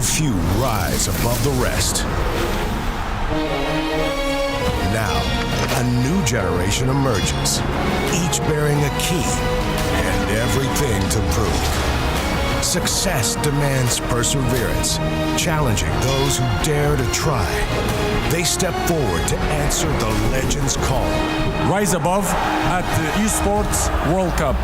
few rise above the rest. Now, a new generation emerges, each bearing a key and everything to prove. Success demands perseverance, challenging those who dare to try. They step forward to answer the legend's call. Rise above at the Esports World Cup.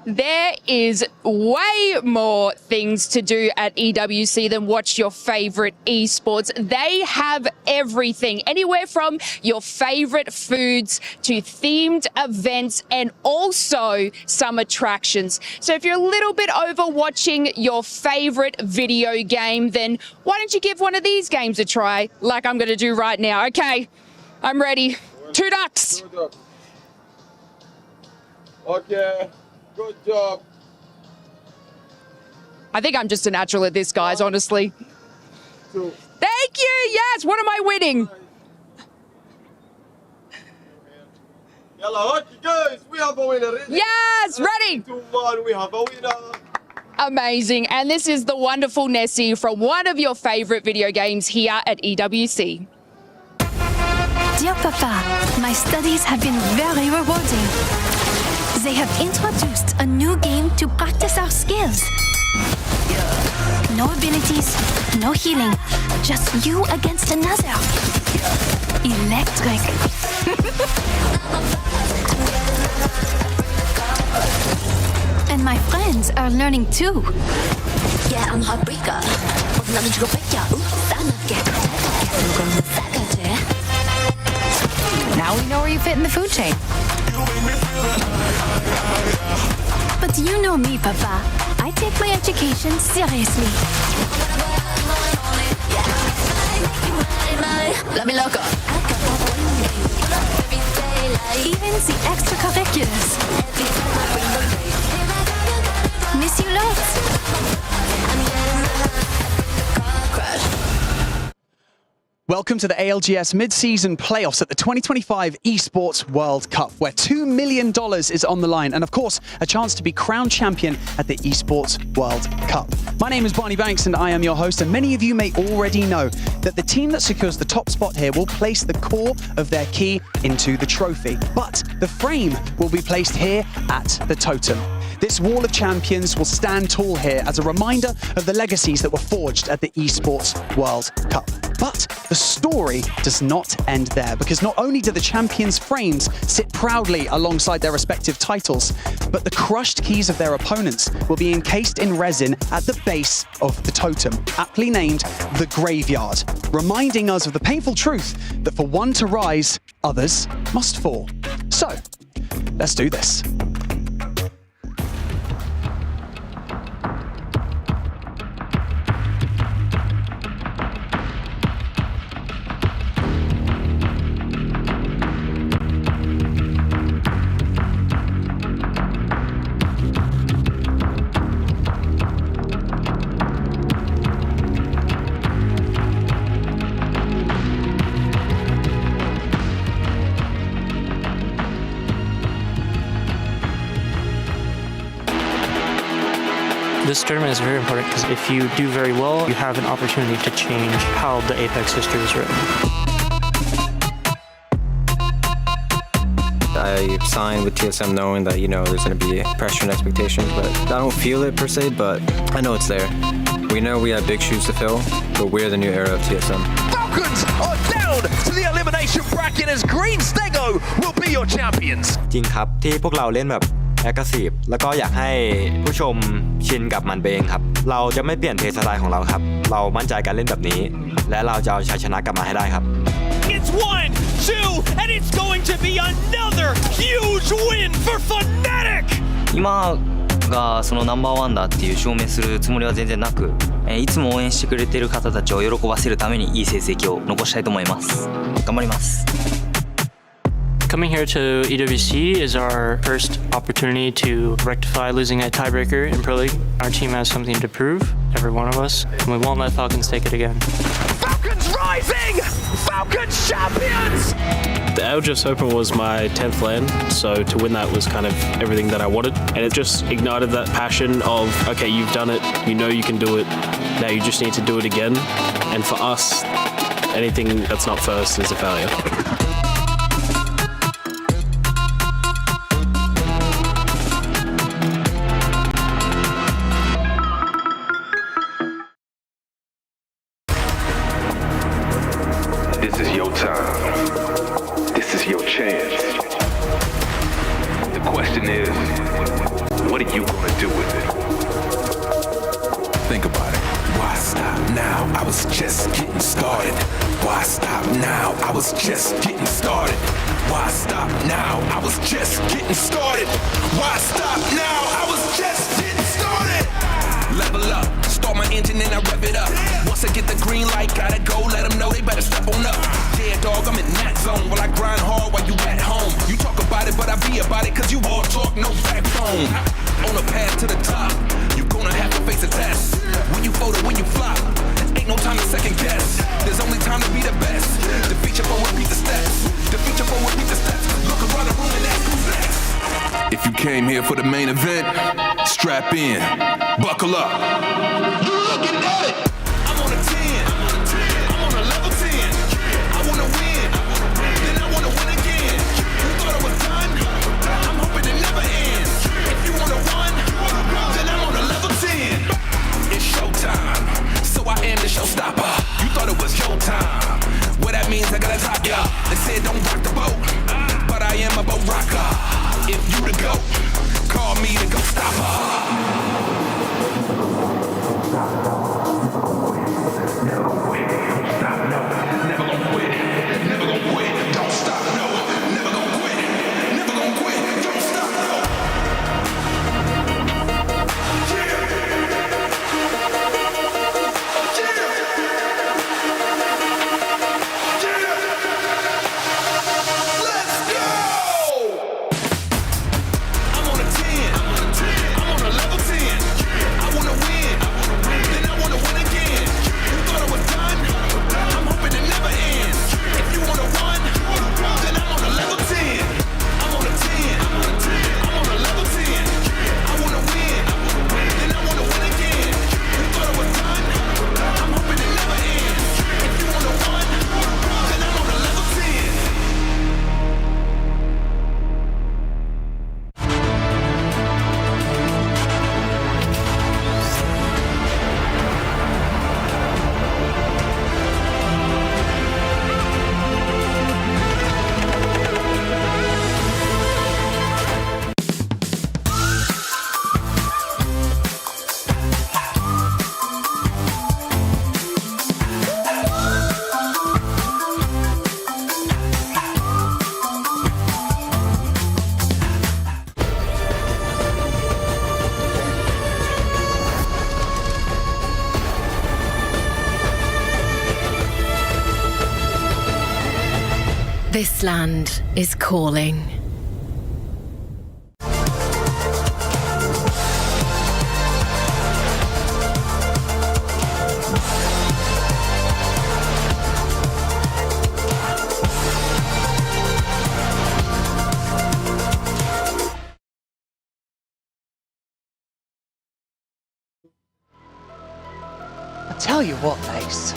There is way more things to do at EWC than watch your favorite esports. They have everything, anywhere from your favorite foods to themed events and also some attractions. So if you're a little bit over watching your favorite video game, then why don't you give one of these games a try, like I'm going to do right now? Okay, I'm ready. Two ducks. Okay. Good job. I think I'm just a natural at this, guys, honestly. Thank you. Yes. What am I winning? Yalla, okay, guys. We have a winner. Yes. Ready. 2-1. We have a winner. Amazing. And this is the wonderful Nessie from one of your favorite video games here at EWC. Dear Papa, my studies have been very rewarding. They have introduced a new game to practice our skills. No abilities, no healing, just you against another. Electric. And my friends are learning too. Yeah, I'm heartbreaker. Now we know where you fit in the food chain. But you know me, Papa. I take my education seriously. Even the extracurriculars. Miss you lots. Welcome to the ALGS mid-season playoffs at the 2025 Esports World Cup, where $2 million is on the line and, of course, a chance to be crowned champion at the Esports World Cup. My name is Barney Banks and I am your host, and many of you may already know that the team that secures the top spot here will place the core of their key into the trophy. But the frame will be placed here at the totem. This wall of champions will stand tall here as a reminder of the legacies that were forged at the Esports World Cup. But the story does not end there, because not only do the champions' frames sit proudly alongside their respective titles, but the crushed keys of their opponents will be encased in resin at the base of the totem, aptly named the Graveyard, reminding us of the painful truth that for one to rise, others must fall. So, let's do this. This tournament is very important because if you do very well, you have an opportunity to change how the Apex history is written. I signed with TSM knowing that, there's going to be pressure and expectations, but I don't feel it per se, but I know it's there. We know we have big shoes to fill, but we're the new era of TSM. Falcons are down to the elimination bracket as Green Stego will be your champions. จริงครับที่พวกเราเล่นแบบaggressive แล้วก็อยากให้ผู้ชมชินกับมันเองครับเราจะไม่เปลี่ยนเพลย์สไตล์ของเราครับเรามั่นใจการเล่นแบบนี้และเราจะเอาชัยชนะกลับมาให้ได้ครับ It's 1, 2, and it's going to be another huge win for Fnatic. 今がそのナンバーワンだっていう証明するつもりは全然なく、いつも応援してくれている方たちを喜ばせるためにいい成績を残したいと思います。頑張ります。Coming here to EWC is our first opportunity to rectify losing a tiebreaker in Pro League. Our team has something to prove, every one of us, and we won't let Falcons take it again. Falcons rising! Falcons champions! The The ALGS Open was my 10th LAN, so to win that was kind of everything that I wanted. And it just ignited that passion of, okay, you've done it, you know you can do it, now you just need to do it again. And for us, anything that's not first is a failure. This is your time. This is your chance. The question is, what are you gonna do with it? Think about it. Why stop now? I was just getting started. Why stop now? I was just getting started. Why stop now? I was just getting started. Why stop now? I was just getting started. Level up, start my engine and I rev it up. Once I get the green light, gotta go, let them know they better step on up. Yeah, dog, I'm in that zone. While I grind hard while you at home. You talk about it, but I be about it, cause you all talk, no backbone. On the path to the top, you gonna have to face a test. When you fold it, when you flop, ain't no time to second guess. There's only time to be the best. Defeat your foe, repeat the steps. Defeat your foe, repeat the steps. Look around the room and ask who's next. If you came here for the main event, strap in, buckle up. You looking at it? I'm on a 10. I'm on a level 10. I wanna win. Then I wanna win again. You thought it was done? I'm hoping it never ends. If you wanna run, then I'm on a level 10. It's showtime, so I am the showstopper. You thought it was your time. What that means, I gotta top ya. They said don't rock the boat, but I am a boat rocker. If you the GOAT, call me the GOAT stopper. Never gonna quit, don't stop, no. Never gonna quit, never gonna quit, don't stop, no. Never gonna quit, never gonna quit, don't stop, no. This land is calling. I tell you what, Ace.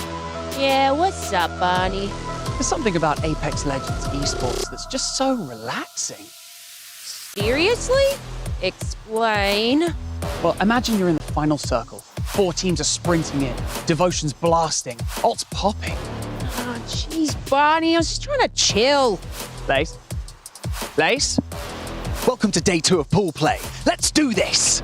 Yeah, what's up, Barney? There's something about Apex Legends esports that's just so relaxing. Seriously? Explain. Well, imagine you're in the final circle. 4 teams are sprinting in, devotion's blasting, ults popping. Oh, jeez, Barney, I was just trying to chill. Lace? Lace? Welcome to day 2 of pool play. Let's do this!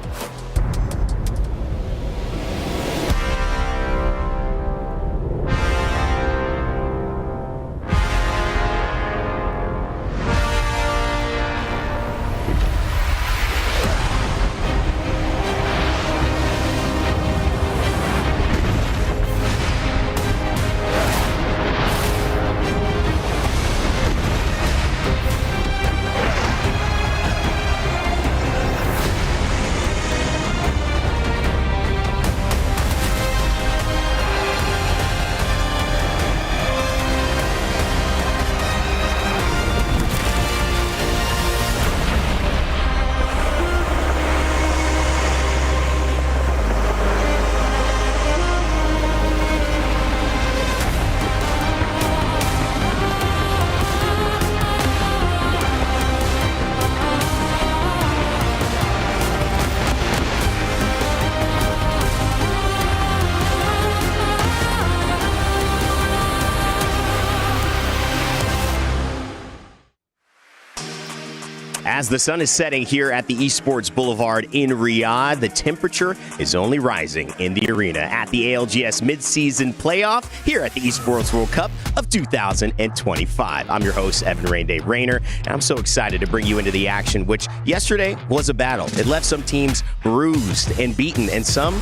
As the sun is setting here at the Esports Boulevard in Riyadh, the temperature is only rising in the arena at the ALGS mid-season playoff here at the Esports World Cup of 2025. I'm your host, Evan Rainday Rayner, and I'm so excited to bring you into the action, which yesterday was a battle. It left some teams bruised and beaten, and some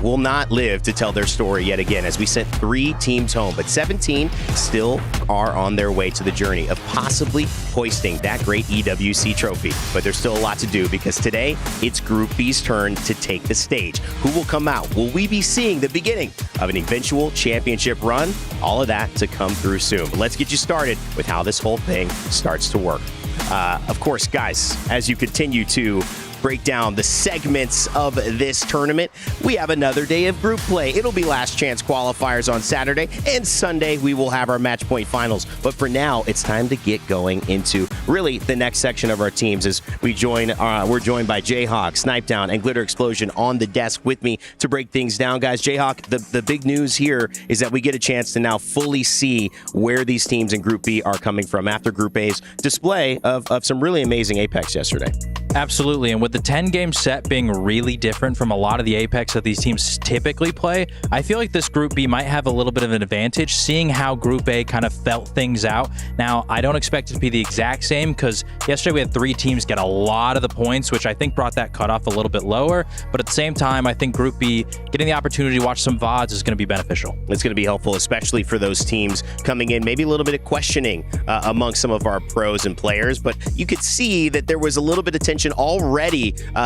will not live to tell their story yet again, as we sent 3 teams home, but 17 still are on their way to the journey of possibly hoisting that great EWC trophy. But there's still a lot to do, because today it's Group B's turn to take the stage. Who will come out? Will we be seeing the beginning of an eventual championship run? All of that to come through soon. But let's get you started with how this whole thing starts to work. Of course, guys, as you continue to break down the segments of this tournament, we have another day of group play. It'll be last chance qualifiers on Saturday, and Sunday we will have our match point finals. But for now, it's time to get going into really the next section of our teams, as we're joined by Jayhawk, Snipedown, and Glitter Explosion on the desk with me to break things down. Guys, Jayhawk, the big news here is that we get a chance to now fully see where these teams in Group B are coming from after Group A's display of some really amazing Apex yesterday. Absolutely, and with the 10-game set being really different from a lot of the Apex that these teams typically play, I feel like this Group B might have a little bit of an advantage, seeing how Group A kind of felt things out. Now, I don't expect it to be the exact same, because yesterday we had 3 teams get a lot of the points, which I think brought that cutoff a little bit lower. But at the same time, I think Group B, getting the opportunity to watch some VODs is going to be beneficial. It's going to be helpful, especially for those teams coming in, maybe a little bit of questioning among some of our pros and players. But you could see that there was a little bit of tension already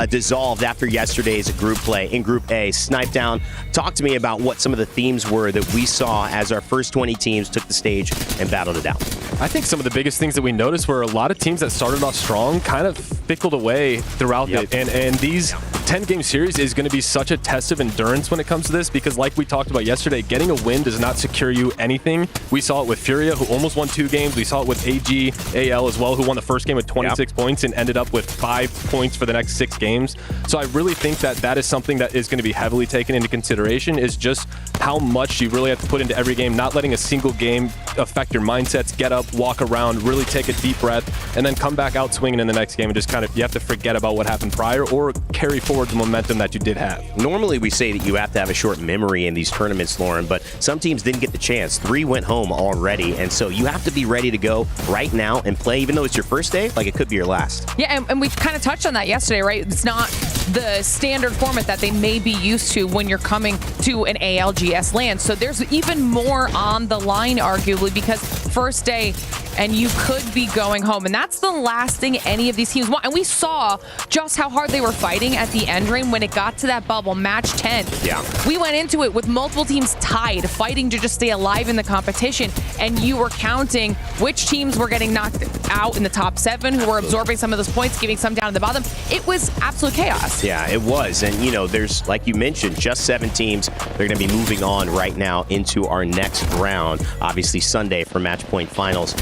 dissolved after yesterday's group play in Group A. Snipedown, talk to me about what some of the themes were that we saw as our first 20 teams took the stage and battled it out. I think some of the biggest things that we noticed were a lot of teams that started off strong kind of fickled away throughout it. And these 10-game series is going to be such a test of endurance when it comes to this, because like we talked about yesterday, getting a win does not secure you anything. We saw it with Furia, who almost won 2 games. We saw it with AL as well, who won the first game with 26 points and ended up with 5 points for the next 6 games. So I really think that that is something that is going to be heavily taken into consideration, is just how much you really have to put into every game, not letting a single game affect your mindsets. Get up, walk around, really take a deep breath, and then come back out swinging in the next game, and just kind of, you have to forget about what happened prior or carry forward the momentum that you did have. Normally we say that you have to have a short memory in these tournaments, Lauren, but some teams didn't get the chance. 3 went home already, and so you have to be ready to go right now and play, even though it's your first day, like it could be your last. Yeah, and we kind of touched on that yesterday, right? It's not the standard format that they may be used to when you're coming to an ALGS land. So there's even more on the line, arguably, because first day and you could be going home. And that's the last thing any of these teams want. And we saw just how hard they were fighting at the end ring when it got to that bubble, match 10. Yeah. We went into it with multiple teams tied, fighting to just stay alive in the competition. And you were counting which teams were getting knocked out in the top 7, who were absorbing some of those points, giving some down at the bottom. It was absolute chaos. Yeah, it was. And, you know, there's, like you mentioned, just 7 teams. They're going to be moving on right now into our next round, obviously Sunday for match point finals.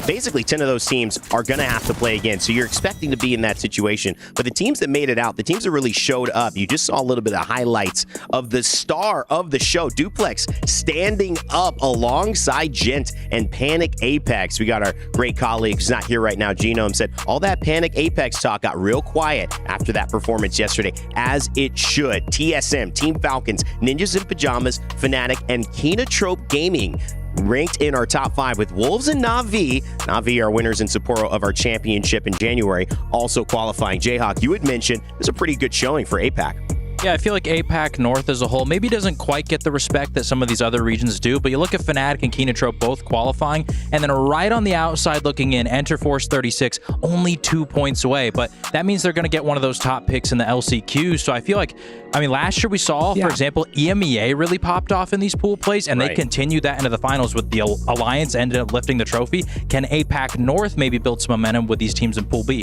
Basically, 10 of those teams are going to have to play again, so you're expecting to be in that situation. But the teams that made it out, the teams that really showed up, you just saw a little bit of highlights of the star of the show, Duplex, standing up alongside Gent and Panic Apex. We got our great colleague who's not here right now, Genome, said all that Panic Apex talk got real quiet after that performance yesterday, as it should. TSM, Team Falcons, Ninjas in Pajamas, Fnatic, and Kinotrope Gaming ranked in our top 5 with Wolves and Na'Vi. Na'Vi are winners in Sapporo of our championship in January, also qualifying. Jayhawk, you had mentioned it was a pretty good showing for APAC. Yeah, I feel like APAC North as a whole maybe doesn't quite get the respect that some of these other regions do, but you look at Fnatic and Kinotrope both qualifying, and then right on the outside looking in, Enter Force 36, only 2 points away, but that means they're going to get one of those top picks in the LCQ, so I feel like, I mean, last year we saw, for example, EMEA really popped off in these pool plays, and they continued that into the finals with the Alliance ended up lifting the trophy. Can APAC North maybe build some momentum with these teams in Pool B?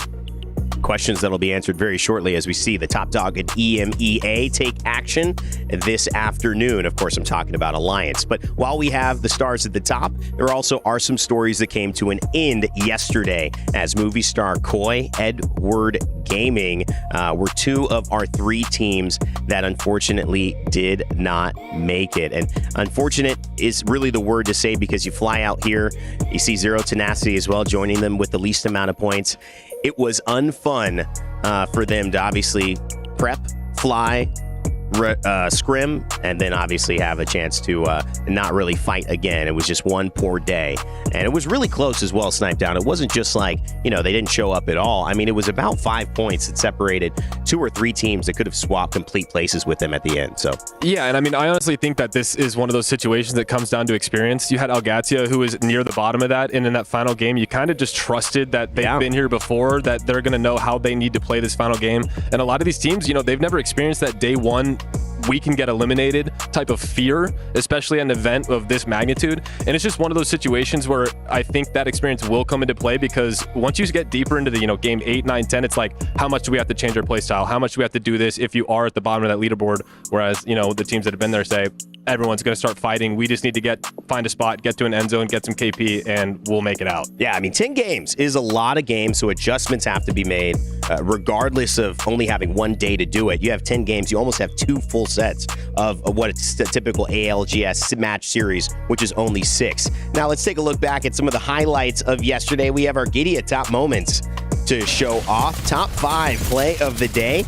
Questions that'll be answered very shortly as we see the top dog in EMEA take action this afternoon. Of course, I'm talking about Alliance. But while we have the stars at the top, there also are some stories that came to an end yesterday, as movie star Coy Edward Gaming were 2 of our 3 teams that unfortunately did not make it. And unfortunate is really the word to say, because you fly out here, you see Zero Tenacity as well, joining them with the least amount of points. it was unfun for them to obviously prep, fly, scrim, and then obviously have a chance to not really fight again. It was just one poor day, and it was really close as well. Sniped down. It wasn't just like, you know, they didn't show up at all. I mean, it was about 5 points that separated 2 or 3 teams that could have swapped complete places with them at the end. So yeah, and I mean, I honestly think that this is one of those situations that comes down to experience. You had ALGS, who was near the bottom of that, and in that final game, you kind of just trusted that they've been here before, that they're going to know how they need to play this final game. And a lot of these teams, you know, they've never experienced that day one we can get eliminated type of fear, especially at an event of this magnitude. And it's just one of those situations where I think that experience will come into play, because once you get deeper into the, you know, game 8, 9, 10, it's like, how much do we have to change our play style? How much do we have to do this if you are at the bottom of that leaderboard? Whereas, you know, the teams that have been there say, everyone's going to start fighting. We just need to find a spot, get to an end zone, get some KP, and we'll make it out. Yeah, I mean, 10 games is a lot of games, so adjustments have to be made regardless of only having one day to do it. You have 10 games, you almost have 2 full sets of what it's a typical ALGS match series, which is only 6. Now, let's take a look back at some of the highlights of yesterday. We have our Gidea top moments to show off. Top 5 play of the day.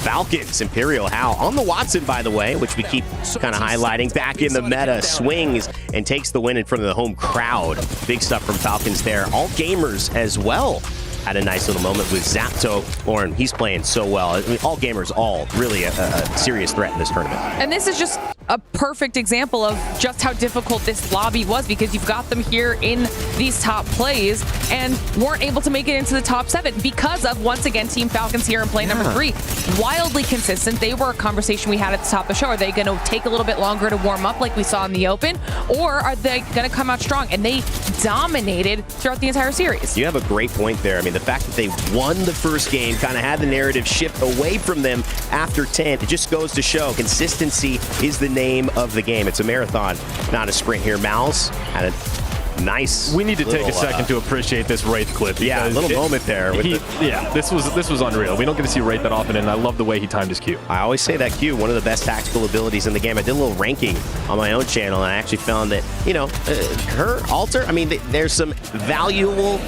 Falcons, Imperial Hal on the Watson, by the way, which we keep kind of highlighting. Back in the meta, swings and takes the win in front of the home crowd. Big stuff from Falcons there. All gamers as well had a nice little moment with Zapto. Lauren, he's playing so well. I mean, all gamers, all really a serious threat in this tournament. And this is just a perfect example of just how difficult this lobby was, because you've got them here in these top plays and weren't able to make it into the top 7 because of, once again, Team Falcons here in play number 3. Wildly consistent. They were a conversation we had at the top of the show. Are they going to take a little bit longer to warm up like we saw in the Open, or are they going to come out strong? And they dominated throughout the entire series. You have a great point there. I mean, the fact that they won the first game kind of had the narrative shift away from them after 10. It just goes to show consistency is the name of the game. It's a marathon, not a sprint here. Mouse had a nice. We need to take a second to appreciate this Wraith clip. Yeah, a little moment there. Yeah, this was unreal. We don't get to see Wraith that often, and I love the way he timed his Q. I always say that Q, one of the best tactical abilities in the game. I did a little ranking on my own channel, and I actually found that, you know, her alter, I mean, there's some valuable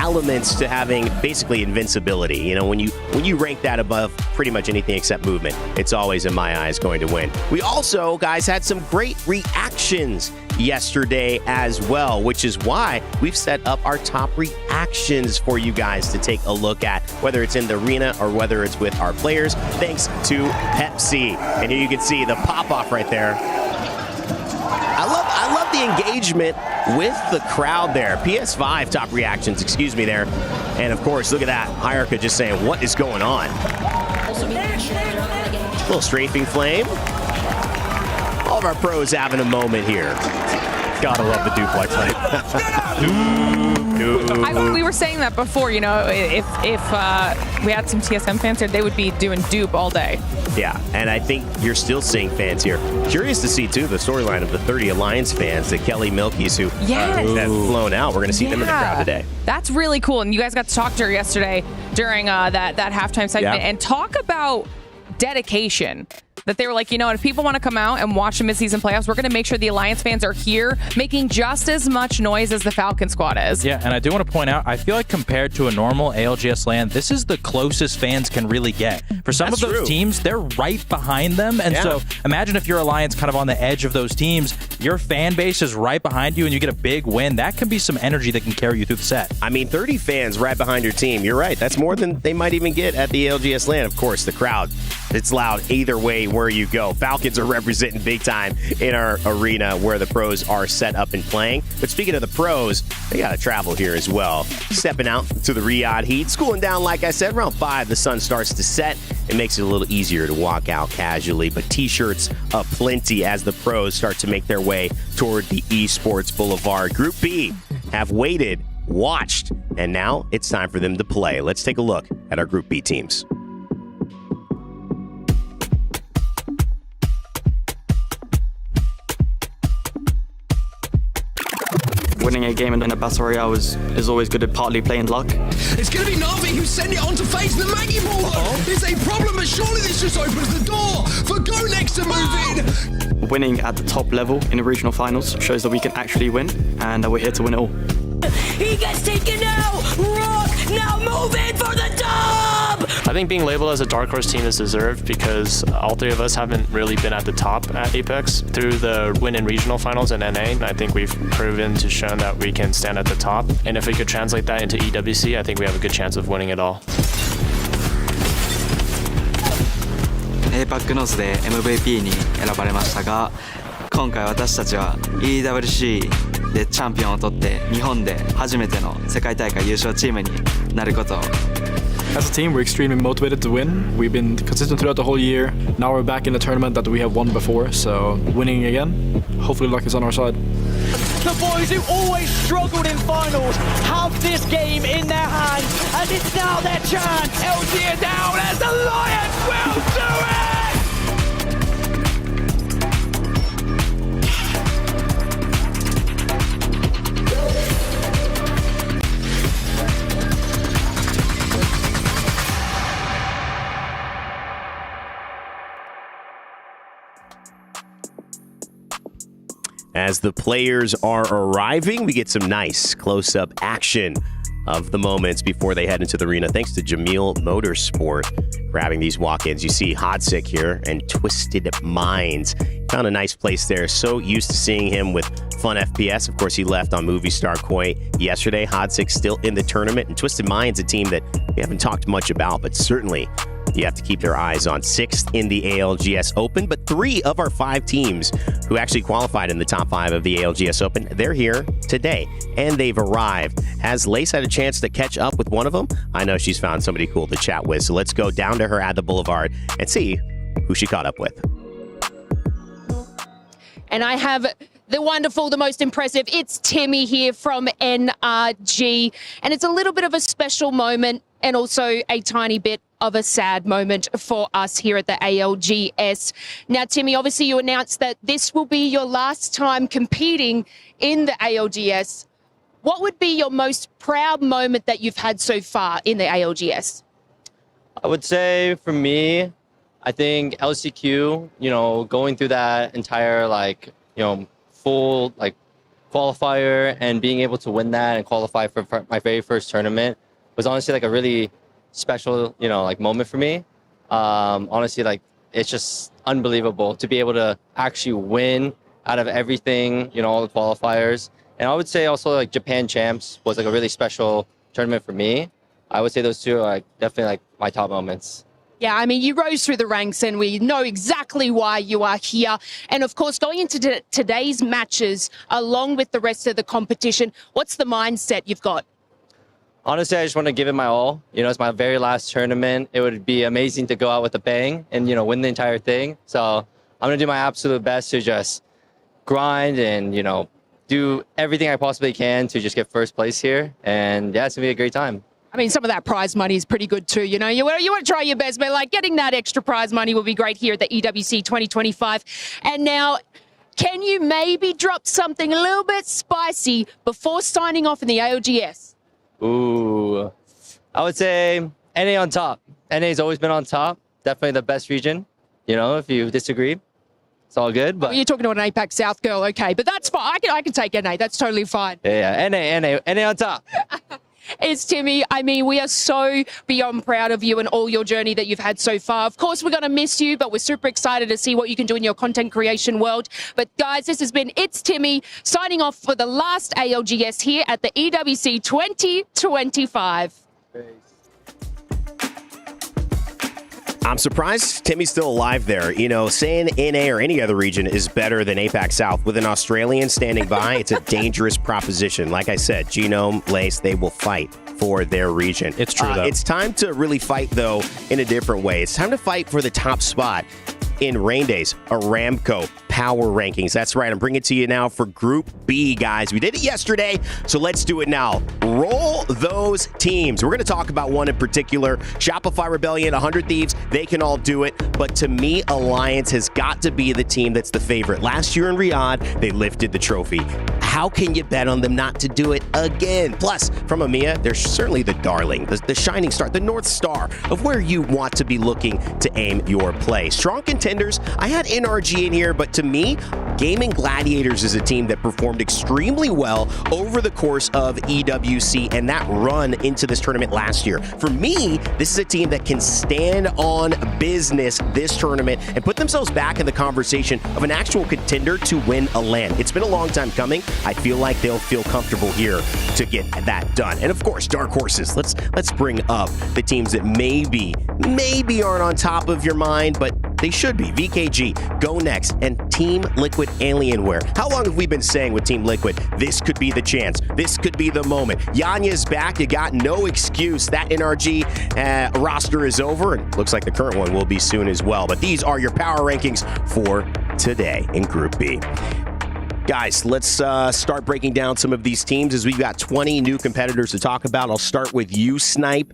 elements to having basically invincibility. You know, when you rank that above pretty much anything except movement, it's always, in my eyes, going to win. We also, guys, had some great reactions yesterday as well, which is why we've set up our top reactions for you guys to take a look at, whether it's in the arena or whether it's with our players, thanks to Pepsi. And here you can see the pop-off right there. I love the engagement with the crowd there. PS5 top reactions, excuse me there. And of course, look at that. Hierarchy just saying, what is going on? A little strafing flame. All of our pros having a moment here. Gotta love the duplex We were saying that before, you know, if we had some TSM fans here, they would be doing dupe all day. Yeah, and I think you're still seeing fans here. Curious to see, too, the storyline of the 30 Alliance fans, the Kelly Milkies who have flown out. We're going to see them in the crowd today. That's really cool. And you guys got to talk to her yesterday during that halftime segment and talk about dedication. That they were like, you know, if people want to come out and watch the midseason playoffs, we're going to make sure the Alliance fans are here making just as much noise as the Falcon squad is. Yeah, and I do want to point out, I feel like compared to a normal ALGS LAN, this is the closest fans can really get. For some of those teams, they're right behind them. And so imagine if your Alliance kind of on the edge of those teams, your fan base is right behind you and you get a big win. That can be some energy that can carry you through the set. I mean, 30 fans right behind your team. You're right. That's more than they might even get at the ALGS LAN. Of course, the crowd, it's loud either way where you go. Falcons are representing big time in our arena where the pros are set up and playing. But speaking of the pros, they got to travel here as well. Stepping out to the Riyadh heat. Schooling down, like I said, around 5, the sun starts to set. It makes it a little easier to walk out casually. But T-shirts aplenty as the pros start to make their way toward the Esports Boulevard. Group B have waited, watched, and now it's time for them to play. Let's take a look at our Group B teams. Winning a game in a Battle Royale is always good at partly playing luck. It's going to be Navi who send it on to face the Maggie Ball. It's a problem, but surely this just opens the door for Go Next to move in. Winning at the top level in the regional finals shows that we can actually win, and we're here to win it all. He gets taken out. Rook now moving for the dub. I think being labeled as a dark horse team is deserved because all three of us haven't really been at the top at Apex through the win in regional finals in NA. I think we've proven to show that we can stand at the top. And if we could translate that into EWC, I think we have a good chance of winning it all. APAC ノーズで MVP に選ばれましたが、今回私たちは EWC でチャンピオンを取って日本で初めての世界大会優勝チームになることを。As a team, we're extremely motivated to win. We've been consistent throughout the whole year. Now we're back in a tournament that we have won before, so winning again, hopefully luck is on our side. The boys who always struggled in finals have this game in their hands, and it's now their chance. LG are down as the Lions will do it! As the players are arriving, we get some nice close-up action of the moments before they head into the arena. Thanks to Jamil Motorsport grabbing these walk-ins. You see Hodzic here and Twisted Minds. Found a nice place there. So used to seeing him with Fun FPS. Of course, he left on Movie Star Koi yesterday. Hodzic still in the tournament. And Twisted Minds, a team that we haven't talked much about, but certainly you have to keep your eyes on. 6th in the ALGS Open, but 3 of our 5 teams who actually qualified in the top 5 of the ALGS Open, they're here today, and they've arrived. Has Lace had a chance to catch up with one of them? I know she's found somebody cool to chat with, so let's go down to her at the Boulevard and see who she caught up with. And I have the wonderful, the most impressive, it's Timmy here from NRG, and it's a little bit of a special moment and also a tiny bit of a sad moment for us here at the ALGS. Now, Timmy, obviously you announced that this will be your last time competing in the ALGS. What would be your most proud moment that you've had so far in the ALGS? I would say for me, I think LCQ, going through that entire full qualifier and being able to win that and qualify for my very first tournament was honestly a really special, moment for me. Honestly, it's just unbelievable to be able to actually win out of everything, all the qualifiers. And I would say also Japan Champs was a really special tournament for me. I would say those two are definitely my top moments. Yeah, I mean, you rose through the ranks and we know exactly why you are here. And of course, going into today's matches, along with the rest of the competition, what's the mindset you've got? Honestly, I just want to give it my all. It's my very last tournament. It would be amazing to go out with a bang and, win the entire thing. So I'm going to do my absolute best to just grind and, do everything I possibly can to just get first place here. And yeah, it's going to be a great time. I mean, some of that prize money is pretty good too. You want to try your best, but getting that extra prize money will be great here at the EWC 2025. And now, can you maybe drop something a little bit spicy before signing off in the ALGS? Ooh, I would say NA on top. NA's always been on top. Definitely the best region. If you disagree, it's all good. But you're talking to an APAC South girl, okay? But that's fine. I can take NA. That's totally fine. Yeah, NA on top. It's Timmy. I mean, we are so beyond proud of you and all your journey that you've had so far. Of course, we're going to miss you, but we're super excited to see what you can do in your content creation world. But guys, this has been It's Timmy signing off for the last ALGS here at the EWC 2025. I'm surprised Timmy's still alive there. Saying NA or any other region is better than APAC South with an Australian standing by, it's a dangerous proposition. Like I said, Genome, Lace, they will fight for their region. It's true, though. It's time to really fight, though, in a different way. It's time to fight for the top spot in Rain Day's Aramco Power Rankings. That's right. I'm bringing it to you now for Group B, guys. We did it yesterday, so let's do it now. Roll those teams. We're going to talk about one in particular. Shopify Rebellion, 100 Thieves, they can all do it. But to me, Alliance has got to be the team that's the favorite. Last year in Riyadh, they lifted the trophy. how can you bet on them not to do it again? Plus, from EMEA, they're certainly the darling, the shining star, the North Star of where you want to be looking to aim your play. Strong contenders, I had NRG in here, but to me, Gaming Gladiators is a team that performed extremely well over the course of EWC and that run into this tournament last year. For me, this is a team that can stand on business this tournament and put themselves back in the conversation of an actual contender to win a LAN. It's been a long time coming. I feel like they'll feel comfortable here to get that done. And of course, dark horses. Let's bring up the teams that maybe aren't on top of your mind, but they should be. VKG, Go Next, and Team Liquid Alienware. How long have we been saying with Team Liquid, this could be the chance, this could be the moment? Yanya's back, you got no excuse. That NRG roster is over, and looks like the current one will be soon as well. But these are your power rankings for today in Group B. Guys, let's start breaking down some of these teams as we've got 20 new competitors to talk about. I'll start with you, Snipe.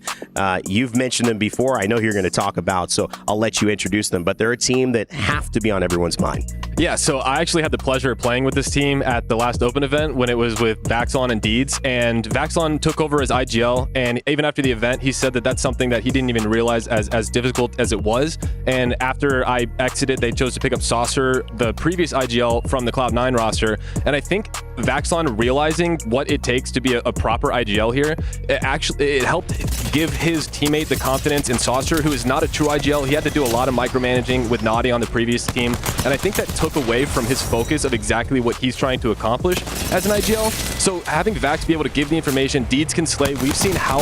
You've mentioned them before. I know who you're going to talk about, so I'll let you introduce them. But they're a team that have to be on everyone's mind. Yeah, so I actually had the pleasure of playing with this team at the last Open event when it was with Vaxon and Deeds. And Vaxon took over as IGL, and even after the event, he said that that's something that he didn't even realize as difficult as it was. And after I exited, they chose to pick up Saucer, the previous IGL from the Cloud9 roster. And I think Vaxon realizing what it takes to be a proper IGL here, it helped give his teammate the confidence in Saucer, who is not a true IGL. He had to do a lot of micromanaging with Naughty on the previous team. And I think that took away from his focus of exactly what he's trying to accomplish as an IGL. So having Vax be able to give the information, Deeds can slay. We've seen how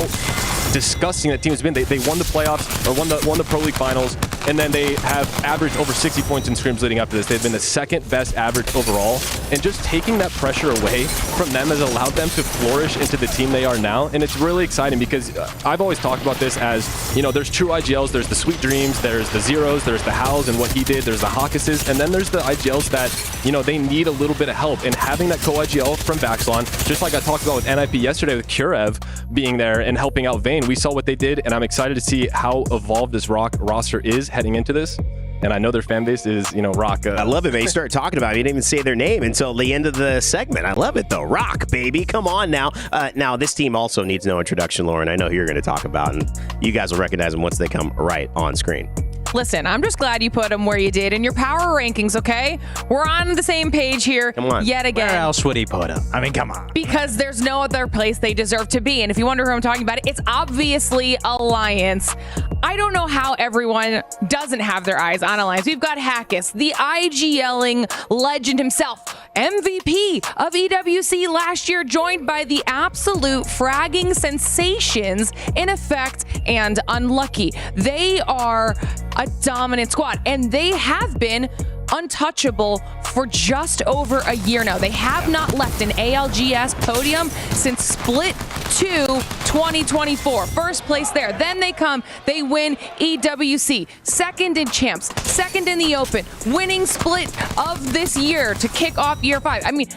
disgusting that team has been. They won the playoffs, or won the Pro League finals, and then they have averaged over 60 points in scrims leading up to this. They've been the second best average overall, and just taking that pressure away from them has allowed them to flourish into the team they are now. And it's really exciting because I've always talked about this as, you know, there's true IGLs, there's the Sweet Dreams, there's the Zeros, there's the Howls and what he did, there's the Hawkuses, and then there's the IGLs that, you know, they need a little bit of help. And having that co-IGL from Vaxon, just like I talked about with NIP yesterday with Kurev being there and helping out Vayne, we saw what they did, and I'm excited to see how evolved this Rock roster is heading into this. And I know their fan base is, you know, Rock. I love it. They started talking about it. You didn't even say their name until the end of the segment. I love it, though. Rock, baby. Come on now. Now, this team also needs no introduction, Lauren. I know who you're going to talk about, and you guys will recognize them once they come right on screen. Listen, I'm just glad you put them where you did in your power rankings, okay? We're on the same page here yet again. Where else would he put them? I mean, come on. Because there's no other place they deserve to be. And if you wonder who I'm talking about, it's obviously Alliance. I don't know how everyone doesn't have their eyes on Alliance. We've got Hackus, the IGLing legend himself, MVP of EWC last year, joined by the absolute fragging sensations in Effect and Unlucky. They are a dominant squad, and they have been untouchable for just over a year now. They have not left an ALGS podium since Split 2 2024. First place there. Then they win EWC. Second in Champs. Second in the Open. Winning Split of this year to kick off year 5. I mean,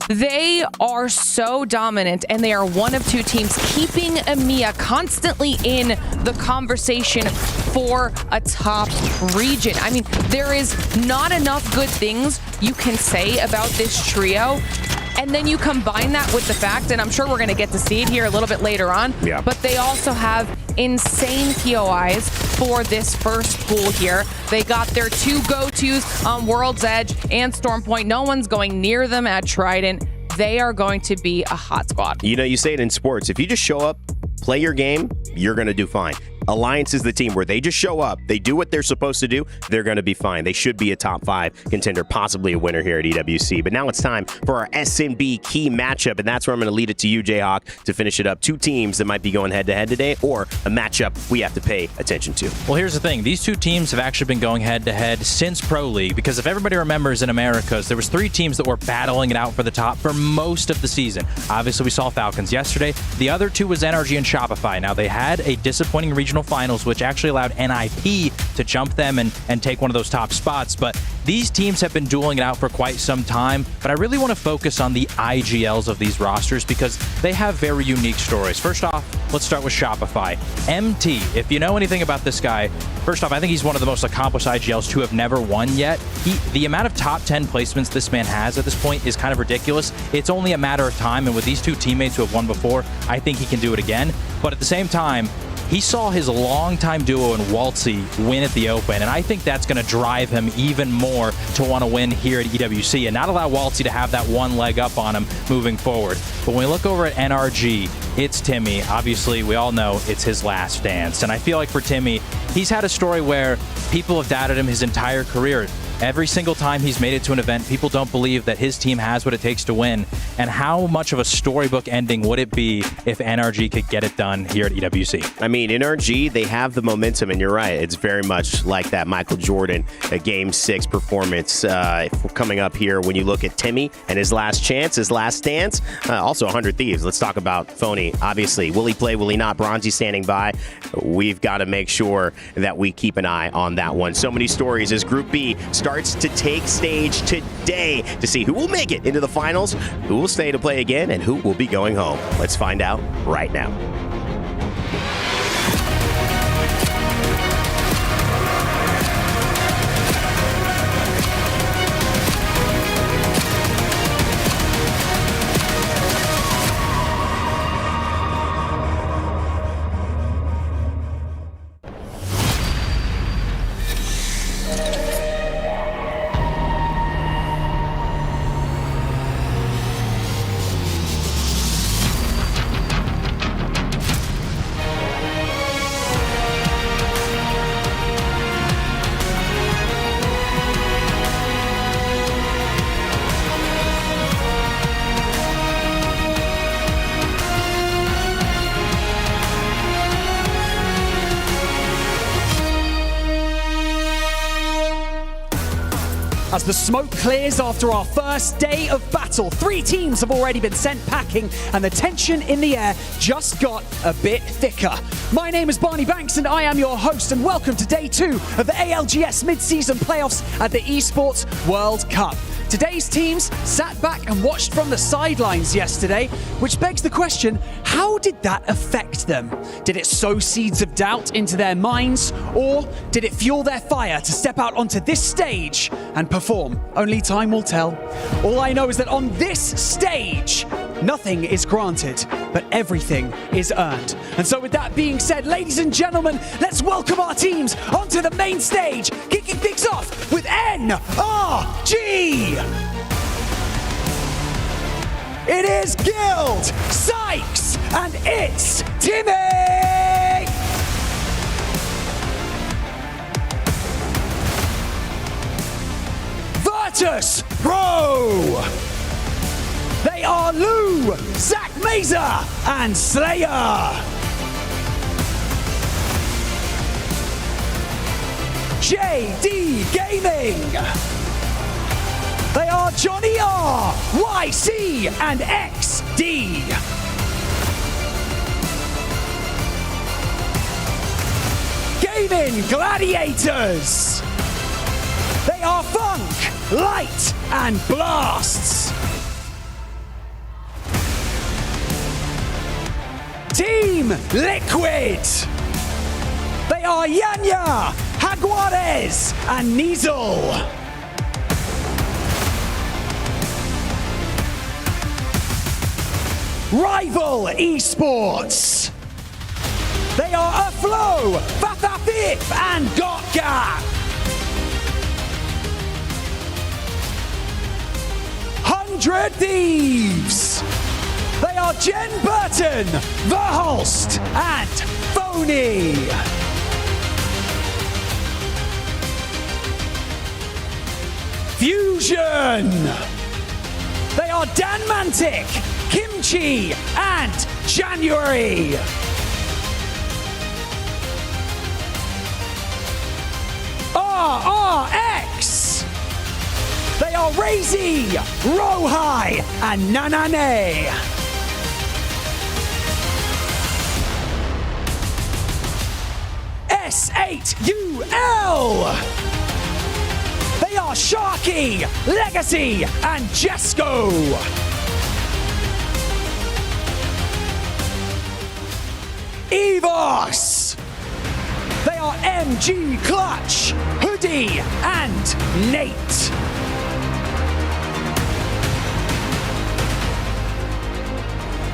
they are so dominant, and they are one of two teams keeping EMEA constantly in the conversation for a top region. I mean, there is not enough good things you can say about this trio. And then you combine that with the fact, and I'm sure we're going to get to see it here a little bit later on, but they also have insane POIs for this first pool here. They got their two go-tos on World's Edge and Stormpoint. No one's going near them at Trident. They are going to be a hot squad. You know, you say it in sports. If you just show up, play your game, you're going to do fine. Alliance is the team where they just show up, they do what they're supposed to do, they're going to be fine. They should be a top 5 contender, possibly a winner here at EWC. But now it's time for our SNB key matchup, and that's where I'm going to lead it to you, Jayhawk, to finish it up. Two teams that might be going head-to-head today, or a matchup we have to pay attention to. Well, here's the thing. These two teams have actually been going head-to-head since Pro League, because if everybody remembers in Americas, there was 3 teams that were battling it out for the top for most of the season. Obviously, we saw Falcons yesterday. The other two was NRG and Shopify. Now, they had a disappointing regional finals, which actually allowed NIP to jump them and take one of those top spots, but These teams have been dueling it out for quite some time, but I really want to focus on the IGLs of these rosters because they have very unique stories. First off, let's start with Shopify. MT, if you know anything about this guy, first off, I think he's one of the most accomplished IGLs to have never won yet. The amount of top 10 placements this man has at this point is kind of ridiculous. It's only a matter of time, and with these two teammates who have won before, I think he can do it again. But at the same time, he saw his longtime duo in Waltzy win at the Open, and I think that's going to drive him even more to want to win here at EWC and not allow Waltzy to have that one leg up on him moving forward. But when we look over at NRG, it's Timmy. Obviously, we all know it's his last dance, and I feel like for Timmy, he's had a story where people have doubted him his entire career. Every single time he's made it to an event, people don't believe that his team has what it takes to win. And how much of a storybook ending would it be if NRG could get it done here at EWC? I mean, NRG, they have the momentum, and you're right. It's very much like that Michael Jordan Game 6 performance coming up here when you look at Timmy and his last chance, his last dance. Also, 100 Thieves. Let's talk about Phony. Obviously, will he play, will he not? Bronzy standing by. We've got to make sure that we keep an eye on that one. So many stories as Group B starts to take stage today to see who will make it into the finals, who will stay to play again, and who will be going home. Let's find out right now. As the smoke clears after our first day of battle, 3 teams have already been sent packing, and the tension in the air just got a bit thicker. My name is Barney Banks, and I am your host, and welcome to Day 2 of the ALGS mid-season playoffs at the Esports World Cup. Today's teams sat back and watched from the sidelines yesterday, which begs the question, how did that affect them? Did it sow seeds of doubt into their minds, or did it fuel their fire to step out onto this stage and perform? Only time will tell. All I know is that on this stage, nothing is granted, but everything is earned. And so with that being said, ladies and gentlemen, let's welcome our teams onto the main stage, kicking things off with NRG! It is Guild, Sykes, and it's Timmy! Virtus Pro! They are Lou, Zach Mazer, and Slayer! JD Gaming! They are Johnny R, YC, and XD. Gaming Gladiators. They are Funk, Light, and Blasts. Team Liquid. They are Yanya, Jaguares, and Nizel. Rival Esports. They are Aflo, Fafafif, and Gotka. 100 Thieves. They are Jen Burton, Verholst, and Phony. Fusion. They are Dan Mantic, Kimchi, and January. RRX. They are Razy, Rohai, and Nanane. S8UL. They are are Sharky, Legacy, and Jesco. EVOS. They are MG Clutch, Hoodie, and Nate.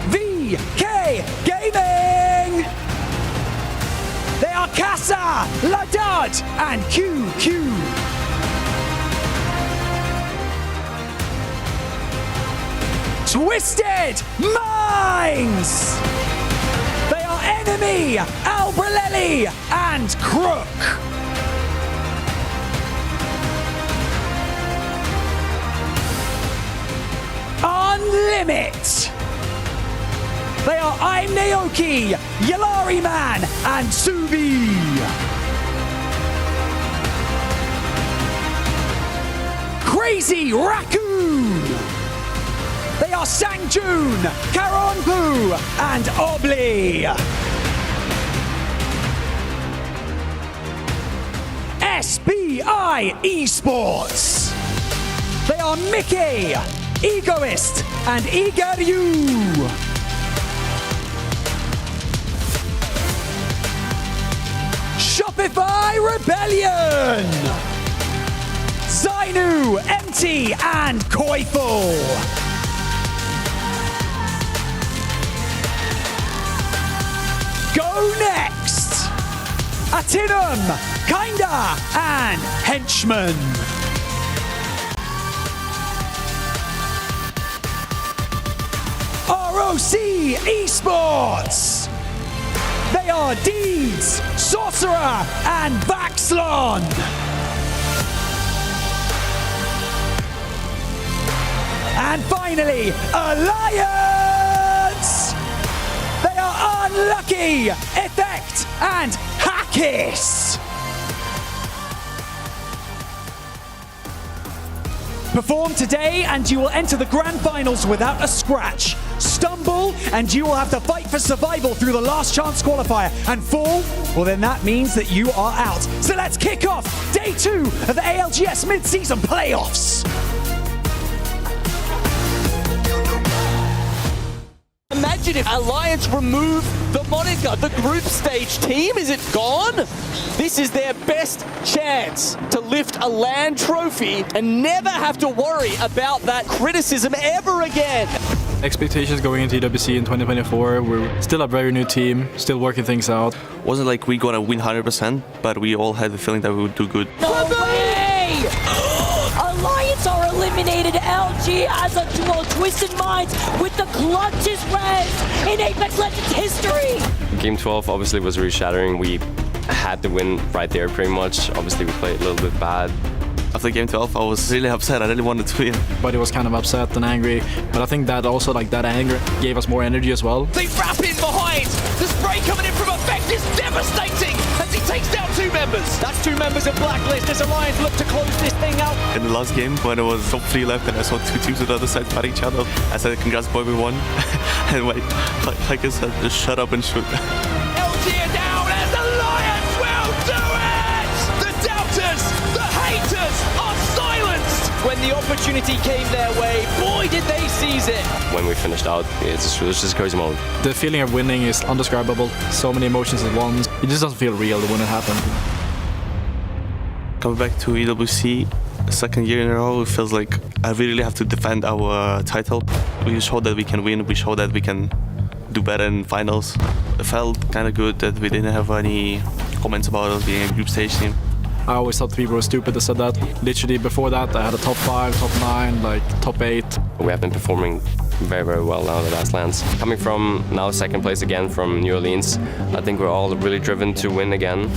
VK Gaming. They are Casa, Ladad, and QQ. Twisted Minds. They are Enemy, Albrelelli, and Crook. Unlimit. They are I'm Naoki, Yalari Man, and Subi. Crazy Raccoon. They are Sangjun, Karonbu, and Obli. SBI Esports. They are Mickey, Egoist, and Igaryu. Shopify Rebellion. Zainu, Empty, and Koiful. Go next! Atinum, Kinda, and Henchman. ROC Esports. They are Deeds, Sorcerer, and Baxlon. And finally, Alliance. They are Unlucky, Effect, and Hackis. Perform today and you will enter the grand finals without a scratch. Stumble and you will have to fight for survival through the last chance qualifier. And fall, well then that means that you are out. So let's kick off day 2 of the ALGS mid-season playoffs. Imagine if Alliance remove the moniker, the group stage team, is it gone? This is their best chance to lift a LAN trophy and never have to worry about that criticism ever again. Expectations going into EWC in 2024, we're still a very new team, still working things out. Wasn't like we gonna win 100%, but we all had the feeling that we would do good. No way! Alliance are eliminated. LG as a duo. Twisted Minds with the clutchest res in Apex Legends history. Game 12 obviously was really shattering. We had to win right there pretty much. Obviously we played a little bit bad. After game 12, I was really upset. I really wanted to win. But it was kind of upset and angry. But I think that also, like, that anger gave us more energy as well. They wrap in behind. The spray coming in from Effect is devastating as he takes down 2 members. That's 2 members of Blacklist as Alliance look to close this thing out. In the last game, when it was top 3 left and I saw 2 teams on the other side fight each other, I said, congrats boy, we won. And like I said, just shut up and shoot. LG are down as Alliance will do it! The doubters, the haters are silenced! When the opportunity came their way, boy did they seize it! When we finished out, it was just a crazy moment. The feeling of winning is undescribable. So many emotions at once. It just doesn't feel real when it happened. Coming back to EWC, second year in a row, it feels like I really have to defend our title. We showed that we can win, we showed that we can do better in finals. It felt kind of good that we didn't have any comments about us being a group stage team. I always thought people were stupid that said that. Literally before that, I had a top 5, top 9, like top 8. We have been performing very, very well now the last lands. Coming from now second place again from New Orleans, I think we're all really driven to win again.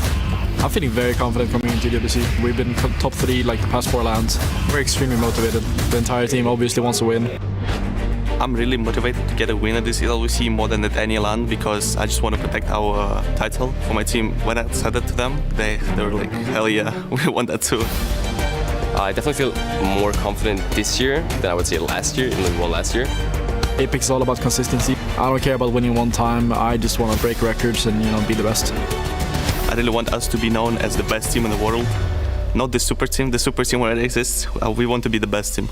I'm feeling very confident coming into EWC. We've been top 3 like the past 4 lands. We're extremely motivated. The entire team obviously wants to win. I'm really motivated to get a win at this EWC more than at any LAN because I just want to protect our title for my team. When I said that to them, they were like, hell yeah, we want that too. I definitely feel more confident this year than I would say last year, even though we won last year. Apex is all about consistency. I don't care about winning one time. I just want to break records and be the best. I really want us to be known as the best team in the world. not the super team. The super team where it exists, we want to be the best team.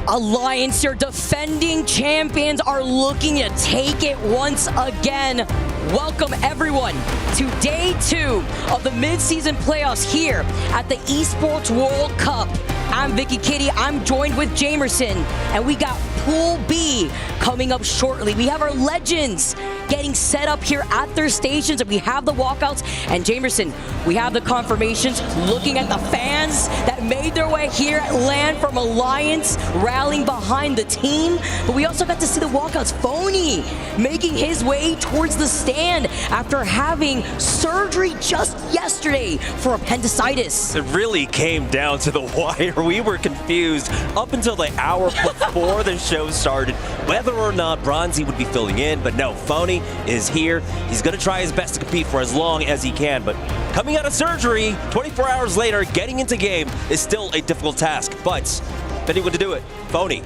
Alliance, your defending champions, are looking to take it once again. Welcome everyone to day 2 of the mid-season playoffs here at the Esports World Cup. I'm Vicky Kitty, I'm joined with Jamerson, and we got Pool B coming up shortly. We have our legends getting set up here at their stations, and we have the walkouts. And Jamerson, we have the confirmations, looking at the fans that made their way here at LAN from Alliance, rallying behind the team. But we also got to see the walkouts. Phony making his way towards the stand after having surgery just yesterday for appendicitis. It really came down to the wire. We were confused up until the hour before the show started whether or not Bronzy would be filling in, but no, Phony is here. He's going to try his best to compete for as long as he can, but coming out of surgery 24 hours later, getting into game is still a difficult task, but if anyone to do it, Phony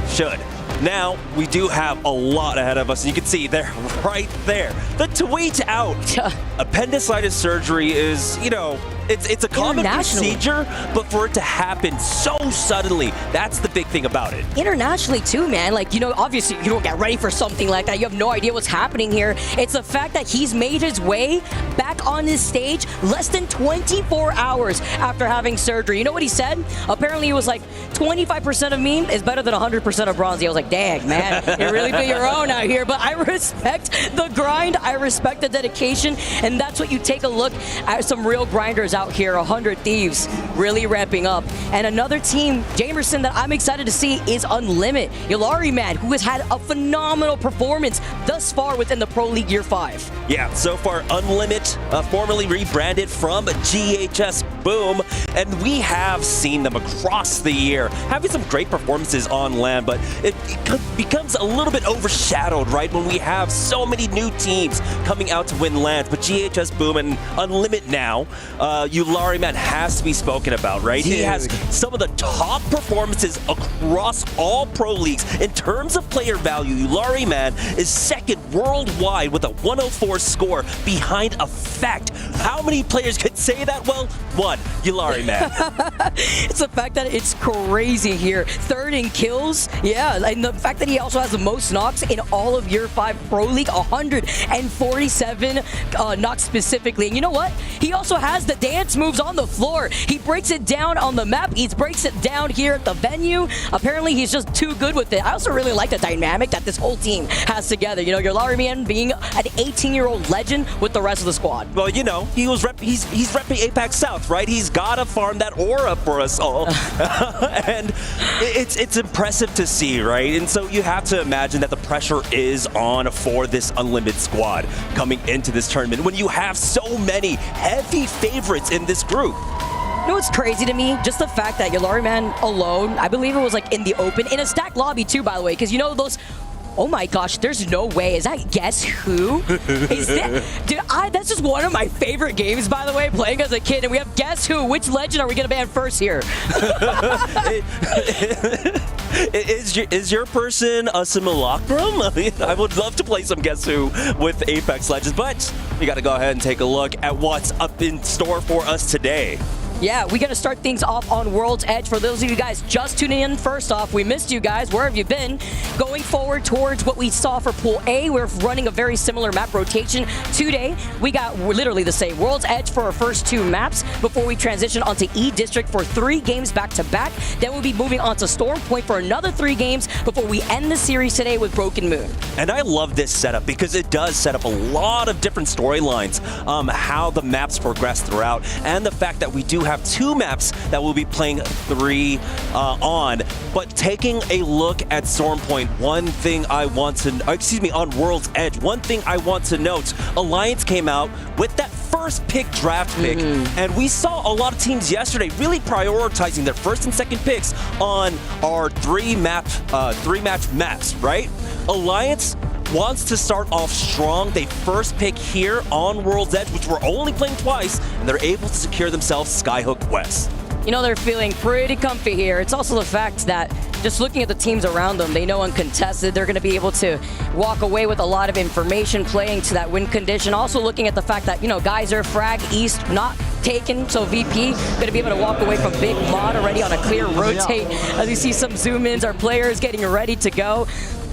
should. Now, we do have a lot ahead of us, and you can see they're right there. The tweet out. Appendicitis surgery is, you know, it's a common procedure, but for it to happen so suddenly, that's the big thing about it. Internationally too, man. Like, you know, obviously you don't get ready for something like that. You have no idea what's happening here. It's the fact that he's made his way back on this stage less than 24 hours after having surgery. You know what he said? Apparently he was like, 25% of me is better than 100% of Bronzy. I was like, dang, man, you really be your own out here. But I respect the grind. I respect the dedication. And that's what you take a look at some real grinders out here. 100 Thieves really ramping up. And another team, Jamerson, that I'm excited to see is Unlimit. Yulari, man, who has had a phenomenal performance thus far within the Pro League Year 5. Yeah, so far Unlimit, formerly rebranded from GHS Boom, and we have seen them across the year having some great performances on LAN, but it becomes a little bit overshadowed, right, when we have so many new teams coming out to win LANs. But GHS Boom and Unlimit now, Yulari, man, has to be spoken about, right? Dude. He has some of the top performances across all pro leagues. In terms of player value, Yulari, man, is second worldwide with a 104 score behind a fact. How many players could say that? Well, one, Yulari, man. It's the fact that it's crazy here. Third in kills, yeah, and the fact that he also has the most knocks in all of Year 5 Pro League, 147 knocks specifically. And you know what? He also has the dance moves on the floor. He breaks it down on the map. He breaks it down here at the venue. Apparently, he's just too good with it. I also really like the dynamic that this whole team has together. You know, Yulari, man, being an 18-year-old legend with the rest of the squad. Well, you know, he's repping APAC South, right? He's got to farm that aura for us all. And it's impressive to see, right? And so you have to imagine that the pressure is on for this Unlimited squad coming into this tournament when you have so many heavy favorites in this group. You know what's crazy to me? Just the fact that Yulari, man, alone, I believe it was like in the open, in a stacked lobby too, by the way, because you know those... Oh my gosh, there's no way. Is that Guess Who? Is that... Dude, that's just one of my favorite games, by the way, playing as a kid. And we have Guess Who. Which legend are we going to ban first here? Is your person a simulacrum? I would love to play some Guess Who with Apex Legends, but we got to go ahead and take a look at what's up in store for us today. Yeah, we got to start things off on World's Edge. For those of you guys just tuning in, first off, we missed you guys. Where have you been? Going forward towards what we saw for Pool A, we're running a very similar map rotation today. We got literally the same World's Edge for our first 2 maps before we transition onto E District for 3 games back-to-back. Then we'll be moving on to Storm Point for another 3 games before we end the series today with Broken Moon. And I love this setup because it does set up a lot of different storylines, how the maps progress throughout, and the fact that we do have 2 maps that we'll be playing 3 on. But taking a look at Storm Point, one thing I want to, on World's Edge, one thing I want to note, Alliance came out with that first pick draft pick, and we saw a lot of teams yesterday really prioritizing their first and second picks on our 3-match maps, right? Alliance wants to start off strong. They first pick here on World's Edge, which we're only playing twice, and they're able to secure themselves Skyhook West. You know, they're feeling pretty comfy here. It's also the fact that just looking at the teams around them, they know uncontested. They're going to be able to walk away with a lot of information playing to that win condition. Also looking at the fact that, Geyser, Frag, East, not taken, so VP going to be able to walk away from Big Mod already on a clear rotate. As you see some zoom-ins, our players getting ready to go.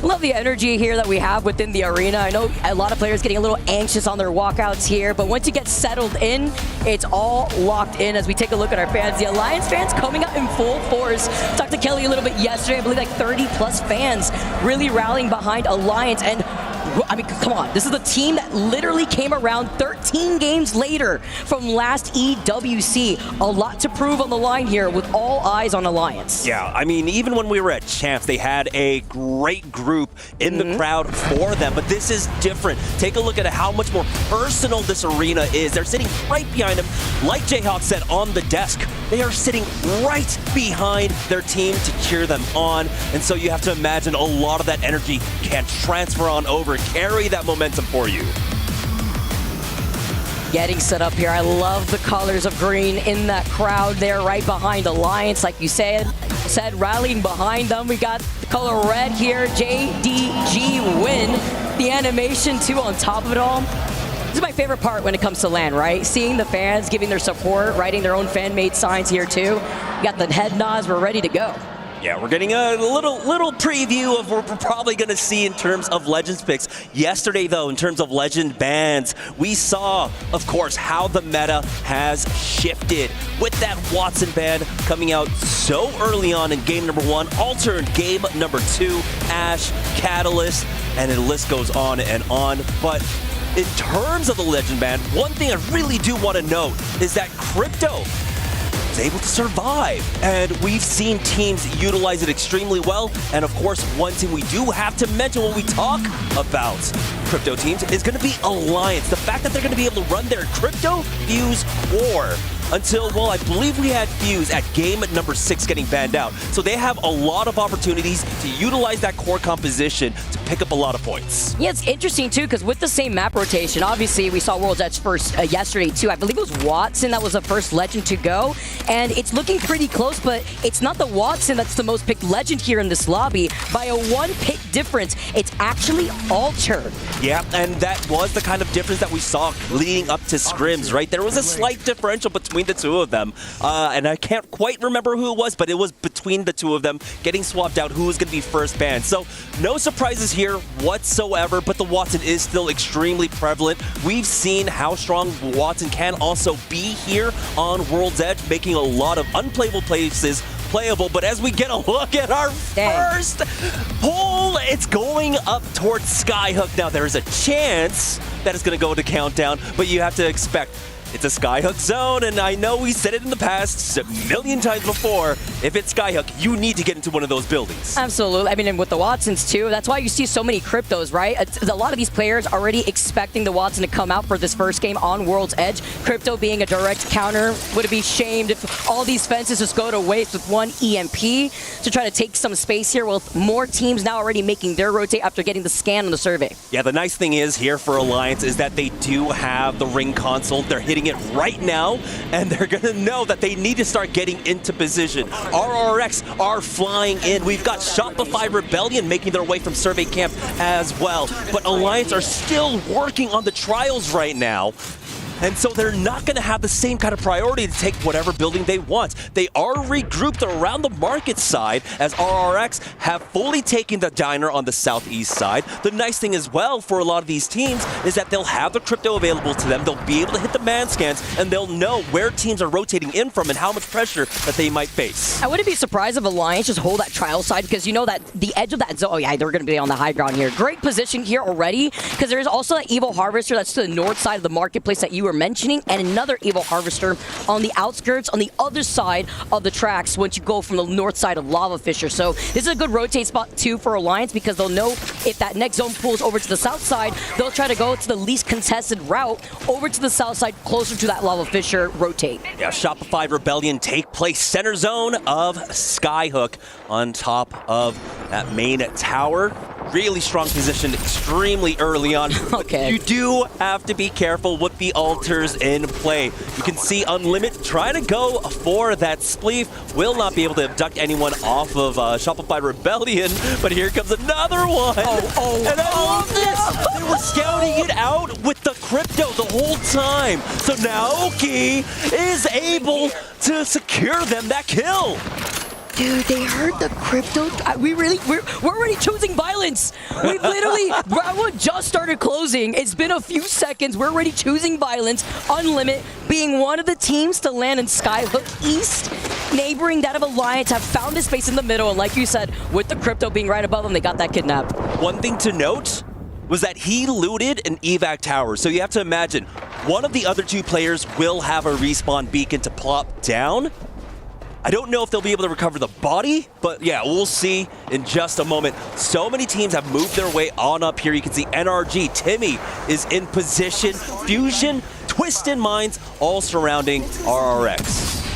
Love the energy here that we have within the arena. I know a lot of players getting a little anxious on their walkouts here, but once you get settled in, it's all locked in as we take a look at our fans. The Alliance fans coming out in full force. Talked to Kelly a little bit yesterday. I believe like 30 plus fans really rallying behind Alliance. And I mean, come on. This is the team that literally came around 13 games later from last EWC. A lot to prove on the line here with all eyes on Alliance. Yeah, I mean, even when we were at Champs, they had a great group in the crowd for them, but this is different. Take a look at how much more personal this arena is. They're sitting right behind them, like Jayhawk said, on the desk. They are sitting right behind their team to cheer them on, and so you have to imagine a lot of that energy can transfer on over, carry that momentum for you. Getting set up here. I love the colors of green in that crowd there right behind Alliance. Like you said, rallying behind them. We got the color red here. JDG win. The animation too on top of it all. This is my favorite part when it comes to LAN, right? Seeing the fans giving their support, writing their own fan-made signs here too. We got the head nods. We're ready to go. Yeah, we're getting a little preview of what we're probably going to see in terms of Legends picks. Yesterday, though, in terms of Legend bans, we saw, of course, how the meta has shifted. With that Watson ban coming out so early on in game number 1, Alter in game number 2, Ashe, Catalyst, and the list goes on and on. But in terms of the Legend ban, one thing I really do want to note is that Crypto is able to survive, and we've seen teams utilize it extremely well. And of course, one team we do have to mention when we talk about crypto teams is going to be Alliance. The fact that they're going to be able to run their Crypto Fuse War until, well, I believe we had Fuse at game number 6 getting banned out. So they have a lot of opportunities to utilize that core composition to pick up a lot of points. Yeah, it's interesting too, because with the same map rotation, obviously we saw World's Edge first yesterday too. I believe it was Watson that was the first Legend to go, and it's looking pretty close, but it's not the Watson that's the most picked Legend here in this lobby. By a 1 pick difference, it's actually Alter. Yeah, and that was the kind of difference that we saw leading up to scrims, right? There was a slight differential between the two of them, and I can't quite remember who it was, but it was between the two of them getting swapped out who was going to be first banned. So no surprises here whatsoever, but the Watson is still extremely prevalent. We've seen how strong Watson can also be here on World's Edge, making a lot of unplayable places playable. But as we get a look at our first poll, it's going up towards Skyhook. Now there is a chance that it's going to go to countdown, but you have to expect it's a Skyhook zone, and I know we said it in the past a million times before. If it's Skyhook, you need to get into one of those buildings. Absolutely. I mean, and with the Watsons too, that's why you see so many cryptos, right? A lot of these players already expecting the Watson to come out for this first game on World's Edge. Crypto being a direct counter. Would it be shamed if all these fences just go to waste with one EMP to try to take some space here, with more teams now already making their rotate after getting the scan on the survey? Yeah, the nice thing is here for Alliance is that they do have the ring console. They're hitting it right now, and they're gonna know that they need to start getting into position. RRX are flying in. We've got Shopify Rebellion making their way from survey camp as well, but Alliance are still working on the trials right now. And so they're not going to have the same kind of priority to take whatever building they want. They are regrouped around the market side, as RRX have fully taken the diner on the southeast side. The nice thing as well for a lot of these teams is that they'll have the crypto available to them. They'll be able to hit the man scans, and they'll know where teams are rotating in from and how much pressure that they might face. I wouldn't be surprised if Alliance just hold that trial side, because you know that the edge of that zone, oh yeah, they're going to be on the high ground here. Great position here already, because there is also that Evil Harvester that's to the north side of the marketplace that you were mentioning, and another Evil Harvester on the outskirts on the other side of the tracks once you go from the north side of Lava Fisher. So this is a good rotate spot too for Alliance, because they'll know if that next zone pulls over to the south side, they'll try to go to the least contested route over to the south side, closer to that Lava Fisher rotate. Yeah, Shopify Rebellion take place center zone of Skyhook on top of that main tower. really strong position extremely early on. Okay. You do have to be careful with the altars in play. You can see Unlimit trying to go for that spleef. Will not be able to abduct anyone off of Shopify Rebellion, but here comes another one. And I love this. They were scouting it out with the crypto the whole time. So Naoki is able to secure them that kill. Dude, they heard the crypto. We're already choosing violence. We literally, round one just started closing. It's been a few seconds. We're already choosing violence. Unlimit being one of the teams to land in Skyhook East, neighboring that of Alliance, have found a space in the middle. And like you said, with the crypto being right above them, they got that kidnapped. One thing to note was that he looted an evac tower. So you have to imagine, one of the other two players will have a respawn beacon to plop down. I don't know if they'll be able to recover the body, but yeah, we'll see in just a moment. So many teams have moved their way on up here. You can see NRG, Timmy is in position, Fusion, Twisted Minds, all surrounding RRX.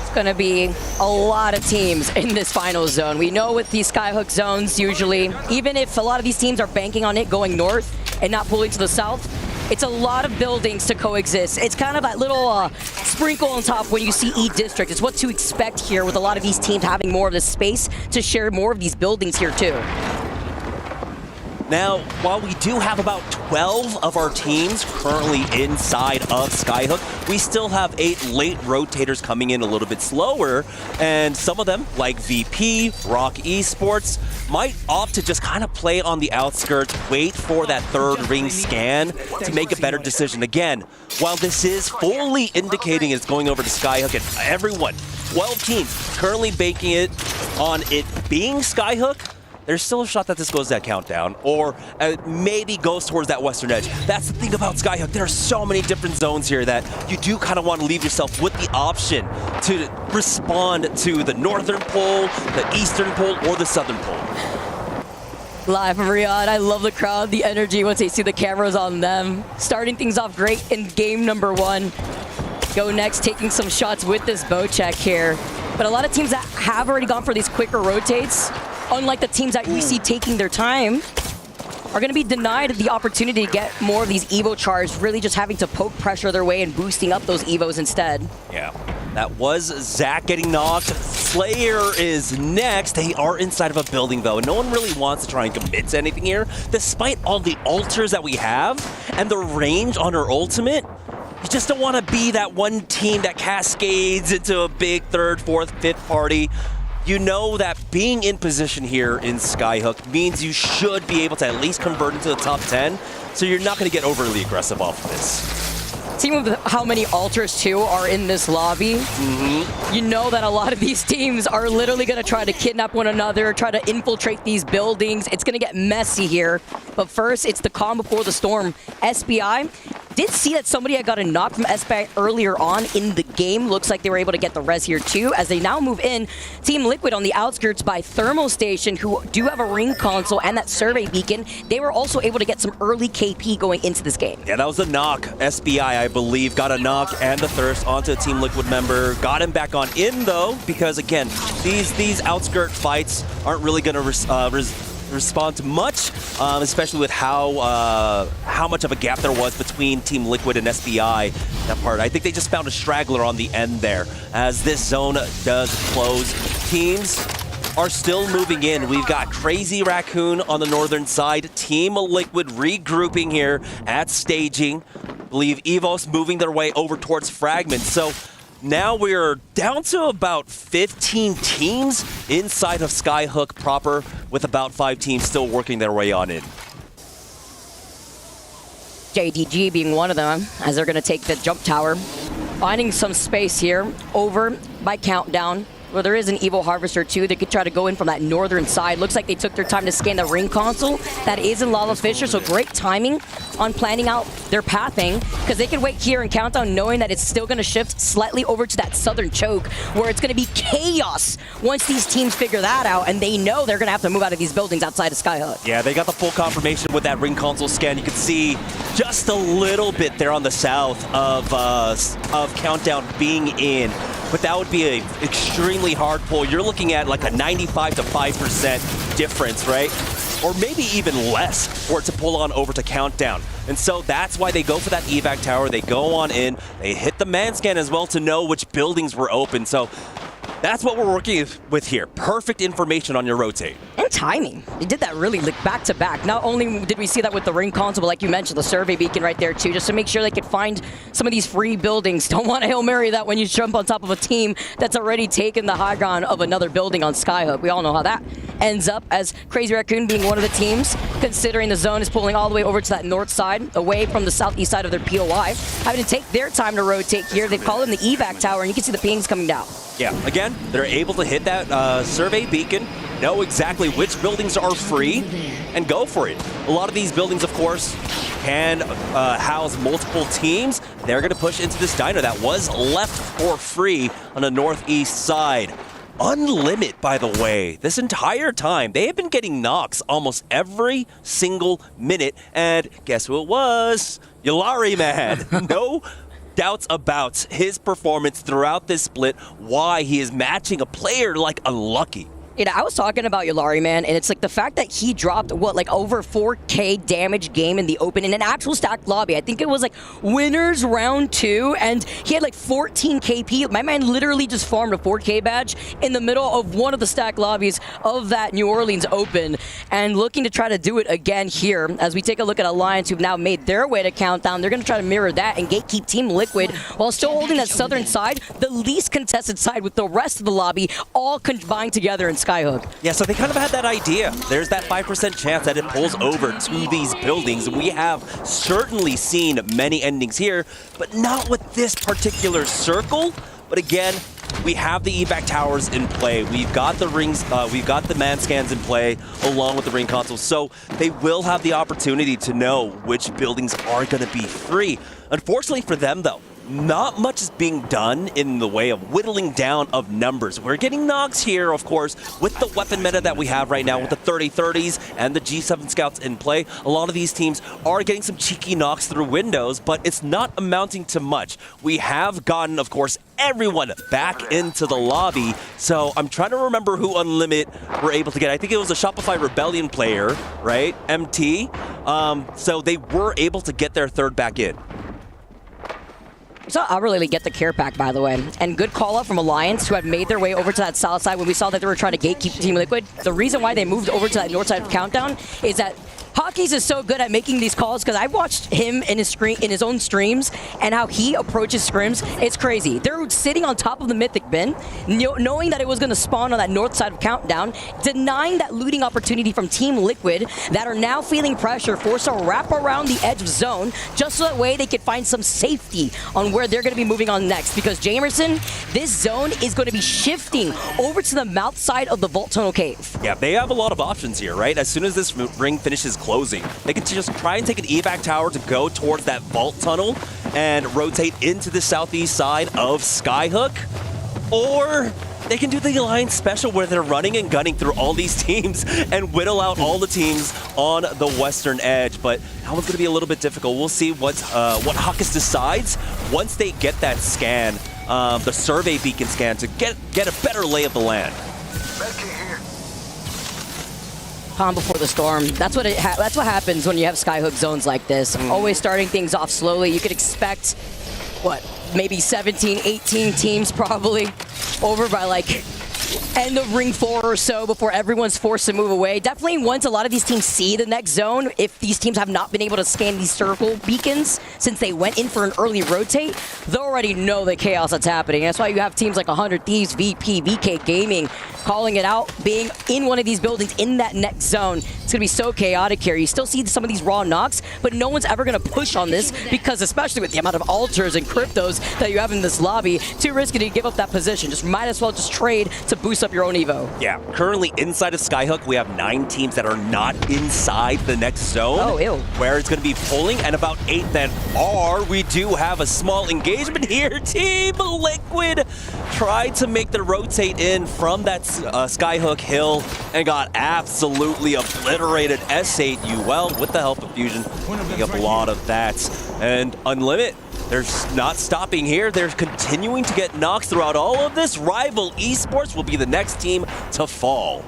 It's going to be a lot of teams in this final zone. We know with these Skyhook zones, usually, even if a lot of these teams are banking on it going north and not pulling to the south, it's a lot of buildings to coexist. It's kind of that little sprinkle on top when you see E-District. It's what to expect here with a lot of these teams having more of the space to share more of these buildings here too. Now, while we do have about 12 of our teams currently inside of Skyhook, we still have 8 late rotators coming in a little bit slower, and some of them, like VP, Rock Esports, might opt to just kind of play on the outskirts, wait for that third ring scan to make a better decision. Again, while this is fully indicating it's going over to Skyhook, and everyone, 12 teams, currently banking it on it being Skyhook, there's still a shot that this goes that countdown, or maybe goes towards that western edge. That's the thing about Skyhook. There are so many different zones here that you do kind of want to leave yourself with the option to respond to the northern pole, the eastern pole, or the southern pole. Live from Riyadh, I love the crowd, the energy once they see the cameras on them. Starting things off great in game number 1. Go next, taking some shots with this bow check here. But a lot of teams that have already gone for these quicker rotates, unlike the teams that we see taking their time, are going to be denied the opportunity to get more of these Evo charges, really just having to poke pressure their way and boosting up those Evos instead. Yeah, that was Zach getting knocked. Slayer is next. They are inside of a building, though, and no one really wants to try and commit to anything here. Despite all the altars that we have and the range on her ultimate, you just don't want to be that one team that cascades into a big third, fourth, fifth party. You know that being in position here in Skyhook means you should be able to at least convert into the top 10, so you're not going to get overly aggressive off of this. Seeing with how many altars, too, are in this lobby, you know that a lot of these teams are literally going to try to kidnap one another, try to infiltrate these buildings. It's going to get messy here. But first, it's the calm before the storm. SBI did see that somebody had got a knock from SBI earlier on in the game. Looks like they were able to get the res here too, as they now move in. Team Liquid on the outskirts by Thermal Station, who do have a ring console and that survey beacon. They were also able to get some early KP going into this game. Yeah, that was a knock. SBI, I believe, got a knock and the thirst onto a Team Liquid member. Got him back on in, though, because, again, these outskirt fights aren't really going to respond to much, especially with how much of a gap there was between Team Liquid and SBI. That part, I think they just found a straggler on the end there. As this zone does close, teams are still moving in. We've got Crazy Raccoon on the northern side, Team Liquid regrouping here at staging. I believe EVOS moving their way over towards Fragment. So now we're down to about 15 teams inside of Skyhook proper, with about 5 teams still working their way on in. JDG being one of them, as they're going to take the jump tower. Finding some space here over by Countdown, where there is an Evo Harvester too. They could try to go in from that northern side. Looks like they took their time to scan the ring console. That is in Lava Fisher, so great timing on planning out their pathing, because they can wait here in Countdown knowing that it's still going to shift slightly over to that southern choke, where it's going to be chaos once these teams figure that out, and they know they're going to have to move out of these buildings outside of Skyhook. Yeah, they got the full confirmation with that ring console scan. You can see just a little bit there on the south of Countdown being in. But that would be an extremely hard pull. You're looking at like a 95 to 5% difference, right? Or maybe even less for it to pull on over to Countdown. And so that's why they go for that evac tower. They go on in. They hit the man scan as well to know which buildings were open. So that's what we're working with here. Perfect information on your rotate. And timing. They did that really like back to back. Not only did we see that with the ring console, but like you mentioned, the survey beacon right there too, just to make sure they could find some of these free buildings. Don't want to Hail Mary that when you jump on top of a team that's already taken the high ground of another building on Skyhook. We all know how that ends up, as Crazy Raccoon being one of the teams, considering the zone is pulling all the way over to that north side, away from the southeast side of their POI, having to take their time to rotate here. They've called in the evac tower, and you can see the pings coming down. Yeah, again, they're able to hit that survey beacon, know exactly which buildings are free, and go for it. A lot of these buildings, of course, can house multiple teams. They're going to push into this diner that was left for free on the northeast side. Unlimit, by the way, this entire time, they have been getting knocks almost every single minute. And guess who it was? Yulari, man. No doubts about his performance throughout this split, why he is matching a player like Unlucky. You know, I was talking about Yulari, man, and it's like the fact that he dropped, what, like over 4K damage game in the open in an actual stacked lobby. I think it was like winners round 2, and he had like 14 KP. My man literally just farmed a 4K badge in the middle of one of the stacked lobbies of that New Orleans Open, and looking to try to do it again here as we take a look at Alliance, who've now made their way to Countdown. They're going to try to mirror that and gatekeep Team Liquid while still holding that southern side, the least contested side, with the rest of the lobby all combined together in Skyhook. Yeah, so they kind of had that idea. There's that 5% chance that it pulls over to these buildings. We have certainly seen many endings here, but not with this particular circle. But again, we have the evac towers in play. We've got the rings, we've got the man scans in play along with the ring consoles. So they will have the opportunity to know which buildings are going to be free. Unfortunately for them, though, not much is being done in the way of whittling down of numbers. We're getting knocks here, of course, with the weapon meta that we have right now with the 30-30s and the G7 scouts in play. A lot of these teams are getting some cheeky knocks through windows, but it's not amounting to much. We have gotten, of course, everyone back into the lobby. So I'm trying to remember who Unlimit were able to get. I think it was a Shopify Rebellion player, right? MT. So they were able to get their third back in. So I'll really get the care pack, by the way. And good call out from Alliance, who had made their way over to that south side when we saw that they were trying to gatekeep Team Liquid. The reason why they moved over to that north side of Countdown is that Hawkeyes is so good at making these calls, because I've watched him in his own streams and how he approaches scrims. It's crazy. They're sitting on top of the Mythic bin, knowing that it was going to spawn on that north side of Countdown, denying that looting opportunity from Team Liquid, that are now feeling pressure, forced to wrap around the edge of zone, just so that way they could find some safety on where they're going to be moving on next. Because Jamerson, this zone is going to be shifting over to the mouth side of the Vault Tunnel Cave. Yeah, they have a lot of options here, right? As soon as this ring finishes closing, they can just try and take an evac tower to go towards that vault tunnel and rotate into the southeast side of Skyhook, or they can do the Alliance special where they're running and gunning through all these teams and whittle out all the teams on the western edge. But that one's going to be a little bit difficult. We'll see what Hawkeyes decides once they get that scan, the survey beacon scan, to get a better lay of the land. Calm before the storm. That's what happens when you have Skyhook zones like this. Always starting things off slowly. You could expect, what, maybe 17, 18 teams probably over by like end of ring 4 or so before everyone's forced to move away. Definitely once a lot of these teams see the next zone, if these teams have not been able to scan these circle beacons since they went in for an early rotate, they already know the chaos that's happening. That's why you have teams like 100 Thieves, VP, VK Gaming calling it out, being in one of these buildings in that next zone. It's going to be so chaotic here. You still see some of these raw knocks, but no one's ever going to push on this because, especially with the amount of altars and cryptos that you have in this lobby, too risky to give up that position. Just might as well just trade to boost up your own Evo. Yeah, currently inside of Skyhook, we have 9 teams that are not inside the next zone. Oh, ew. Where it's going to be pulling, and about 8 that are. We do have a small engagement here. Team Liquid tried to make the rotate in from that Skyhook hill and got absolutely obliterated. S8 UL with the help of Fusion, picking up a lot of that. And Unlimit, they're not stopping here. They're continuing to get knocks throughout all of this. Rival Esports will be the next team to fall.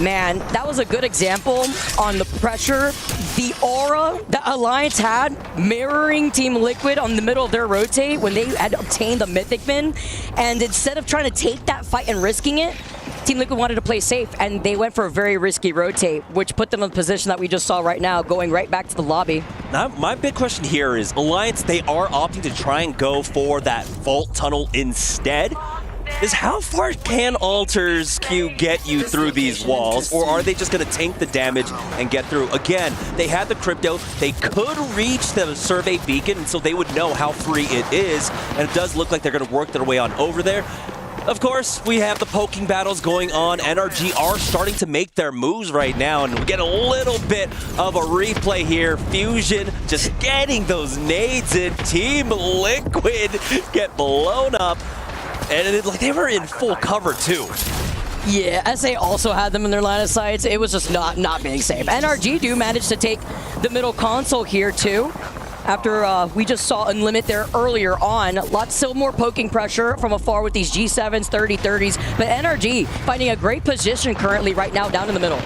Man, that was a good example on the pressure, the aura that Alliance had mirroring Team Liquid on the middle of their rotate when they had obtained the Mythic Min. And instead of trying to take that fight and risking it, Team Liquid wanted to play safe, and they went for a very risky rotate, which put them in the position that we just saw right now, going right back to the lobby. Now, my big question here is, Alliance, they are opting to try and go for that vault tunnel instead. Is how far can Alter's Q get you through these walls, or are they just going to tank the damage and get through? Again, they had the crypto, they could reach the survey beacon, and so they would know how free it is, and it does look like they're going to work their way on over there. Of course, we have the poking battles going on. NRG are starting to make their moves right now, and we get a little bit of a replay here. Fusion just getting those nades in. Team Liquid get blown up, and like they were in full cover too. Yeah, SA also had them in their line of sights. It was just not being safe. NRG do manage to take the middle console here too. After we just saw Unlimit there earlier on. Lots still more poking pressure from afar with these G7s, 30-30s. But NRG finding a great position currently right now down in the middle.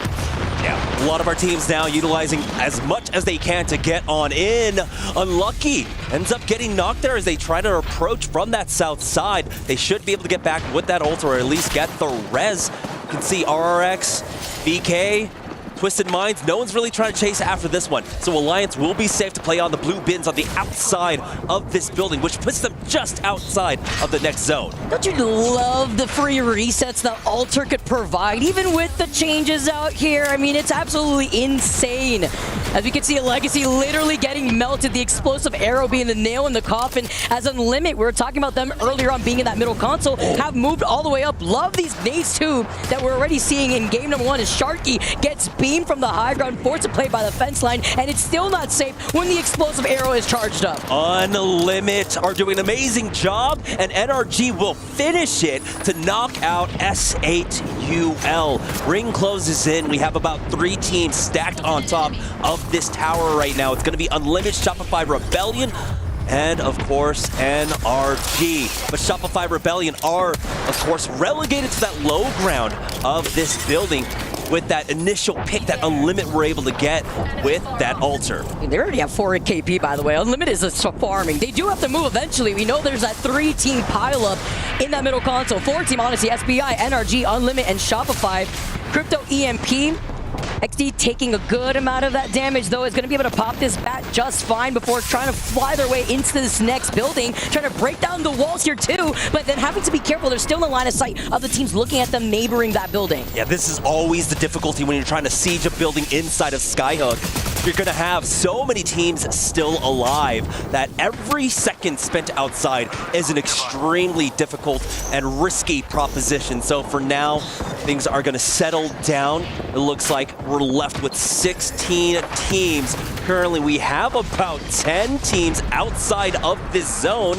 Yeah, a lot of our teams now utilizing as much as they can to get on in. Unlucky ends up getting knocked there as they try to approach from that south side. They should be able to get back with that ult or at least get the res. You can see RRX, BK, Twisted Minds, no one's really trying to chase after this one. So Alliance will be safe to play on the blue bins on the outside of this building, which puts them just outside of the next zone. Don't you love the free resets that Alter could provide, even with the changes out here? I mean, it's absolutely insane. As we can see, a Legacy literally getting melted, the explosive arrow being the nail in the coffin. As Unlimit, we were talking about them earlier on being in that middle console, have moved all the way up. Love these nades too that we're already seeing in game number one as Sharky gets beamed from the high ground, forced to play by the fence line, and it's still not safe when the explosive arrow is charged up. Unlimit are doing an amazing job, and NRG will finish it to knock out S8UL. Ring closes in. We have about 3 teams stacked on top of this tower right now. It's going to be Unlimited, Shopify Rebellion, and of course NRG. But Shopify Rebellion are, of course, relegated to that low ground of this building with that initial pick that Unlimit were able to get with that Alter. They already have 4 KP, by the way. Unlimit is just farming. They do have to move eventually. We know there's that 3-team pileup in that middle console. 4-team, honestly, SBI, NRG, Unlimit, and Shopify. Crypto EMP. XD taking a good amount of that damage, though, is going to be able to pop this bat just fine before trying to fly their way into this next building, trying to break down the walls here too, but then having to be careful. They're still in the line of sight of the teams looking at them neighboring that building. Yeah, this is always the difficulty when you're trying to siege a building inside of Skyhook. You're going to have so many teams still alive that every second spent outside is an extremely difficult and risky proposition. So for now, things are going to settle down. It looks like we're left with 16 teams. Currently, we have about 10 teams outside of this zone.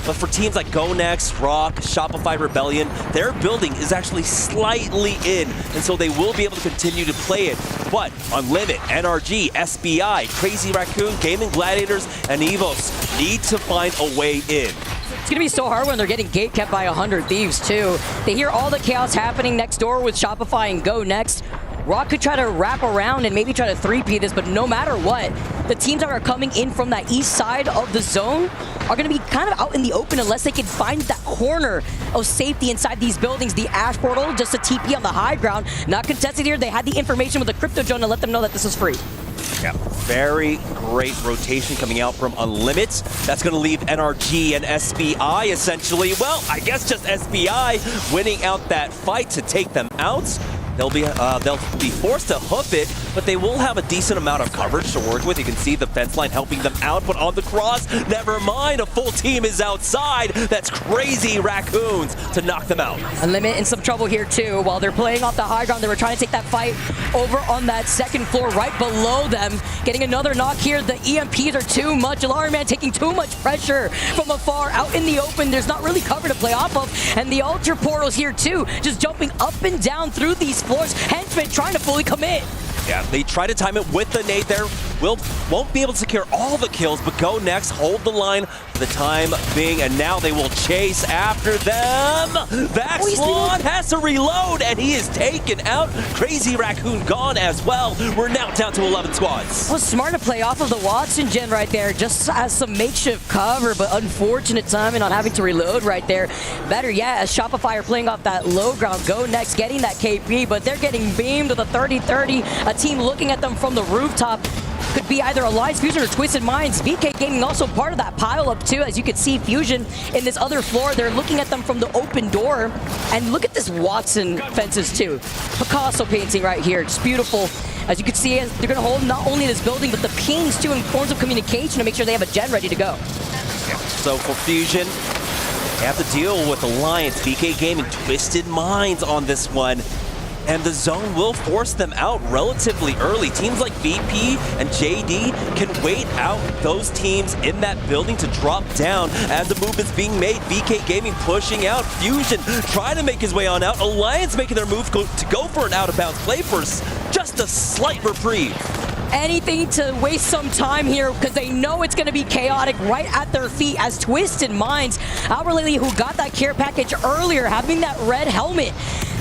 But for teams like Go Next, Rock, Shopify Rebellion, their building is actually slightly in, and so they will be able to continue to play it. But Unlimit, NRG, SBI, Crazy Raccoon, Gaming Gladiators, and EVOS need to find a way in. It's going to be so hard when they're getting gate kept by 100 Thieves, too. They hear all the chaos happening next door with Shopify and Go Next. Rock could try to wrap around and maybe try to 3P this, but no matter what, the teams that are coming in from that east side of the zone are going to be kind of out in the open unless they can find that corner of safety inside these buildings. The Ash Portal, just a TP on the high ground. Not contested here. They had the information with the Crypto Drone to let them know that this is free. Yeah, very great rotation coming out from Unlimit. That's going to leave NRG and SBI essentially, well, I guess just SBI winning out that fight to take them out. They'll be forced to hoof it, but they will have a decent amount of coverage to work with. You can see the fence line helping them out, but on the cross, never mind, a full team is outside. That's Crazy Raccoons to knock them out. Unlimit in some trouble here too. While they're playing off the high ground, they were trying to take that fight over on that second floor right below them. Getting another knock here. The EMPs are too much. Alarm Man taking too much pressure from afar out in the open. There's not really cover to play off of. And the Alter Portals here too, just jumping up and down through these floors. Henchman trying to fully commit. Yeah, they try to time it with the nade there. won't be able to secure all the kills, but Go Next hold the line for the time being, and now they will chase after them. Vaxlon has to reload, and he is taken out. Crazy Raccoon gone as well. We're now down to 11 squads. Well, smart to play off of the Watson gen right there, just as some makeshift cover, but unfortunate timing on having to reload right there. Better yet, as Shopify are playing off that low ground, Go Next getting that KP, but they're getting beamed with a 30-30. A team looking at them from the rooftop. Could be either Alliance Fusion or Twisted Minds. VK Gaming also part of that pile up too. As you can see, Fusion in this other floor, they're looking at them from the open door. And look at this Watson fences too. Picasso painting right here. It's beautiful. As you can see, they're going to hold not only this building, but the pings too in forms of communication to make sure they have a gen ready to go. So for Fusion, they have to deal with Alliance, VK Gaming, Twisted Minds on this one. And the zone will force them out relatively early. Teams like VP and JD can wait out those teams in that building to drop down as the move is being made. VK Gaming pushing out. Fusion trying to make his way on out. Alliance making their move to go for an out-of-bounds play for just a slight reprieve. Anything to waste some time here because they know it's going to be chaotic right at their feet as Twisted Minds. Alberlily, who got that care package earlier, having that red helmet.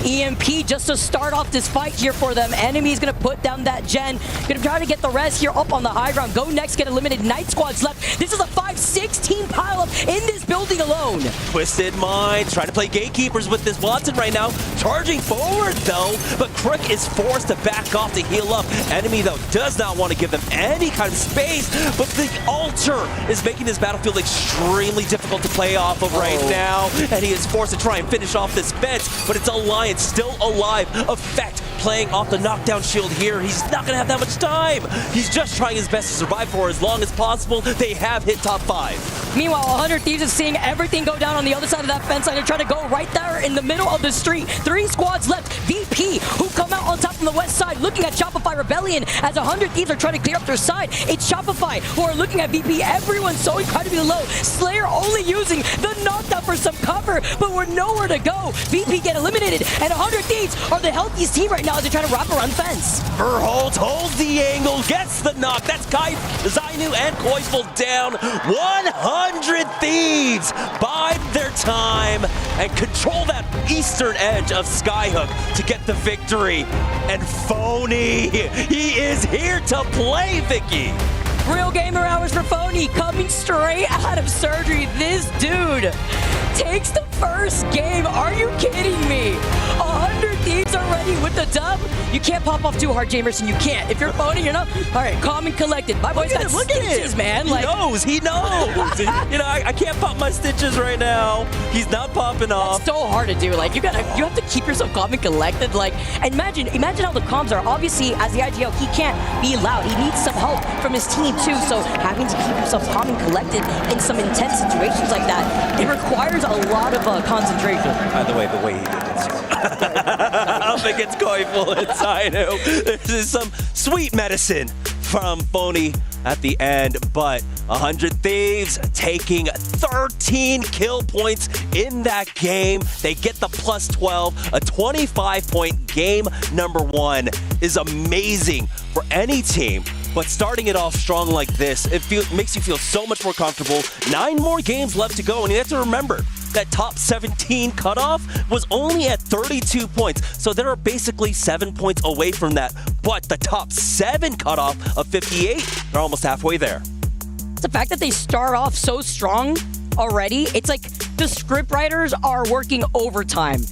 EMP just to start off this fight here for them. Enemy's going to put down that gen. Going to try to get the res here up on the high ground. Go Next, get eliminated. Night Squad's left. This is a 5-6 team pileup in this building alone. Twisted Minds trying to play gatekeepers with this Watson right now. Charging forward though, but Crook is forced to back off to heal up. Enemy though does not want to give them any kind of space, but the Altar is making this battlefield extremely difficult to play off of right now, and he is forced to try and finish off this fence, but it's Alliance still alive. Effect playing off the knockdown shield here. He's not gonna have that much time. He's just trying his best to survive for as long as possible. They have hit top 5. Meanwhile, 100 Thieves is seeing everything go down on the other side of that fence line. They're trying to go right there in the middle of the street. 3 squads left. VP, who come out on top from the west side, looking at Shopify Rebellion as 100 Thieves are trying to clear up their side. It's Shopify who are looking at VP. Everyone's so incredibly low. Slayer only using the knockdown for some cover, but we're nowhere to go. VP get eliminated, and 100 Thieves are the healthiest team right now as they're trying to wrap around fence. Verholt holds the angle, gets the knock. That's Kai, Zainu, and Koisful down. 100 Thieves bide their time and control that eastern edge of Skyhook to get the victory. And Phony, he is here to play, Vicky. Real gamer hours for Phony coming straight out of surgery. This dude takes the first game. Are you kidding me? 100 Thieves already with the dub. You can't pop off too hard, Jamerson. You can't. If you're Phony, you're not. All right, calm and collected. My boy's got stitches, man. He knows. You know, I can't pop my stitches right now. He's not popping off. It's so hard to do. Like, you have to keep yourself calm and collected. Like, imagine how the comms are. Obviously, as the IGL, he can't be loud. He needs some help from his team too. So having to keep yourself calm and collected in some intense situations like that, it requires a lot of concentration. By the way he did it. Up against Koiful and Zainu. This is some sweet medicine from Phony at the end, but 100 Thieves taking 13 kill points in that game. They get the plus 12. A 25-point game number 1 is amazing for any team. But starting it off strong like this, makes you feel so much more comfortable. 9 more games left to go, and you have to remember that top 17 cutoff was only at 32 points. So they're basically 7 points away from that. But the top 7 cutoff of 58, they're almost halfway there. The fact that they start off so strong already, it's like the scriptwriters are working overtime.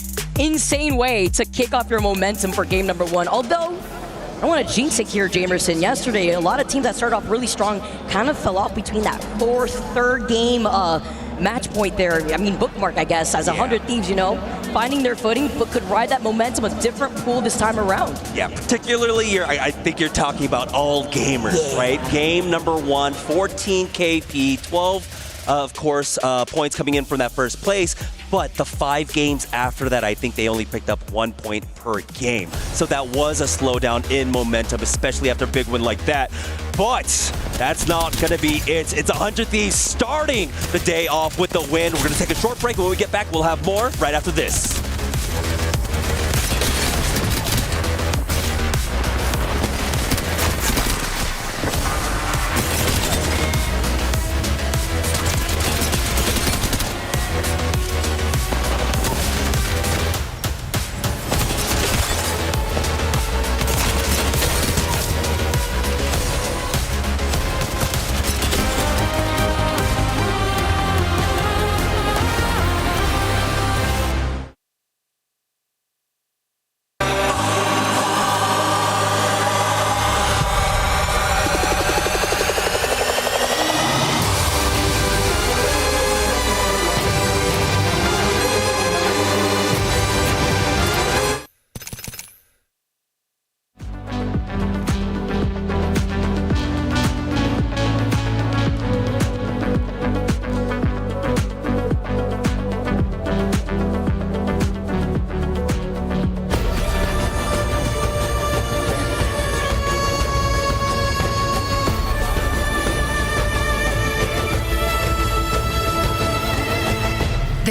Insane way to kick off your momentum for game number 1. Although, I don't want to jinx it here, Jamerson. Yesterday, a lot of teams that started off really strong kind of fell off between that 4th, 3rd game match point there. I mean, bookmark, I guess, as 100 Thieves, finding their footing, but could ride that momentum, a different pool this time around. Yeah, particularly, I think you're talking about all gamers, right? Game number 1, 14 KP, 12, of course, points coming in from that first place. But the 5 games after that, I think they only picked up 1 point per game. So that was a slowdown in momentum, especially after a big win like that. But that's not going to be it. It's 100 Thieves starting the day off with the win. We're going to take a short break. When we get back, we'll have more right after this.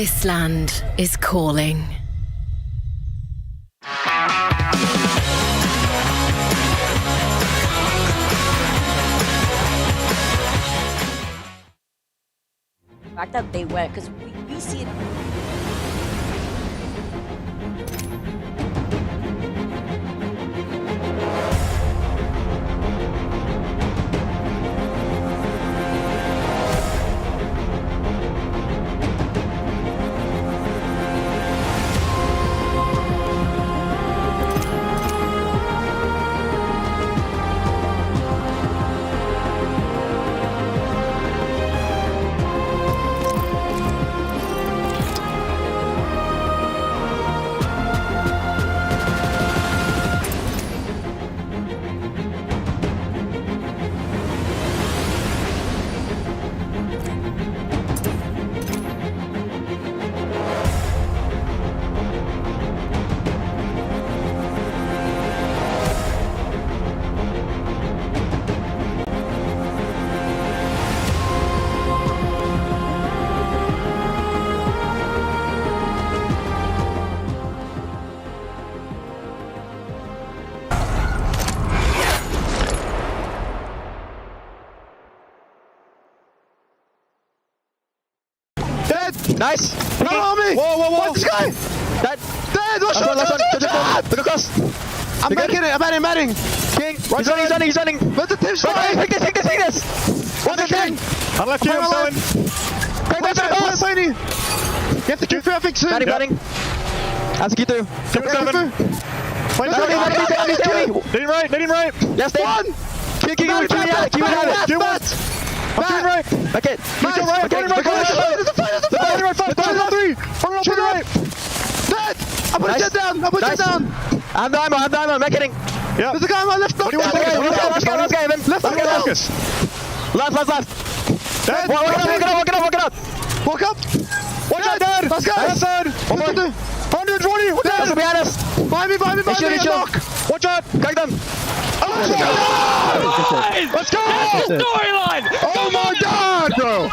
This land is calling. The fact that they went, because we see it. Nice! No, on me! Whoa, whoa, whoa! What's this guy? Dead! Watch out! Look across! I'm making it! I'm adding! King! He's running! Where's the team squad? Take this! What's the king? I left you, I'm going! Where's Tiny? Get the Q3, I think soon! Batting! That's a Q2! Q7! Let him right! Yes, one! King, I'm doing right! Okay, nice. Right, okay, right, dead! I put it down! I'm diamond, I'm getting. Yeah. There's a guy on my left. Let's go, Evan. Left. Dead. Walk it up. Watch out, Dad. Let's go. That's Dad. 120. What the behind us. Behind me. Watch out. Crack them. Let's go! Storyline! Oh my God, bro!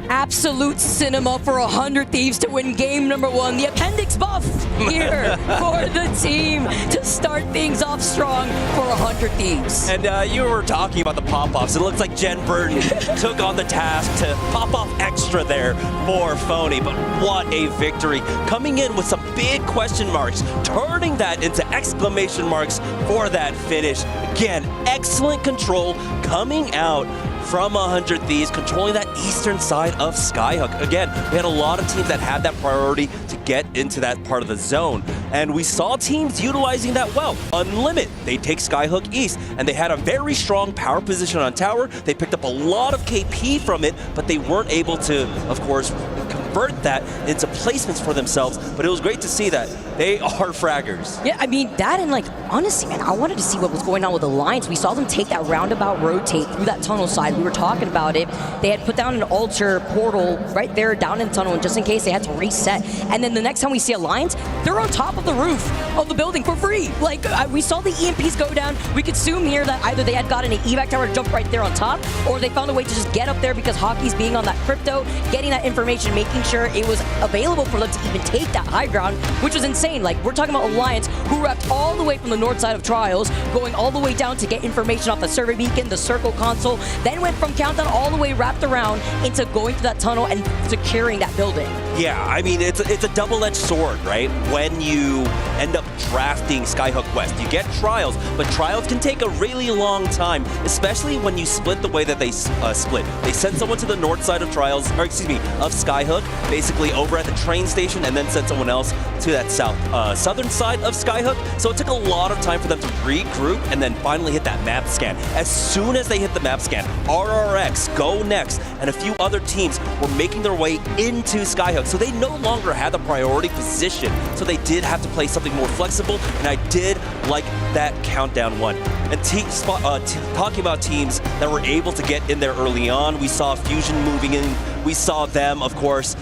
Absolute cinema for 100 Thieves to win game number 1. The appendix buff here for the team to start things off strong for 100 Thieves. And you were talking about the pop-offs. It looks like Jen Burton took on the task to pop off extra there for Phony. But what a victory. Coming in with some big question marks, turning that into exclamation marks for that finish. Again, excellent control coming out from 100 Thieves, controlling that eastern side of Skyhook. Again, we had a lot of teams that had that priority to get into that part of the zone, and we saw teams utilizing that well. Unlimit, they take Skyhook east, and they had a very strong power position on tower. They picked up a lot of KP from it, but they weren't able to, of course, convert that into placements for themselves. But it was great to see that they are fraggers. Yeah, I mean, that and like, honestly, man, I wanted to see what was going on with the Lions. We saw them take that roundabout rotate through that tunnel side. We were talking about it. They had put down an altar portal right there down in the tunnel, and just in case they had to reset. And then the next time we see a Lions, they're on top of the roof of the building for free. Like, we saw the EMPs go down. We could assume here that either they had gotten an evac tower to jump right there on top, or they found a way to just get up there because Hockey's being on that crypto, getting that information, making sure it was available for them to even take that high ground, which was insane. Like, we're talking about Alliance, who wrapped all the way from the north side of Trials, going all the way down to get information off the survey beacon, the circle console, then went from Countdown all the way wrapped around into going through that tunnel and securing that building. Yeah, I mean, it's a double-edged sword, right? When you end up drafting Skyhook West, you get Trials, but Trials can take a really long time, especially when you split the way that they split. They sent someone to the north side of Trials, or excuse me, of Skyhook, basically over at the train station, and then sent someone else to that southern side of Skyhook. So it took a lot of time for them to regroup and then finally hit that map scan. As soon as they hit the map scan, RRX, Go Next, and a few other teams were making their way into Skyhook. So they no longer had the priority position. So they did have to play something more flexible, and I did like that Countdown one. And talking about teams that were able to get in there early on, we saw Fusion moving in We saw them, of course,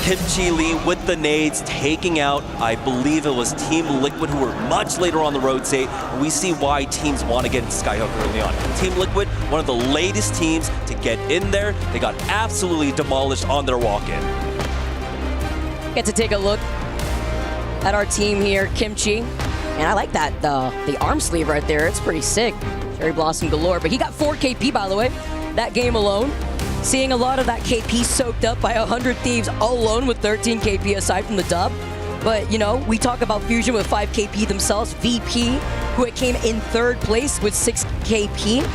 Kimchi Lee with the nades taking out, I believe it was Team Liquid, who were much later on the rotate. And we see why teams want to get into Skyhook early on. Team Liquid, one of the latest teams to get in there. They got absolutely demolished on their walk-in. Get to take a look at our team here, Kimchi. And I like that, the arm sleeve right there. It's pretty sick. Cherry Blossom galore. But he got 4 KP, by the way, that game alone. Seeing a lot of that KP soaked up by 100 Thieves all alone with 13 KP aside from the dub. But, you know, we talk about Fusion with 5 KP themselves. VP, who came in 3rd place with 6 KP.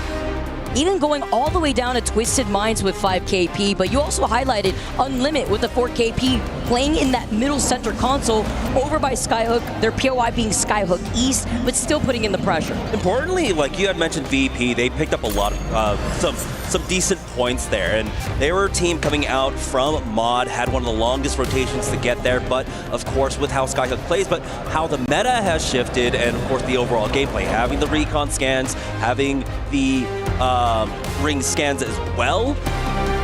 Even going all the way down to Twisted Minds with 5 KP, but you also highlighted Unlimit with the 4 KP playing in that middle center console over by Skyhook, their POI being Skyhook East, but still putting in the pressure. Importantly, like you had mentioned VP, they picked up a lot of some decent points there, and they were a team coming out from Mod, had one of the longest rotations to get there, but of course with how Skyhook plays, but how the meta has shifted, and of course the overall gameplay, having the recon scans, having the ring scans as well,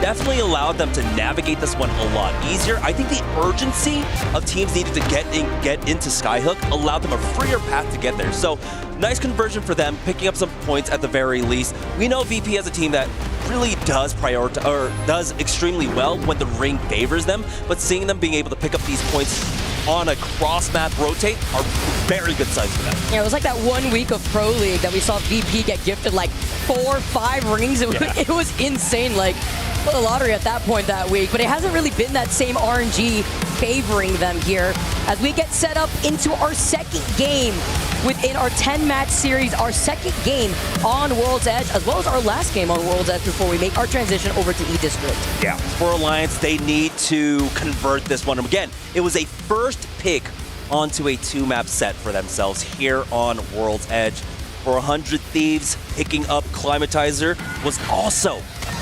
definitely allowed them to navigate this one a lot easier. I think the urgency of teams needed to get into Skyhook allowed them a freer path to get there. So nice conversion for them, picking up some points at the very least. We know VP as a team that really does prioritize, or does extremely well when the ring favors them, but seeing them being able to pick up these points on a cross-map rotate are very good signs for them. Yeah, it was like that 1 week of Pro League that we saw VP get gifted like 4 or 5 rings. It was insane, like the lottery at that point that week, but it hasn't really been that same RNG favoring them here as we get set up into our second game within our 10-match series, our second game on World's Edge, as well as our last game on World's Edge before we make our transition over to E-District. Yeah, for Alliance, they need to convert this one. Again, it was a first pick onto a 2-map set for themselves here on World's Edge. For 100 Thieves, picking up Climatizer was also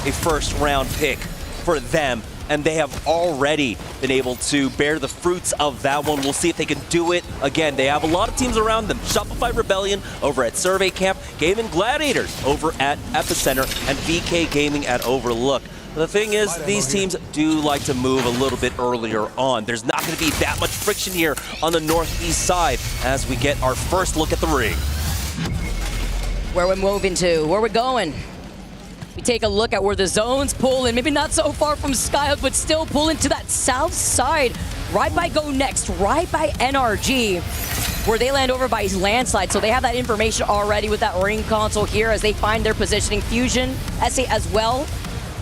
a first-round pick for them, and they have already been able to bear the fruits of that one. We'll see if they can do it again. They have a lot of teams around them. Shopify Rebellion over at Survey Camp, Gaming Gladiators over at Epicenter, and VK Gaming at Overlook. The thing is, these teams do like to move a little bit earlier on. There's not going to be that much friction here on the northeast side as we get our first look at the ring. Where we're moving to, where we're going. We take a look at where the zones pull in, maybe not so far from Skyhook, but still pull into that south side, right by Go Next, right by NRG, where they land over by Landslide. So they have that information already with that ring console here as they find their positioning. Fusion, SA as well.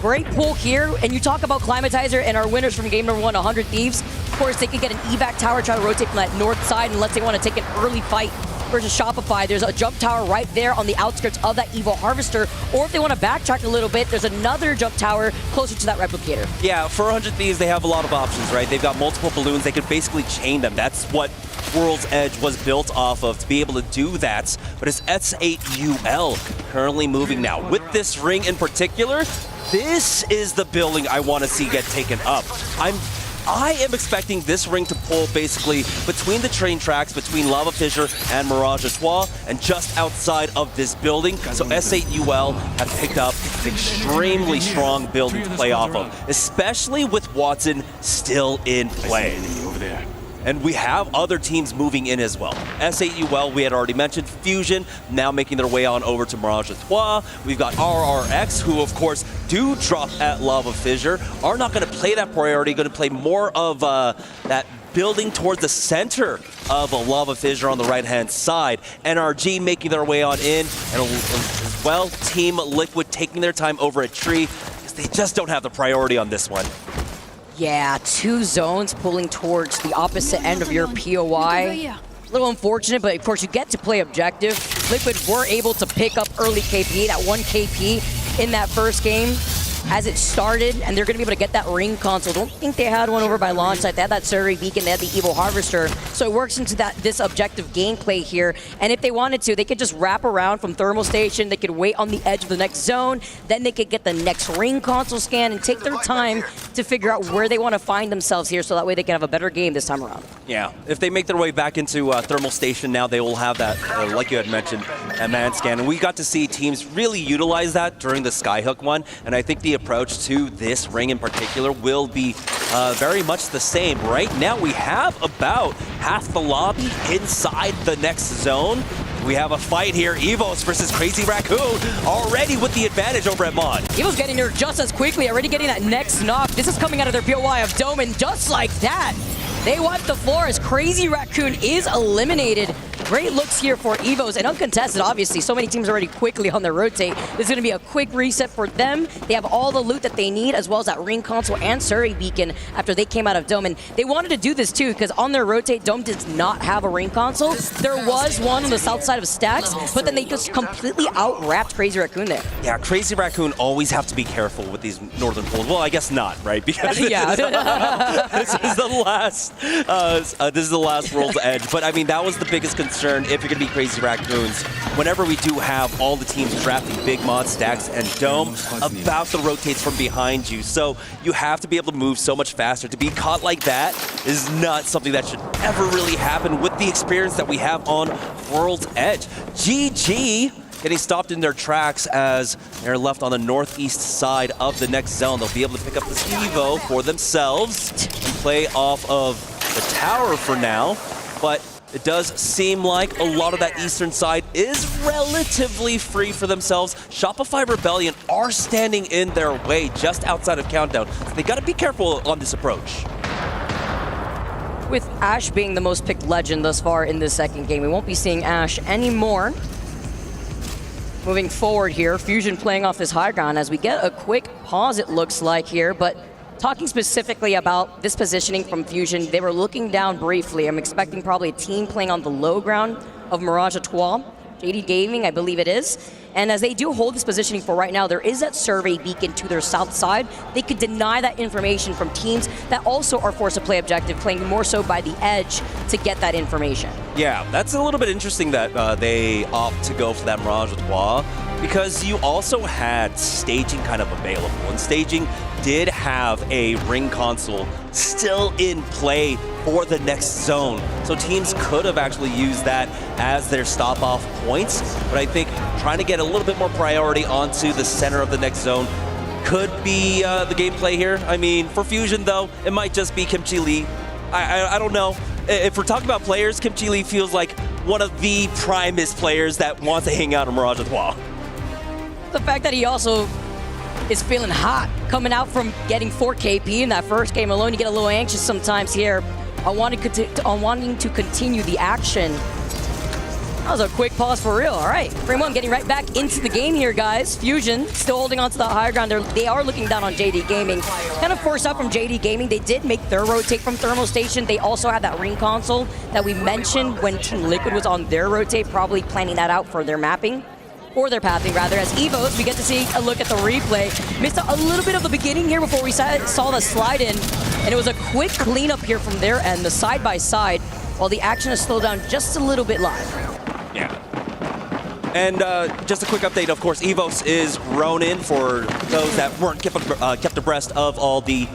Great pull here, and you talk about Climatizer and our winners from game number 1, 100 Thieves. Of course, they could get an evac tower, try to rotate from that north side unless they want to take an early fight versus Shopify. There's a jump tower right there on the outskirts of that Evo Harvester, or if they want to backtrack a little bit, there's another jump tower closer to that replicator. Yeah, for 100 Thieves, they have a lot of options, right? They've got multiple balloons. They can basically chain them. That's what World's Edge was built off of, to be able to do that. But it's S8UL currently moving now. With this ring in particular, this is the building I want to see get taken up. I am expecting this ring to pull basically between the train tracks, between Lava Fissure and Mirage Etoile, and just outside of this building. So S8UL have picked up an extremely strong building to play off of, especially with Watson still in play. And we have other teams moving in as well. S8UL, we had already mentioned. Fusion, now making their way on over to Mirage Etoile. We've got RRX, who of course do drop at Lava Fissure, are not going to play that priority, going to play more of that building towards the center of a Lava Fissure on the right-hand side. NRG making their way on in, and as well, Team Liquid taking their time over at Tree, because they just don't have the priority on this one. Yeah, 2 zones pulling towards the opposite end of your POI. A little unfortunate, but of course you get to play objective. Liquid were able to pick up early KP, that 1 KP in that first game as it started, and they're going to be able to get that ring console. Don't think they had one over by launch site. They had that Survey Beacon, they had the Evo Harvester. So it works into this objective gameplay here. And if they wanted to, they could just wrap around from Thermal Station. They could wait on the edge of the next zone. Then they could get the next ring console scan and take their time to figure out where they want to find themselves here, so that way they can have a better game this time around. Yeah, if they make their way back into Thermal Station now, they will have that, like you had mentioned, a man scan. And we got to see teams really utilize that during the Skyhook one. And I think the the approach to this ring in particular will be very much the same. Right now, we have about half the lobby inside the next zone. We have a fight here, Evos versus Crazy Raccoon, already with the advantage over at Mod. Evos getting there just as quickly, already getting that next knock. This is coming out of their POI of Dome, and just like that, they wipe the floor as Crazy Raccoon is eliminated. Great looks here for Evos, and uncontested, obviously. So many teams already quickly on their rotate. This is going to be a quick reset for them. They have all the loot that they need, as well as that ring console and Surrey beacon after they came out of Dome. And they wanted to do this too, because on their rotate, Dome does not have a ring console. There was one on the south side of Stacks, but then they just completely out-wrapped Crazy Raccoon there. Yeah, Crazy Raccoon always have to be careful with these northern pools. Well, I guess not, right? Because this is the last World's Edge. But I mean, that was the biggest concern if you're going to be Crazy Raccoons. Whenever we do have all the teams drafting Big Mod, Stacks, and Dome, about the rotates from behind you. So you have to be able to move so much faster. To be caught like that is not something that should ever really happen with the experience that we have on World's Edge. GG getting stopped in their tracks as they're left on the northeast side of the next zone. They'll be able to pick up this Evo for themselves and play off of the tower for now. But it does seem like a lot of that eastern side is relatively free for themselves. Shopify Rebellion are standing in their way just outside of Countdown. So they got to be careful on this approach. With Ash being the most picked legend thus far in this second game, we won't be seeing Ash anymore. Moving forward here, Fusion playing off this high ground as we get a quick pause, it looks like here, but talking specifically about this positioning from Fusion, they were looking down briefly. I'm expecting probably a team playing on the low ground of Mirage Etoile, JD Gaming, I believe it is. And as they do hold this positioning for right now, there is that survey beacon to their south side. They could deny that information from teams that also are forced to play objective, playing more so by the edge to get that information. Yeah, that's a little bit interesting that they opt to go for that Mirage Etoile, because you also had staging kind of available, and staging did have a ring console still in play for the next zone. So teams could have actually used that as their stop-off points, but I think trying to get a little bit more priority onto the center of the next zone could be the gameplay here. I mean, for Fusion though, it might just be Kimchi Lee. I don't know. If we're talking about players, Kimchi Lee feels like one of the primest players that wants to hang out in Mirage Etoile. The fact that he also is feeling hot coming out from getting 4 KP in that first game alone. You get a little anxious sometimes here on wanting to continue the action. That was a quick pause for real. All right, Frame 1 getting right back into the game here, guys. Fusion still holding on to the higher ground. They are looking down on JD Gaming. Kind of forced out from JD Gaming. They did make their rotate from Thermal Station. They also had that ring console that we mentioned when Team Liquid was on their rotate, probably planning that out for their mapping. Or their pathing, rather. As Evos, we get to see a look at the replay. Missed a little bit of the beginning here before we saw the slide in, and it was a quick cleanup here from their end, the side-by-side, while the action is slowed down just a little bit live. Yeah. And just a quick update, of course, Evos is Ronin for those that weren't kept abreast of all the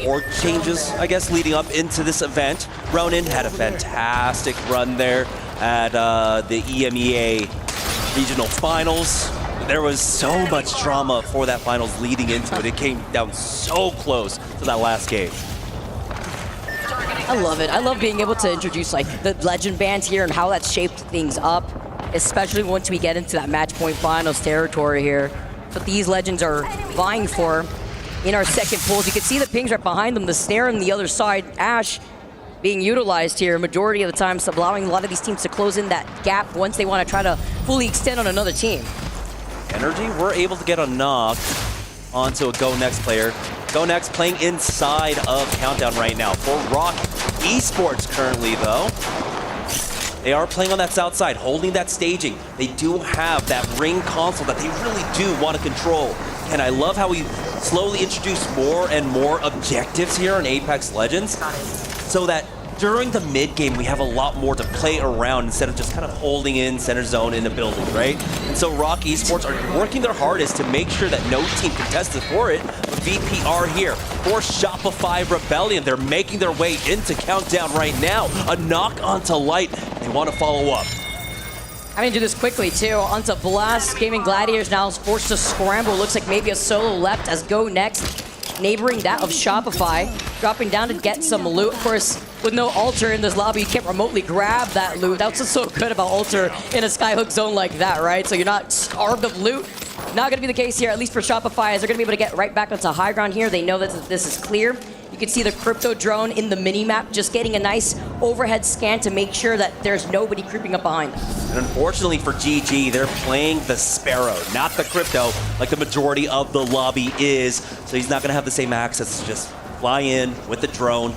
org changes, I guess, leading up into this event. Ronin had a fantastic run there at the EMEA regional finals. There was so much drama for that finals leading into it. It came down so close to that last game. I love it. I love being able to introduce like the legend bands here and how that's shaped things up, especially once we get into that match point finals territory here. But these legends are vying for in our second pools. You can see the pings right behind them, the snare on the other side. Ash being utilized here majority of the time, so allowing a lot of these teams to close in that gap once they want to try to fully extend on another team. Energy were able to get a knock onto a Go Next player. Go Next playing inside of Countdown right now for Rock Esports currently though. They are playing on that south side, holding that staging. They do have that ring console that they really do want to control. And I love how we slowly introduce more and more objectives here in Apex Legends, so that during the mid game we have a lot more to play around instead of just kind of holding in center zone in the building, right? And so Rock Esports are working their hardest to make sure that no team contested for it. But VPR here for Shopify Rebellion. They're making their way into Countdown right now. A knock onto Light. They want to follow up. I'm gonna do this quickly too. Onto Blast. Gaming Gladiators now is forced to scramble. Looks like maybe a solo left as Go Next, neighboring that of Shopify. Dropping down to get some loot. Of course, with no Alter in this lobby, you can't remotely grab that loot. That's what's so good about Alter in a skyhook zone like that, right? So you're not starved of loot. Not gonna be the case here, at least for Shopify, as they're gonna be able to get right back onto high ground here. They know that this is clear. You can see the crypto drone in the mini-map just getting a nice overhead scan to make sure that there's nobody creeping up behind them. And unfortunately for GG, they're playing the Sparrow, not the crypto, like the majority of the lobby is. So he's not going to have the same access to just fly in with the drone,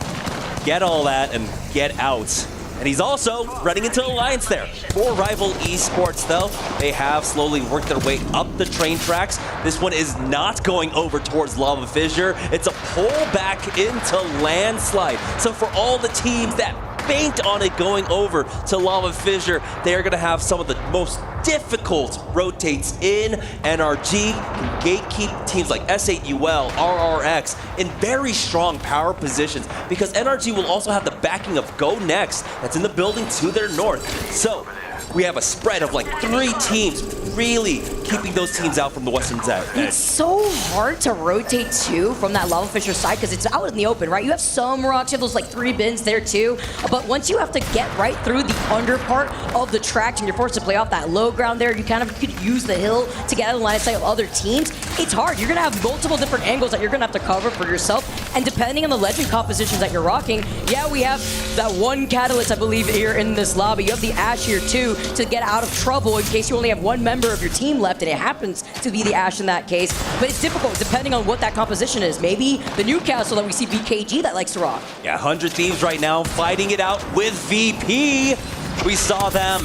get all that, and get out. And he's also running into Alliance there. For Rival Esports, though, they have slowly worked their way up the train tracks. This one is not going over towards Lava Fissure. It's a pull back into Landslide. So for all the teams that banked on it going over to Lava Fissure, they are going to have some of the most difficult rotates in. NRG can gatekeep teams like S8UL, RRX in very strong power positions because NRG will also have the backing of Go Next that's in the building to their north. So we have a spread of like 3 teams really keeping those teams out from the western edge. It's so hard to rotate too from that Lava Fissure side because it's out in the open, right? You have some rocks, you have those like 3 bins there too, but once you have to get right through the under part of the tracks and you're forced to play off that low ground there, you kind of could use the hill to get out of the line of sight of other teams. It's hard. You're gonna have multiple different angles that you're gonna have to cover for yourself, and depending on the legend compositions that you're rocking, yeah, we have that one Catalyst, I believe, here in this lobby. You have the Ash here too to get out of trouble in case you only have one member of your team left, and it happens to be the Ash in that case. But it's difficult depending on what that composition is. Maybe the Newcastle that we see VKG that likes to rock. Yeah, 100 Thieves right now fighting it out with VP. We saw them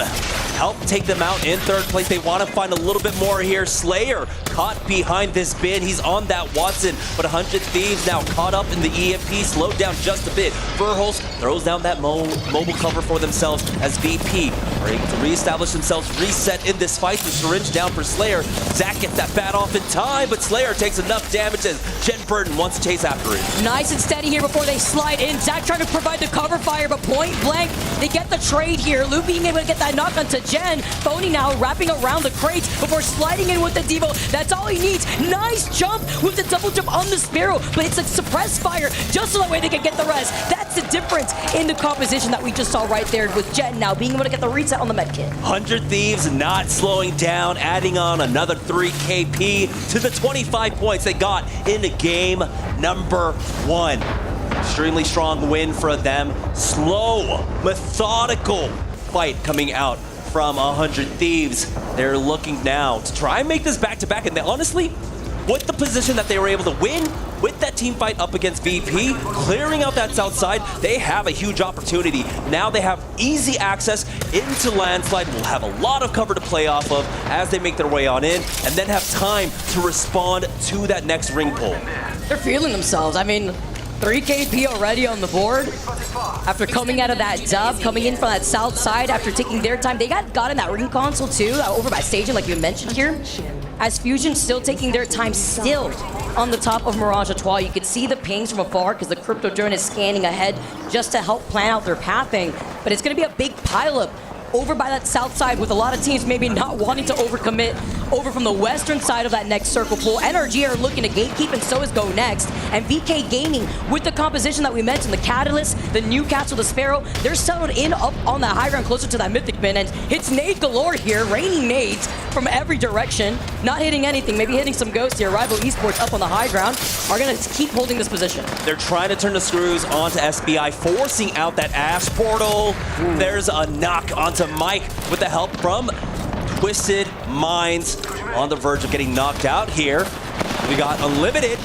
help take them out in 3rd place. They want to find a little bit more here. Slayer caught behind this bin. He's on that Watson, but 100 Thieves now caught up in the EMP, slowed down just a bit. Verholz throws down that mobile cover for themselves as VP are able to reestablish themselves, reset in this fight. The syringe down for Slayer. Zach gets that bat off in time, but Slayer takes enough damage as Jen Burton wants to chase after it. Nice and steady here before they slide in. Zach trying to provide the cover fire, but point blank, they get the trade here. Lou being able to get that knock onto Jen. Phony now wrapping around the crates before sliding in with the Devo. That's all he needs. Nice jump with the double jump on the Sparrow, but it's a suppressed fire just so that way they can get the rest. That's the difference in the composition that we just saw right there with Jen now being able to get the reset on the med kit. 100 Thieves not slowing down, adding on another 3 KP to the 25 points they got in game number 1. Extremely strong win for them. Slow, methodical fight coming out from 100 Thieves. They're looking now to try and make this back-to-back, and they, honestly, with the position that they were able to win with that team fight up against VP, clearing out that south side, they have a huge opportunity. Now they have easy access into Landslide, will have a lot of cover to play off of as they make their way on in, and then have time to respond to that next ring pull. They're feeling themselves. I mean, 3 KP already on the board. After coming out of that dub, coming in from that south side after taking their time. They got in that ring console too, over by staging like you mentioned here. As Fusion still taking their time still on the top of Mirage Etoile. You could see the pings from afar because the crypto drone is scanning ahead just to help plan out their pathing. But it's going to be a big pileup over by that south side with a lot of teams maybe not wanting to overcommit over from the western side of that next circle pool. NRG are looking to gatekeep, and so is Go Next. And VK Gaming, with the composition that we mentioned, the Catalyst, the Newcastle, the Sparrow, they're settled in up on that high ground closer to that Mythic bin, and it's nade galore here, raining nades from every direction, not hitting anything, maybe hitting some ghosts here. Rival Esports up on the high ground are going to keep holding this position. They're trying to turn the screws onto SBI, forcing out that Ash portal. Ooh. There's a knock onto Mike with the help from Twisted Minds, on the verge of getting knocked out here. We got Unlimited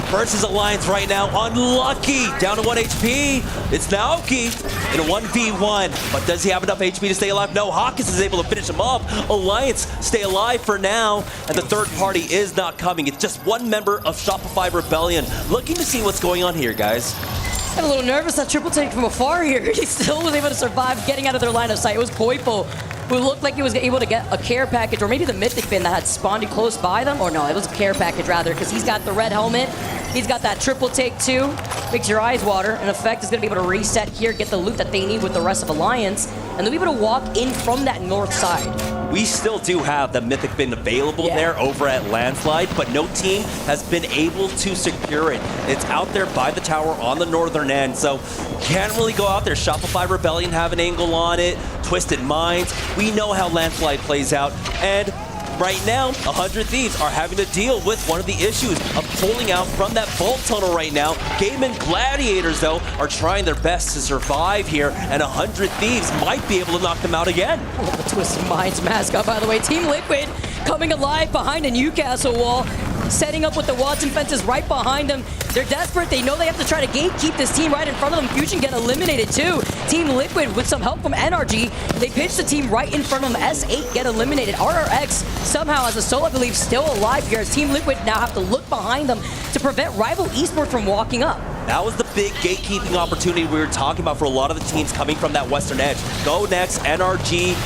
versus Alliance right now. Unlucky, down to 1 HP. It's Naoki in a 1v1, but does he have enough HP to stay alive? No, Hawkins is able to finish him off. Alliance stay alive for now, and the third party is not coming. It's just one member of Shopify Rebellion looking to see what's going on here, guys. I'm a little nervous, that triple take from afar here. He still was able to survive getting out of their line of sight. It was Poipo who looked like he was able to get a care package, or maybe the Mythic bin that had spawned close by them. Or no, it was a care package rather, because he's got the red helmet. He's got that triple take too. Makes your eyes water. In effect, is going to be able to reset here, get the loot that they need with the rest of Alliance, and they'll be able to walk in from that north side. We still do have the Mythic bin available there over at Landslide, but no team has been able to secure it. It's out there by the tower on the northern end, so can't really go out there. Shopify Rebellion have an angle on it, Twisted Minds. We know how Landslide plays out, and right now, 100 Thieves are having to deal with one of the issues of pulling out from that vault tunnel right now. Game Gladiators, though, are trying their best to survive here, and 100 Thieves might be able to knock them out again. The Twisted Minds mascot, by the way. Team Liquid coming alive behind a Newcastle wall, setting up with the Watson fences right behind them. They're desperate. They know they have to try to gatekeep this team right in front of them. Fusion get eliminated too. Team Liquid with some help from NRG. They pitch the team right in front of them. S8 get eliminated. RRX somehow as a solo, I believe, still alive here as Team Liquid now have to look behind them to prevent Rival Esports from walking up. That was the big gatekeeping opportunity we were talking about for a lot of the teams coming from that western edge. Go Next, NRG,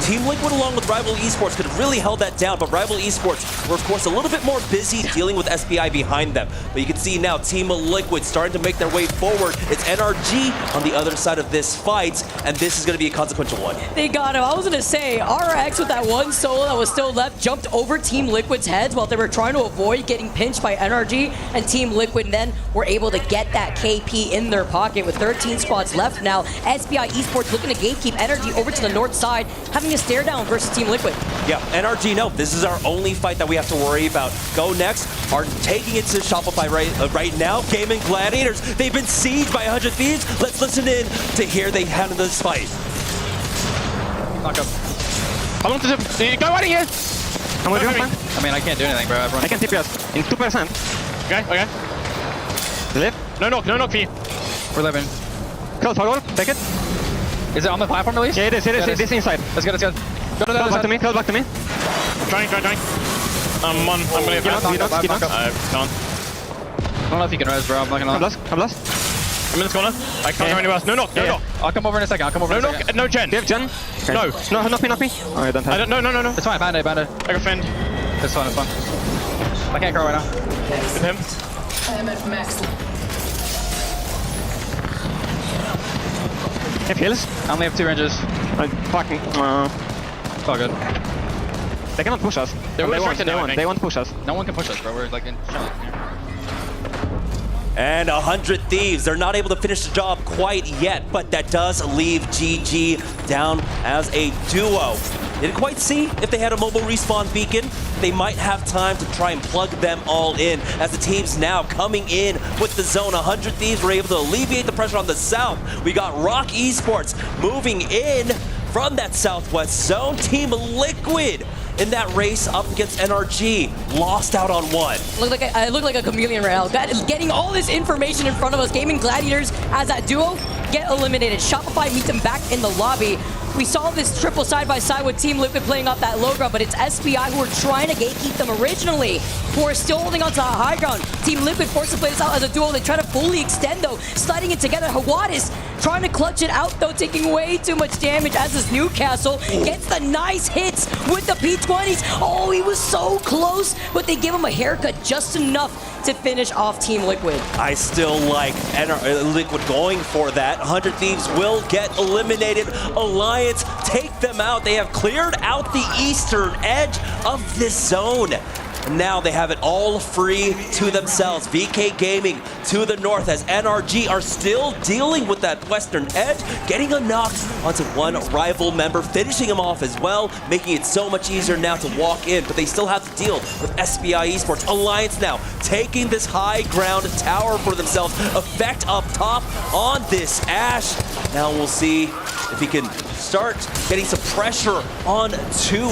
Team Liquid along with Rival Esports could have really held that down, but Rival Esports were of course a little bit more busy dealing with SPI behind them. But you can see now Team Liquid starting to make their way forward. It's NRG on the other side of this fight, and this is going to be a consequential one. They got him. I was going to say, RX with that one solo that was still left jumped over Team Liquid's heads while they were trying to avoid getting pinched by NRG, and Team Liquid then were able to get that KP in their pocket with 13 squads left now. SPI Esports looking to gatekeep NRG over to the north side, having a stare down versus Team Liquid. Yeah, NRG, no, this is our only fight that we have to worry about. Go Next are taking it to Shopify right now. Gaming Gladiators, they've been sieged by 100 Thieves. Let's listen in to hear they handle this fight. Knock up. How long does it go right here? I'm with you, man. I mean, I can't do anything, bro. I can TPS in 2%. Okay. Live. No knock for you. We're living. Kill toggle, take it. Is it on the platform at least? Yeah, it is. It is inside. Let's go. Go to the other side. Close back to me. Trying. I'm gonna get back. I can't. I don't know if you can res, bro. I'm not gonna. Come last. I'm in this corner. I can't go anywhere else. No knock. I'll come over in a second. No knock. No gen. Do you have gen? Okay. No, not me. Oh, I don't have. No. It's fine. Bandit. I got fend. It's fine. I can't grow right now. With him. I am at max. Have heals? I only have 2 ranges. Fucking. It's all good. They cannot push us. They won't push us. No one can push us, bro. We're like in chilling here. And 100 Thieves, they're not able to finish the job quite yet, but that does leave GG down as a duo. Didn't quite see if they had a mobile respawn beacon. They might have time to try and plug them all in as the teams now coming in with the zone. 100 Thieves were able to alleviate the pressure on the south. We got Rock Esports moving in from that southwest zone. Team Liquid in that race up against NRG, lost out on one. I look like a chameleon right now. Getting all this information in front of us. Gaming Gladiators as that duo get eliminated. Shopify meets them back in the lobby. We saw this triple side-by-side with Team Liquid playing off that low ground, but it's SPI who are trying to gatekeep them originally, who are still holding on to the high ground. Team Liquid forced to play this out as a duo. They try to fully extend, though, sliding it together. Hawadis trying to clutch it out, though, taking way too much damage as this Newcastle gets the nice hits with the P20s. Oh, he was so close, but they give him a haircut just enough to finish off Team Liquid. I still like Liquid going for that. 100 Thieves will get eliminated. Alliance take them out. They have cleared out the eastern edge of this zone. Now they have it all free to themselves. VK Gaming to the north as NRG are still dealing with that western edge, getting a knock onto one rival member, finishing him off as well, making it so much easier now to walk in, but they still have to deal with SPI Esports. Alliance now taking this high ground tower for themselves. Effect up top on this Ash. Now we'll see if he can start getting some pressure on two.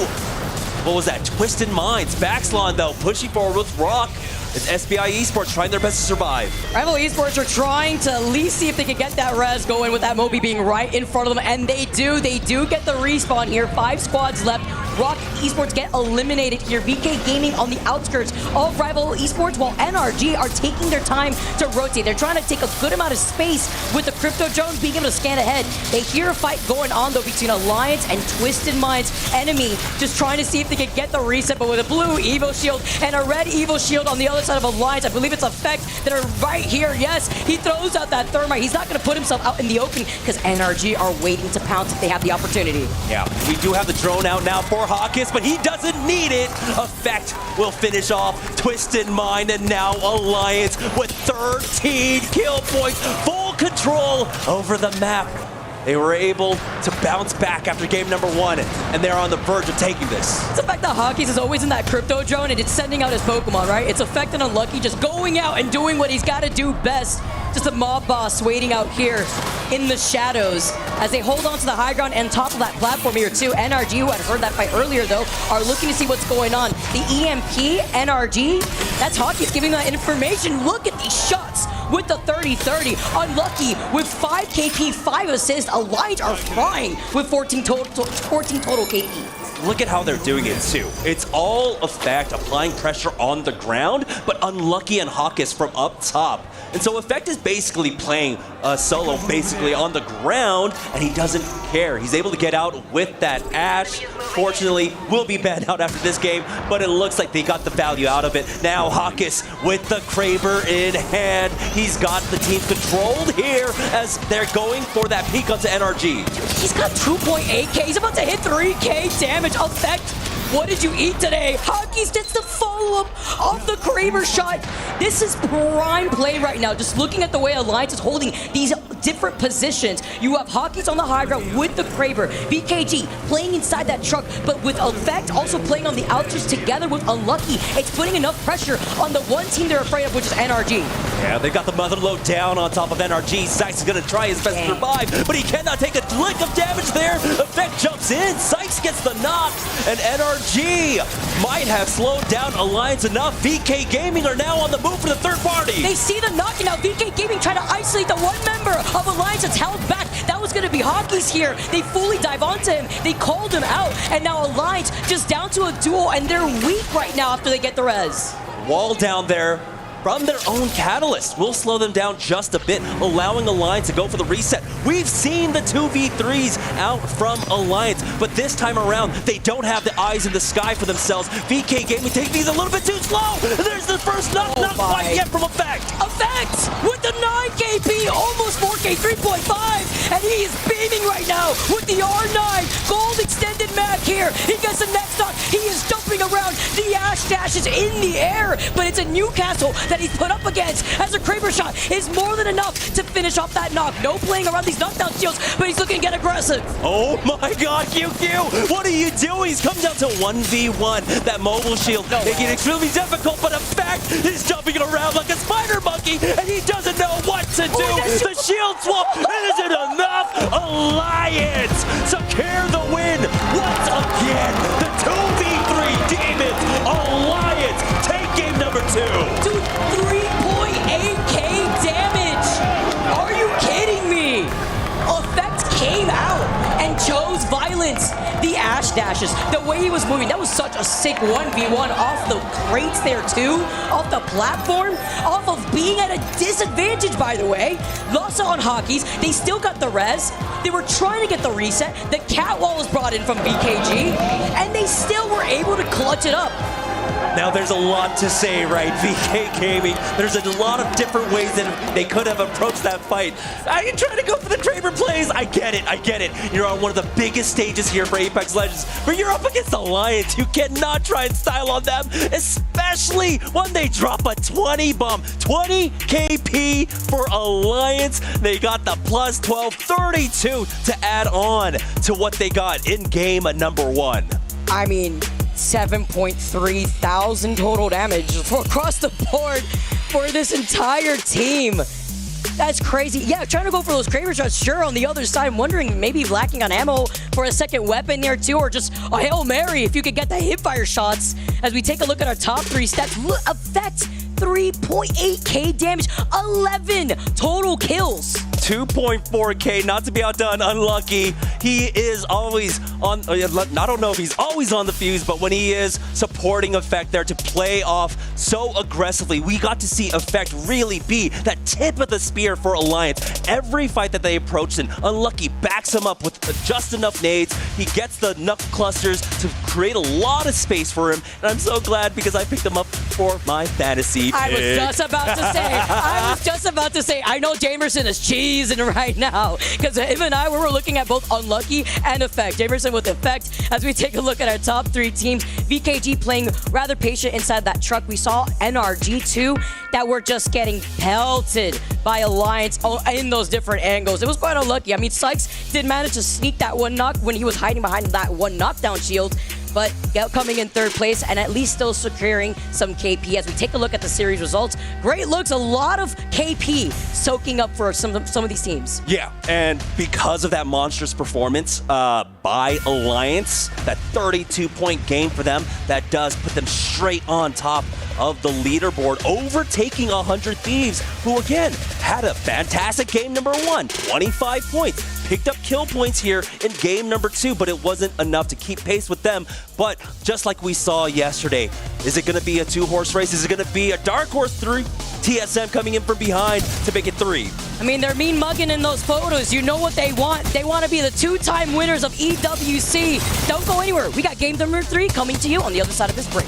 What was that? Twisted Minds. Backslon, though, pushing forward with Rock. It's SPI Esports trying their best to survive. Rival Esports are trying to at least see if they can get that res going with that Moby being right in front of them, and they do. They do get the respawn here. 5 squads left. Rock Esports get eliminated here. VK Gaming on the outskirts of Rival Esports, while NRG are taking their time to rotate. They're trying to take a good amount of space with the Crypto Drones being able to scan ahead. They hear a fight going on, though, between Alliance and Twisted Minds. Enemy just trying to see if they can get the reset, but with a blue Evo Shield and a red Evo Shield on the other right side of Alliance. I believe it's Effect that are right here. Yes, he throws out that Thermite. He's not going to put himself out in the open because NRG are waiting to pounce if they have the opportunity. Yeah, we do have the drone out now for Hawkins, but he doesn't need it. Effect will finish off Twisted Mind, and now Alliance with 13 kill points, full control over the map. They were able to bounce back after game number 1, and they're on the verge of taking this. It's the fact that Hawkins is always in that crypto drone and it's sending out his Pokemon, right? It's Effect and Unlucky just going out and doing what he's got to do best. Just a mob boss waiting out here in the shadows as they hold on to the high ground and top of that platform here too. NRG, who had heard that fight earlier though, are looking to see what's going on. The EMP, NRG, that's Hawkins giving that information. Look at these shots with the 30-30. Unlucky with 5 KP, 5 assists. Alliance are flying with 14 total KP. Look at how they're doing it too. It's all Effect applying pressure on the ground, but Unlucky and Hawkins from up top. And so Effect is basically playing solo basically on the ground, and he doesn't care. He's able to get out with that Ash. Fortunately, will be banned out after this game, but it looks like they got the value out of it. Now Hawkins with the Kraber in hand. He's got the team controlled here as they're going for that peek onto NRG. He's got 2.8k. He's about to hit 3k damage. Effect, what did you eat today? Hawkins gets the follow-up off the Kraber shot. This is prime play right now. Just looking at the way Alliance is holding these different positions. You have Hawkins on the high ground with the Kraber. BKG playing inside that truck, but with Effect also playing on the outskirts together with Unlucky. It's putting enough pressure on the one team they're afraid of, which is NRG. Yeah, they got the mother load down on top of NRG. Sykes is going to try his best to survive, but he cannot take a lick of damage there. Effect jumps in. Sykes gets the knock, and NRG might have slowed down Alliance enough. VK Gaming are now on the move for the third party. They see the knock, and now VK Gaming trying to isolate the one member of Alliance that's held back. That was going to be Hawkins here. They fully dive onto him. They called him out, and now Alliance just down to a duel, and they're weak right now after they get the res. Wall down there from their own Catalyst will slow them down just a bit, allowing Alliance to go for the reset. We've seen the 2v3s out from Alliance, but this time around, they don't have the eyes in the sky for themselves. VK Gaming take these a little bit too slow. There's the first knock, not quite yet from Effect. Effect with the 9 KP, almost 4K, 3.5, and he is beaming right now with the R9. Gold extended mag here. He gets the next knock. He is jumping around. The Ash Dash is in the air, but it's a Newcastle that he's put up against as a Kraber shot is more than enough to finish off that knock. No playing around these knockdown shields, but he's looking to get aggressive. Oh my god, QQ! What are you doing? He's come down to 1v1. That mobile shield making it extremely difficult, but Effect is jumping around like a spider monkey, and he doesn't know what to do. The shield swap isn't enough. Alliance secure the win once again. The 2v3 Demons. Alliance take game number 2. Dude, 3.8k damage. Are you kidding me? Effect came out and chose violence. The Ash Dashes, the way he was moving, that was such a sick 1v1 off the crates there too, off the platform, off of being at a disadvantage, by the way. Lost on Hockeys, they still got the res. They were trying to get the reset. The catwall was brought in from BKG, and they still were able to clutch it up. Now there's a lot to say, right, VK Gaming? There's a lot of different ways that they could have approached that fight. Are you trying to go for the Kraber plays? I get it. You're on one of the biggest stages here for Apex Legends, but you're up against Alliance. You cannot try and style on them, especially when they drop a 20 bomb. 20 KP for Alliance. They got the plus 12, 32 to add on to what they got in game number 1. I mean, 7.3 thousand total damage across the board for this entire team. That's crazy. Yeah, trying to go for those Kraber shots, sure. On the other side, I'm wondering maybe lacking on ammo for a second weapon there too, or just a Hail Mary if you could get the hipfire shots. As we take a look at our top 3 stats, look, Effect 3.8k damage, 11 total kills. 2.4k, not to be outdone, Unlucky. He is always on, I don't know if he's always on the fuse, but when he is, supporting Effect there to play off so aggressively. We got to see Effect really be that tip of the spear for Alliance. Every fight that they approached in, Unlucky backs him up with just enough nades. He gets the knuckle clusters to create a lot of space for him, and I'm so glad because I picked him up for my fantasy pick. I was just about to say, I know Jamerson is cheesing right now because him and I were looking at both Unlucky and Effect. Jamerson with Effect. As we take a look at our top 3 teams, VKG playing rather patient inside that truck. We saw NRG too, that were just getting pelted by Alliance in those different angles. It was quite unlucky. I mean, Sykes did manage to sneak that one knock when he was hiding behind that one knockdown shield, but coming in 3rd place and at least still securing some KP. As we take a look at the series results, great looks, a lot of KP soaking up for some of these teams. Yeah, and because of that monstrous performance by Alliance, that 32-point game for them, that does put them straight on top of the leaderboard, overtaking 100 Thieves, who again had a fantastic game number 1, 25 points. Picked up kill points here in game number 2, but it wasn't enough to keep pace with them. But just like we saw yesterday, is it going to be a 2-horse race? Is it going to be a dark horse 3? TSM coming in from behind to make it 3. I mean, they're mean mugging in those photos. You know what they want. They want to be the 2-time winners of EWC. Don't go anywhere. We got game number 3 coming to you on the other side of this break.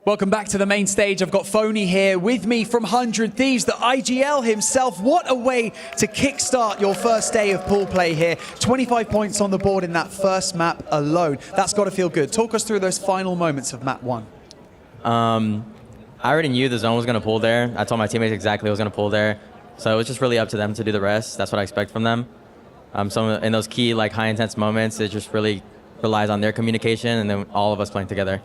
Welcome back to the main stage. I've got Phony here with me from 100 Thieves, the IGL himself. What a way to kickstart your first day of pool play here. 25 points on the board in that first map alone. That's got to feel good. Talk us through those final moments of map 1. I already knew the zone was going to pull there. I told my teammates exactly what was going to pull there. So it was just really up to them to do the rest. That's what I expect from them. So in those key, like, high intense moments, it just really relies on their communication and then all of us playing together.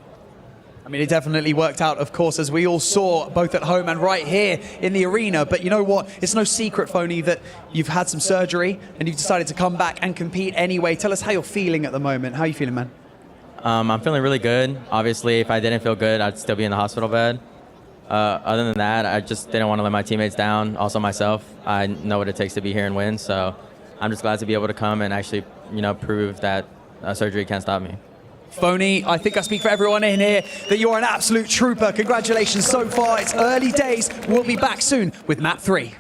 I mean, it definitely worked out, of course, as we all saw, both at home and right here in the arena. But you know what? It's no secret, Phony, that you've had some surgery and you've decided to come back and compete anyway. Tell us how you're feeling at the moment. How are you feeling, man? I'm feeling really good. Obviously, if I didn't feel good, I'd still be in the hospital bed. Other than that, I just didn't want to let my teammates down. Also myself, I know what it takes to be here and win. So I'm just glad to be able to come and actually, prove that surgery can't stop me. Phony, I think I speak for everyone in here that you're an absolute trooper. Congratulations so far. It's early days. We'll be back soon with map 3.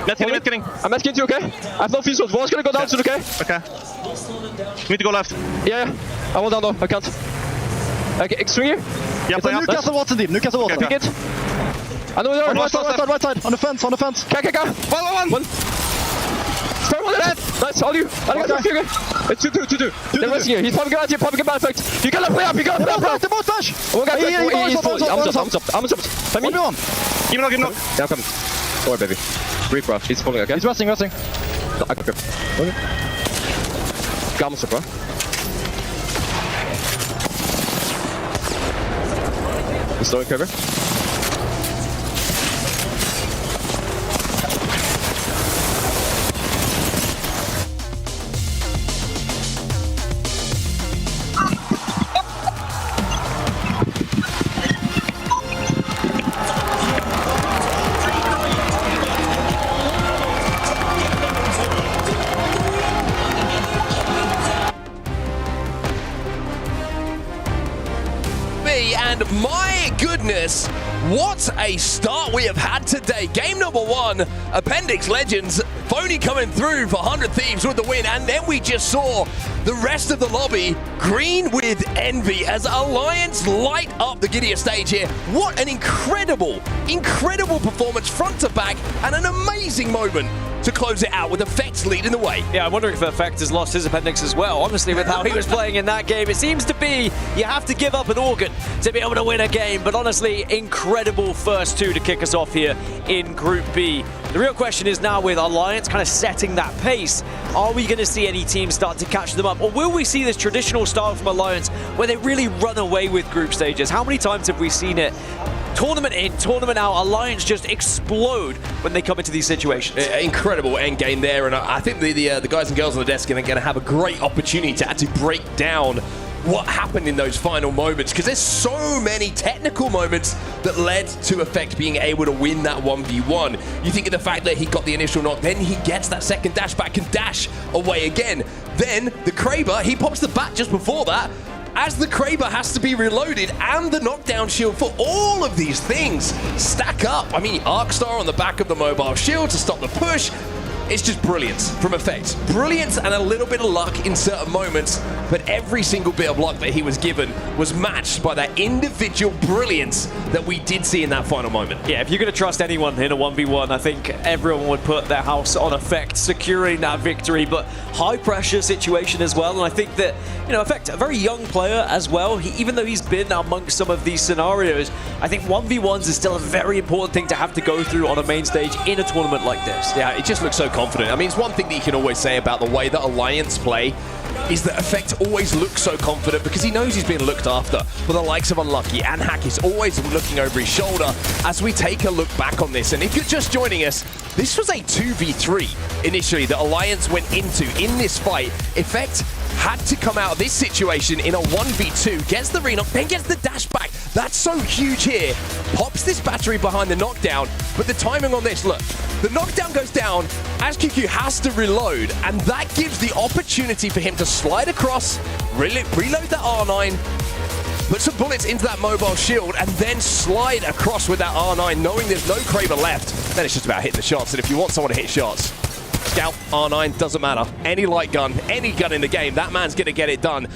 Getting. I'm asking you, okay? I have no visuals. Wall's gonna go down soon, okay? Okay. We need to go left. Yeah. I won't down though. I can't. Okay, swing here. Yeah, play up. Newcastle Watson deep. Newcastle Watson. Pick it. I know you're right side. On the fence. Okay. One. Start one left. Nice, all you. Okay. It's 2-2. They're resting here. He's popping out here, popping back. You gotta play up. The montage. I'm up. Let me on. Give him knock. Yeah, I'm coming. Don't worry, baby. Breathe, bro. He's falling, okay? He's resting. Okay. Got him, bro. He's slowing cover. And my goodness, what a start we have had today. Game number 1, Appendix Legends, Phony coming through for 100 Thieves with the win. And then we just saw the rest of the lobby green with envy as Alliance light up the Gideon stage here. What an incredible performance front to back, and an amazing moment to close it out with Effect leading the way. Yeah, I'm wondering if Effect has lost his appendix as well. Honestly, with how he was playing in that game, it seems to be you have to give up an organ to be able to win a game. But honestly, incredible first 2 to kick us off here in Group B. The real question is now with Alliance kind of setting that pace, are we going to see any teams start to catch them up? Or will we see this traditional style from Alliance where they really run away with group stages? How many times have we seen it? Tournament in, tournament out, Alliance just explode when they come into these situations. Incredible end game there, and I think the guys and girls on the desk are going to have a great opportunity to actually break down what happened in those final moments, because there's so many technical moments that led to Effect being able to win that 1v1. You think of the fact that he got the initial knock, then he gets that second dash back and dash away again. Then the Kraber, he pops the bat just before that, as the Kraber has to be reloaded, and the knockdown shield for all of these things stack up. I mean, Arcstar on the back of the mobile shield to stop the push. It's just brilliance from Effect. Brilliance and a little bit of luck in certain moments, but every single bit of luck that he was given was matched by that individual brilliance that we did see in that final moment. Yeah, if you're going to trust anyone in a 1v1, I think everyone would put their house on Effect, securing that victory, but high pressure situation as well. And I think that, you know, Effect, a very young player as well, even though he's been amongst some of these scenarios, I think 1v1s is still a very important thing to have to go through on a main stage in a tournament like this. Yeah, it just looks so confident. I mean, it's one thing that you can always say about the way that Alliance play is that Effect always looks so confident because he knows he's being looked after. But the likes of Unlucky and Hack is always looking over his shoulder as we take a look back on this. And if you're just joining us, this was a 2v3 initially that Alliance went into in this fight. Effect had to come out of this situation in a 1v2, gets the re-knock, then gets the dash back. That's so huge here. Pops this battery behind the knockdown, but the timing on this, look, the knockdown goes down as QQ has to reload, and that gives the opportunity for him to slide across, reload that R9, put some bullets into that mobile shield, and then slide across with that R9, knowing there's no Kraber left. Then it's just about hitting the shots, and if you want someone to hit shots, Scout, R9, doesn't matter. Any light gun, any gun in the game, that man's going to get it done.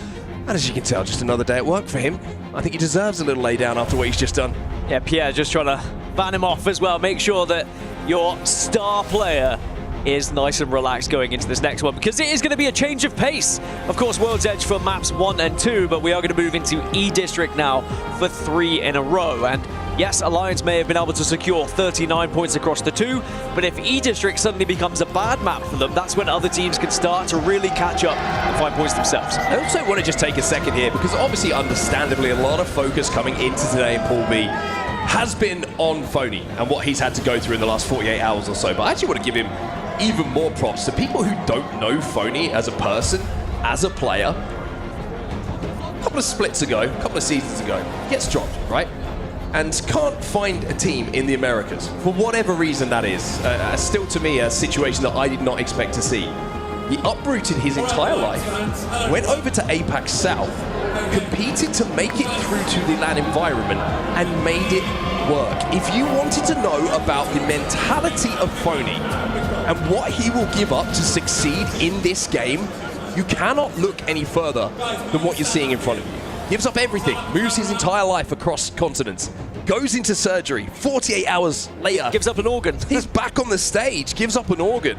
And as you can tell, just another day at work for him. I think he deserves a little lay down after what he's just done. Yeah, Pierre just trying to ban him off as well. Make sure that your star player is nice and relaxed going into this next one, because it is going to be a change of pace. Of course, World's Edge for maps 1 and 2, but we are going to move into E-District now for 3 in a row. And yes, Alliance may have been able to secure 39 points across the 2, but if E-District suddenly becomes a bad map for them, that's when other teams can start to really catch up and find points themselves. I also want to just take a second here, because obviously, understandably, a lot of focus coming into today in Pool B has been on Phony and what he's had to go through in the last 48 hours or so. But I actually want to give him even more props to people who don't know Phony as a person, as a player. A couple of splits ago, a couple of seasons ago, gets dropped, right? And can't find a team in the Americas, for whatever reason that is. Still, to me, a situation that I did not expect to see. He uprooted his entire life, went over to APAC South, competed to make it through to the LAN environment, and made it work. If you wanted to know about the mentality of Phony and what he will give up to succeed in this game, you cannot look any further than what you're seeing in front of you. Gives up everything, moves his entire life across continents, goes into surgery, 48 hours later. Gives up an organ. He's back on the stage, gives up an organ.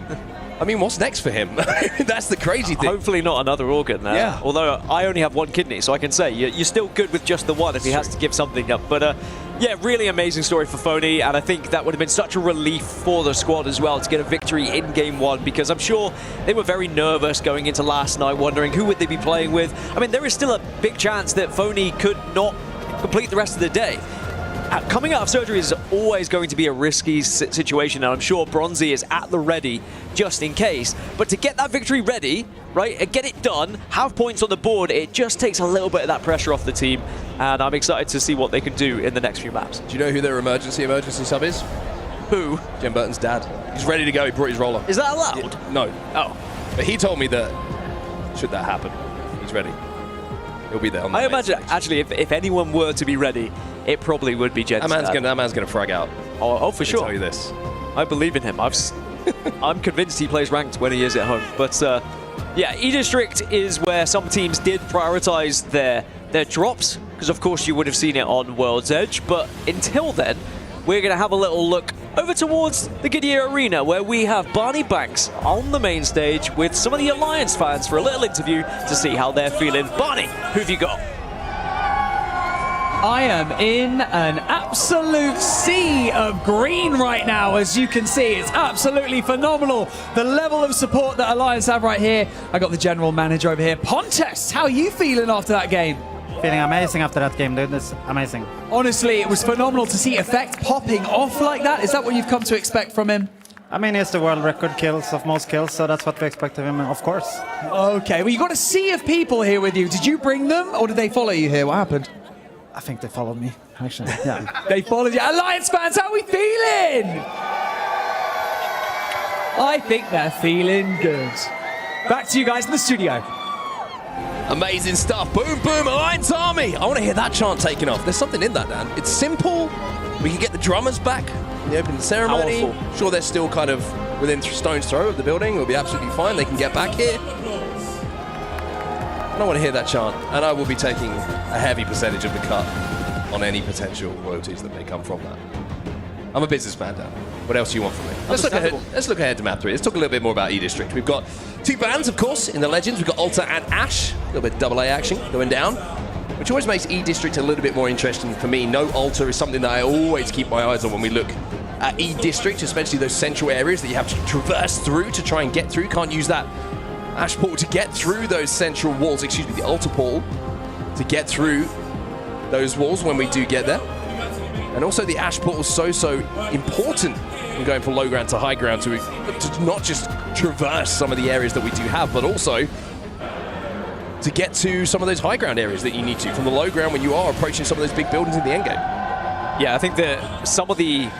I mean, what's next for him? That's the crazy thing. Hopefully not another organ. Yeah. Although I only have one kidney, so I can say you're still good with just the one if he has to give something up. But yeah, really amazing story for Phony, and I think that would have been such a relief for the squad as well to get a victory in Game 1, because I'm sure they were very nervous going into last night, wondering who would they be playing with. I mean, there is still a big chance that Phony could not complete the rest of the day. Coming out of surgery is always going to be a risky situation, and I'm sure Bronzy is at the ready just in case. But to get that victory ready, right, and get it done, have points on the board, it just takes a little bit of that pressure off the team, and I'm excited to see what they can do in the next few maps. Do you know who their emergency sub is? Who? Jen Burton's dad. He's ready to go. He brought his roller. Is that allowed? Yeah, no. Oh. But he told me that should that happen, he's ready. He'll be there on the I imagine, actually, if anyone were to be ready, it probably would be Jen's dad. That man's gonna frag out. Oh, for sure. I'll tell you this. I believe in him. I'm convinced he plays ranked when he is at home. But yeah, E-District is where some teams did prioritize their drops, because of course you would have seen it on World's Edge. But until then, we're going to have a little look over towards the Goodyear Arena, where we have Barney Banks on the main stage with some of the Alliance fans for a little interview to see how they're feeling. Barney, who have you got? I am in an absolute sea of green right now, as you can see. It's absolutely phenomenal, the level of support that Alliance have right here. I got the general manager over here. Pontes, how are you feeling after that game? Feeling amazing after that game, dude. It's amazing. Honestly, it was phenomenal to see Effect popping off like that. Is that what you've come to expect from him? I mean, he's the world record kills of most kills, so that's what we expect of him, of course. Okay, well, you got a sea of people here with you. Did you bring them, or did they follow you here? What happened? I think they followed me, actually. Yeah. They followed you. Alliance fans, how are we feeling? I think they're feeling good. Back to you guys in the studio. Amazing stuff. Boom, boom, Alliance Army. I want to hear that chant taken off. There's something in that, Dan. It's simple. We can get the drummers back in the opening ceremony. Powerful. Sure, they're still kind of within stone's throw of the building. It'll be absolutely fine. They can get back here. I don't want to hear that chant, and I will be taking a heavy percentage of the cut on any potential royalties that may come from that. I'm a businessman, Dan. What else do you want from me? Let's look ahead to map 3. Let's talk a little bit more about E-District. We've got 2 bands, of course, in the Legends. We've got Alta and Ash. A little bit of AA action going down, which always makes E-District a little bit more interesting for me. No Alta is something that I always keep my eyes on when we look at E-District, especially those central areas that you have to traverse through to try and get through. Can't use that Ash portal to get through those central walls, the Alta portal, to get through those walls when we do get there. And also the Ash portal is so important when going from low ground to high ground to not just traverse some of the areas that we do have, but also to get to some of those high ground areas that you need to from the low ground when you are approaching some of those big buildings in the end game. Yeah, I think that some of the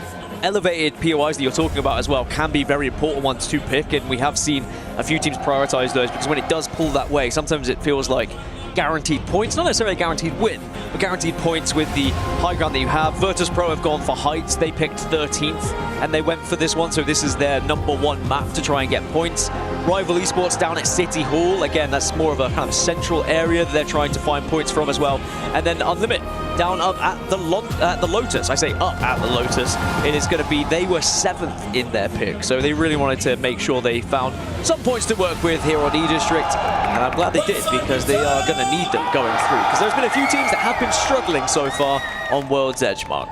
elevated POIs that you're talking about as well can be very important ones to pick, and we have seen a few teams prioritize those, because when it does pull that way, sometimes it feels like guaranteed points, not necessarily a guaranteed win, but guaranteed points with the high ground that you have. Virtus Pro have gone for heights. They picked 13th and they went for this one, so this is their #1 map to try and get points. Rival Esports down at City Hall. Again, that's more of a kind of central area that they're trying to find points from as well. And then Unlimit down up at the Lotus. I say up at the Lotus. It is going to be, they were 7th in their pick, so they really wanted to make sure they found some points to work with here on E-District, and I'm glad they did, because they are going to need them going through, because there's been a few teams that have been struggling so far on World's Edge, Mark.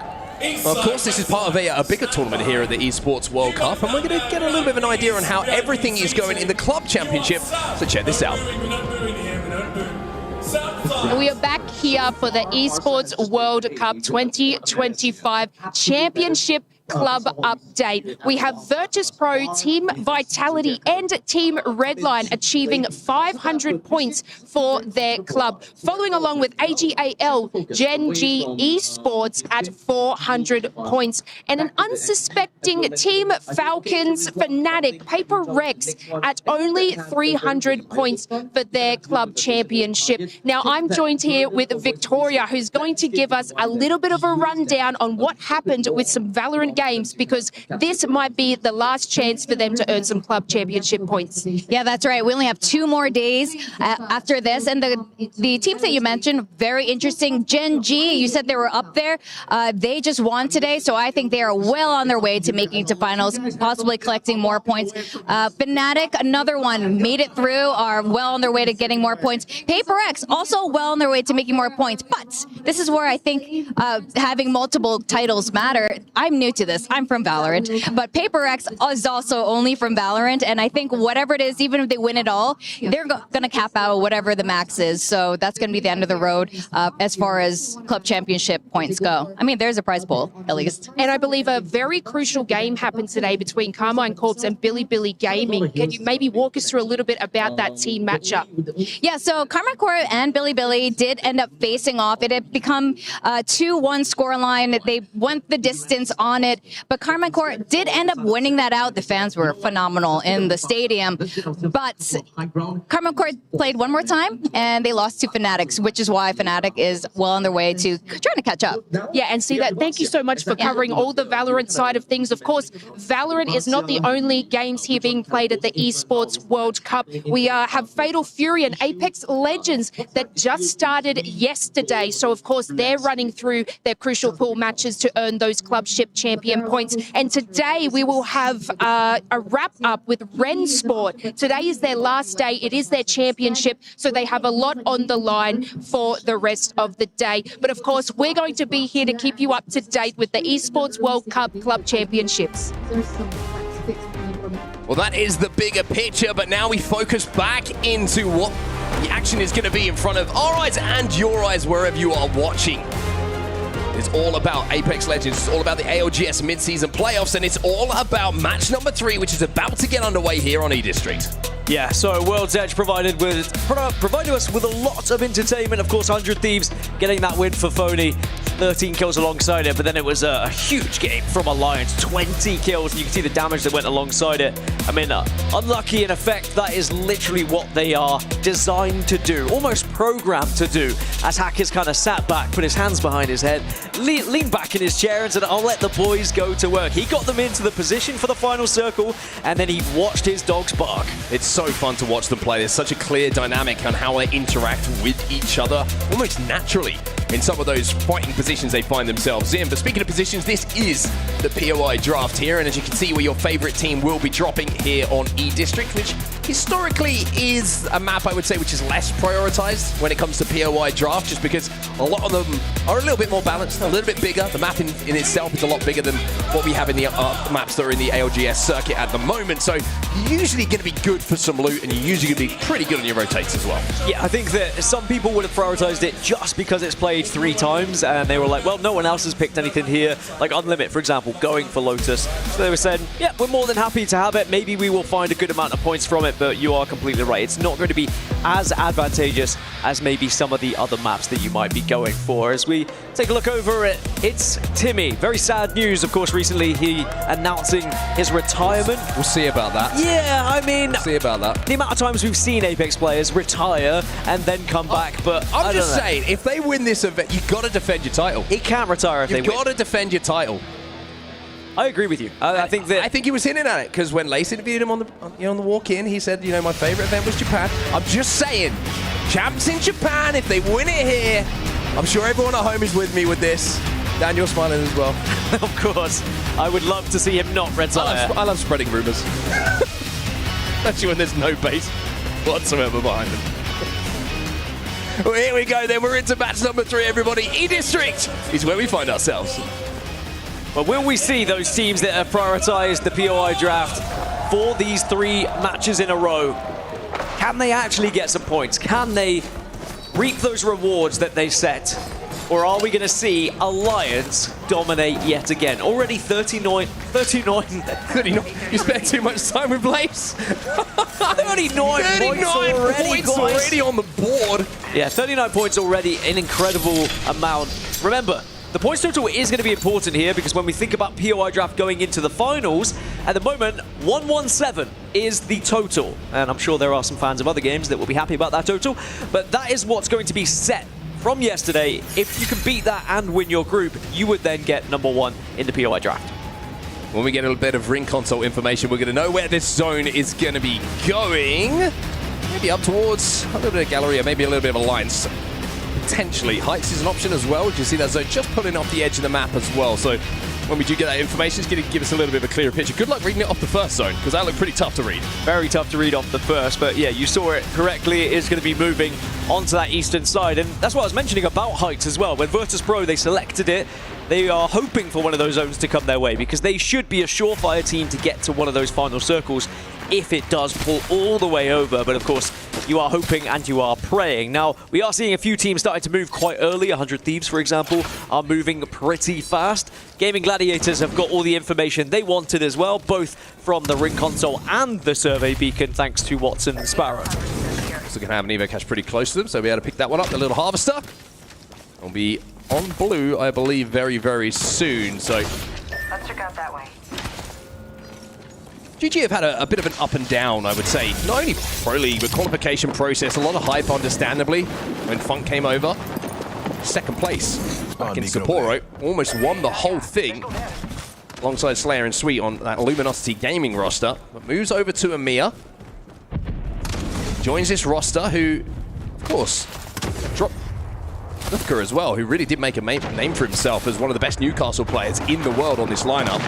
Well, of course, this is part of a bigger tournament here at the Esports World Cup, and we're going to get a little bit of an idea on how everything is going in the Club Championship, so check this out. We are back here for the Esports World Cup 2025 Championship club update. We have Virtus Pro, Team Vitality and Team Redline achieving 500 points for their club. Following along with AGAL, Gen G Esports at 400 points. And an unsuspecting Team Falcons Fnatic, Paper Rex at only 300 points for their club championship. Now, I'm joined here with Victoria, who's going to give us a little bit of a rundown on what happened with some Valorant games, because this might be the last chance for them to earn some club championship points. Yeah, that's right. We only have 2 more days after this. And the teams that you mentioned, very interesting. Gen G, you said they were up there. They just won today, so I think they are well on their way to making it to finals, possibly collecting more points. Fnatic, another one, made it through, are well on their way to getting more points. Paper X, also well on their way to making more points. But this is where I think having multiple titles matter. I'm new to this. I'm from Valorant. But Paper X is also only from Valorant. And I think whatever it is, even if they win it all, they're going to cap out whatever the max is. So that's going to be the end of the road as far as club championship points go. I mean, there's a prize pool, at least. And I believe a very crucial game happened today between Carmine Corps and Billy Gaming. Can you maybe walk us through a little bit about that team matchup? Yeah, so Carmine Corps and Billy did end up facing off. It had become a 2-1 scoreline. They went the distance on it, but Carmine Corps did end up winning that out. The fans were phenomenal in the stadium, but Carmine Corps played one more time and they lost to Fnatic, which is why Fnatic is well on their way to trying to catch up. Yeah, and see that. Thank you so much for covering all the Valorant side of things. Of course, Valorant is not the only games here being played at the Esports World Cup. We have Fatal Fury and Apex Legends that just started yesterday. So, of course, they're running through their crucial pool matches to earn those clubship champion points. And today we will have a wrap-up with Ren Sport. Today is their last day. It is their championship, so they have a lot on the line for the rest of the day. But, of course, we're going to be here to keep you up to date with the Esports World Cup Club Championships. Well, that is the bigger picture, but now we focus back into what the action is going to be in front of our eyes and your eyes wherever you are watching. It's all about Apex Legends, it's all about the ALGS mid-season playoffs, and it's all about match number 3, which is about to get underway here on E-District. Yeah, so World's Edge provided us with a lot of entertainment. Of course, 100 Thieves getting that win for Phony. 13 kills alongside it, but then it was a huge game from Alliance. 20 kills, and you can see the damage that went alongside it. I mean, unlucky in effect, that is literally what they are designed to do, almost programmed to do, as Hackers kind of sat back, put his hands behind his head, leaned back in his chair and said, I'll let the boys go to work. He got them into the position for the final circle, and then he watched his dogs bark. It's so fun to watch them play. There's such a clear dynamic on how they interact with each other, almost naturally, in some of those fighting positions they find themselves in. But speaking of positions, this is the POI draft here, and as you can see, where your favorite team will be dropping here on E-District, which historically is a map, I would say, which is less prioritized when it comes to POI draft, just because a lot of them are a little bit more balanced, a little bit bigger. The map in itself is a lot bigger than what we have in the maps that are in the ALGS circuit at the moment, so you're usually going to be good for some loot, and you're usually going to be pretty good on your rotates as well. Yeah, I think that some people would have prioritized it just because it's played 3 times, and they were like, well, no one else has picked anything here, like Unlimit, for example, going for Lotus. So they were saying, yeah, we're more than happy to have it. Maybe we will find a good amount of points from it, but you are completely right. It's not going to be as advantageous as maybe some of the other maps that you might be going for. As we take a look over at it's Timmy. Very sad news, of course, recently he announcing his retirement. We'll see about that. Yeah, I mean, we'll see about that. The amount of times we've seen Apex players retire and then come back, but I'm just saying, if they win this event, you've got to defend your title. He can't retire if they win. You've got to defend your title. I agree with you. I think he was hinting at it, because when Lace interviewed him on the walk-in, he said, you know, my favorite event was Japan. I'm just saying, champs in Japan, if they win it here, I'm sure everyone at home is with me with this. Dan, you're smiling as well. Of course. I would love to see him not retire. I love spreading rumors. Especially when there's no base whatsoever behind him. Well, here we go then. We're into match number 3, everybody. E-District is where we find ourselves. But will we see those teams that have prioritized the POI draft for these 3 matches in a row? Can they actually get some points? Can they reap those rewards that they set? Or are we going to see Alliance dominate yet again? Already 39. You spent too much time with Blaze. 39 points already on the board. Yeah, 39 points already, an incredible amount. Remember, the points total is going to be important here because when we think about POI draft going into the finals, at the moment, 117 is the total. And I'm sure there are some fans of other games that will be happy about that total, but that is what's going to be set from yesterday. If you can beat that and win your group, you would then get #1 in the POI draft. When we get a little bit of ring console information, we're going to know where this zone is going to be going. Maybe up towards a little bit of Galleria, maybe a little bit of Alliance. Potentially. Heights is an option as well. You can see that zone just pulling off the edge of the map as well. So when we do get that information, it's going to give us a little bit of a clearer picture. Good luck reading it off the first zone, because that looked pretty tough to read. Very tough to read off the first, but yeah, you saw it correctly. It is going to be moving onto that eastern side, and that's what I was mentioning about Heights as well. When Virtus Pro, they selected it, they are hoping for one of those zones to come their way, because they should be a surefire team to get to one of those final circles if it does pull all the way over. But of course, you are hoping and you are praying. Now, we are seeing a few teams starting to move quite early. 100 Thieves, for example, are moving pretty fast. Gaming Gladiators have got all the information they wanted as well, both from the ring console and the survey beacon, thanks to Watson and Sparrow. So going to have an Evo cache pretty close to them, so we had to pick that one up, the little harvester. Will be on blue, I believe, very, very soon. So let's check out that way. GG have had a bit of an up and down, I would say. Not only Pro League, but qualification process. A lot of hype, understandably, when Funk came over. Second place back in Sapporo. Almost won the whole thing. Alongside Slayer and Sweet on that Luminosity Gaming roster. But moves over to EMEA. Joins this roster who, of course, dropped Lufka as well, who really did make a name for himself as one of the best Newcastle players in the world on this lineup.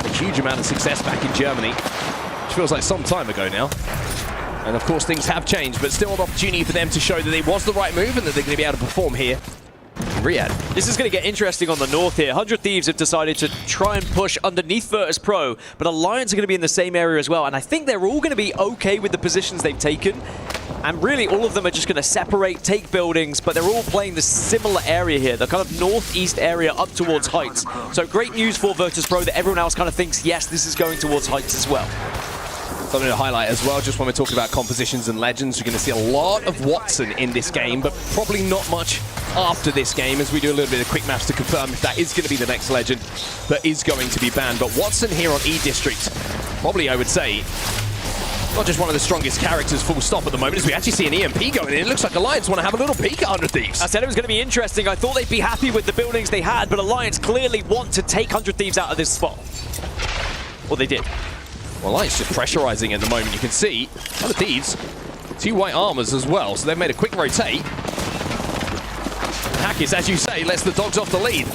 A huge amount of success back in Germany, which feels like some time ago now. And of course things have changed, but still an opportunity for them to show that it was the right move and that they're going to be able to perform here in Riyadh. This is going to get interesting on the north here. 100 Thieves have decided to try and push underneath Virtus Pro, but Alliance are going to be in the same area as well, and I think they're all going to be okay with the positions they've taken. And really, all of them are just going to separate, take buildings, but they're all playing the similar area here, the kind of northeast area up towards Heights. So great news for Virtus Pro that everyone else kind of thinks, yes, this is going towards Heights as well. Something to highlight as well, just when we're talking about compositions and legends, you're going to see a lot of Watson in this game, but probably not much after this game, as we do a little bit of quick maths to confirm if that is going to be the next legend that is going to be banned. But Watson here on E-District, probably, I would say, not just one of the strongest characters full stop at the moment, as we actually see an EMP going in. It looks like Alliance want to have a little peek at 100 Thieves. I said it was going to be interesting. I thought they'd be happy with the buildings they had, but Alliance clearly want to take 100 Thieves out of this spot. Well, they did. Well, Alliance just pressurizing at the moment. You can see 100 Thieves, 2 white armors as well, so they've made a quick rotate. Hackis, as you say, lets the dogs off the lead.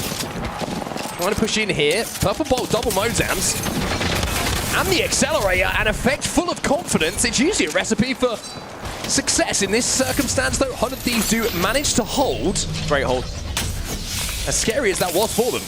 Trying to push in here. Purple Bolt, double Mozams. And the accelerator, an effect full of confidence. It's usually a recipe for success. In this circumstance, though, 100 Thieves do manage to hold. Great hold. As scary as that was for them.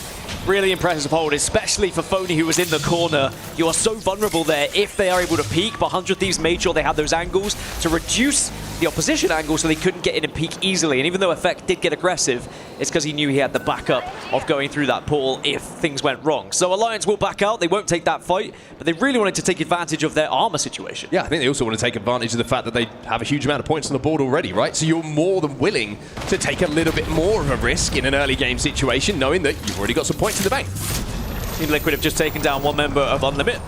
Really impressive hold, especially for Phony, who was in the corner. You are so vulnerable there if they are able to peek, but 100 Thieves made sure they had those angles to reduce the opposition angle so they couldn't get in and peek easily. And even though Effect did get aggressive, it's because he knew he had the backup of going through that portal if things went wrong. So Alliance will back out. They won't take that fight, but they really wanted to take advantage of their armor situation. Yeah, I think they also want to take advantage of the fact that they have a huge amount of points on the board already, right? So you're more than willing to take a little bit more of a risk in an early game situation, knowing that you've already got some points in the bank. Team Liquid have just taken down one member of Unlimit.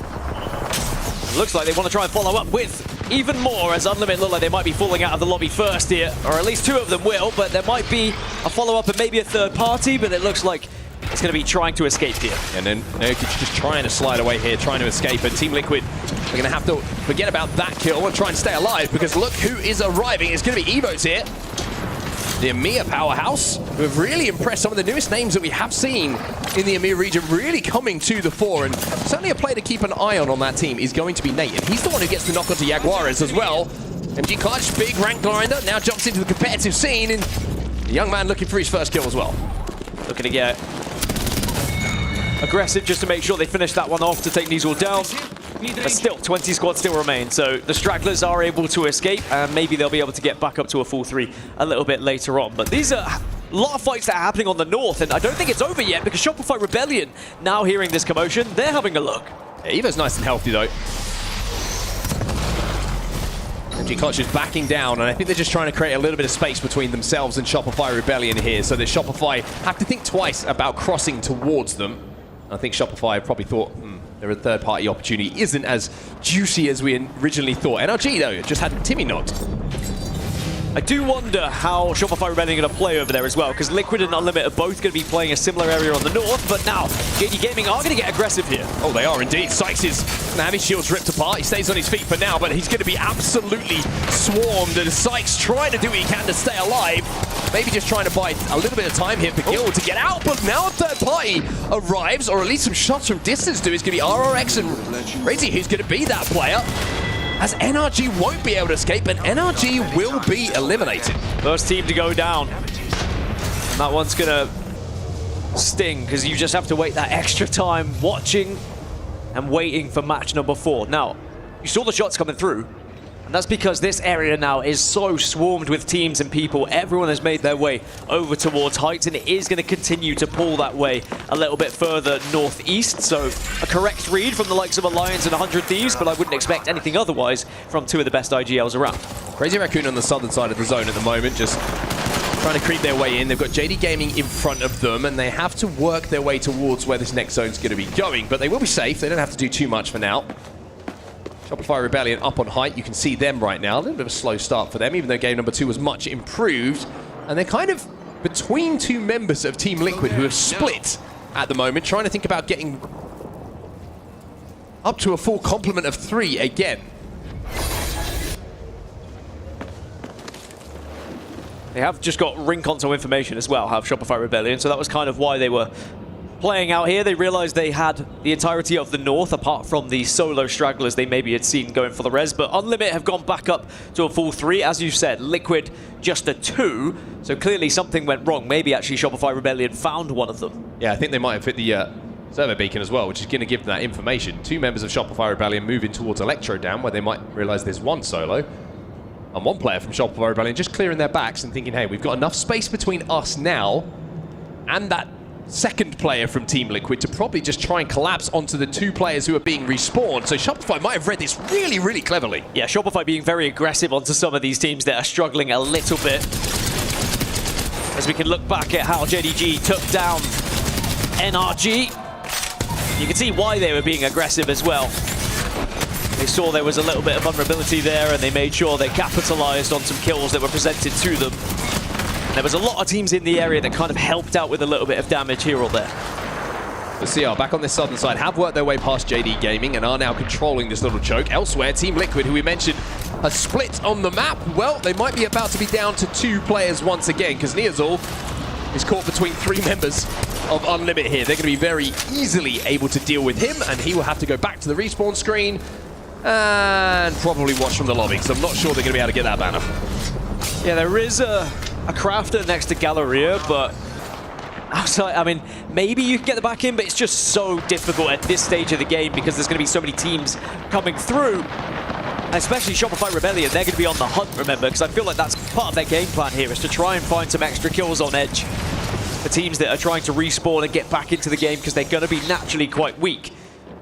Looks like they want to try and follow up with even more, as Unlimit look like they might be falling out of the lobby first here, or at least 2 of them will, but there might be a follow-up and maybe a third party, but it looks like it's going to be trying to escape here. And then Nurkic just trying to slide away here, trying to escape, and Team Liquid are going to have to forget about that kill and try and stay alive, because look who is arriving. It's going to be Evos here. The EMEA powerhouse, who have really impressed, some of the newest names that we have seen in the EMEA region really coming to the fore, and certainly a player to keep an eye on that team is going to be Nate, and he's the one who gets the knock onto Jaguares as well. MG Clutch, big rank grinder, now jumps into the competitive scene, and the young man looking for his first kill as well. Looking to get aggressive just to make sure they finish that one off to take these all down. But still, 20 squads still remain, so the stragglers are able to escape, and maybe they'll be able to get back up to a full 3 a little bit later on. But these are A lot of fights that are happening on the north, and I don't think it's over yet because Shopify Rebellion, now hearing this commotion, they're having a look. Yeah, Evo's nice and healthy though. MG Clutch is backing down, and I think they're just trying to create a little bit of space between themselves and Shopify Rebellion here, so that Shopify have to think twice about crossing towards them. I think Shopify probably thought, their third-party opportunity isn't as juicy as we originally thought. NRG, though, just had Timmy knocked. I do wonder how Shopify Rebellion are going to play over there as well, because Liquid and Unlimited are both going to be playing a similar area on the north, but now JD Gaming are going to get aggressive here. Oh, they are indeed. Sykes is going to have his shields ripped apart. He stays on his feet for now, but he's going to be absolutely swarmed, and Sykes trying to do what he can to stay alive. Maybe just trying to buy a little bit of time here for Gil to get out, but now a third party arrives, or at least some shots from distance to. It's going to be RRX and Razy who's going to be that player, as NRG won't be able to escape, and NRG will be eliminated. First team to go down. And that one's gonna sting, because you just have to wait that extra time watching and waiting for match number 4. Now, you saw the shots coming through, and that's because this area now is so swarmed with teams and people. Everyone has made their way over towards Heights, and it is going to continue to pull that way a little bit further northeast. So a correct read from the likes of Alliance and 100 Thieves, but I wouldn't expect anything otherwise from two of the best IGLs around. Crazy Raccoon on the southern side of the zone at the moment, just trying to creep their way in. They've got JD Gaming in front of them, and they have to work their way towards where this next zone's going to be going, but they will be safe. They don't have to do too much for now. Shopify Rebellion up on height. You can see them right now. A little bit of a slow start for them, even though game number 2 was much improved. And they're kind of between two members of Team Liquid who have split at the moment, trying to think about getting up to a full complement of 3 again. They have just got ring console information as well, have Shopify Rebellion, so that was kind of why they were playing out here. They realized they had the entirety of the north, apart from the solo stragglers they maybe had seen going for the res, but Unlimited have gone back up to a full 3. As you said, Liquid just a 2, so clearly something went wrong. Maybe actually Shopify Rebellion found one of them. Yeah, I think they might have hit the server beacon as well, which is going to give them that information. 2 members of Shopify Rebellion moving towards Electro Dam, where they might realize there's 1 solo. And 1 player from Shopify Rebellion just clearing their backs and thinking, hey, we've got enough space between us now and that second player from Team Liquid to probably just try and collapse onto the 2 players who are being respawned. So Shopify might have read this really, really cleverly. Yeah, Shopify being very aggressive onto some of these teams that are struggling a little bit. As we can look back at how JDG took down NRG, you can see why they were being aggressive as well. They saw there was a little bit of vulnerability there, and they made sure they capitalized on some kills that were presented to them. There was a lot of teams in the area that kind of helped out with a little bit of damage here or there. The CR back on this southern side have worked their way past JD Gaming and are now controlling this little choke. Elsewhere, Team Liquid, who we mentioned, has split on the map. Well, they might be about to be down to 2 players once again, because Neazul is caught between 3 members of Unlimited here. They're going to be very easily able to deal with him, and he will have to go back to the respawn screen and probably watch from the lobby, because I'm not sure they're going to be able to get that banner. Yeah, there is a crafter next to Galleria, but outside, I mean, maybe you can get the back in, but it's just so difficult at this stage of the game because there's going to be so many teams coming through, and especially Shopify Rebellion. They're going to be on the hunt, remember, because I feel like that's part of their game plan here, is to try and find some extra kills on edge for teams that are trying to respawn and get back into the game, because they're going to be naturally quite weak.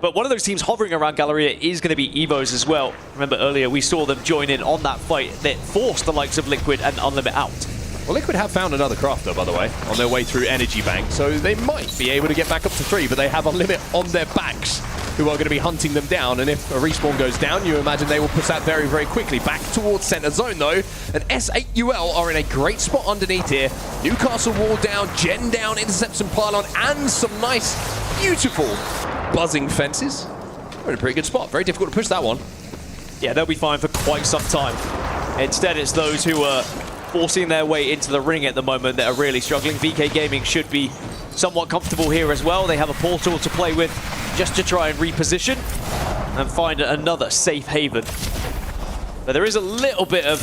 But one of those teams hovering around Galleria is going to be Evos as well. Remember earlier we saw them join in on that fight that forced the likes of Liquid and Unlimited out. Well, Liquid have found another crafter, by the way, on their way through Energy Bank, so they might be able to get back up to 3, but they have Unlimited on their backs, who are going to be hunting them down, and if a respawn goes down, you imagine they will push that very, very quickly. Back towards center zone, though, and S8UL are in a great spot underneath here. Newcastle wall down, Gen down, intercept some pylon, and some nice, beautiful buzzing fences. We're in a pretty good spot. Very difficult to push that one. Yeah, they'll be fine for quite some time. Instead, it's those who are forcing their way into the ring at the moment that are really struggling. VK Gaming should be somewhat comfortable here as well. They have a portal to play with just to try and reposition and find another safe haven. But there is a little bit of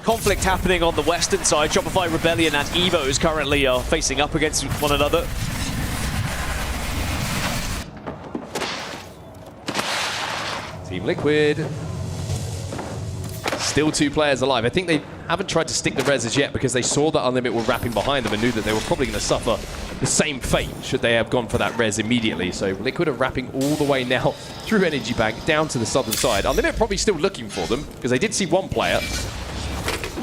conflict happening on the western side. Shopify Rebellion and Evos currently are facing up against one another. Team Liquid Still 2 players alive. I think they haven't tried to stick the res as yet because they saw that Unlimit were wrapping behind them and knew that they were probably going to suffer the same fate should they have gone for that res immediately. So Liquid are wrapping all the way now through Energy Bank down to the southern side. Unlimit probably still looking for them because they did see one player.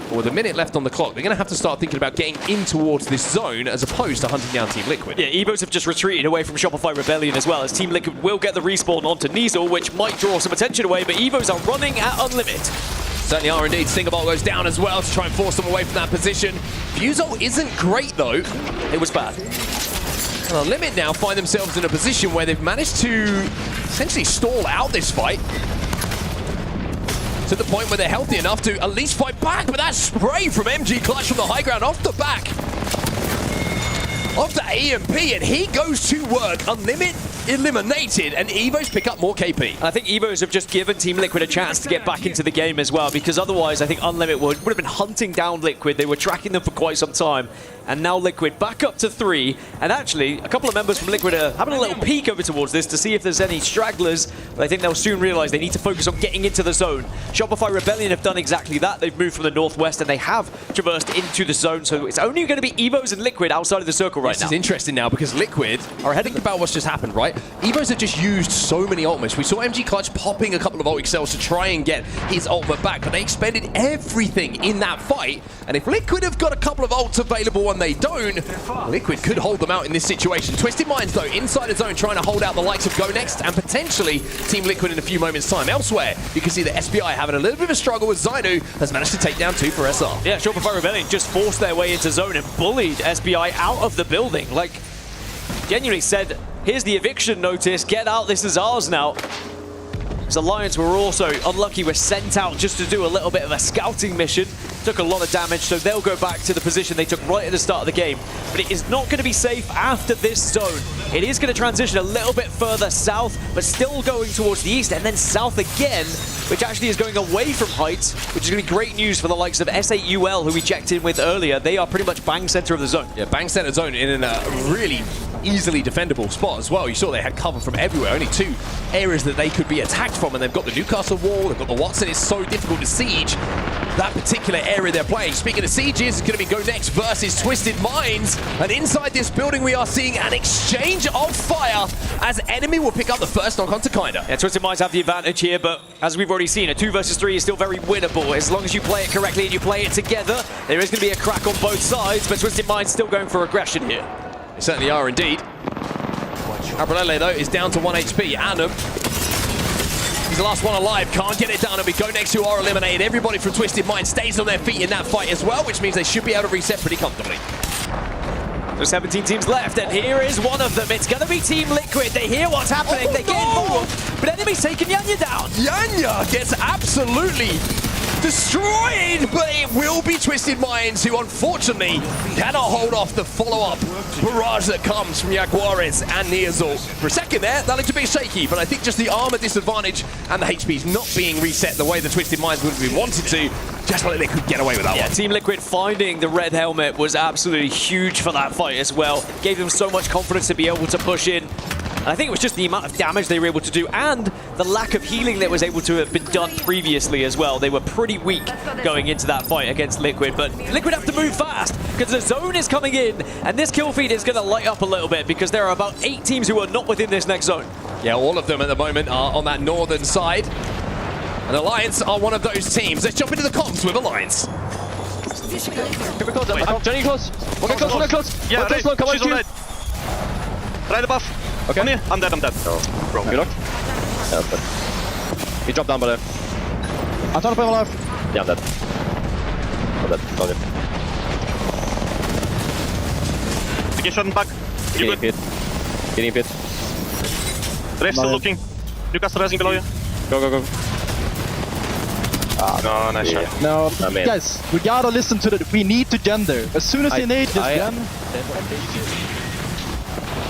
But with a minute left on the clock, they're going to have to start thinking about getting in towards this zone as opposed to hunting down Team Liquid. Yeah, Evos have just retreated away from Shopify Rebellion as well, as Team Liquid will get the respawn onto Nizel, which might draw some attention away, but Evos are running at Unlimit. Certainly are indeed. Stingerbolt goes down as well to try and force them away from that position. Fusel isn't great though. It was bad. And Unlimit now find themselves in a position where they've managed to essentially stall out this fight. To the point where they're healthy enough to at least fight back, but that spray from MG Clutch from the high ground off the back. Off the EMP, and he goes to work. Unlimit eliminated, and Evos pick up more KP. And I think Evos have just given Team Liquid a chance to get back into the game as well, because otherwise I think Unlimit would have been hunting down Liquid. They were tracking them for quite some time, and now Liquid back up to 3. And actually, a couple of members from Liquid are having a little peek over towards this to see if there's any stragglers, but I think they'll soon realize they need to focus on getting into the zone. Shopify Rebellion have done exactly that. They've moved from the northwest, and they have traversed into the zone, so it's only going to be Evos and Liquid outside of the circle right now. This is interesting now, because Liquid are ahead. Think about what's just happened, right? Evos have just used so many ultimates. We saw MG Clutch popping a couple of ult excels to try and get his ultimate back, but they expended everything in that fight. And if Liquid have got a couple of ults available and they don't, Liquid could hold them out in this situation. Twisted Minds, though, inside the zone, trying to hold out the likes of Go Next and potentially Team Liquid in a few moments' time. Elsewhere, you can see the SBI having a little bit of a struggle with Zainu, has managed to take down 2 for SR. Yeah, Shopify Rebellion just forced their way into zone and bullied SBI out of the building. Like, genuinely said, here's the eviction notice, get out, this is ours now. Because Alliance were also unlucky, were sent out just to do a little bit of a scouting mission. Took a lot of damage, so they'll go back to the position they took right at the start of the game. But it is not going to be safe after this zone. It is going to transition a little bit further south, but still going towards the east, and then south again, which actually is going away from Heights, which is going to be great news for the likes of S8UL, who we checked in with earlier. They are pretty much bang center of the zone. Yeah, bang center zone in a really easily defendable spot as well. You saw they had cover from everywhere. Only 2 areas that they could be attacked from, and they've got the Newcastle wall, they've got the Watson. It's so difficult to siege that particular area they're playing. Speaking of sieges, it's going to be Go Next versus Twisted Minds. And inside this building, we are seeing an exchange of fire as enemy will pick up the first knock onto Kinda. Yeah, Twisted Minds have the advantage here, but as we've already seen, a 2 versus 3 is still very winnable. As long as you play it correctly and you play it together, there is going to be a crack on both sides, but Twisted Minds still going for aggression here. They certainly are indeed. Abralele, though, is down to 1 HP. Annam, he's the last one alive, can't get it down, and we Go Next, who are eliminated. Everybody from Twisted Mind stays on their feet in that fight as well, which means they should be able to reset pretty comfortably. There's 17 teams left, and here is one of them. It's going to be Team Liquid. They hear what's happening, they get involved, but enemy's taking Yanya down. Yanya gets absolutely destroyed, but it will be Twisted Minds who unfortunately cannot hold off the follow-up barrage that comes from Jaguares and Nizel. For a second there, that looked a bit shaky, but I think just the armor disadvantage and the HPs not being reset the way the Twisted Minds would have been wanted to, just like they could get away with that one. Team Liquid finding the red helmet was absolutely huge for that fight as well. Gave them so much confidence to be able to push in. And I think it was just the amount of damage they were able to do and the lack of healing that was able to have been done previously as well. They were pretty weak going into that fight against Liquid, but Liquid have to move fast because the zone is coming in, and this kill feed is going to light up a little bit because there are about 8 teams who are not within this next zone. Yeah, all of them at the moment are on that northern side. And Alliance are one of those teams. Let's jump into the comms with Alliance. Johnny close. One close. Yeah, right. Come on, She's on right. Right above. Okay. On here. I'm dead. Oh, bro. Good luck. Yeah, but he dropped down by there. I'm trying to play him alive. Yeah, I'm dead. I'm dead. Okay. Okay, shot back. You good? Getting hit. Rave still looking. Lucas rising below you. Go. No, nice shot. No, guys, we gotta listen to the. We need to gender. As soon as they nade this gun.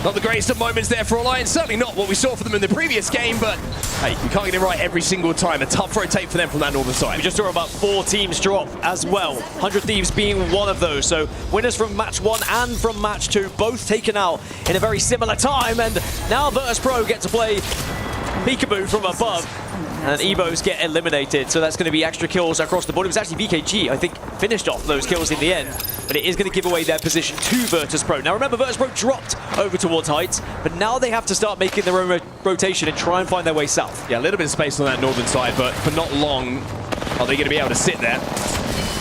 Not the greatest of moments there for Alliance. Certainly not what we saw for them in the previous game, but hey, you can't get it right every single time. A tough rotate for them from that northern side. We just saw about 4 teams drop as well. 100 Thieves being one of those. So winners from match 1 and from match 2, both taken out in a very similar time. And now Virtus Pro get to play peekaboo from above. And Evos get eliminated, so that's going to be extra kills across the board. It was actually VKG, I think, finished off those kills in the end, but it is going to give away their position to Virtus.pro. Now remember, Virtus.pro dropped over towards Heights, but now they have to start making their own rotation and try and find their way south. Yeah, a little bit of space on that northern side, but for not long are they going to be able to sit there.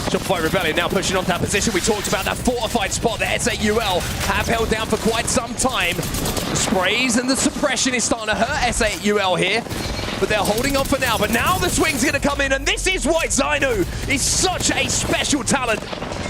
Shopify Rebellion now pushing onto that position. We talked about that fortified spot that SAUL have held down for quite some time. The sprays and the suppression is starting to hurt SAUL here, but they're holding on for now. But now the swing's going to come in, and this is why Zainu is such a special talent.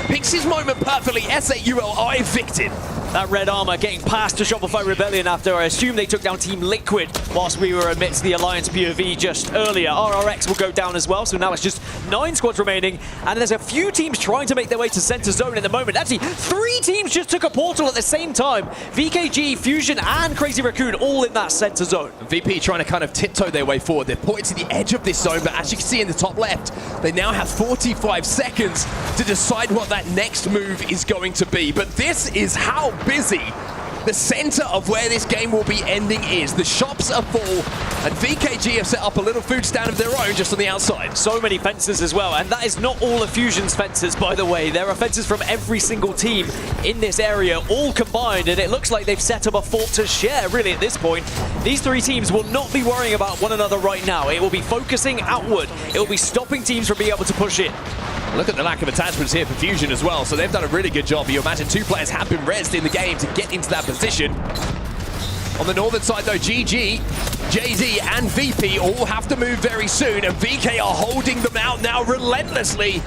Picks his moment perfectly. SAUL are evicted. That red armor getting past to Shopify Rebellion after I assume they took down Team Liquid whilst we were amidst the Alliance POV just earlier. RRX will go down as well, so now it's just 9 squads remaining, and there's a few teams trying to make their way to center zone at the moment. Actually, 3 teams just took a portal at the same time. VKG, Fusion, and Crazy Raccoon all in that center zone. VP trying to kind of tiptoe their way forward. They're pointed to the edge of this zone, but as you can see in the top left, they now have 45 seconds to decide what that next move is going to be. But this is how busy the center of where this game will be ending is. The shops are full, and VKG have set up a little food stand of their own just on the outside. So many fences as well, and that is not all of Fusion's fences, by the way. There are fences from every single team in this area, all combined, and it looks like they've set up a fort to share, really, at this point. These 3 teams will not be worrying about one another right now. It will be focusing outward. It will be stopping teams from being able to push in. Look at the lack of attachments here for Fusion as well, so they've done a really good job. You imagine 2 players have been rezzed in the game to get into that position. On the northern side though, GG, JD and VP all have to move very soon, and VK are holding them out now relentlessly.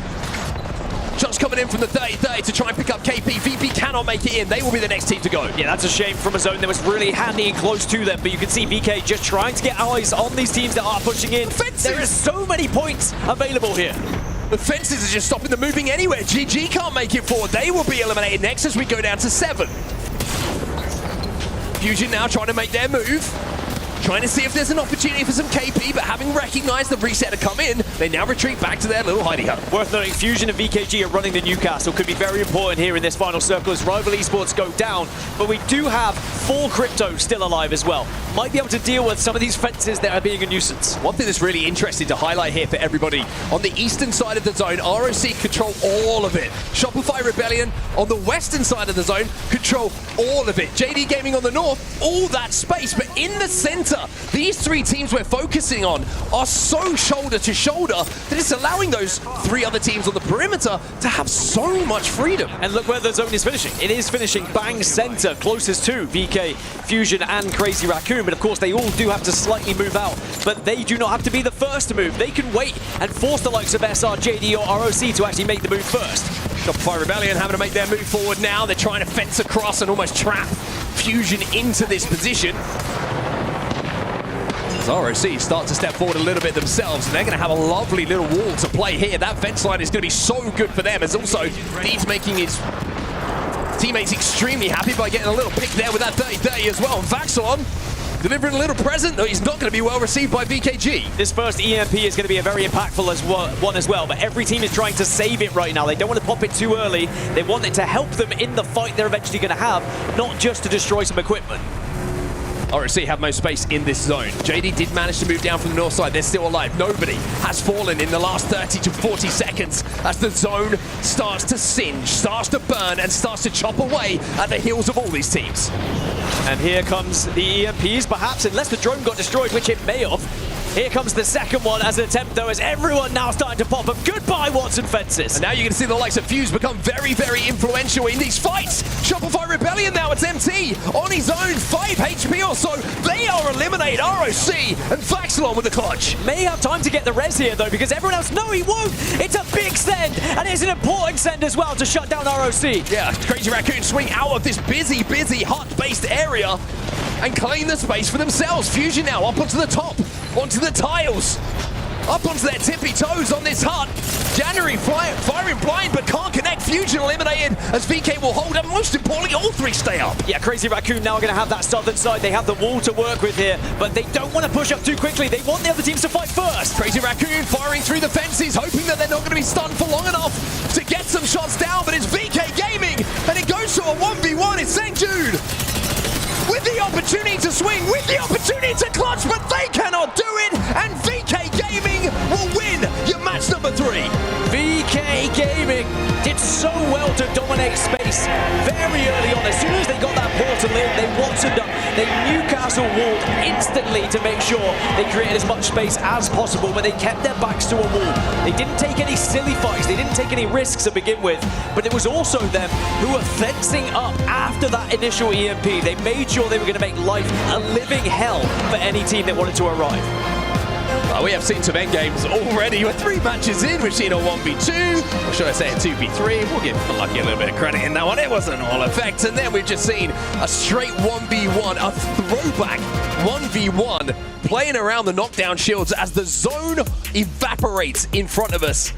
Shots coming in from the 30-30 to try and pick up KP. VP cannot make it in. They will be the next team to go. Yeah, that's a shame from a zone that was really handy and close to them, but you can see VK just trying to get eyes on these teams that are pushing in. Fences! There are so many points available here. The fences are just stopping them moving anywhere. GG can't make it forward. They will be eliminated next as we go down to 7. Fusion now trying to make their move. Trying to see if there's an opportunity for some KP, but having recognized the reset to come in, they now retreat back to their little hidey hut. Worth noting, Fusion and VKG are running the Newcastle. Could be very important here in this final circle as rival esports go down, but we do have 4 crypto still alive as well. Might be able to deal with some of these fences that are being a nuisance. One thing that's really interesting to highlight here for everybody, on the eastern side of the zone, ROC control all of it. Shopify Rebellion on the western side of the zone control all of it. JD Gaming on the north, all that space, but in the center, these 3 teams we're focusing on are so shoulder to shoulder that it's allowing those 3 other teams on the perimeter to have so much freedom. And look where the zone is finishing. It is finishing bang center, closest to VK, Fusion, and Crazy Raccoon. But of course, they all do have to slightly move out. But they do not have to be the first to move. They can wait and force the likes of SR, JD, or ROC to actually make the move first. Shopify Rebellion having to make their move forward now. They're trying to fence across and almost trap Fusion into this position. ROC start to step forward a little bit themselves, and they're going to have a lovely little wall to play here. That fence line is going to be so good for them, as also Deeds making his teammates extremely happy by getting a little pick there with that 30-30 as well. And Vaxilon delivering a little present, though he's not going to be well received by VKG. This first EMP is going to be a very impactful one as well, but every team is trying to save it right now. They don't want to pop it too early. They want it to help them in the fight they're eventually going to have, not just to destroy some equipment. ROC have most space in this zone. JD did manage to move down from the north side. They're still alive. Nobody has fallen in the last 30 to 40 seconds as the zone starts to singe, starts to burn, and starts to chop away at the heels of all these teams. And here comes the EMPs, perhaps, unless the drone got destroyed, which it may have. Here comes the second one as an attempt, though, as everyone now starting to pop up. Goodbye, Watson Fences. And now you're going to see the likes of Fuse become very, very influential in these fights. Shopify Rebellion now, it's MT on his own, 5 HP or so. They are eliminated. ROC and Vaxilon with the clutch. May have time to get the res here, though, because everyone else, no, he won't. It's a big send, and it's an important send as well to shut down ROC. Yeah, Crazy Raccoon swing out of this busy, hut-based area and claim the space for themselves. Fusion now up onto the top, onto the tiles, up onto their tippy toes on this hut. January firing blind, but can't connect. Fusion eliminated as VK will hold, and most importantly, all 3 stay up. Yeah, Crazy Raccoon now going to have that southern side. They have the wall to work with here, but they don't want to push up too quickly. They want the other teams to fight first. Crazy Raccoon firing through the fences, hoping that they're not going to be stunned for long enough to get some shots down, but it's VK Gaming, and it goes to a 1v1. It's St. Jude with the opportunity to swing, with the opportunity to clutch, but they cannot do it, and VK Gaming will win your match number 3. VK Gaming did so well to dominate space very early on. As soon as they got that portal in, they Watsoned up. They Newcastle walled instantly to make sure they created as much space as possible, but they kept their backs to a wall. They didn't take any silly fights. They didn't take any risks to begin with, but it was also them who were fencing up after that initial EMP. They made sure they were going to make life a living hell for any team that wanted to arrive. We have seen some endgames already. We're 3 matches in. We've seen a 1v2, or should I say a 2v3. We'll give Lucky a little bit of credit in that one. It was an all effect. And then we've just seen a straight 1v1, a throwback 1v1, playing around the knockdown shields as the zone evaporates in front of us.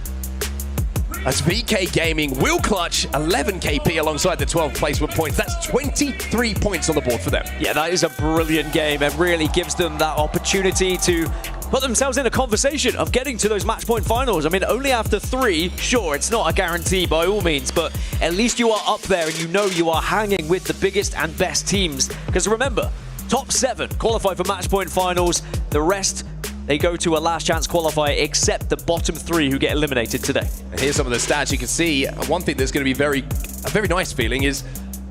As VK Gaming will clutch 11 KP alongside the 12 placement points. That's 23 points on the board for them. Yeah, that is a brilliant game and really gives them that opportunity to put themselves in a conversation of getting to those match point finals. I mean, only after 3, sure, it's not a guarantee by all means, but at least you are up there and you know you are hanging with the biggest and best teams. Because remember, top 7 qualify for match point finals. The rest, they go to a last chance qualifier, except the bottom 3 who get eliminated today. And here's some of the stats you can see. One thing that's going to be a very nice feeling is,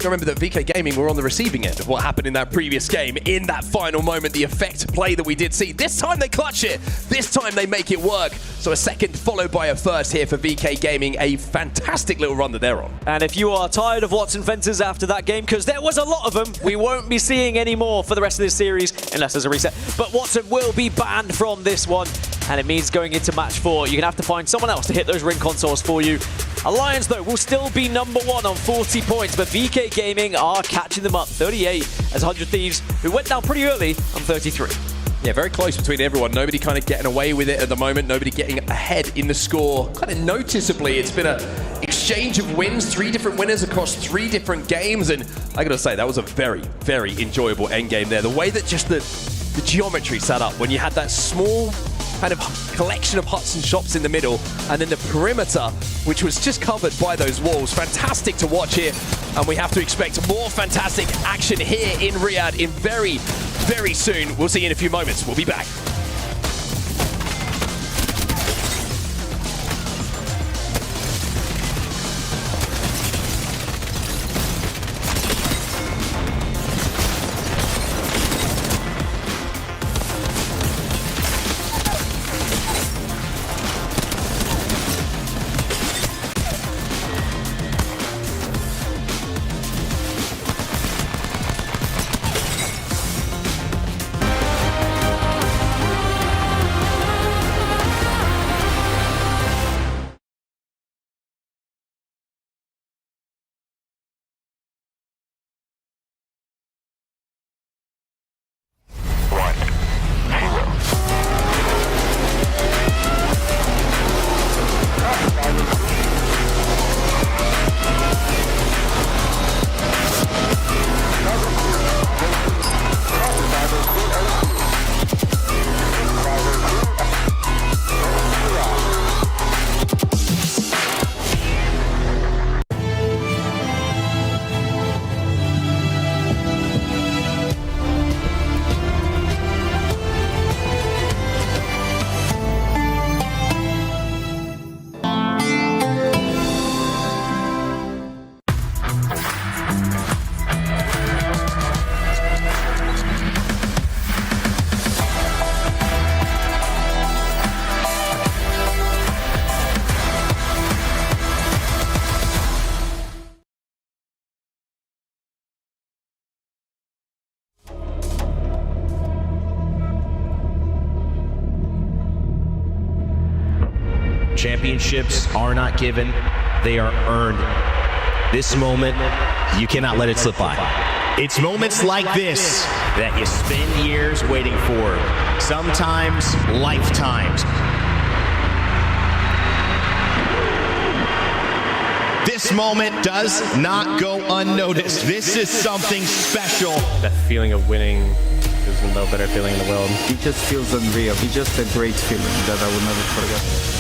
remember that VK Gaming were on the receiving end of what happened in that previous game. In that final moment, the effect play that we did see. This time they clutch it. This time they make it work. So a second followed by a first here for VK Gaming. A fantastic little run that they're on. And if you are tired of Watson fences after that game, because there was a lot of them, we won't be seeing any more for the rest of this series, unless there's a reset. But Watson will be banned from this one. And it means going into match 4, you're going to have to find someone else to hit those ring consoles for you. Alliance, though, will still be number 1 on 40 points, but VK Gaming are catching them up. 38 as 100 Thieves, who went down pretty early, on 33. Yeah, very close between everyone. Nobody kind of getting away with it at the moment. Nobody getting ahead in the score. Kind of noticeably, it's been an exchange of wins. 3 different winners across 3 different games. And I got to say, that was a very, very enjoyable endgame there. The way that just the geometry set up when you had that small kind of collection of huts and shops in the middle, and then the perimeter, which was just covered by those walls. Fantastic to watch here, and we have to expect more fantastic action here in Riyadh in very, very soon. We'll see you in a few moments. We'll be back. Championships are not given, they are earned. This moment, you cannot let it slip by. It's moments like this that you spend years waiting for, sometimes lifetimes. This moment does not go unnoticed. This is something special. That feeling of winning is no better feeling in the world. It just feels unreal. It's just a great feeling that I will never forget.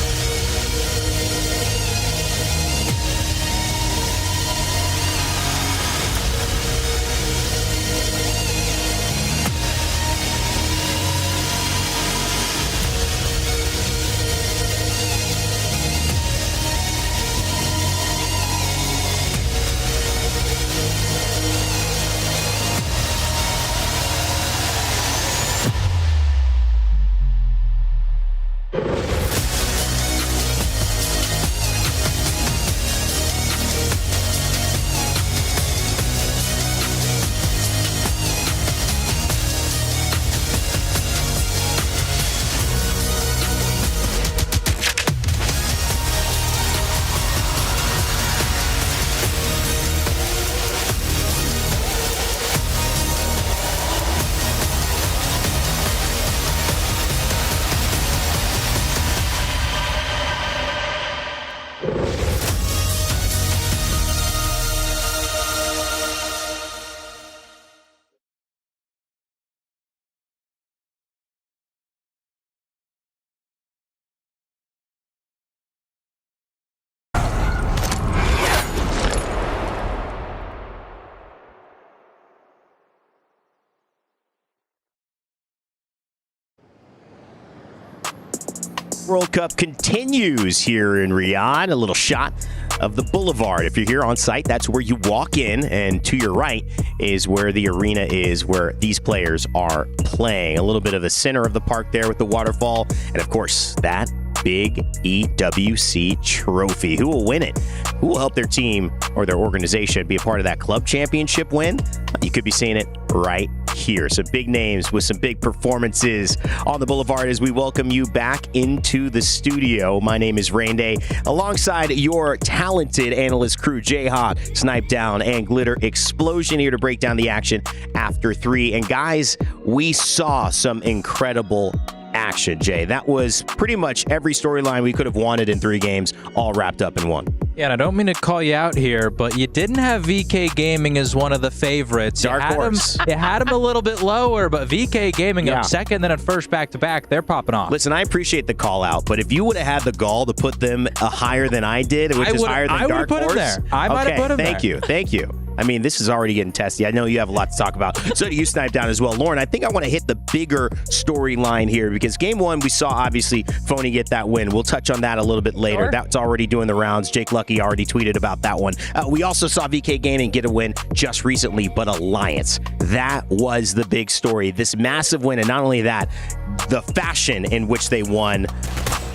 World Cup continues here in Riyadh. A little shot of the Boulevard. If you're here on site, that's where you walk in, and to your right is where the arena is, where these players are playing. A little bit of the center of the park there with the waterfall, and of course, that big EWC trophy. Who will win it? Who will help their team or their organization be a part of that club championship win? You could be seeing it right here. Some big names with some big performances on the Boulevard as we welcome you back into the studio. My name is Randay, alongside your talented analyst crew, Jayhawk, Snipe Down, and Glitter Explosion, here to break down the action after 3. And guys, we saw some incredible action, Jay. That was pretty much every storyline we could have wanted in 3 games, all wrapped up in one. Yeah, and I don't mean to call you out here, but you didn't have VK Gaming as one of the favorites. Dark horse. You had him a little bit lower, but VK Gaming up second, then at first back-to-back, they're popping off. Listen, I appreciate the call out, but if you would have had the gall to put them higher than I did, which is higher than Dark Horse. I would have put him there. I might have put him there. Thank you. I mean, this is already getting testy. I know you have a lot to talk about. So do you, Snipe Down, as well. Lauren, I think I want to hit the bigger storyline here because game 1, we saw, obviously, Phony get that win. We'll touch on that a little bit later. Sure. That's already doing the rounds. Jake Lucky already tweeted about that one. We also saw VK Gaming get a win just recently, but Alliance. That was the big story. This massive win, and not only that, the fashion in which they won,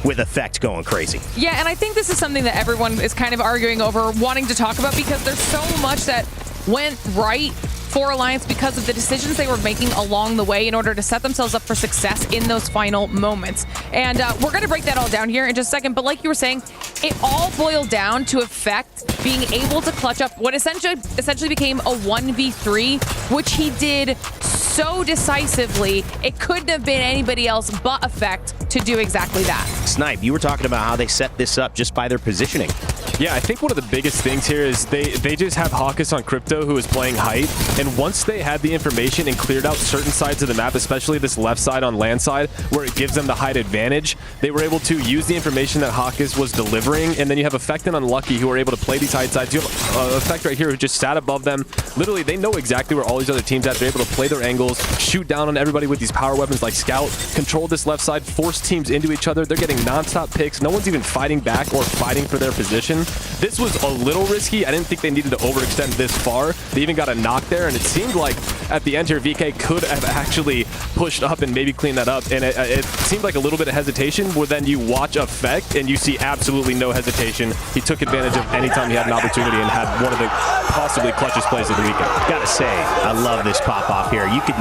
with Effect going crazy. Yeah, and I think this is something that everyone is kind of arguing over, wanting to talk about, because there's so much that went right for Alliance because of the decisions they were making along the way in order to set themselves up for success in those final moments. And we're going to break that all down here in just a second, but like you were saying, it all boiled down to Effect being able to clutch up what essentially became a 1v3, which he did so decisively. It couldn't have been anybody else but Effect to do exactly that. Snipe, you were talking about how they set this up just by their positioning. Yeah, I think one of the biggest things here is they just have Hawkus on Crypto, who is playing height, and once they had the information and cleared out certain sides of the map, especially this left side on land side, where it gives them the height advantage, they were able to use the information that Hawkus was delivering, and then you have Effect and Unlucky, who are able to play these height sides. You have Effect right here, who just sat above them. Literally, they know exactly where all these other teams are at. They're able to play their angles, shoot down on everybody with these power weapons like Scout, control this left side, force teams into each other. They're getting non-stop picks. No one's even fighting back or fighting for their position. This was a little risky. I didn't think they needed to overextend this far. They even got a knock there, and it seemed like at the end here, VK could have actually pushed up and maybe cleaned that up, and it seemed like a little bit of hesitation, where then you watch Effect and you see absolutely no hesitation. He took advantage of any time he had an opportunity and had one of the possibly clutchest plays of the weekend. Gotta say, I love this pop off here. You could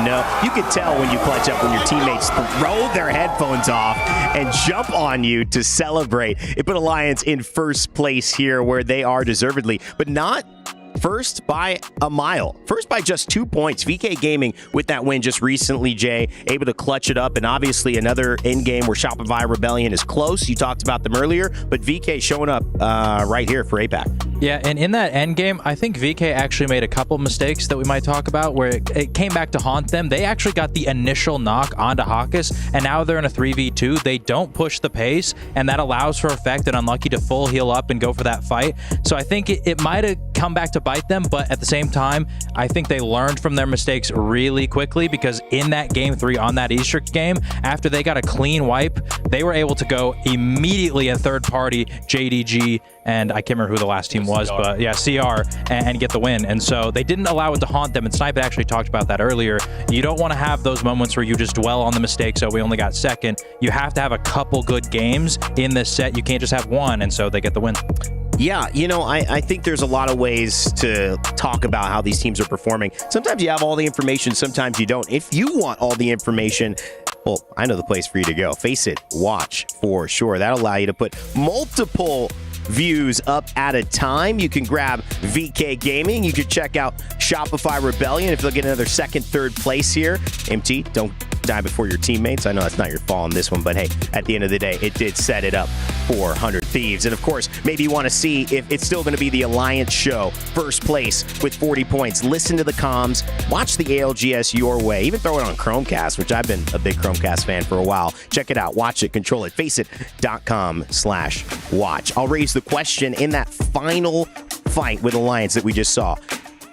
tell when you clutch up when your teammates throw their headphones off and jump on you to celebrate. It put Alliance in first place here, where they are deservedly, but not first by a mile. First by just 2 points. VK Gaming with that win just recently, Jay, able to clutch it up, and obviously another in-game where Shopify Rebellion is close. You talked about them earlier, but VK showing up right here for APAC. Yeah, and in that end game, I think VK actually made a couple mistakes that we might talk about where it came back to haunt them. They actually got the initial knock onto Hawkus, and now they're in a 3v2. They don't push the pace, and that allows for Effect and Unlucky to full heal up and go for that fight. So I think it might have come back to bite them, but at the same time, I think they learned from their mistakes really quickly, because in that game 3 on that Easter game, after they got a clean wipe, they were able to go immediately in third party JDG, and I can't remember who the last team was, but yeah, CR, and get the win. And so they didn't allow it to haunt them, and Snipe actually talked about that earlier. You don't want to have those moments where you just dwell on the mistake, so we only got second. You have to have a couple good games in this set. You can't just have one, and so they get the win. Yeah, I think there's a lot of ways to talk about how these teams are performing. Sometimes you have all the information, sometimes you don't. If you want all the information, well, I know the place for you to go. Face it, watch for sure. That'll allow you to put multiple views up at a time. You can grab VK Gaming. You can check out Shopify Rebellion if they'll get another second, third place here. MT, don't die before your teammates. I know that's not your fault on this one, but hey, at the end of the day, it did set it up for 100 Thieves. And of course, maybe you want to see if it's still going to be the Alliance show. First place with 40 points. Listen to the comms. Watch the ALGS your way. Even throw it on Chromecast, which I've been a big Chromecast fan for a while. Check it out. Watch it. Control it. Faceit.com/watch. I'll raise the question in that final fight with Alliance that we just saw.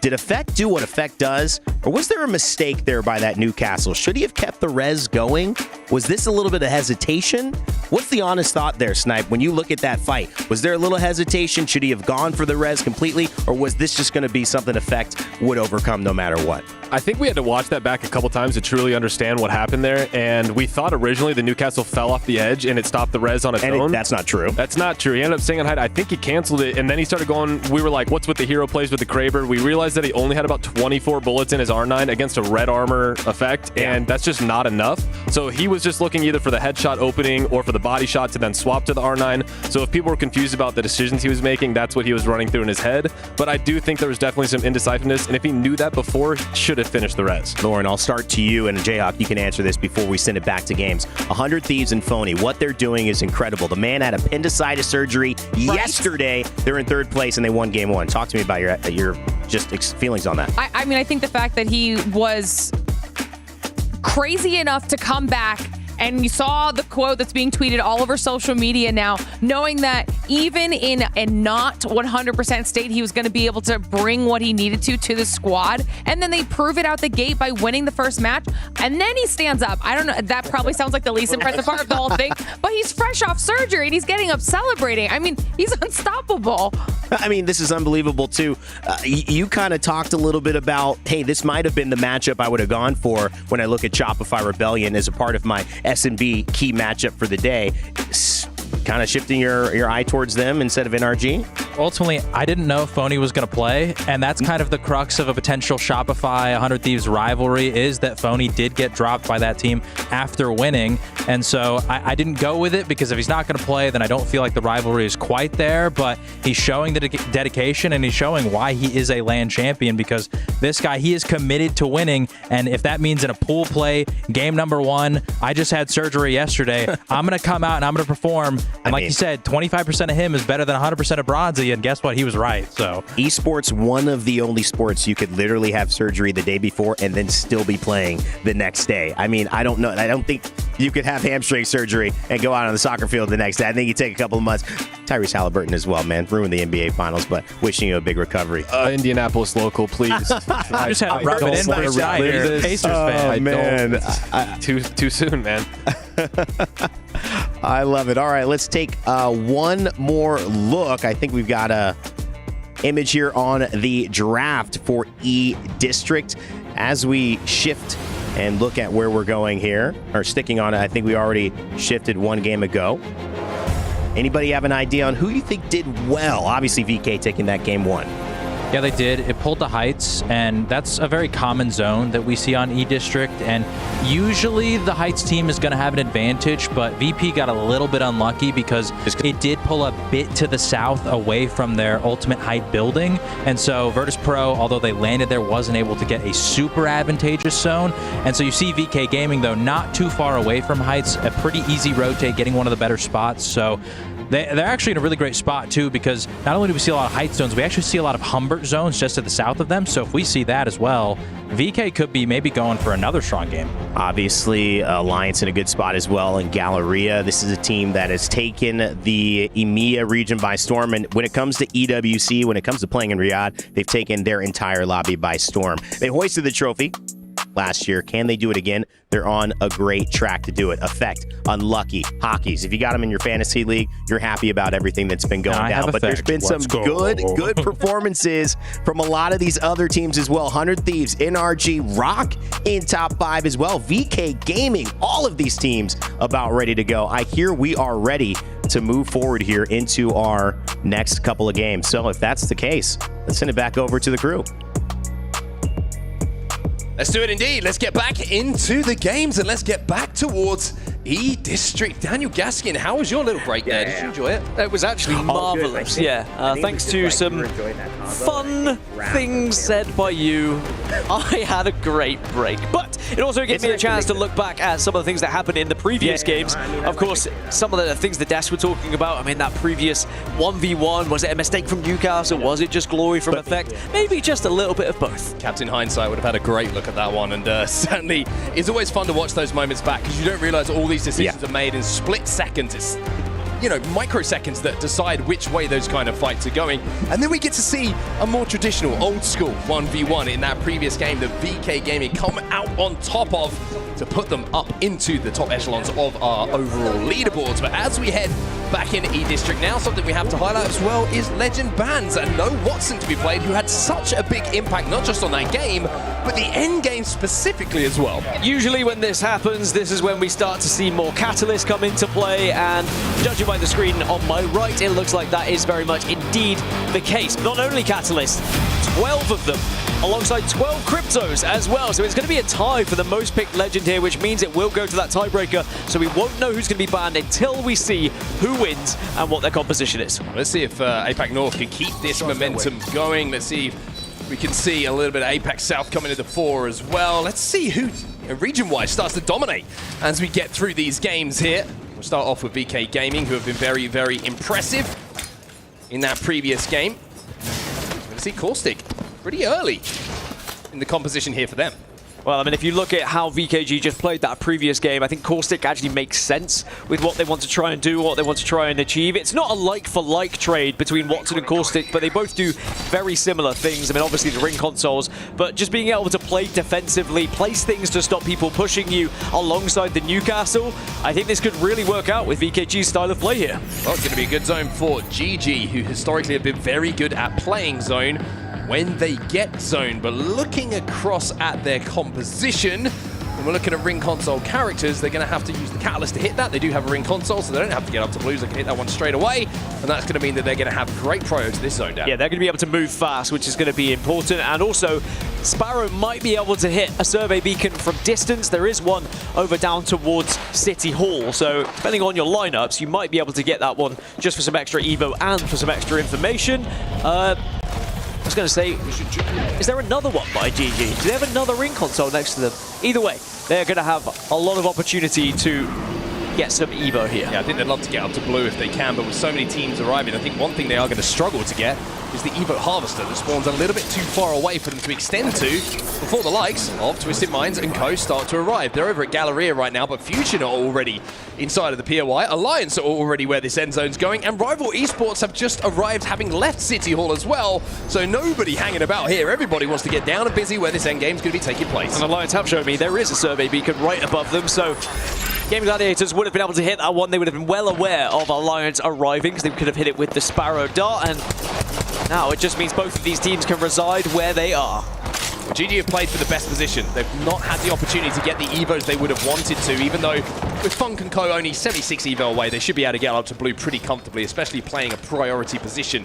Did Effect do what Effect does? Or was there a mistake there by that Newcastle? Should he have kept the res going? Was this a little bit of hesitation? What's the honest thought there, Snipe? When you look at that fight, was there a little hesitation? Should he have gone for the res completely? Or was this just going to be something Effect would overcome no matter what? I think we had to watch that back a couple times to truly understand what happened there. And we thought originally the Newcastle fell off the edge and it stopped the res on its own. That's not true. That's not true. He ended up staying on height. I think he canceled it. And then he started going, we were like, what's with the hero plays with the Kraber? We realized that he only had about 24 bullets in his R9 against a red armor Effect. And that's just not enough. So he was just looking either for the headshot opening or for the body shot to then swap to the R9. So if people were confused about the decisions he was making, that's what he was running through in his head. But I do think there was definitely some indecisiveness. And if he knew that before, should have finished the res. Lauren, I'll start to you, and Jayhawk, you can answer this before we send it back to games. 100 Thieves and Phony, what they're doing is incredible. The man had appendicitis surgery yesterday. They're in third place, and they won game one. Talk to me about your just feelings on that. I mean, I think the fact that he was crazy enough to come back, and you saw the quote that's being tweeted all over social media now, knowing that even in a not 100% state, he was going to be able to bring what he needed to the squad. And then they prove it out the gate by winning the first match. And then he stands up. I don't know. That probably sounds like the least impressive part of the whole thing. But he's fresh off surgery and he's getting up celebrating. I mean, he's unstoppable. I mean, this is unbelievable, too. You kind of talked a little bit about, hey, this might have been the matchup I would have gone for when I look at Shopify Rebellion as a part of my S&B key matchup for the day. Kind of shifting your eye towards them instead of NRG? Ultimately, I didn't know Phony was going to play, and that's kind of the crux of a potential Shopify 100 Thieves rivalry, is that Phony did get dropped by that team after winning, and so I didn't go with it, because if he's not going to play, then I don't feel like the rivalry is quite there, but he's showing the dedication, and he's showing why he is a LAN champion, because this guy, he is committed to winning, and if that means in a pool play, game number 1, I just had surgery yesterday, I'm going to come out and I'm going to perform. And like you said, 25% of him is better than 100% of Bronzy, and guess what? He was right. So esports, one of the only sports you could literally have surgery the day before and then still be playing the next day. I mean, I don't know. I don't think you could have hamstring surgery and go out on the soccer field the next day. I think you take a couple of months. Tyrese Halliburton as well, man. Ruined the NBA Finals, but wishing you a big recovery. Indianapolis local, please. I just had Robin Inverse here. Pacers fan. Man. Too soon, man. I love it. All right, let's take one more look. I think we've got a image here on the draft for E District. As we shift and look at where we're going here, or sticking on it, I think we already shifted one game ago. Anybody have an idea on who you think did well? Obviously, VK taking that game 1. Yeah, they did. It pulled the Heights, and that's a very common zone that we see on E-District, and usually the Heights team is going to have an advantage, but VP got a little bit unlucky because it did pull a bit to the south away from their ultimate height building, and so Virtus Pro, although they landed there, wasn't able to get a super advantageous zone, and so you see VK Gaming, though, not too far away from Heights, a pretty easy rotate, getting one of the better spots, so they're actually in a really great spot, too, because not only do we see a lot of height zones, we actually see a lot of Humbert zones just to the south of them. So if we see that as well, VK could be maybe going for another strong game. Obviously, Alliance in a good spot as well in Galleria. This is a team that has taken the EMEA region by storm. And when it comes to EWC, when it comes to playing in Riyadh, they've taken their entire lobby by storm. They hoisted the trophy last year. Can they do it again? They're on a great track to do it. Effect, unlucky, Hockeys. If you got them in your fantasy league, you're happy about everything that's been going down. But there's been some good performances from a lot of these other teams as well. 100 Thieves, NRG, Rock in top 5 as well. VK Gaming, all of these teams about ready to go. I hear we are ready to move forward here into our next couple of games. So if that's the case, let's send it back over to the crew. Let's do it indeed. Let's get back into the games and let's get back towards E-District. Daniel Gaskin, how was your little break there? Did you enjoy it? It was actually marvelous. Thanks to some fun things said by you. I had a great break, but it also gave me a chance to look back at some of the things that happened in the previous games. Of course, some of the things the Des were talking about. I mean, that previous 1v1, was it a mistake from Newcastle? Was it just glory from Effect? Maybe just a little bit of both. Captain Hindsight would have had a great look at that one, and certainly it's always fun to watch those moments back because you don't realize all these decisions are made in split seconds. you know, microseconds that decide which way those kind of fights are going. And then we get to see a more traditional, old school 1v1 in that previous game that VK Gaming come out on top of to put them up into the top echelons of our overall leaderboards. But as we head back in E-District now, something we have to highlight as well is legend bans and no Watson to be played, who had such a big impact, not just on that game, but the end game specifically as well. Usually when this happens, this is when we start to see more catalysts come into play, and judging by the screen on my right, it looks like that is very much indeed the case. Not only catalysts, 12 of them, alongside 12 cryptos as well. So it's going to be a tie for the most picked legend here, which means it will go to that tiebreaker. So we won't know who's going to be banned until we see who wins and what their composition is. Let's see if APAC North can keep this momentum going. Let's see if we can see a little bit of APAC South coming to the fore as well. Let's see who, region-wise, starts to dominate as we get through these games here. We'll start off with VK Gaming, who have been very, very impressive in that previous game. We're going to see Caustic pretty early in the composition here for them. Well, I mean, if you look at how VKG just played that previous game, I think Caustic actually makes sense with what they want to try and do, what they want to try and achieve. It's not a like-for-like trade between Watson and Caustic, but they both do very similar things. I mean, obviously the ring consoles, but just being able to play defensively, place things to stop people pushing you alongside the Newcastle, I think this could really work out with VKG's style of play here. Well, it's going to be a good zone for GG, who historically have been very good at playing zone when they get zone. But looking across at their composition, when we're looking at ring console characters, they're going to have to use the catalyst to hit that. They do have a ring console, so they don't have to get up to blues. They can hit that one straight away, and that's going to mean that they're going to have great prio to this zone down. Yeah, they're going to be able to move fast, which is going to be important. And also, Sparrow might be able to hit a survey beacon from distance. There is one over down towards City Hall, so depending on your lineups, you might be able to get that one just for some extra evo and for some extra information. I was going to say, is there another one by GG? Do they have another ring console next to them? Either way, they're going to have a lot of opportunity to get some evo here. Yeah, I think they'd love to get up to blue if they can, but with so many teams arriving, I think one thing they are going to struggle to get is the evo harvester that spawns a little bit too far away for them to extend to before the likes of Twisted Minds and co start to arrive. They're over at Galleria right now, but Fusion are already inside of the POI. Alliance are already where this end zone's going, and Rival Esports have just arrived, having left City Hall as well. So nobody hanging about here. Everybody wants to get down and busy where this end game's going to be taking place. And Alliance have shown me there is a survey beacon right above them, so Game Gladiators would have been able to hit that one. They would have been well aware of Alliance arriving, because they could have hit it with the Sparrow Dart, and now it just means both of these teams can reside where they are. Well, GG have played for the best position. They've not had the opportunity to get the evos they would have wanted to, even though with Funk and Co only 76 evo away, they should be able to get up to blue pretty comfortably, especially playing a priority position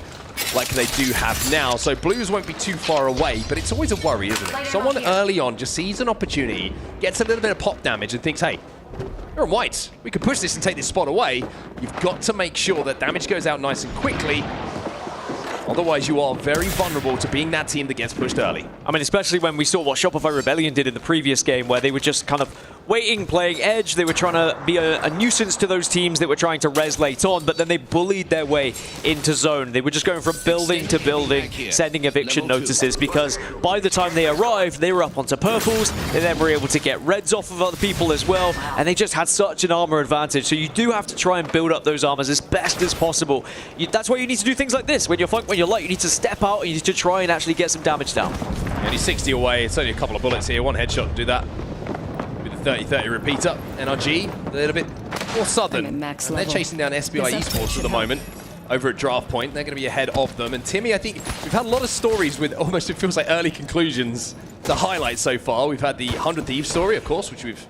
like they do have now. So blues won't be too far away, but it's always a worry, isn't it? Someone early on just sees an opportunity, gets a little bit of pop damage and thinks, hey, you're on whites. We could push this and take this spot away. You've got to make sure that damage goes out nice and quickly. Otherwise, you are very vulnerable to being that team that gets pushed early. I mean, especially when we saw what Shopify Rebellion did in the previous game, where they were just kind of waiting, playing edge. They were trying to be a nuisance to those teams that were trying to res late on, but then they bullied their way into zone. They were just going from building to building, sending eviction notices, because by the time they arrived, they were up onto purples. They then were able to get reds off of other people as well, and they just had such an armor advantage. So you do have to try and build up those armors as best as possible. That's why you need to do things like this. When you're flank, when you're light, you need to step out and you need to try and actually get some damage down. Only 60 away. It's only a couple of bullets here. One headshot to do that. 30-30 repeater. NRG, a little bit more southern. And they're chasing down SBI Esports at the moment over at draft point. They're going to be ahead of them. And Timmy, I think we've had a lot of stories with almost, it feels like, early conclusions to highlight so far. We've had the 100 Thieves story, of course, which we've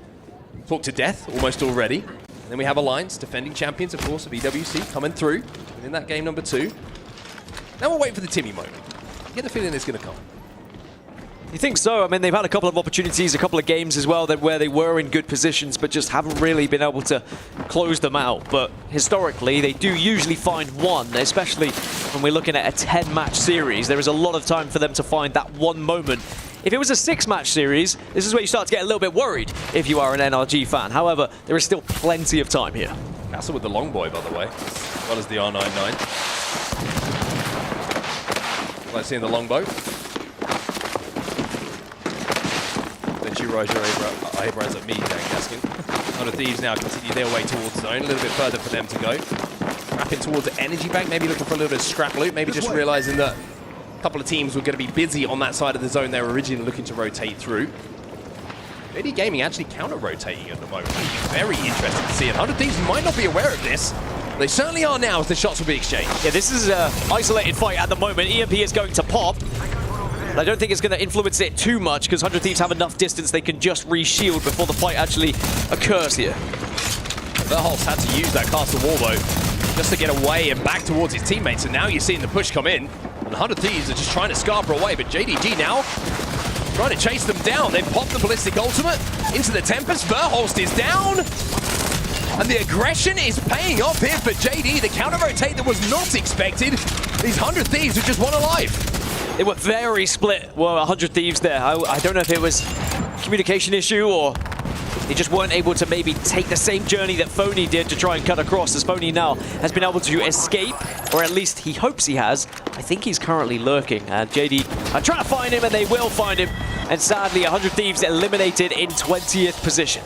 talked to death almost already. And then we have Alliance, defending champions, of course, of EWC, coming through in that game number 2. Now we'll wait for the Timmy moment. You get the feeling it's going to come. You think so? I mean, they've had a couple of opportunities, a couple of games as well, where they were in good positions, but just haven't really been able to close them out. But historically, they do usually find one, especially when we're looking at a 10-match series. There is a lot of time for them to find that one moment. If it was a 6-match series, this is where you start to get a little bit worried if you are an NRG fan. However, there is still plenty of time here. Castle with the long boy, by the way, as well as the R99. Let's see in the longbow. Don't you raise your eyebrows at me, Dan Gaskin. 100 Thieves now continue their way towards zone. A little bit further for them to go. Wrapping towards the energy bank, maybe looking for a little bit of scrap loot, maybe just realizing that a couple of teams were going to be busy on that side of the zone they were originally looking to rotate through. JD Gaming actually counter-rotating at the moment. Very interesting to see it. 100 Thieves might not be aware of this. They certainly are now as the shots will be exchanged. Yeah, this is an isolated fight at the moment. EMP is going to pop. I don't think it's going to influence it too much because 100 Thieves have enough distance they can just re-shield before the fight actually occurs here. Verholst had to use that castle wallbow just to get away and back towards his teammates, and now you're seeing the push come in. And 100 Thieves are just trying to scarper away, but JDG now trying to chase them down. They've popped the ballistic ultimate into the Tempest. Verholst is down. And the aggression is paying off here for JD. The counter-rotate that was not expected. These 100 Thieves are just one alive. They were very split. Well, 100 Thieves there. I don't know if it was a communication issue or they just weren't able to maybe take the same journey that Phony did to try and cut across, as Phony now has been able to escape, or at least he hopes he has. I think he's currently lurking, and JD are trying to find him, and they will find him. And sadly, 100 Thieves eliminated in 20th position.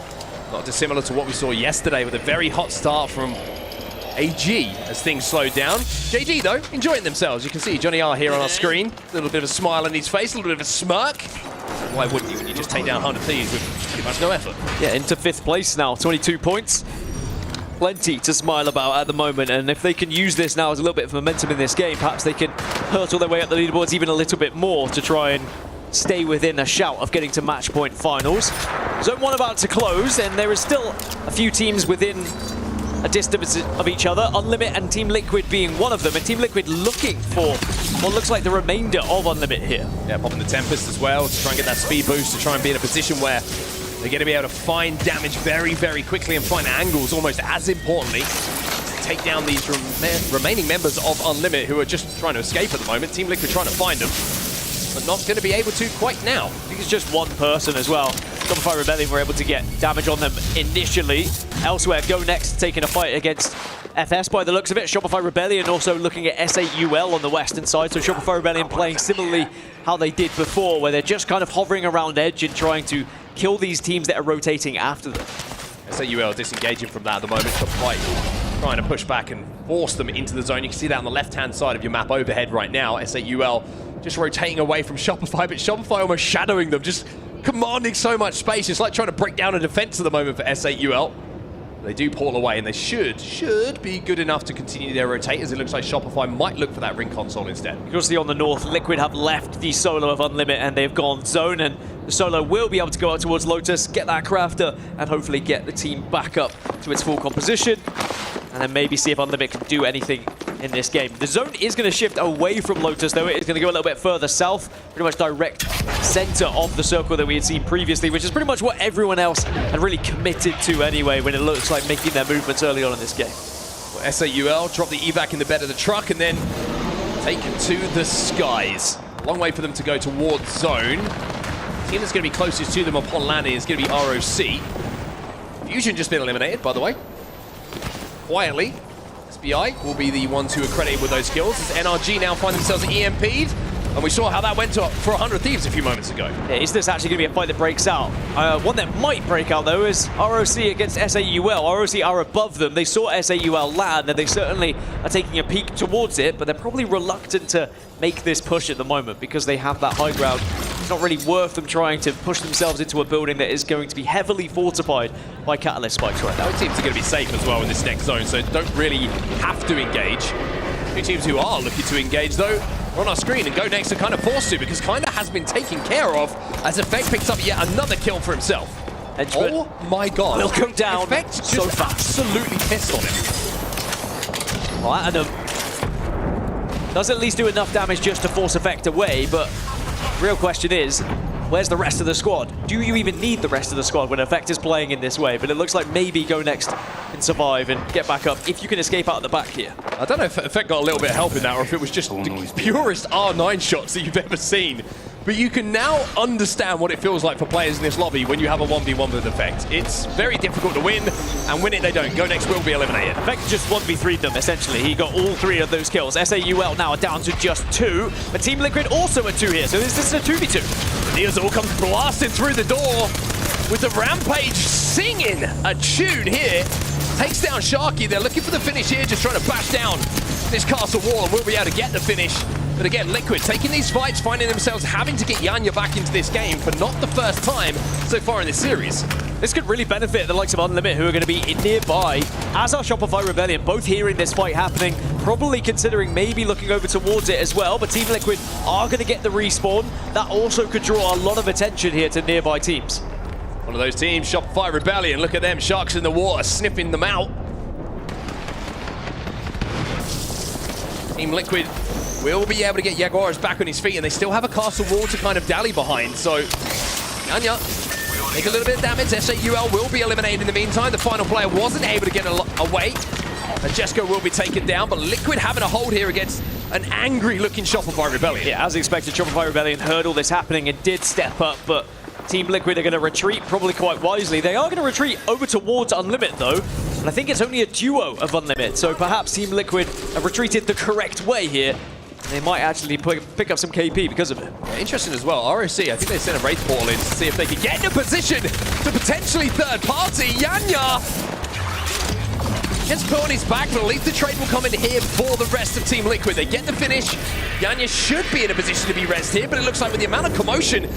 Not dissimilar to what we saw yesterday with a very hot start from AG as things slowed down. JD, though, enjoying themselves. You can see Johnny R here on our screen. A little bit of a smile on his face, a little bit of a smirk. Why wouldn't you when you just take down 100 Thieves with pretty much no effort? Yeah, into 5th place now, 22 points. Plenty to smile about at the moment, and if they can use this now as a little bit of momentum in this game, perhaps they can hurtle their way up the leaderboards even a little bit more to try and stay within a shout of getting to match point finals. Zone 1 about to close, and there is still a few teams within a distance of each other. Unlimit and Team Liquid being one of them, and Team Liquid looking for what looks like the remainder of Unlimit here. Yeah, popping the Tempest as well to try and get that speed boost, to try and be in a position where they're going to be able to find damage very, very quickly and find angles, almost as importantly, to take down these remaining members of Unlimit who are just trying to escape at the moment. Team Liquid trying to find them, but not going to be able to quite now. I think it's just one person as well. Shopify Rebellion were able to get damage on them initially. Elsewhere, Go Next taking a fight against FS by the looks of it. Shopify Rebellion also looking at S8UL on the western side. So Shopify Rebellion playing similarly how they did before, where they're just kind of hovering around edge and trying to kill these teams that are rotating after them. S8UL disengaging from that at the moment. Shopify trying to push back and force them into the zone. You can see that on the left-hand side of your map overhead right now. S8UL just rotating away from Shopify, but Shopify almost shadowing them, just commanding so much space. It's like trying to break down a defense at the moment for S8UL. They do pull away, and they should be good enough to continue their rotate, as it looks like Shopify might look for that ring console instead. Obviously on the north, Liquid have left the solo of Unlimit, and they've gone zone, and the solo will be able to go out towards Lotus, get that crafter, and hopefully get the team back up to its full composition, and then maybe see if Unlimit can do anything in this game. The zone is going to shift away from Lotus, though. It is going to go a little bit further south, pretty much direct center of the circle that we had seen previously, which is pretty much what everyone else had really committed to anyway when it looks like making their movements early on in this game. Well, S8UL drop the evac in the bed of the truck and then take it to the skies. Long way for them to go towards zone. The team that's going to be closest to them upon landing is going to be ROC. Fusion just been eliminated, by the way. Quietly, SBI will be the ones who are credited with those kills, as NRG now find themselves EMP'd. And we saw how that went for 100 Thieves a few moments ago. Yeah, is this actually going to be a fight that breaks out? One that might break out, though, is ROC against S8UL. ROC are above them. They saw S8UL land, and they certainly are taking a peek towards it, but they're probably reluctant to make this push at the moment because they have that high ground. It's not really worth them trying to push themselves into a building that is going to be heavily fortified by Catalyst spikes right now. Both teams are going to be safe as well in this next zone, so don't really have to engage. Two teams who are looking to engage, though, are on our screen, and Go Next are kind of forced to, because Kinda has been taken care of as Effect picks up yet another kill for himself. Edgewood oh my god. will come down Effect so just fast. Absolutely pissed on him. Well, Adam does at least do enough damage just to force Effect away, but the real question is, where's the rest of the squad? Do you even need the rest of the squad when Effect is playing in this way? But it looks like maybe Go Next can survive and get back up if you can escape out of the back here. I don't know if Effect got a little bit of help in that, or if it was just the purest R9 shots that you've ever seen. But you can now understand what it feels like for players in this lobby when you have a 1v1 with Effect. It's very difficult to win, and win it they don't. Go Next will be eliminated. Effect just 1v3'd them, essentially. He got all 3 of those kills. S8UL now are down to just 2, but Team Liquid also at 2 here, so this is a 2v2. Neozor comes blasting through the door with the Rampage singing a tune here. Takes down Sharky. They're looking for the finish here, just trying to bash down this castle wall, and will be able to get the finish. But again, Liquid taking these fights, finding themselves having to get Yanya back into this game for not the first time so far in this series. This could really benefit the likes of Unlimit, who are going to be nearby, as our Shopify Rebellion, both hearing this fight happening, probably considering maybe looking over towards it as well, but Team Liquid are going to get the respawn. That also could draw a lot of attention here to nearby teams. One of those teams, Shopify Rebellion, look at them, sharks in the water, sniffing them out. Team Liquid will be able to get Jaguars back on his feet, and they still have a castle wall to kind of dally behind, so Yanya make a little bit of damage. SAUL will be eliminated in the meantime. The final player wasn't able to get away. Jesco will be taken down, but Liquid having a hold here against an angry-looking Shopify Rebellion. Yeah, as expected, Shopify Rebellion heard all this happening and did step up, but Team Liquid are going to retreat probably quite wisely. They are going to retreat over towards Unlimit, though, and I think it's only a duo of Unlimit, so perhaps Team Liquid have retreated the correct way here. They might actually pick up some KP because of it. Yeah, interesting as well. ROC, I think they sent a Wraith Portal in to see if they could get in a position to potentially third party. Yanya gets put on his back, but at least the trade will come in here for the rest of Team Liquid. They get the finish. Yanya should be in a position to be res here, but it looks like with the amount of commotion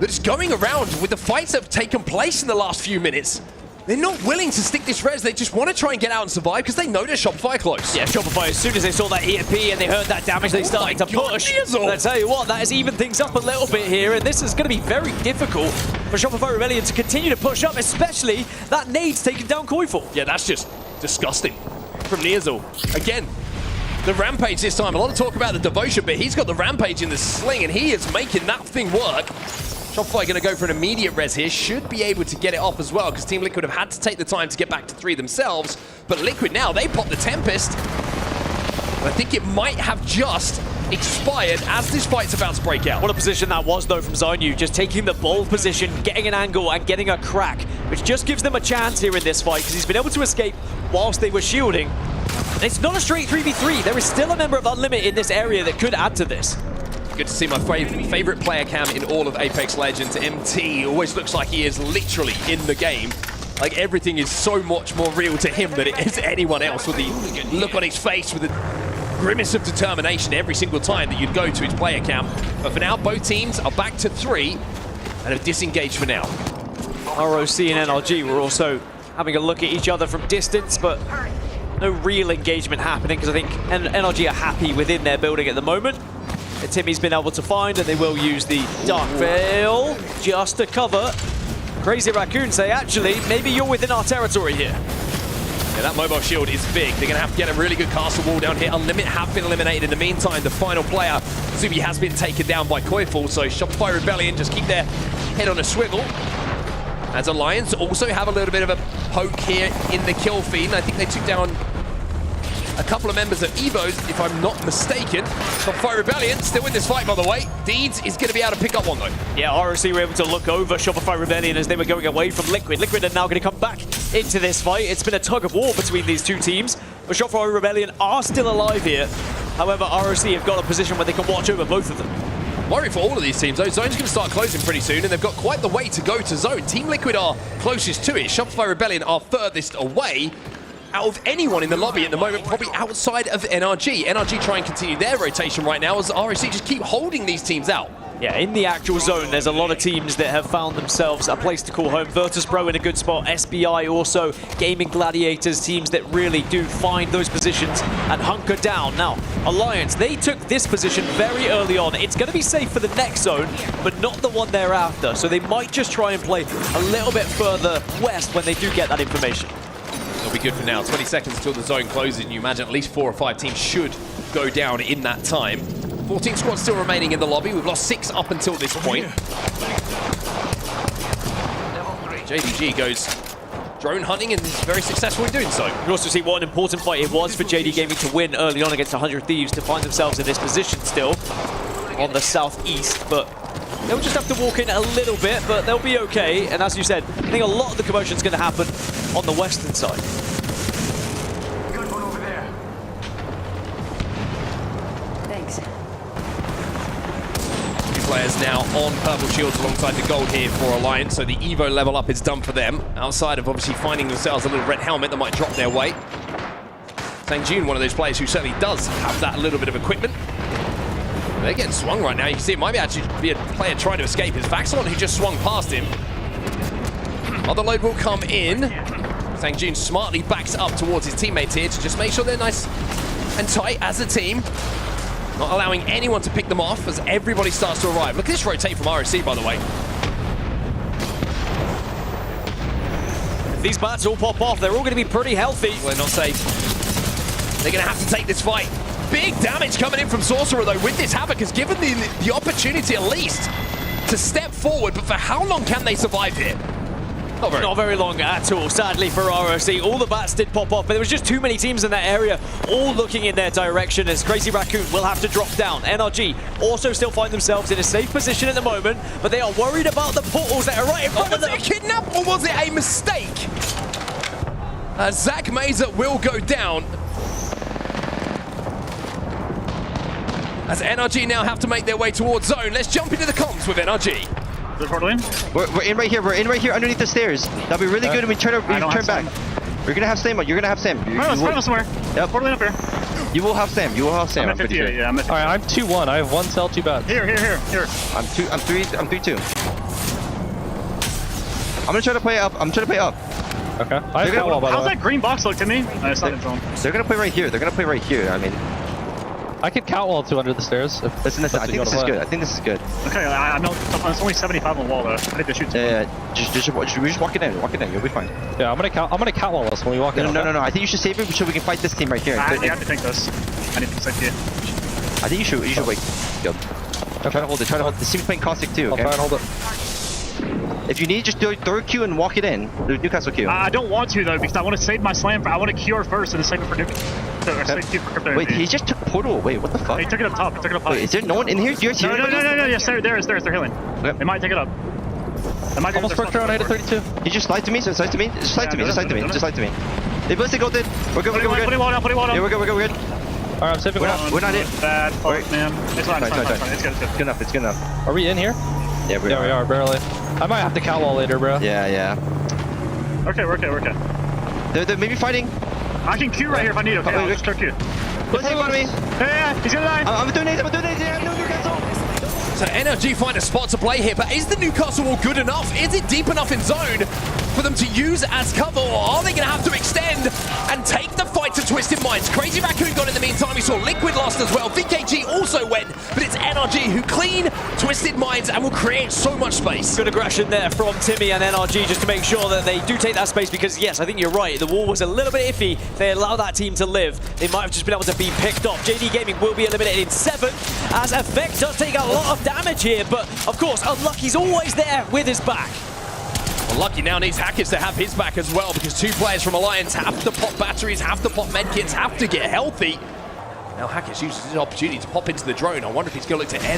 that's going around with the fights that have taken place in the last few minutes, they're not willing to stick this res. They just want to try and get out and survive because they know that Shopify close. Yeah, Shopify, as soon as they saw that EMP and they heard that damage, they started to push. And I tell you what, that has evened things up a little bit here, and this is going to be very difficult for Shopify Rebellion to continue to push up, especially that nade's taking down Koiful. Yeah, that's just disgusting from Neazul. Again, the Rampage this time. A lot of talk about the Devotion, but he's got the Rampage in the sling, and he is making that thing work. Shopify going to go for an immediate res here. Should be able to get it off as well, because Team Liquid have had to take the time to get back to 3 themselves. But Liquid now, they pop the Tempest. I think it might have just expired as this fight's about to break out. What a position that was, though, from Zainu. Just taking the bold position, getting an angle, and getting a crack, which just gives them a chance here in this fight, because he's been able to escape whilst they were shielding. And it's not a straight 3v3. There is still a member of Unlimit in this area that could add to this. Good to see my favorite player cam in all of Apex Legends. MT always looks like he is literally in the game. Like, everything is so much more real to him than it is to anyone else, with the look on his face, with the grimace of determination every single time that you'd go to his player cam. But for now, both teams are back to 3 and have disengaged for now. ROC and NRG were also having a look at each other from distance, but no real engagement happening, because I think NRG are happy within their building at the moment. Timmy's been able to find, and they will use the Dark Veil just to cover. Crazy Raccoon say, actually, maybe you're within our territory here. Yeah, that mobile shield is big. They're going to have to get a really good castle wall down here. Unlimit have been eliminated in the meantime. The final player, Zubi, has been taken down by Koiful, so Shopify Rebellion just keep their head on a swivel. As Alliance also have a little bit of a poke here in the kill feed. I think they took down a couple of members of Evo's, if I'm not mistaken. Shopify Rebellion still in this fight, by the way. Deeds is going to be able to pick up one, though. Yeah, ROC were able to look over Shopify Rebellion as they were going away from Liquid. Liquid are now going to come back into this fight. It's been a tug of war between these two teams, but Shopify Rebellion are still alive here. However, ROC have got a position where they can watch over both of them. Worry for all of these teams, though. Zone's going to start closing pretty soon, and they've got quite the way to go to Zone. Team Liquid are closest to it. Shopify Rebellion are furthest away out of anyone in the lobby at the moment, probably outside of NRG. NRG try and continue their rotation right now as ROC just keep holding these teams out. Yeah, in the actual zone, there's a lot of teams that have found themselves a place to call home. Virtus.pro in a good spot, SBI also, Gaming Gladiators, teams that really do find those positions and hunker down. Now, Alliance, they took this position very early on. It's going to be safe for the next zone, but not the one thereafter. So they might just try and play a little bit further west when they do get that information. It'll be good for now. 20 seconds until the zone closes, and you imagine at least 4 or 5 teams should go down in that time. 14 squads still remaining in the lobby. We've lost 6 up until this point. JDG goes drone hunting and is very successful in doing so. You also see what an important fight it was for JD Gaming to win early on against 100 Thieves to find themselves in this position still on the southeast, but they'll just have to walk in a little bit, but they'll be okay. And as you said, I think a lot of the commotion is going to happen on the western side. Players now on purple shields alongside the gold here for Alliance, so the Evo level up is done for them. Outside of obviously finding themselves a little red helmet that might drop their way. Sangjun, one of those players who certainly does have that little bit of equipment. They're getting swung right now. You can see it might actually be a player trying to escape. It's Vaxelon who just swung past him. Other load will come in. Sangjun smartly backs up towards his teammates here to just make sure they're nice and tight as a team. Not allowing anyone to pick them off as everybody starts to arrive. Look at this rotate from ROC, by the way. If these bats all pop off, they're all going to be pretty healthy. Well, they're not safe. They're going to have to take this fight. Big damage coming in from Sorcerer, though, with this Havoc has given the opportunity at least to step forward, but for how long can they survive here? Not very long at all, sadly, for ROC. All the bats did pop off, but there was just too many teams in that area, all looking in their direction, as Crazy Raccoon will have to drop down. NRG also still find themselves in a safe position at the moment, but they are worried about the portals that are right in front of them. Was it a kidnap or was it a mistake? Zach Mazer will go down. As NRG now have to make their way towards zone. Let's jump into the comms with NRG. We're in right here. We're in right here underneath the stairs. That'll be really good when we turn back. We're gonna have Sam. You're gonna have Sam. Somewhere. Yep. Portal up here. You will have Sam. You will have Sam. I'm pretty sure. Yeah, I'm at All right, I'm 2-1. I have 1 cell, 2 bats. Here. I'm 3-2. I'm gonna try to play up. Okay. I have catwall, by the way. How's that green box look to me? It's not in zone. They're gonna play right here. I mean, I can catwall 2 under the stairs. Listen. I think this is good. Okay, I know it's only 75 on the wall though. I need to shoot. Just walk it in. You'll be fine. Yeah, I'm gonna catwall us when we walk in. No. I think you should save it so we can fight this team right here. I have to take this. I need to take it. I think you should wait. Go. Try to hold it. This team's playing Caustic too. Okay? I'll try and hold it. If you need, just throw a Q and walk it in. The Newcastle Q. I don't want to though because I want to save my slam. I want to cure first and then save it for Newcastle. Wait, he just took portal. Wait, what the fuck? He took it up top. Wait, is there no one in here? No. Yes, there is. They're healing. Yep. They might take it up. Almost perked around 8 to 32. He just lied to me. Just lied to me. They both go dead. We're good. Put it wall down. Yeah, we're good. All right, I'm saving. We're not in. Bad fault, man. It's fine. It's good. It's good enough. Are we in here? Yeah, we are barely. I might have to catwall later, bro. Yeah. Okay, we're okay. They're maybe fighting. I can Q right here if I need. Okay, I'll just Q. Put save on me. Yeah, he's gonna die. I'm doing it. Yeah, no Newcastle. So NRG find a spot to play here, but is the Newcastle wall good enough? Is it deep enough in zone for them to use as cover, or are they going to have to extend and take the fight to Twisted Minds? Crazy Raccoon got in the meantime. We saw Liquid lost as well. VKG also went, but it's NRG who clean Twisted Minds and will create so much space. Good aggression there from Timmy and NRG just to make sure that they do take that space because, yes, I think you're right. The wall was a little bit iffy. If they allow that team to live, they might have just been able to be picked off. JD Gaming will be eliminated in 7th as Effect does take a lot of damage here, but of course, Unlucky's always there with his back. Well, Lucky now needs Hackers to have his back as well because 2 players from Alliance have to pop batteries, have to pop medkits, have to get healthy. Now Hackers uses his opportunity to pop into the drone. I wonder if he's going to look to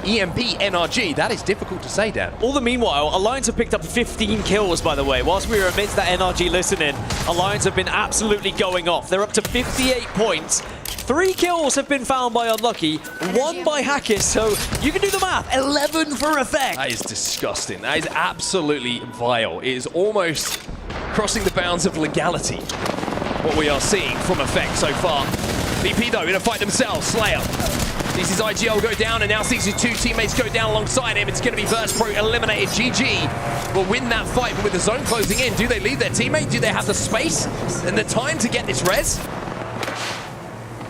EMP NRG. That is difficult to say, Dan. All the meanwhile, Alliance have picked up 15 kills, by the way. Whilst we were amidst that NRG listening, Alliance have been absolutely going off. They're up to 58 points. 3 kills have been found by Unlucky, 1 by Hackers, so you can do the math. 11 for Effect. That is disgusting. That is absolutely vile. It is almost crossing the bounds of legality, what we are seeing from Effect so far. VP, though, in a fight themselves. Slayer sees his IGL go down and now sees his 2 teammates go down alongside him. It's going to be Burst Pro eliminated. GG will win that fight, but with the zone closing in, do they leave their teammate? Do they have the space and the time to get this res?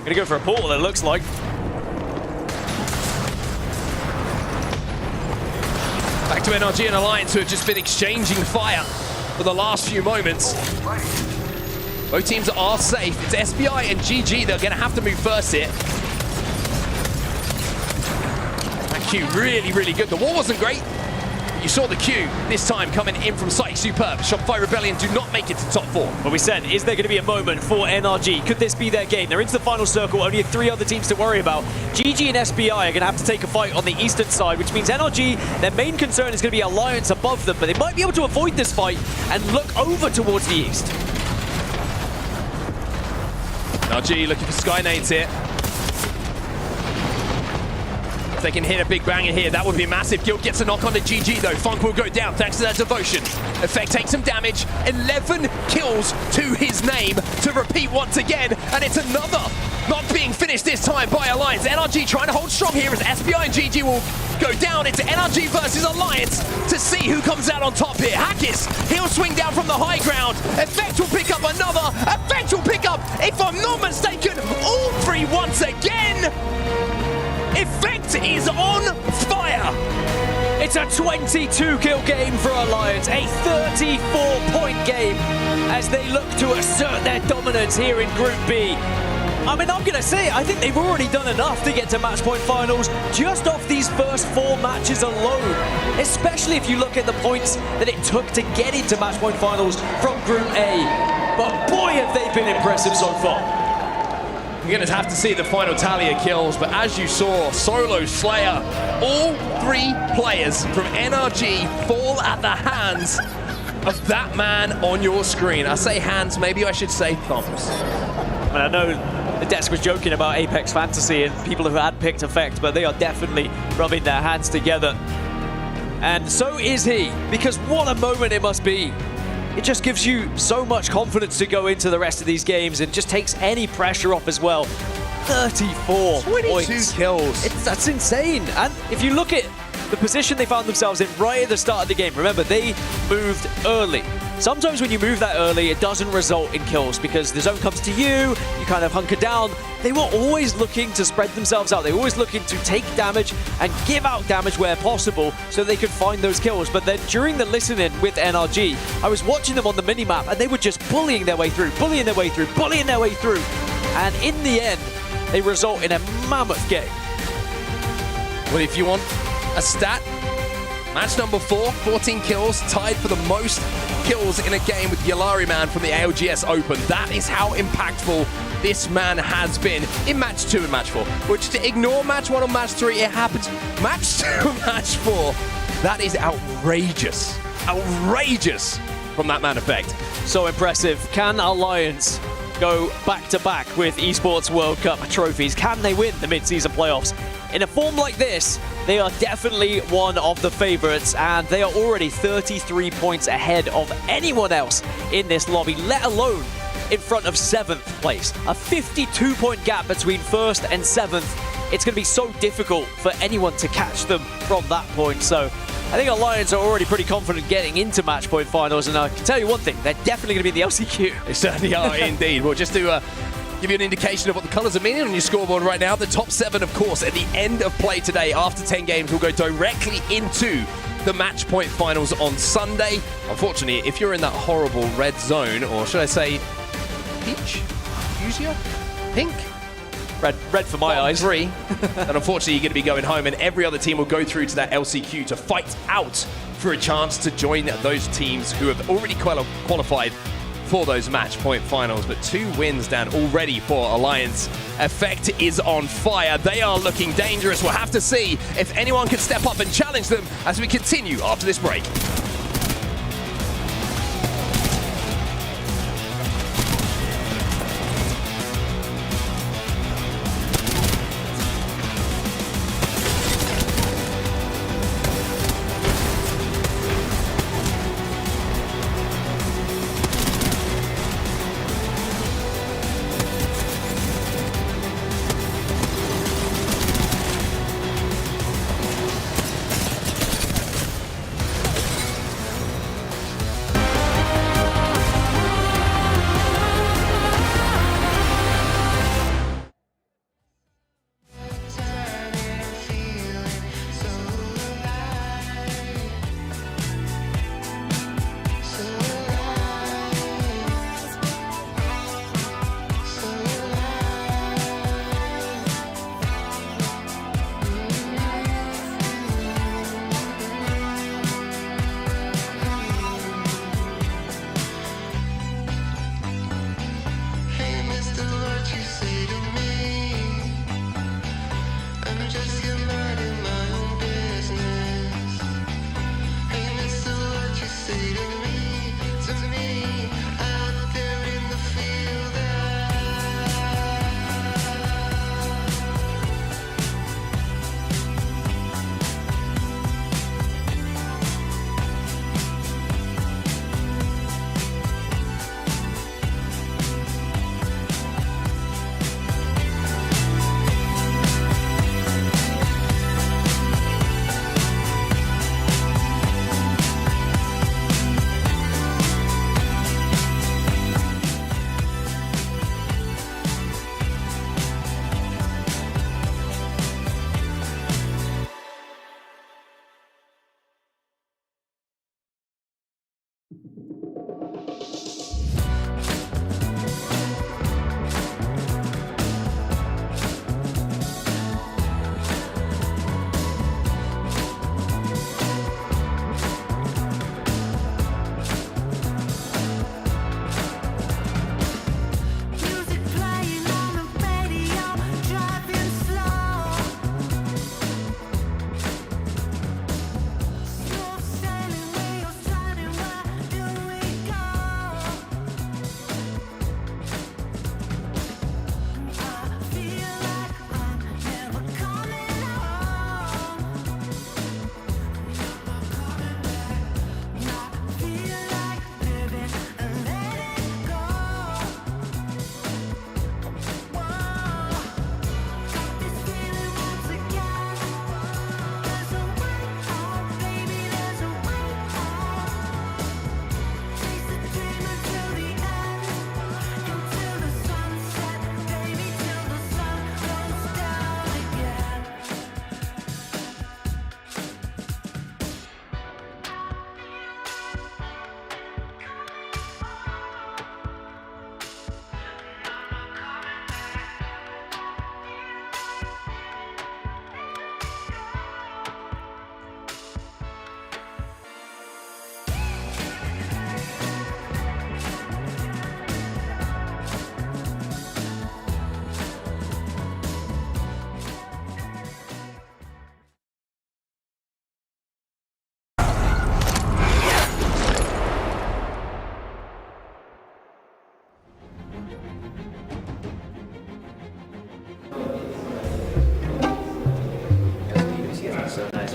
Gonna go for a portal, it looks like. Back to NRG and Alliance, who have just been exchanging fire for the last few moments. Both teams are safe. It's SBI and GG. They're going to have to move first here. That Q really good. The wall wasn't great. You saw the Q this time coming in from Psych Superb. Shopify Rebellion do not make it to top 4. But we said, is there going to be a moment for NRG? Could this be their game? They're into the final circle, only 3 other teams to worry about. GG and SBI are going to have to take a fight on the eastern side, which means NRG, their main concern is going to be Alliance above them, but they might be able to avoid this fight and look over towards the east. NRG looking for Skynades here. If they can hit a big banger here, that would be massive. Guild gets a knock on the GG though. Funk will go down thanks to that devotion. Effect takes some damage. 11 kills to his name to repeat once again. And it's another not being finished this time by Alliance. NRG trying to hold strong here as SPI and GG will go down. It's NRG versus Alliance to see who comes out on top here. Hackis, he'll swing down from the high ground. Effect will pick up another. Effect will pick up, if I'm not mistaken, all three once again. Effect is on fire. It's a 22-kill game for Alliance, a 34-point game as they look to assert their dominance here in Group B. I mean, I'm going to say, I think they've already done enough to get to match point finals just off these first 4 matches alone, especially if you look at the points that it took to get into match point finals from Group A. But boy, have they been impressive so far. We're going to have to see the final tally of kills, but as you saw, Solo, Slayer, all 3 players from NRG fall at the hands of that man on your screen. I say hands, maybe I should say thumbs. I mean, I know the desk was joking about Apex Fantasy and people who had picked Effect, but they are definitely rubbing their hands together. And so is he, because what a moment it must be. It just gives you so much confidence to go into the rest of these games and just takes any pressure off as well. 34 points. Kills. That's insane. And if you look at the position they found themselves in right at the start of the game, remember, they moved early. Sometimes when you move that early, it doesn't result in kills because the zone comes to you, you kind of hunker down. They were always looking to spread themselves out. They were always looking to take damage and give out damage where possible so they could find those kills. But then during the listen-in with NRG, I was watching them on the minimap and they were just bullying their way through, bullying their way through, bullying their way through. And in the end, they result in a mammoth game. Well, if you want a stat, match number 4, 14 kills, tied for the most kills in a game with Yalari Man from the ALGS Open. That is how impactful this man has been in match 2 and match 4. Which, to ignore match 1 or match 3, it happens. Match 2 and match 4, that is outrageous. Outrageous from that man Effect. So impressive. Can Alliance go back-to-back with Esports World Cup trophies? Can they win the mid-season playoffs? In a form like this, they are definitely one of the favorites, and they are already 33 points ahead of anyone else in this lobby, let alone in front of 7th place. A 52-point gap between 1st and 7th. It's going to be so difficult for anyone to catch them from that point. So I think Alliance are already pretty confident getting into match point finals, and I can tell you one thing, they're definitely going to be in the LCQ. They certainly are indeed. Well, just to give you an indication of what the colours are meaning on your scoreboard right now, the top 7, of course, at the end of play today, after 10 games, will go directly into the match point finals on Sunday. Unfortunately, if you're in that horrible red zone, or should I say peach, fuchsia, pink, red for my eyes, 3, then unfortunately you're going to be going home, and every other team will go through to that LCQ to fight out for a chance to join those teams who have already qualified for those match point finals. But 2 wins down already for Alliance. Effect is on fire. They are looking dangerous. We'll have to see if anyone can step up and challenge them as we continue after this break.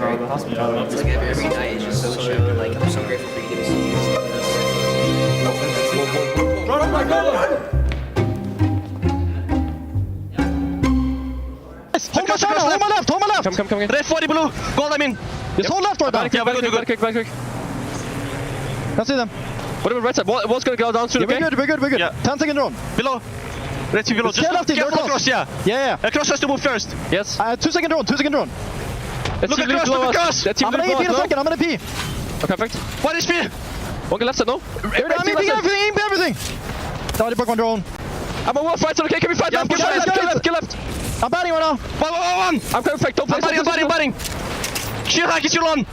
So the hospitality. Like every night is just so chill. Like I'm so grateful for EWC. Oh my God! Hold my channel, hold my left, hold my left! Come. Red 40 blue. Gold, I mean. Just hold left right now. Yeah, we're good. Can't see them. What about right side? What's gonna go down through Yeah, the we're good. Yeah. 10 second drone. Below. Red 2 below. Just left, they're careful close. across, yeah. Yeah. Across has to move first. Yes. 2 second drone, 2 second drone. Look across. I'm gonna EP in a second, I'm gonna EP. Okay, perfect. What is speed? Okay, left side, no? I'm EPing everything. No, they broke my drone. I'm on one fight, so okay, can we fight? Yeah, Kill left. I'm batting right now. One. I'm coming fake, don't play. I'm batting. Shield hack is your on.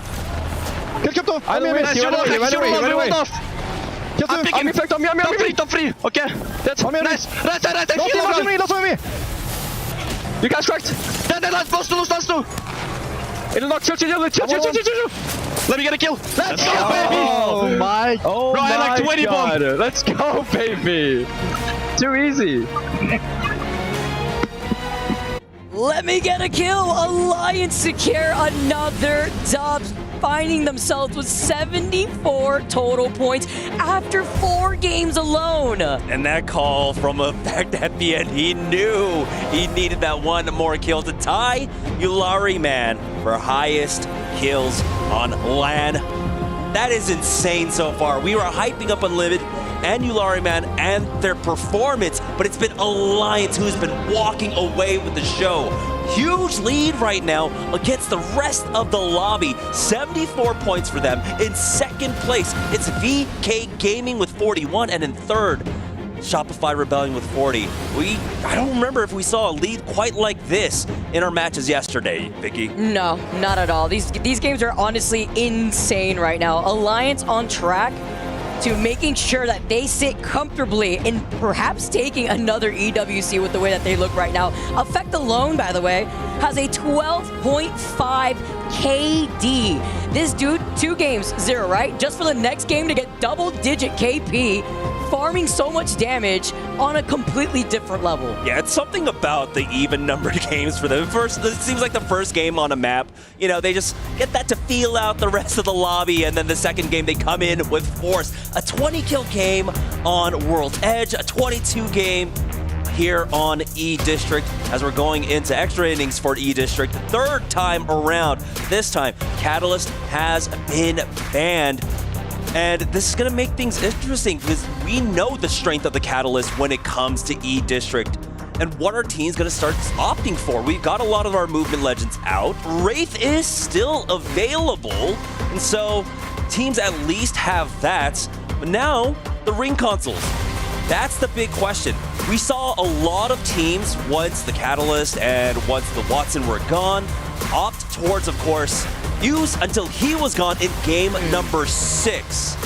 Kill Crypto. I'm in. Run off. Kill I'm two. picking. Top free. Okay. That's on me. Nice. Right. Last one me. You guys cracked. Last two. It'll not chill. Let me get a kill. Let's go, baby. Oh my. Oh Bro, I like 20 God. bomb. Let's go, baby. Too easy. Let me get a kill. Alliance secure another dub, finding themselves with 74 total points after 4 games alone. And that call from a fact at the end, he knew he needed that one more kill to tie Yulari Man for highest kills on LAN. That is insane so far. We were hyping up Unlimited and Yulari Man and their performance, but it's been Alliance who's been walking away with the show. Huge lead right now against the rest of the lobby. 74 points for them. In second place, it's VK Gaming with 41, and in third, Shopify Rebellion with 40. I don't remember if we saw a lead quite like this in our matches yesterday, Vicky. No, not at all. These games are honestly insane right now. Alliance on track to making sure that they sit comfortably in perhaps taking another EWC with the way that they look right now. Effect alone, by the way, has a 12.5 KD. This dude, 2 games, 0, right? Just for the next game to get double-digit KP, farming so much damage on a completely different level. Yeah, it's something about the even-numbered games for them. It seems like the first game on a map, you know, they just get that to feel out the rest of the lobby, and then the second game they come in with force. A 20-kill game on World's Edge, a 22 game here on E-District as we're going into extra innings for E-District. Third time around. This time, Catalyst has been banned. And this is going to make things interesting because we know the strength of the Catalyst when it comes to E-District and what our team's going to start opting for. We've got a lot of our movement legends out. Wraith is still available, and so teams at least have that. But now, the ring consoles. That's the big question. We saw a lot of teams, once the Catalyst and once the Watson were gone, opt towards, of course, Fuse until he was gone in game number 6.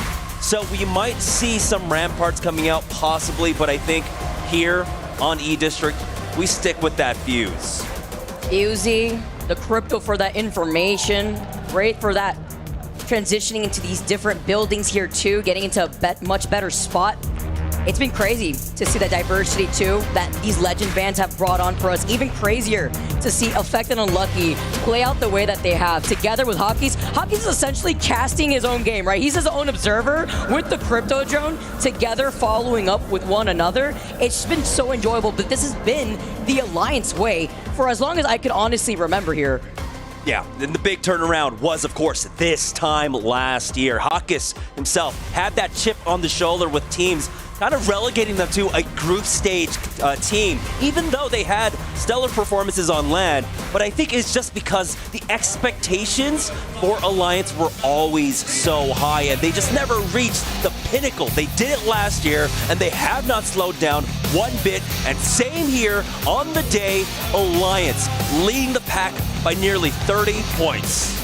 So we might see some Ramparts coming out possibly, but I think here on E-District, we stick with that Fuse. Fusey, the Crypto for that information, Wraith for that transitioning into these different buildings here too, getting into a much better spot. It's been crazy to see the diversity too that these legend bands have brought on for us. Even crazier to see Effect and Unlucky play out the way that they have together with Hockey's. Hockey's is essentially casting his own game, right? He's his own observer with the Crypto Drone together following up with one another. It's been so enjoyable, but this has been the Alliance way for as long as I could honestly remember here. Yeah, and the big turnaround was, of course, this time last year. Hawkes himself had that chip on the shoulder with teams kind of relegating them to a group stage team, even though they had stellar performances on LAN. But I think it's just because the expectations for Alliance were always so high, and they just never reached the pinnacle. They did it last year, and they have not slowed down one bit. And same here on the day, Alliance leading the pack by nearly 30 points.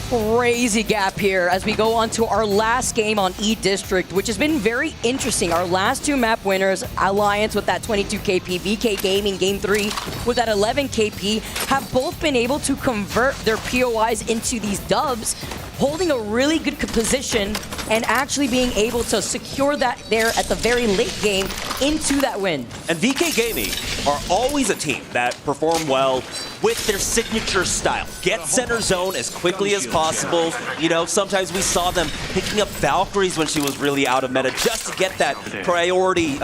Crazy gap here as we go on to our last game on E-District, which has been very interesting. Our last 2 map winners, Alliance with that 22 KP, VK Gaming Game 3 with that 11 KP, have both been able to convert their POIs into these dubs. holding a really good position and actually being able to secure that there at the very late game into that win. And VK Gaming are always a team that perform well with their signature style. Get center zone as quickly as possible. You know, sometimes we saw them picking up Valkyries when she was really out of meta just to get that priority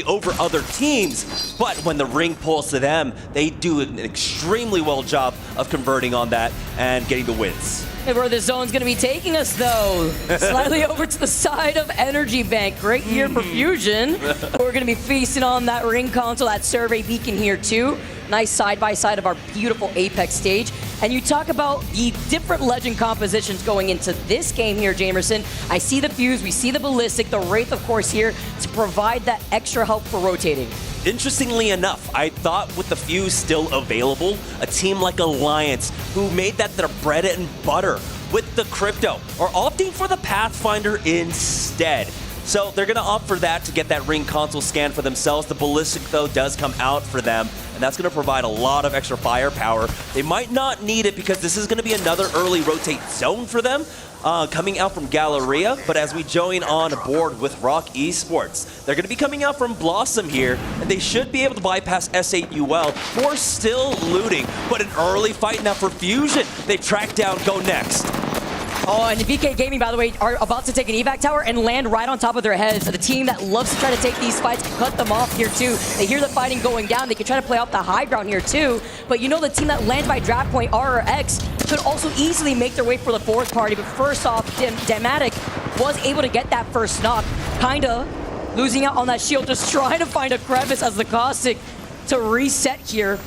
over other teams. But when the ring pulls to them, they do an extremely well job of converting on that and getting the wins. And where the zone's going to be taking us, though, slightly over to the side of Energy Bank. Great year for Fusion. We're going to be feasting on that ring console, that survey beacon here, too. Nice side-by-side of our beautiful Apex stage. And you talk about the different legend compositions going into this game here, Jamerson. I see the Fuse, we see the Ballistic, the Wraith, of course, here to provide that extra help for rotating. Interestingly enough, I thought with the Fuse still available, a team like Alliance, who made that their bread and butter with the Crypto, are opting for the Pathfinder instead. So they're going to opt for that to get that ring console scan for themselves. The Ballistic, though, does come out for them, and that's going to provide a lot of extra firepower. They might not need it because this is going to be another early rotate zone for them. Coming out from Galleria, but as we join on board with Rock Esports, they're going to be coming out from Blossom here, and they should be able to bypass S8UL. More still looting, but an early fight now for Fusion. They track down Go Next. Oh, and VK Gaming, by the way, are about to take an evac tower and land right on top of their heads. The team that loves to try to take these fights can cut them off here, too. They hear the fighting going down. They can try to play off the high ground here, too. But you know the team that lands by draft point, RRX, could also easily make their way for the fourth party. But first off, Dematic was able to get that first knock. Kinda losing out on that shield, just trying to find a crevice as the Caustic to reset here.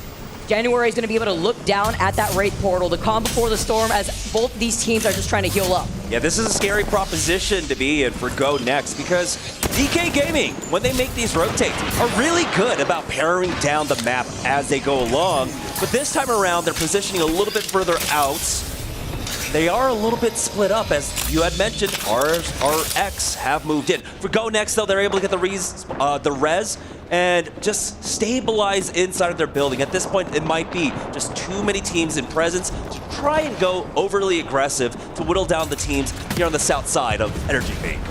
January is going to be able to look down at that Wraith portal, the calm before the storm, as both these teams are just trying to heal up. Yeah, this is a scary proposition to be in for Go Next because VK Gaming, when they make these rotates, are really good about paring down the map as they go along. But this time around, they're positioning a little bit further out. They are a little bit split up, as you had mentioned. RX have moved in. For Go Next, though, they're able to get the res and just stabilize inside of their building. At this point, it might be just too many teams in presence to try and go overly aggressive to whittle down the teams here on the south side of Energy Bank.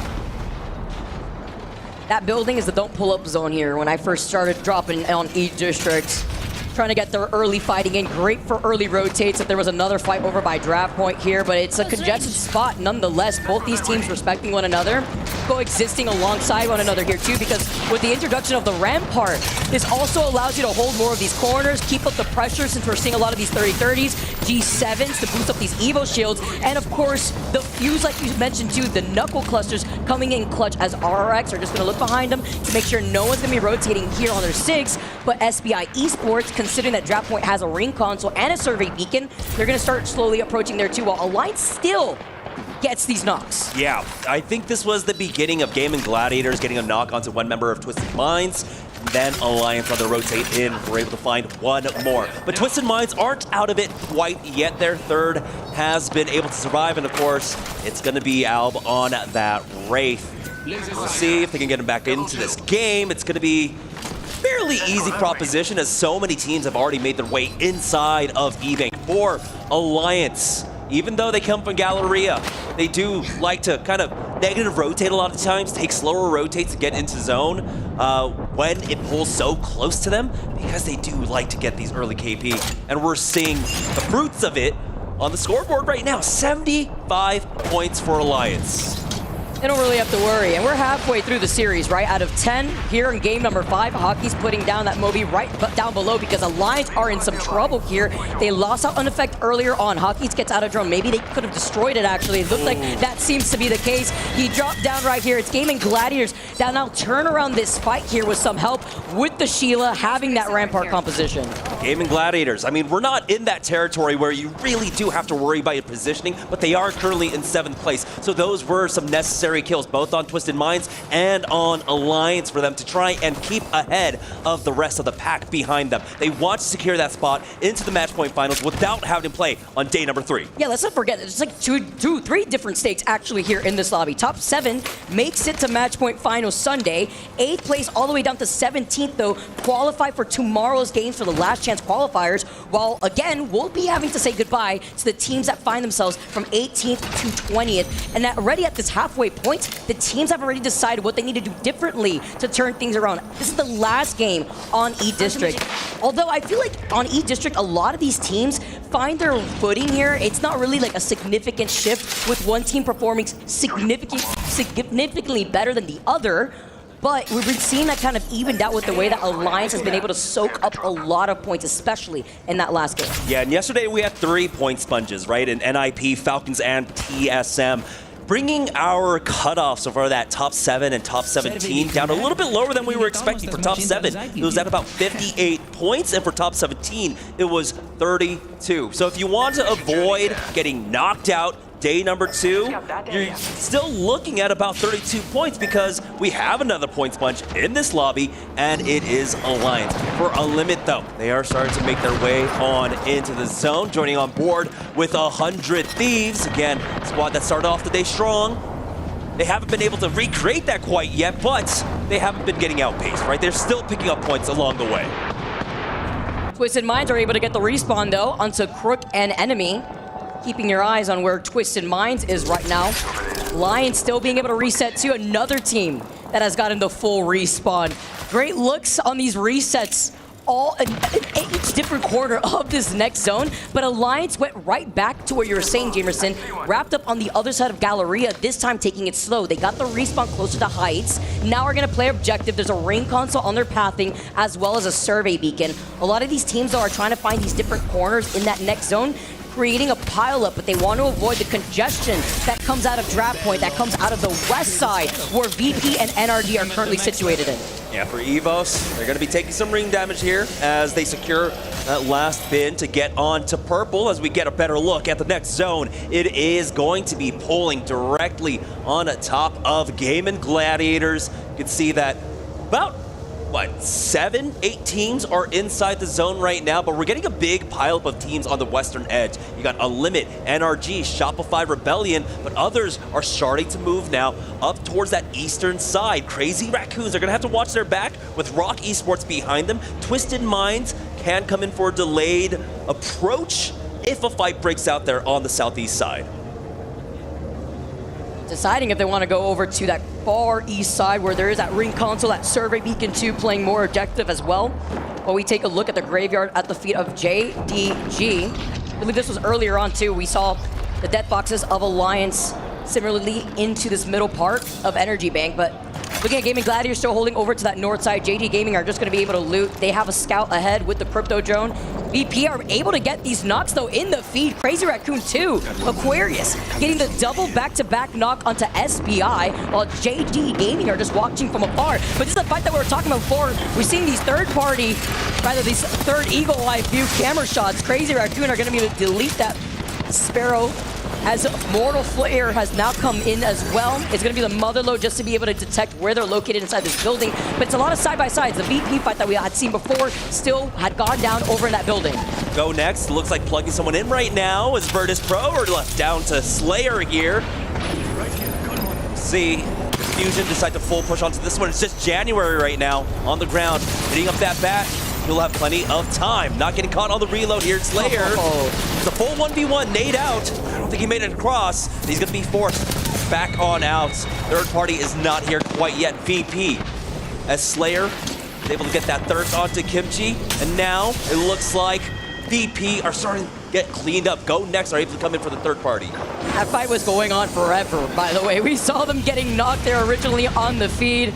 That building is the don't pull up zone here. When I first started dropping on E-District, trying to get their early fighting in. Great for early rotates if there was another fight over by draft point here, but it's a congested spot nonetheless. Both these teams respecting one another, coexisting alongside one another here too, because with the introduction of the Rampart, this also allows you to hold more of these corners, keep up the pressure since we're seeing a lot of these 30-30s, G7s to boost up these Evo shields, and of course, the Fuse, like you mentioned too, the Knuckle clusters coming in clutch as RRX are just going to look behind them to make sure no one's going to be rotating here on their 6, but SBI Esports, considering that Draft Point has a ring console and a survey beacon, they're going to start slowly approaching there too, while Alliance still gets these knocks. Yeah, I think this was the beginning of Gaming Gladiators getting a knock onto one member of Twisted Minds. Then Alliance on the rotate in were able to find one more. But Twisted Minds aren't out of it quite yet. Their third has been able to survive, and of course, it's going to be Alb on that Wraith. We'll see if they can get him back into this game. It's going to be fairly easy proposition, as so many teams have already made their way inside of E-Bank. For Alliance, even though they come from Galleria, they do like to kind of negative rotate a lot of times, take slower rotates to get into zone when it pulls so close to them, because they do like to get these early KP. And we're seeing the fruits of it on the scoreboard right now. 75 points for Alliance. They don't really have to worry, and we're halfway through the series, right? Out of 10 here in game number 5, Hockey's putting down that Moby right down below because Alliance are in some trouble here. They lost out on effect earlier on. Hockey's gets out of drone. Maybe they could have destroyed it, actually. It looked like that seems to be the case. He dropped down right here. It's Gaming Gladiators that now turn around this fight here with some help with the Sheila having that Rampart composition. Gaming Gladiators, I mean, we're not in that territory where you really do have to worry about your positioning, but they are currently in 7th place. So those were some necessary necessary kills, both on Twisted Minds and on Alliance, for them to try and keep ahead of the rest of the pack behind them. They want to secure that spot into the match point finals without having to play on day number 3. Yeah, let's not forget, there's like three different stakes actually here in this lobby. Top 7 makes it to match point finals Sunday. 8th place all the way down to 17th, though, qualify for tomorrow's games for the last chance qualifiers, while again, we'll be having to say goodbye to the teams that find themselves from 18th to 20th. And already at this halfway point, the teams have already decided what they need to do differently to turn things around. This is the last game on E-District. Although I feel like on E-District, a lot of these teams find their footing here. It's not really like a significant shift with one team performing significantly better than the other. But we've been seeing that kind of evened out with the way that Alliance has been able to soak up a lot of points, especially in that last game. Yeah, and yesterday we had 3 point sponges, right? In NIP, Falcons, and TSM. Bringing our cutoffs over that top 7 and top 17 down a little bit lower than we were expecting. For top 7, it was at about 58 points, and for top 17, it was 32. So if you want to avoid getting knocked out day number 2, you're still looking at about 32 points because we have another point sponge in this lobby, and it is Alliance. For a limit, though, they are starting to make their way on into the zone, joining on board with 100 Thieves. Again, squad that started off the day strong. They haven't been able to recreate that quite yet, but they haven't been getting outpaced, right? They're still picking up points along the way. Twisted Minds are able to get the respawn, though, onto Crook and Enemy. Keeping your eyes on where Twisted Minds is right now. Lions still being able to reset to another team that has gotten the full respawn. Great looks on these resets, all in each different corner of this next zone, but Alliance went right back to where you were saying, Jamerson, wrapped up on the other side of Galleria, this time taking it slow. They got the respawn closer to Heights. Now we're gonna play objective. There's a ring console on their pathing, as well as a survey beacon. A lot of these teams, though, are trying to find these different corners in that next zone, creating a pileup, but they want to avoid the congestion that comes out of Draft Point, that comes out of the west side, where VP and NRD are currently situated in. Yeah, for EVOS, they're going to be taking some ring damage here as they secure that last bin to get on to purple. As we get a better look at the next zone, it is going to be pulling directly on top of Game and Gladiators. You can see that about 7, 8 teams are inside the zone right now, but we're getting a big pileup of teams on the western edge. You got Unlimit, NRG, Shopify Rebellion, but others are starting to move now up towards that eastern side. Crazy Raccoons are going to have to watch their back with Rock Esports behind them. Twisted Minds can come in for a delayed approach if a fight breaks out there on the southeast side. Deciding if they want to go over to that far east side where there is that ring console, that survey beacon 2 playing more objective as well. While we take a look at the graveyard at the feet of JDG. I believe this was earlier on too. We saw the death boxes of Alliance similarly into this middle part of Energy Bank, but looking at Gaming Gladiators still holding over to that north side. JD Gaming are just going to be able to loot. They have a scout ahead with the crypto drone. VP are able to get these knocks though in the feed. Crazy Raccoon 2, Aquarius getting the double back-to-back knock onto SBI, while JD Gaming are just watching from afar. But this is the fight that we were talking about before. We're seeing these third eagle eye view camera shots. Crazy Raccoon are going to be able to delete that Sparrow, as Mortal Flare has now come in as well. It's going to be the Motherlode just to be able to detect where they're located inside this building. But it's a lot of side-by-sides. The VP fight that we had seen before still had gone down over in that building. Go next. Looks like plugging someone in right now as Virtus Pro are left down to Slayer here. See, Fusion decide to full push onto this one. It's just January right now on the ground. Hitting up that bat. He'll have plenty of time. Not getting caught on the reload here. Slayer. It's a full 1v1. Nade out. I don't think he made it across. He's going to be forced back on out. Third party is not here quite yet. VP as Slayer is able to get that thirst onto Kimchi. And now it looks like VP are starting to get cleaned up. Go next are able to come in for the third party. That fight was going on forever, by the way. We saw them getting knocked there originally on the feed.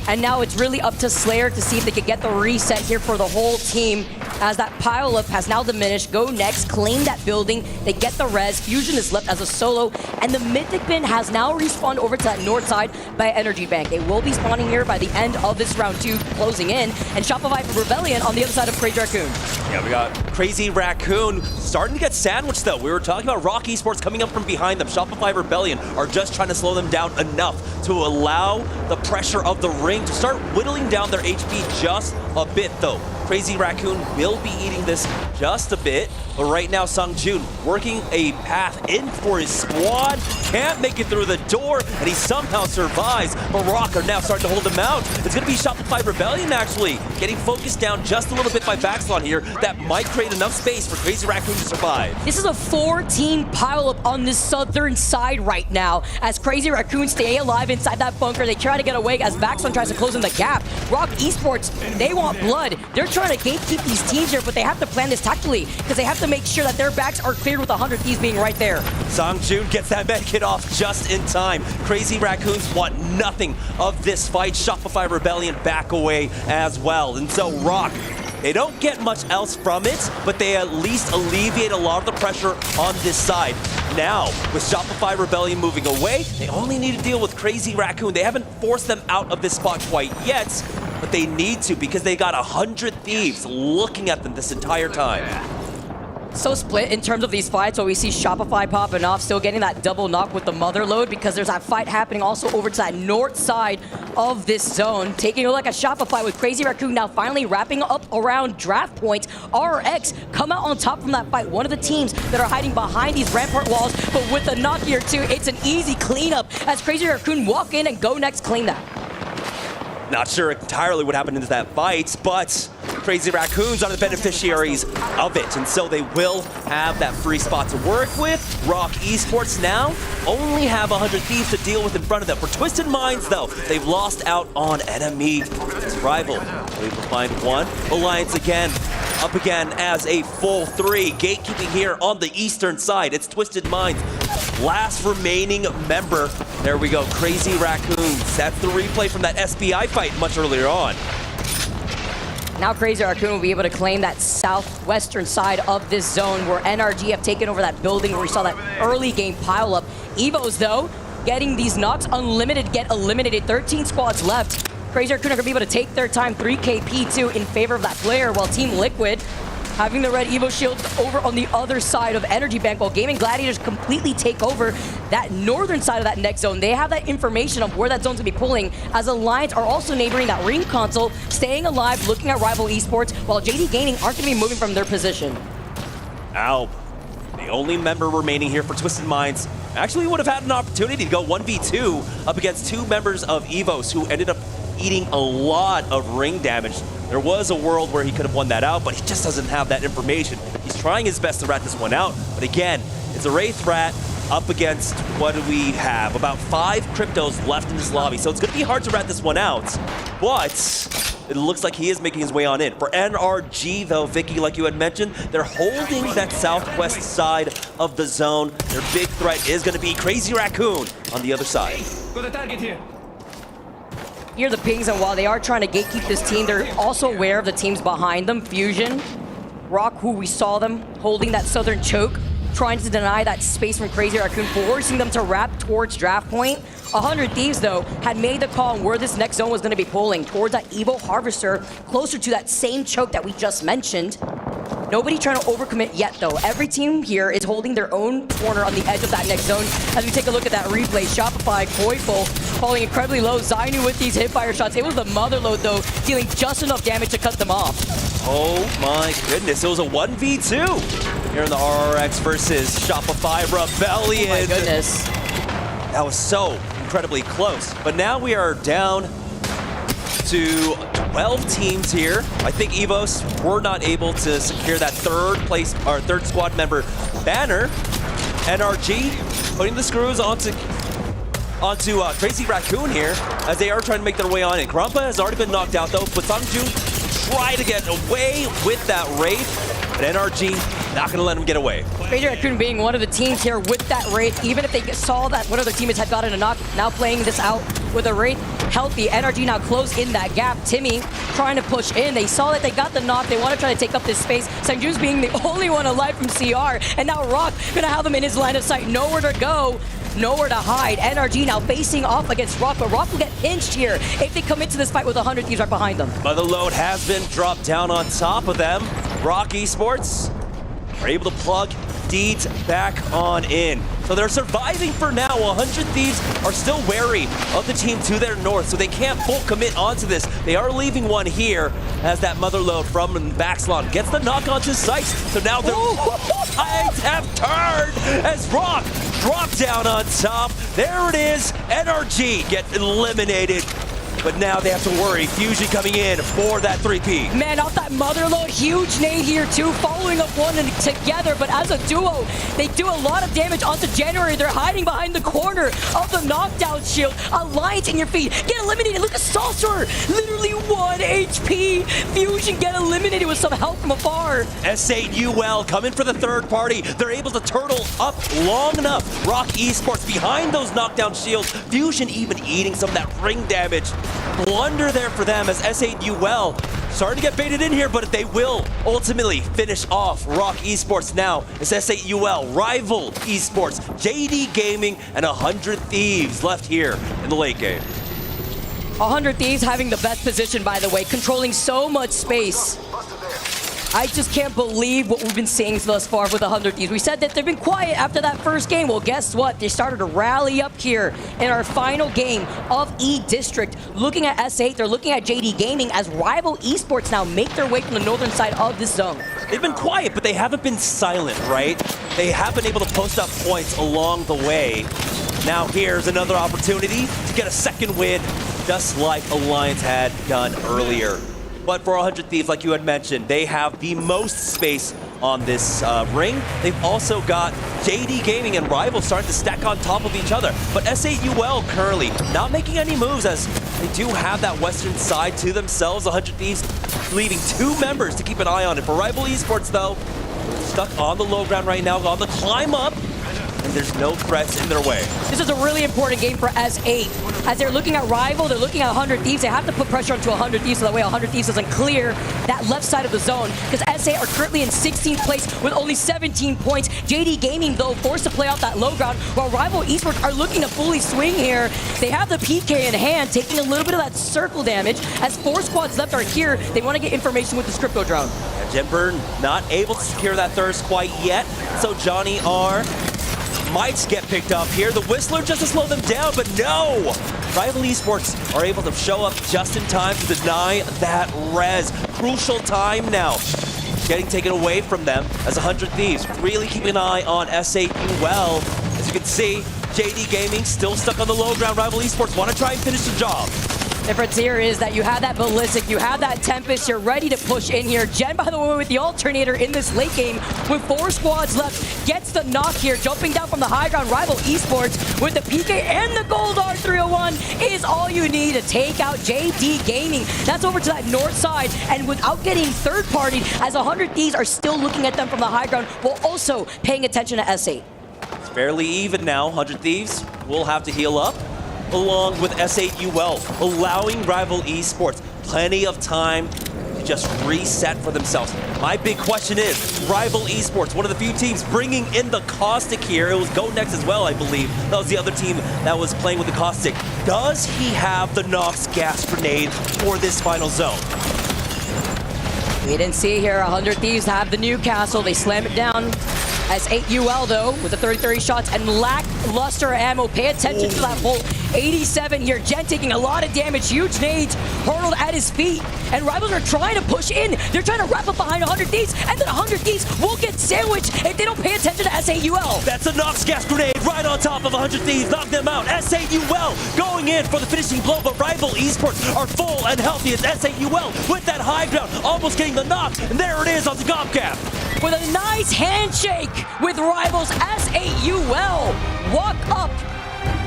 And now it's really up to Slayer to see if they could get the reset here for the whole team. as that pile-up has now diminished. Go next, claim that building. They get the res. Fusion is left as a solo, and the Mythic Bin has now respawned over to that north side by Energy Bank. They will be spawning here by the end of this round 2, closing in, and Shopify for Rebellion on the other side of Crazy Raccoon. Yeah, we got Crazy Raccoon starting to get sandwiched, though. We were talking about Rock Esports coming up from behind them. Shopify Rebellion are just trying to slow them down enough to allow the pressure of the ring to start whittling down their HP just a bit, though. Crazy Raccoon will be eating this just a bit, but right now Sungjun working a path in for his squad, can't make it through the door, and he somehow survives, but Rock are now starting to hold him out. It's going to be Shopify Rebellion, actually, getting focused down just a little bit by Baxlon here. That might create enough space for Crazy Raccoon to survive. This is a 4-team pile-up on the southern side right now, as Crazy Raccoon stay alive inside that bunker. They try to get away as Baxlon tries to close in the gap. Rock Esports, they want blood. They're trying to gatekeep these teams here, but they have to plan this tactically because they have to make sure that their backs are cleared with 100 Thieves being right there. Sungjun gets that medkit off just in time. Crazy Raccoons want nothing of this fight. Shopify Rebellion back away as well. And so Rock, they don't get much else from it, but they at least alleviate a lot of the pressure on this side. Now, with Shopify Rebellion moving away, they only need to deal with Crazy Raccoon. They haven't forced them out of this spot quite yet, but they need to because they got 100 Thieves looking at them this entire time. So split in terms of these fights, so we see Shopify popping off, still getting that double knock with the mother load because there's that fight happening also over to that north side of this zone. Taking a look at Shopify with Crazy Raccoon now finally wrapping up around draft points. RX come out on top from that fight. One of the teams that are hiding behind these rampart walls, but with the knock here too, it's an easy cleanup as Crazy Raccoon walk in and Go Next claim that. Not sure entirely what happened in that fight, but Crazy Raccoons are the beneficiaries of it, and so they will have that free spot to work with. Rock Esports now only have 100 Thieves to deal with in front of them. For Twisted Minds, though, they've lost out on enemy rival. They will find one. Alliance again, up again as a full 3. Gatekeeping here on the eastern side. It's Twisted Minds. Last remaining member. There we go, Crazy Raccoons. That's the replay from that SBI fight much earlier on. Now Crazy Raccoon will be able to claim that southwestern side of this zone where NRG have taken over that building where we saw that early game pile up. Evos, though, getting these knocks, Unlimited get eliminated. 13 squads left. Crazy Raccoon are going to be able to take their time. 3 KP, too, in favor of that player, while Team Liquid having the red Evo shield over on the other side of Energy Bank, while Gaming Gladiators completely take over that northern side of that next zone. They have that information of where that zone's gonna be pulling, as Alliance are also neighboring that ring console, staying alive, looking at rival esports, while JD Gaming aren't gonna be moving from their position. Alb, the only member remaining here for Twisted Minds, actually would have had an opportunity to go 1v2 up against 2 members of EVOS who ended up eating a lot of ring damage. There was a world where he could have won that out, but he just doesn't have that information. He's trying his best to rat this one out, but again, it's a Wraith Rat up against, what do we have? About 5 cryptos left in this lobby, so it's going to be hard to rat this one out, but it looks like he is making his way on in. For NRG, though, Vicky, like you had mentioned, they're holding that southwest side of the zone. Their big threat is going to be Crazy Raccoon on the other side. Got a target here. Here are the pings, and while they are trying to gatekeep this team, they're also aware of the teams behind them. Fusion, Rock, who we saw them holding that southern choke, trying to deny that space from Crazy Raccoon, forcing them to wrap towards draft point. 100 Thieves, though, had made the call on where this next zone was going to be pulling, towards that Evo Harvester, closer to that same choke that we just mentioned. Nobody trying to overcommit yet, though. Every team here is holding their own corner on the edge of that next zone. As we take a look at that replay, Shopify, Koiful falling incredibly low. Zainu with these hipfire shots. It was the mother load, though, dealing just enough damage to cut them off. Oh my goodness, it was a 1v2 here in the RRX versus Shopify Rebellion. Oh my goodness. That was so incredibly close. But now we are down to 12 teams here. I think EVOS were not able to secure that third squad member banner. NRG putting the screws onto Crazy Raccoon here as they are trying to make their way on in. Grumpa has already been knocked out though, but Sungjun try to get away with that Wraith. But NRG not going to let him get away. Crazy Raccoon being one of the teams here with that Wraith, even if they saw that one of their teammates had gotten a knock, now playing this out with a Wraith healthy. NRG now close in that gap. Timmy trying to push in. They saw that they got the knock. They want to try to take up this space. Sanju's being the only one alive from CR. And now Rock gonna have him in his line of sight. Nowhere to go. Nowhere to hide. NRG now facing off against Rock, but Rock will get pinched here if they come into this fight with 100 Thieves right behind them. But the load has been dropped down on top of them. Rock Esports are able to plug Deeds back on in. So they're surviving for now. 100 Thieves are still wary of the team to their north, so they can't full commit onto this. They are leaving one here as that mother load from Baxlon gets the knock onto sights. So now their tides have turned as Rock drop down on top. There it is. NRG get eliminated. But now they have to worry. Fusion coming in for that 3P. Man, off that mother load, huge nade here too, following up one and together. But as a duo, they do a lot of damage onto January. They're hiding behind the corner of the knockdown shield. Alliance in your feet. Get eliminated. Look at Saucer. Literally 1 HP. Fusion get eliminated with some help from afar. S8UL coming for the third party. They're able to turtle up long enough. Rock Esports behind those knockdown shields. Fusion even eating some of that ring damage. Blunder there for them as S8UL starting to get baited in here, but they will ultimately finish off Rock Esports now. It's S8UL, Rival Esports, JD Gaming, and 100 Thieves left here in the late game. 100 Thieves having the best position, by the way, controlling so much space. I just can't believe what we've been seeing thus far with 100 Thieves. We said that they've been quiet after that first game. Well, guess what? They started to rally up here in our final game of E-District. Looking at S8, they're looking at JD Gaming as Rival Esports now make their way from the northern side of this zone. They've been quiet, but they haven't been silent, right? They have been able to post up points along the way. Now here's another opportunity to get a second win, just like Alliance had done earlier. But for 100 Thieves, like you had mentioned, they have the most space on this ring. They've also got JD Gaming and Rival starting to stack on top of each other. But S8UL currently not making any moves as they do have that western side to themselves. 100 Thieves leaving 2 members to keep an eye on it. For Rival Esports, though, stuck on the low ground right now, on the climb up. And there's no threats in their way. This is a really important game for S8. As they're looking at Rival, they're looking at 100 Thieves. They have to put pressure onto 100 Thieves so that way 100 Thieves doesn't clear that left side of the zone. Because S8 are currently in 16th place with only 17 points. JD Gaming, though, forced to play out that low ground, while Rival Esports are looking to fully swing here. They have the PK in hand, taking a little bit of that circle damage. As 4 squads left are here, they want to get information with the Crypto drone. And Jenburn not able to secure that thirst quite yet. So Johnny R might get picked up here. The Whistler just to slow them down, but no! Rival Esports are able to show up just in time to deny that res. Crucial time now. Getting taken away from them as 100 Thieves really keeping an eye on S8UL. As you can see, JD Gaming still stuck on the low ground. Rival Esports want to try and finish the job. Difference here is that you have that Ballistic, you have that Tempest, you're ready to push in here. Jen, by the way, with the Alternator in this late game, with 4 squads left, gets the knock here, jumping down from the high ground. Rival Esports with the PK and the Gold R301 is all you need to take out JD Gaming. That's over to that north side, and without getting third party, as 100 Thieves are still looking at them from the high ground, while also paying attention to S8. It's fairly even now. 100 Thieves will have to heal up, along with S8UL, allowing Rival Esports plenty of time to just reset for themselves. My big question is, Rival Esports, one of the few teams bringing in the Caustic here. It was Go Next as well, I believe. That was the other team that was playing with the Caustic. Does he have the Nox gas grenade for this final zone? We didn't see here. 100 Thieves have the Newcastle. They slam it down. S8UL, though, with the 30-30 shots and lackluster ammo. Pay attention to that Volt. 87 here. Jen taking a lot of damage. Huge nades hurled at his feet. And Rivals are trying to push in. They're trying to wrap up behind 100 Thieves. And then 100 Thieves will get sandwiched if they don't pay attention to S8UL. That's a Nox gas grenade right on top of 100 Thieves. Knock them out. S8UL going in for the finishing blow. But Rival Esports are full and healthy as S8UL with that high ground. Almost getting the knock. And there it is on the Gobcap. With a nice handshake with Rivals, S8UL walk up,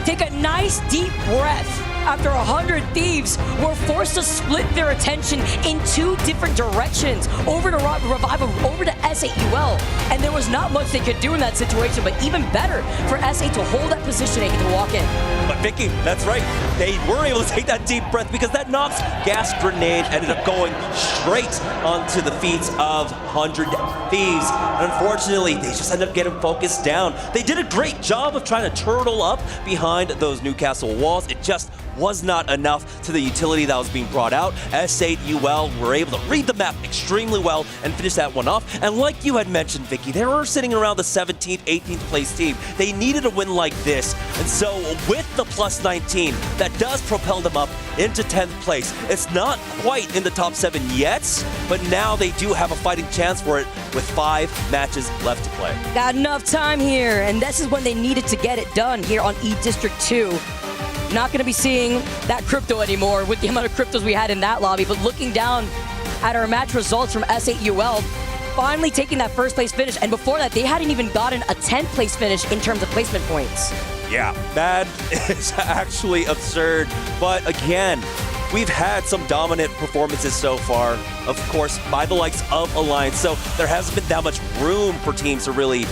take a nice deep breath after 100 Thieves were forced to split their attention in 2 different directions, over to Revival, over to S8UL, and there was not much they could do in that situation, but even better for S8 to hold that positioning and to walk in. But Vicky, that's right. They were able to take that deep breath because that Nox gas grenade ended up going straight onto the feet of 100 Thieves. And unfortunately, they just ended up getting focused down. They did a great job of trying to turtle up behind those Newcastle walls. It just was not enough to the utility that was being brought out. S8UL were able to read the map extremely well and finish that one off. And like you had mentioned, Vicky, they were sitting around the 17th, 18th place team. They needed a win like this. And so with the plus 19, that does propel them up into 10th place. It's not quite in the top 7 yet, but now they do have a fighting chance for it with 5 matches left to play. Got enough time here, and this is when they needed to get it done here on E-District 2. Not going to be seeing that crypto anymore with the amount of cryptos we had in that lobby, but looking down at our match results from S8UL, finally taking that first place finish, and before that, they hadn't even gotten a 10th place finish in terms of placement points. Yeah, that is actually absurd, but again, we've had some dominant performances so far, of course, by the likes of Alliance, so there hasn't been that much room for teams to really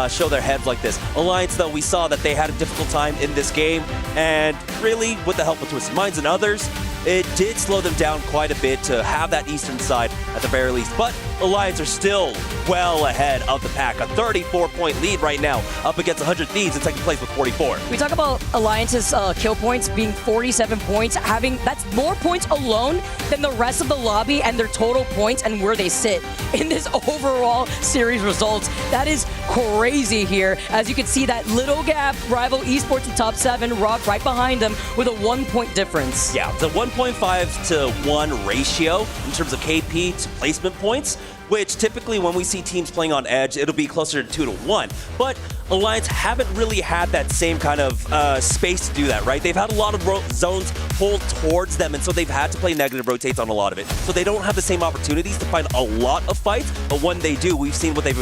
show their heads like this. Alliance, though, we saw that they had a difficult time in this game, and really, with the help of Twisted Minds and others, it did slow them down quite a bit to have that eastern side at the very least. But Alliance are still well ahead of the pack. A 34-point lead right now up against 100 Thieves in second place with 44. We talk about Alliance's kill points being 47 points. That's more points alone than the rest of the lobby and their total points and where they sit in this overall series results. That is crazy here. As you can see, that little gap, Rival Esports in top 7, Rock right behind them with a 1-point difference. Yeah, it's a 1.5 to 1 ratio in terms of KP to placement points, which typically when we see teams playing on edge, it'll be closer to 2 to 1. But Alliance haven't really had that same kind of space to do that, right? They've had a lot of zones pulled towards them, and so they've had to play negative rotates on a lot of it. So they don't have the same opportunities to find a lot of fights, but when they do, we've seen what they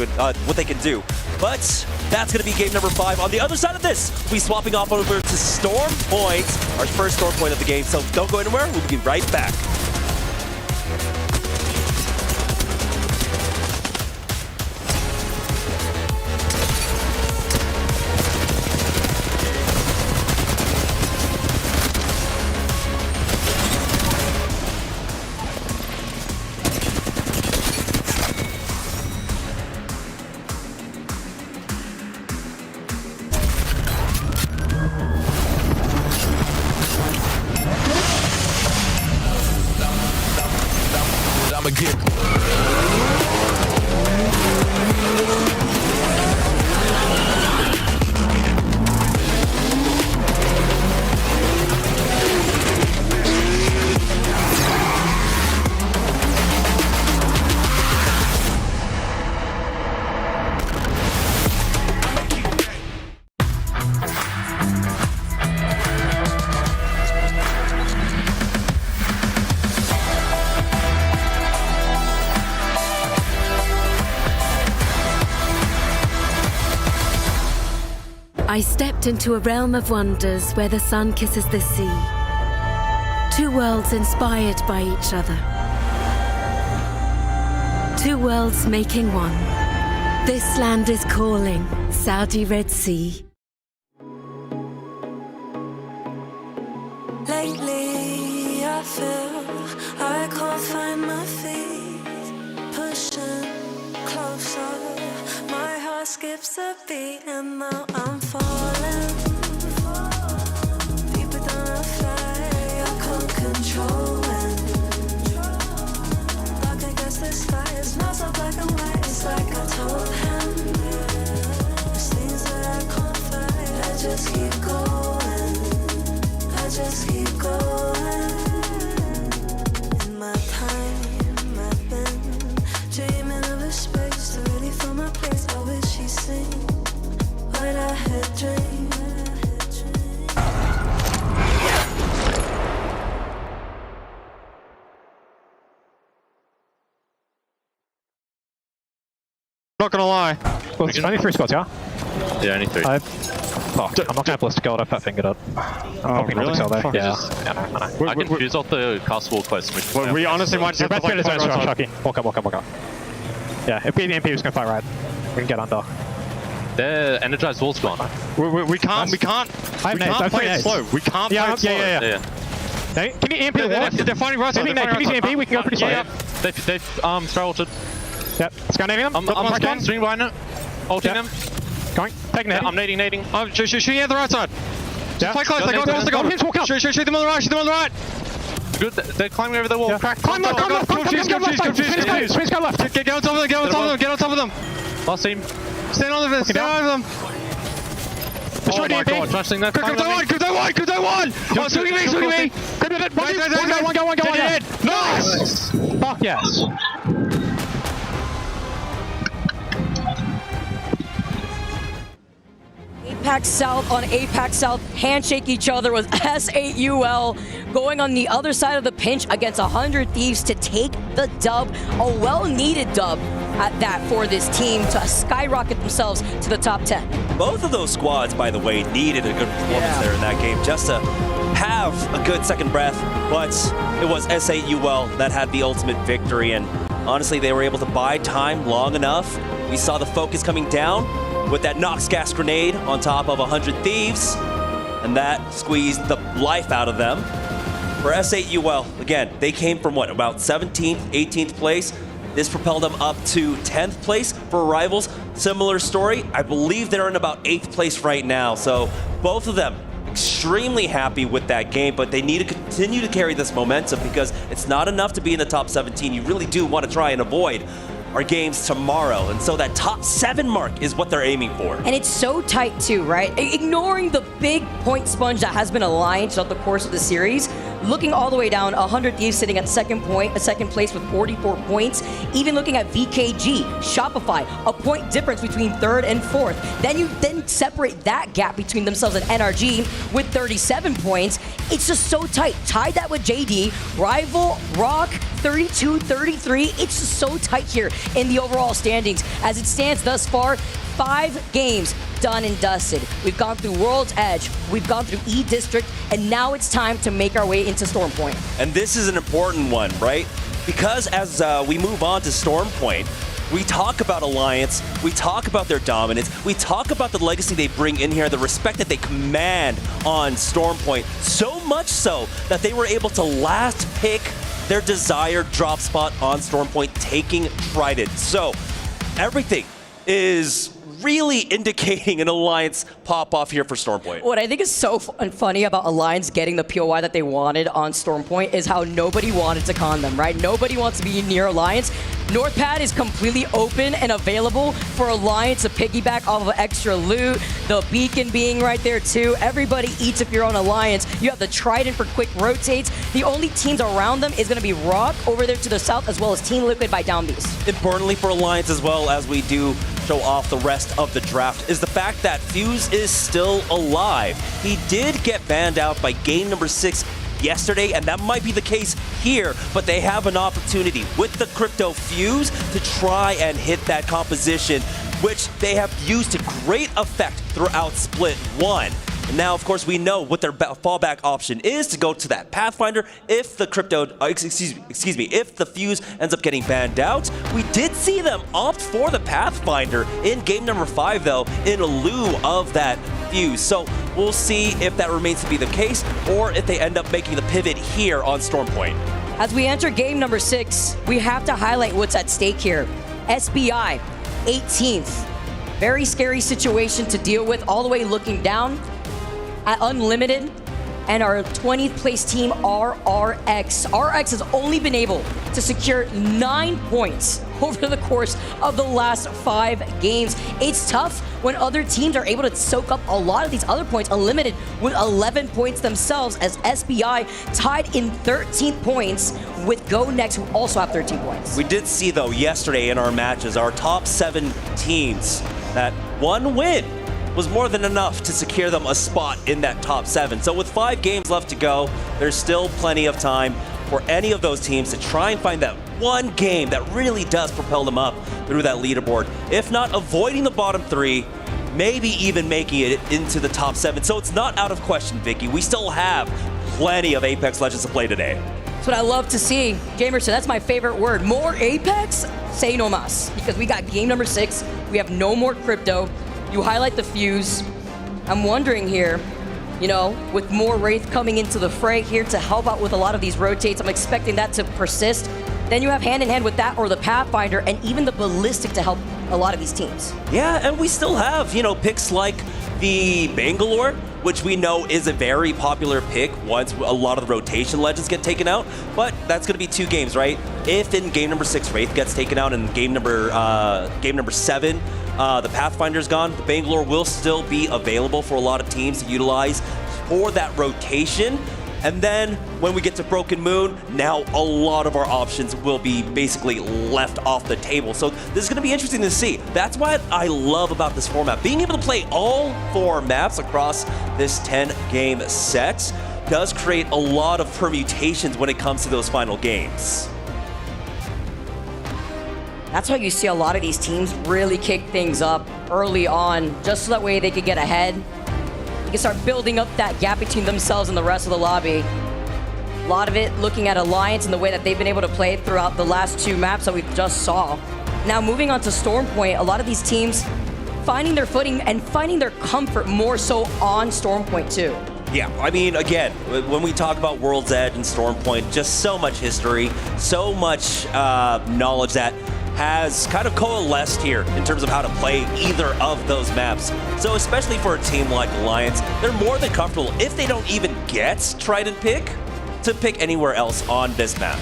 can do. But that's going to be game number 5. On the other side of this, we'll be swapping off over to Storm Point, our first Storm Point of the game. So don't go anywhere. We'll be right back. I stepped into a realm of wonders where the sun kisses the sea. 2 worlds inspired by each other. 2 worlds making one. This land is calling, Saudi Red Sea. Lately, I feel I can't find my feet. Pushing closer, my heart skips a beat, and now I'm falling. Deeper than a fly, I can't control it. Dark against the sky, it's not so black and white. It's like I told him, there's things that I can't fight. I just keep going. I just keep going. In my time, I've been dreaming of a space to really fill my place. I wish she'd sing what I had dreamed. Not gonna lie. Well, only 3 spots, yeah? Yeah, only 3. Fuck, I'm not gonna blast gold, I fat fingered up. Oh, really? There. Yeah. I can fuse off the castle quest. We honestly want to best get his own shot, Chucky. Walk up. Yeah, if we the MP, we're just gonna fight right. We can get on dark. Their energized wall's gone. We can't play it slow. We can't play it slow. Yeah. Can you EMP the wall? They're fighting right side. Can you EMP? We can go pretty slow. Yeah. They've throw ulted. Yep. Let's go nading them. I'm gone. Stream behind it. Ulting them. Going. Taking it. I'm nading. Oh, shooting at the right side. Just play close. They got close. They got walk up. Shoot them on the right. Shoot them on the right. Good. They're climbing over the wall. Crack. Climb left. Swings go left. Get on top of them. Get on top of them. Last team. Stand on them. Stand on them. Oh my god, flashing that. Grip that one! Oh, swing me! One go, yeah. Nice! Fuck yes. APAC South on APAC South handshake each other with S8UL going on the other side of the pinch against 100 Thieves to take the dub, a well-needed dub at that for this team to skyrocket themselves to the top 10. Both of those squads, by the way, needed a good performance there in that game just to have a good second breath, but it was S8UL that had the ultimate victory, and honestly, they were able to buy time long enough. We saw the focus coming down with that Nox gas grenade on top of 100 Thieves, and that squeezed the life out of them. For S8UL, again, they came from what, about 17th, 18th place. This propelled them up to 10th place for Rivals. Similar story, I believe they're in about 8th place right now. So both of them extremely happy with that game, but they need to continue to carry this momentum because it's not enough to be in the top 17. You really do want to try and avoid our games tomorrow, and so that top 7 mark is what they're aiming for. And it's so tight too, right? Ignoring the big point sponge that has been Alliance throughout the course of the series, looking all the way down, 100 Thieves sitting at second place with 44 points. Even looking at VKG, Shopify, a point difference between 3rd and 4th. Then you separate that gap between themselves and NRG with 37 points. It's just so tight. Tied that with JD, Rival, Rock, 32-33. It's just so tight here in the overall standings. As it stands thus far, 5 games done and dusted. We've gone through World's Edge, we've gone through E-District, and now it's time to make our way into Storm Point. And this is an important one, right? Because as we move on to Storm Point, we talk about Alliance, we talk about their dominance, we talk about the legacy they bring in here, the respect that they command on Storm Point, so much so that they were able to last pick their desired drop spot on Storm Point, taking Trident. So everything is really indicating an Alliance pop-off here for Storm Point. What I think is so funny about Alliance getting the POI that they wanted on Storm Point is how nobody wanted to con them, right? Nobody wants to be near Alliance. Northpad is completely open and available for Alliance to piggyback off of extra loot. The beacon being right there too. Everybody eats if you're on Alliance. You have the Trident for quick rotates. The only teams around them is going to be Rock over there to the south, as well as Team Liquid by Down Beast. Importantly for Alliance, as well as we do show off the rest of the draft, is the fact that Fuse is still alive. He did get banned out by game number 6 yesterday, and that might be the case here, but they have an opportunity with the Crypto Fuse to try and hit that composition, which they have used to great effect throughout Split 1. And now, of course, we know what their fallback option is, to go to that Pathfinder if the if the Fuse ends up getting banned out. We did see them opt for the Pathfinder in game number 5, though, in lieu of that Fuse. So we'll see if that remains to be the case, or if they end up making the pivot here on Storm Point. As we enter game number 6, we have to highlight what's at stake here. SBI, 18th. Very scary situation to deal with, all the way looking down at Unlimited and our 20th place team, RRX. RRX has only been able to secure 9 points over the course of the last 5 games. It's tough when other teams are able to soak up a lot of these other points. Unlimited with 11 points themselves, as SBI tied in 13 points with Go Next, who also have 13 points. We did see, though, yesterday in our matches, our top 7 teams, that one win was more than enough to secure them a spot in that top 7. So with 5 games left to go, there's still plenty of time for any of those teams to try and find that one game that really does propel them up through that leaderboard. If not avoiding the bottom 3, maybe even making it into the top 7. So it's not out of question, Vicky. We still have plenty of Apex Legends to play today. That's what I love to see. Jamerson, that's my favorite word. More Apex? Say no mas. Because we got game number 6. We have no more crypto. You highlight the fuse. I'm wondering here, you know, with more Wraith coming into the fray here to help out with a lot of these rotates, I'm expecting that to persist. Then you have hand in hand with that or the Pathfinder and even the Ballistic to help a lot of these teams. Yeah, and we still have, you know, picks like the Bangalore, which we know is a very popular pick once a lot of the rotation legends get taken out, but that's going to be 2 games, right? If in game number 6 Wraith gets taken out and game number 7 the Pathfinder's gone, the Bangalore will still be available for a lot of teams to utilize for that rotation. And then when we get to Broken Moon, now a lot of our options will be basically left off the table. So this is going to be interesting to see. That's what I love about this format. Being able to play all 4 maps across this 10-game set does create a lot of permutations when it comes to those final games. That's why you see a lot of these teams really kick things up early on, just so that way they could get ahead. They can start building up that gap between themselves and the rest of the lobby. A lot of it looking at Alliance and the way that they've been able to play throughout the last 2 maps that we just saw. Now moving on to Stormpoint, a lot of these teams finding their footing and finding their comfort more so on Stormpoint too. Yeah, I mean, again, when we talk about World's Edge and Stormpoint, just so much history, so much knowledge that has kind of coalesced here in terms of how to play either of those maps. So especially for a team like Alliance, they're more than comfortable if they don't even get Trident pick to pick anywhere else on this map.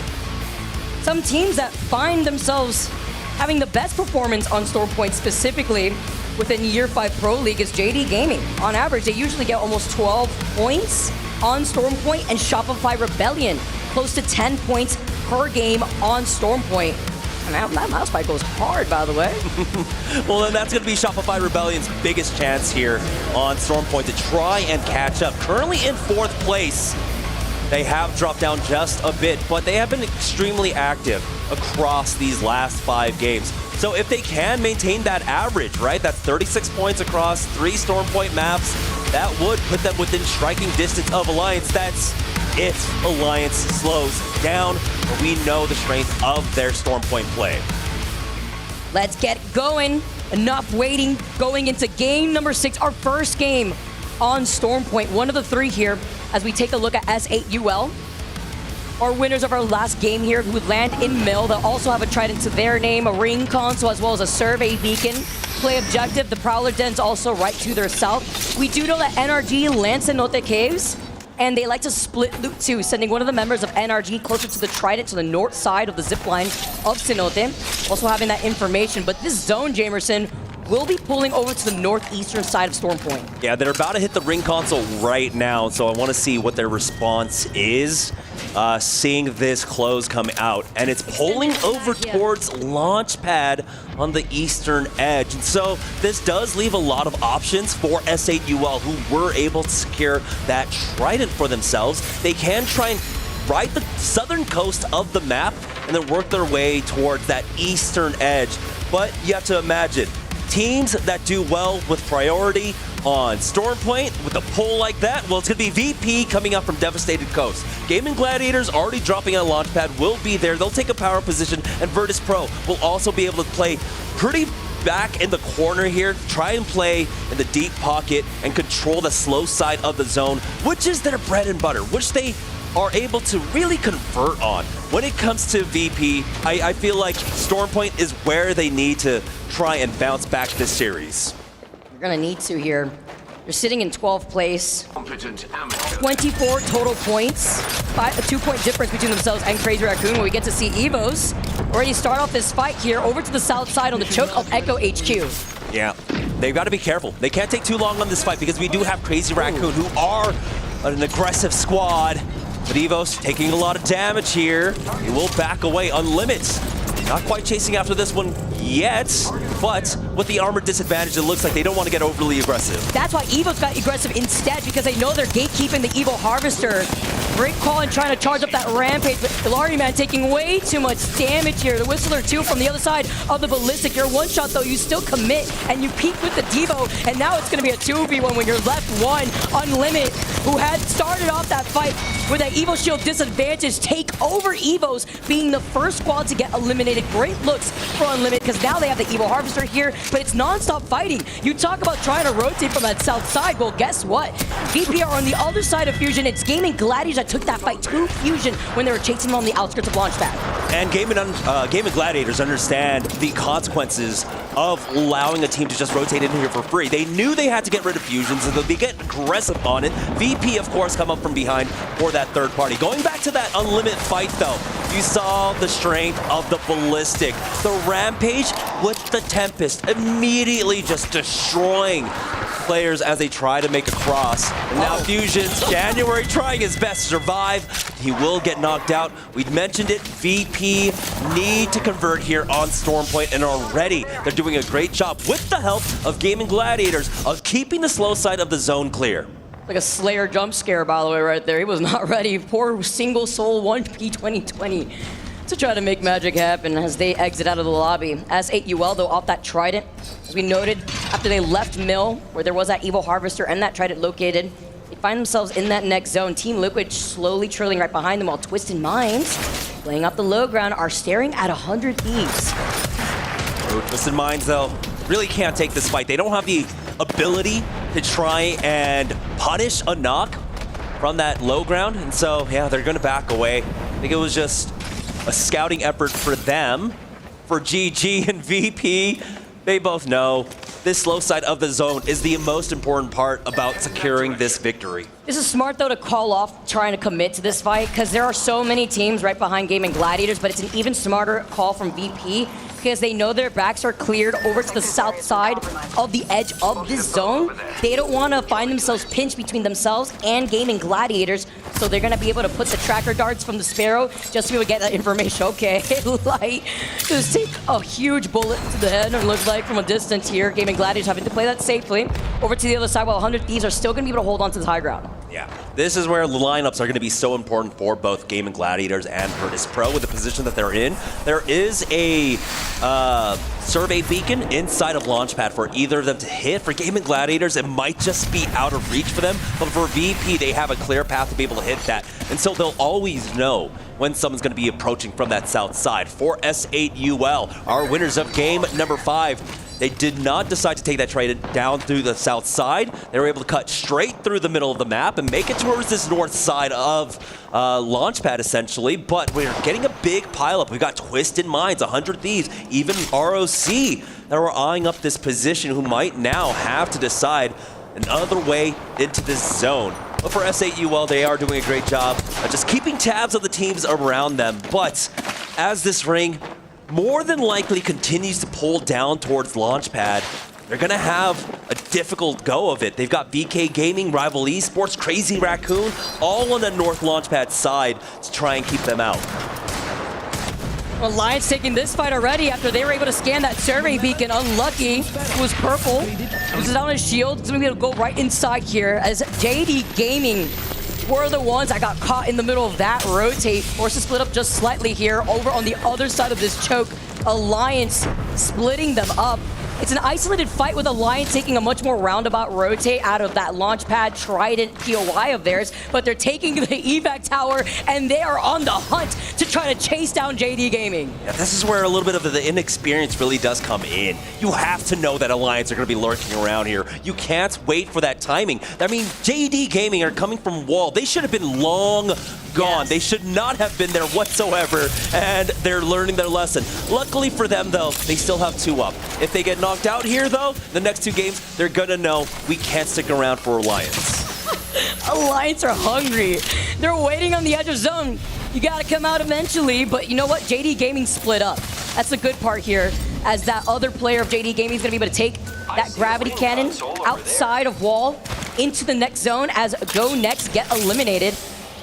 Some teams that find themselves having the best performance on Stormpoint specifically within Year 5 Pro League is JD Gaming. On average, they usually get almost 12 points on Stormpoint, and Shopify Rebellion close to 10 points per game on Stormpoint. And that mouse spike goes hard, by the way. Well, then that's going to be Shopify Rebellion's biggest chance here on Stormpoint to try and catch up. Currently in 4th place. They have dropped down just a bit, but they have been extremely active across these last 5 games. So if they can maintain that average, right, that's 36 points across 3 Stormpoint maps, that would put them within striking distance of Alliance. That's if Alliance slows down, but we know the strength of their Stormpoint play. Let's get going. Enough waiting. Going into game number 6, our first game on Stormpoint. One of the 3 here as we take a look at S8UL. Our winners of our last game here who would land in Mill. They'll also have a Trident to their name, a ring console, as well as a survey beacon. Play objective, the Prowler Den's also right to their south. We do know that NRG lands in Cenote Caves, and they like to split loot too, sending one of the members of NRG closer to the Trident to the north side of the zipline of Cenote. Also having that information, but this zone, Jamerson, will be pulling over to the northeastern side of Stormpoint. Yeah, they're about to hit the ring console right now, so I want to see what their response is. Seeing this close come out, and it's pulling over towards Launchpad on the eastern edge. And so this does leave a lot of options for S8UL, who were able to secure that Trident for themselves. They can try and ride the southern coast of the map and then work their way towards that eastern edge. But you have to imagine, teams that do well with priority on Stormpoint with a pull like that, well, it's going to be VP coming up from Devastated Coast. Gaming Gladiators already dropping on Launchpad will be there. They'll take a power position, and Virtus Pro will also be able to play pretty back in the corner here, try and play in the deep pocket and control the slow side of the zone, which is their bread and butter, which they are able to really convert on. When it comes to VP, I feel like Stormpoint is where they need to try and bounce back this series. You're gonna need to here. You're sitting in 12th place. 24 total points. A 2-point difference between themselves and Crazy Raccoon, where we get to see Evos already start off this fight here over to the south side on the choke of Echo HQ. Yeah, they've got to be careful. They can't take too long on this fight because we do have Crazy Raccoon, who are an aggressive squad. But Evos taking a lot of damage here. He will back away on limits. Not quite chasing after this one yet, but with the armor disadvantage, it looks like they don't want to get overly aggressive. That's why Evo's got aggressive instead, because they know they're gatekeeping the Evo Harvester. Great call and trying to charge up that Rampage, but Ilari, man, taking way too much damage here. The Whistler, too, from the other side of the Ballistic. You're one shot, though. You still commit, and you peek with the Devo, and now it's going to be a 2v1 when you're left one. Unlimit, who had started off that fight with that Evo Shield disadvantage, take over Evos, being the first squad to get eliminated. Great looks for Unlimited, because now they have the Evo Harvester here, but it's non-stop fighting. You talk about trying to rotate from that south side. Well, guess what? VP are on the other side of Fusion. It's Gaming Gladiators that took that fight to Fusion when they were chasing them on the outskirts of Launchpad. And Gaming Gladiators understand the consequences of allowing a team to just rotate in here for free. They knew they had to get rid of Fusion, so they get aggressive on it. VP, of course, come up from behind for that third party. Going back to that Unlimited fight, though, you saw the strength of the Ballistic. The Rampage with the Tempest immediately just destroying players as they try to make a cross. And now Fusion's January trying his best to survive. He will get knocked out. We'd mentioned it. VP need to convert here on Stormpoint, and already they're doing a great job with the help of Gaming Gladiators of keeping the slow side of the zone clear. Like a Slayer jump scare, by the way, right there. He was not ready. Poor single soul 1P 2020 to try to make magic happen as they exit out of the lobby. As 8UL, though, off that Trident, as we noted, after they left Mill, where there was that Evo Harvester and that Trident located, they find themselves in that next zone. Team Liquid slowly trailing right behind them, while Twisted Minds, playing up the low ground, are staring at 100 Thieves. Oh, Twisted Minds, though, really can't take this fight. They don't have the ability to try and punish a knock from that low ground, and so, yeah, they're going to back away. I think it was just a scouting effort for them. For GG and VP, they both know this slow side of the zone is the most important part about securing this victory. This is smart, though, to call off trying to commit to this fight, because there are so many teams right behind Gaming Gladiators, but it's an even smarter call from VP, because they know their backs are cleared over to the south side of the edge of this zone. They don't want to find themselves pinched between themselves and Gaming Gladiators, so they're going to be able to put the tracker darts from the Sparrow just to be able to get that information. Okay, Light just take a huge bullet to the head, it looks like, from a distance here. Gaming Gladiators having to play that safely. Over to the other side, while 100 Thieves are still going to be able to hold on to the high ground. Yeah, this is where the lineups are going to be so important for both Gaming Gladiators and Virtus Pro with the position that they're in. There is a survey beacon inside of Launchpad for either of them to hit. For Gaming Gladiators, it might just be out of reach for them, but for VP, they have a clear path to be able to hit that. And so they'll always know when someone's going to be approaching from that south side. For S8UL, our winners of game number 5, they did not decide to take that trade down through the south side. They were able to cut straight through the middle of the map and make it towards this north side of Launchpad, essentially. But we're getting a big pileup. We've got Twisted Minds, 100 Thieves, even ROC that were eyeing up this position, who might now have to decide another way into this zone. But for S8UL, they are doing a great job of just keeping tabs of the teams around them. But as this ring more than likely continues to pull down towards Launchpad, they're going to have a difficult go of it. They've got VK Gaming, Rival Esports, Crazy Raccoon, all on the North Launchpad side to try and keep them out. Well, Lions taking this fight already after they were able to scan that survey beacon. Unlucky, it was purple. Uses down his shield. He's going to be able to go right inside here as JD Gaming were the ones that got caught in the middle of that rotate. Forced to split up just slightly here over on the other side of this choke. Alliance splitting them up. It's an isolated fight with Alliance taking a much more roundabout rotate out of that Launchpad Trident POI of theirs, but they're taking the evac tower and they are on the hunt to try to chase down JD Gaming. Yeah, this is where a little bit of the inexperience really does come in. You have to know that Alliance are going to be lurking around here. You can't wait for that timing. I mean, JD Gaming are coming from wall. They should have been long gone. Yes. They should not have been there whatsoever, and they're learning their lesson. Luckily for them, though, they still have 2 up. If they get knocked out here, though, the next 2 games, they're gonna know we can't stick around for Alliance. Alliance are hungry. They're waiting on the edge of zone. You gotta come out eventually, but you know what? JD Gaming split up. That's the good part here, as that other player of JD Gaming is gonna be able to take that gravity cannon outside of wall into the next zone as Go Next get eliminated.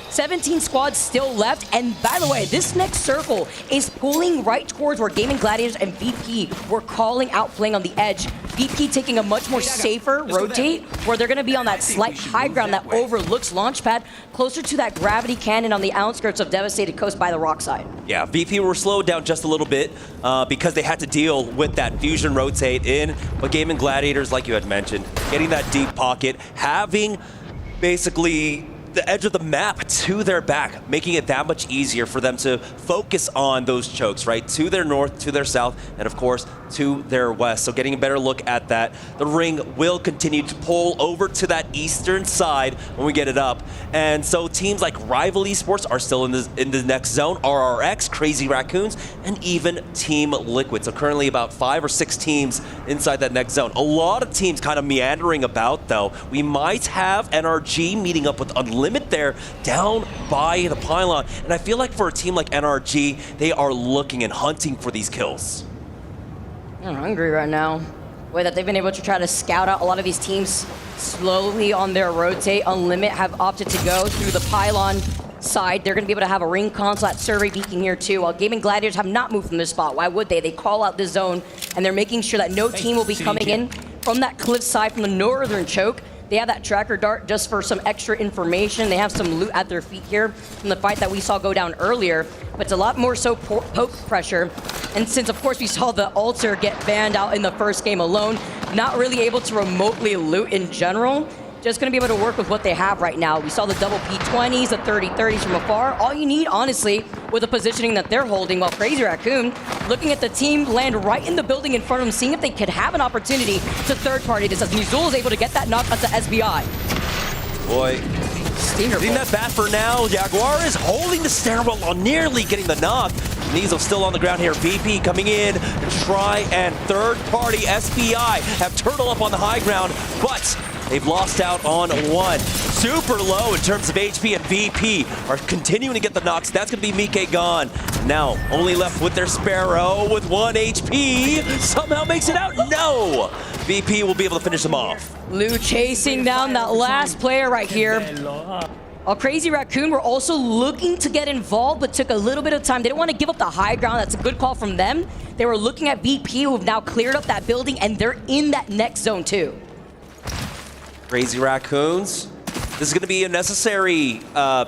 17 squads still left, and by the way, this next circle is pulling right towards where Gaming Gladiators and VP were calling out playing on the edge. VP taking a much more safer rotate, where they're going to be on that slight high ground that overlooks Launchpad, closer to that gravity cannon on the outskirts of Devastated Coast by the rock side. Yeah, VP were slowed down just a little bit because they had to deal with that fusion rotate in, but Gaming Gladiators, like you had mentioned, getting that deep pocket, having basically the edge of the map to their back, making it that much easier for them to focus on those chokes, right? To their north, to their south, and of course, to their west. So getting a better look at that. The ring will continue to pull over to that eastern side when we get it up. And so teams like Rival Esports are still in the next zone, RRX, Crazy Raccoons, and even Team Liquid. So currently about 5 or 6 teams inside that next zone. A lot of teams kind of meandering about though. We might have NRG meeting up with Unlimit there down by the pylon. And I feel like for a team like NRG, they are looking and hunting for these kills. I'm hungry right now. The way that they've been able to try to scout out a lot of these teams slowly on their rotate. Unlimit have opted to go through the pylon side. They're going to be able to have a ring console at survey beacon here too, while Gaming Gladiators have not moved from this spot. Why would they? They call out this zone, and they're making sure that no team will be coming in from that cliff side from the northern choke. They have that tracker dart just for some extra information. They have some loot at their feet here from the fight that we saw go down earlier, but it's a lot more so poke pressure. And since, of course, we saw the altar get banned out in the first game alone, not really able to remotely loot in general, just going to be able to work with what they have right now. We saw the double P20s, the 30-30s from afar. All you need, honestly, with the positioning that they're holding, while Crazy Raccoon looking at the team land right in the building in front of them, seeing if they could have an opportunity to third party this, as Nuzul is able to get that knock onto SBI. Boy, seeing that bat for now. Jaguar is holding the stairwell while nearly getting the knock. Nizo still on the ground here. VP coming in to try and third party SBI have Turtle up on the high ground, but they've lost out on one. Super low in terms of HP, and VP are continuing to get the knocks. That's going to be Mike gone. Now, only left with their Sparrow with 1 HP. Somehow makes it out. No! VP will be able to finish them off. Lou chasing down that last player right here. Crazy Raccoon were also looking to get involved, but took a little bit of time. They didn't want to give up the high ground. That's a good call from them. They were looking at VP, who have now cleared up that building, and they're in that next zone too. Crazy Raccoons. This is going to be a necessary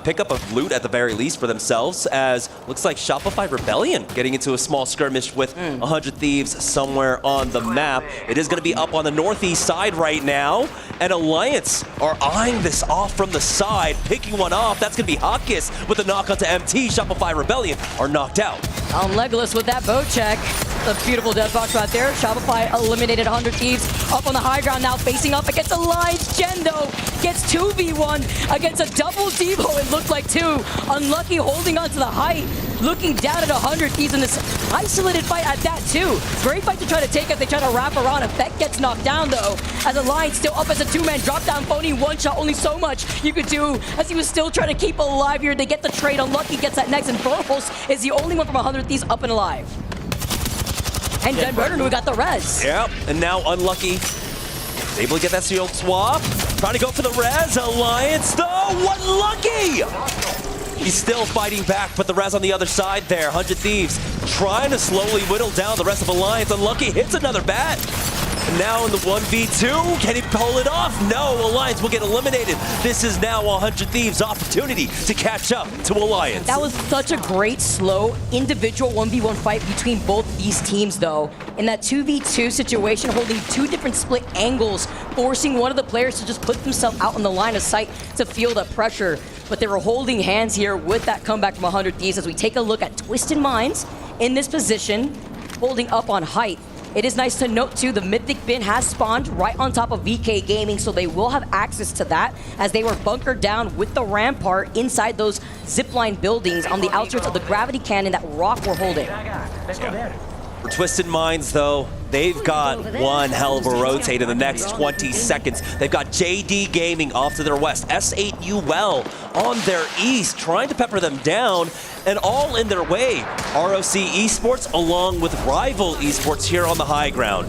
pickup of loot at the very least for themselves, as looks like Shopify Rebellion getting into a small skirmish with 100 Thieves somewhere on the map. It is going to be up on the northeast side right now, and Alliance are eyeing this off from the side, picking one off. That's going to be Hawkis with a knock onto MT. Shopify Rebellion are knocked out. Legolas with that bow check. The beautiful death box right there. Shopify eliminated 100 Thieves up on the high ground now, facing up against Alliance. Jendo gets 2v1 against a double Devo, it looked like two. Unlucky holding on to the height, looking down at 100 Thieves in this isolated fight at that too. Great fight to try to take it. They try to wrap around. Effect gets knocked down though, as Alliance still up as a two-man drop down phony one shot. Only so much you could do as he was still trying to keep alive here. They get the trade. Unlucky gets that next, and Burles is the only one from 100 Thieves up and alive. And Jen Burden, who got the res. Yep, and now Unlucky is able to get that shield swap. Trying to go for the res. Alliance, though, Unlucky! He's still fighting back, but the res on the other side there. 100 Thieves trying to slowly whittle down the rest of Alliance. Unlucky hits another bat. And now in the 1v2, can he pull it off? No, Alliance will get eliminated. This is now 100 Thieves' opportunity to catch up to Alliance. That was such a great, slow, individual 1v1 fight between both these teams, though. In that 2v2 situation, holding two different split angles, forcing one of the players to just put themselves out on the line of sight to feel the pressure. But they were holding hands here with that comeback from 100 Thieves as we take a look at Twisted Minds in this position, holding up on height. It is nice to note, too, the Mythic Bin has spawned right on top of VK Gaming, so they will have access to that as they were bunkered down with the Rampart inside those zipline buildings on the outskirts of the gravity cannon that Rock were holding. For Twisted Minds, though, they've got one hell of a rotate in the next 20 seconds. They've got JD Gaming off to their west, S8UL on their east, trying to pepper them down, and all in their way. ROC Esports along with Rival Esports here on the high ground.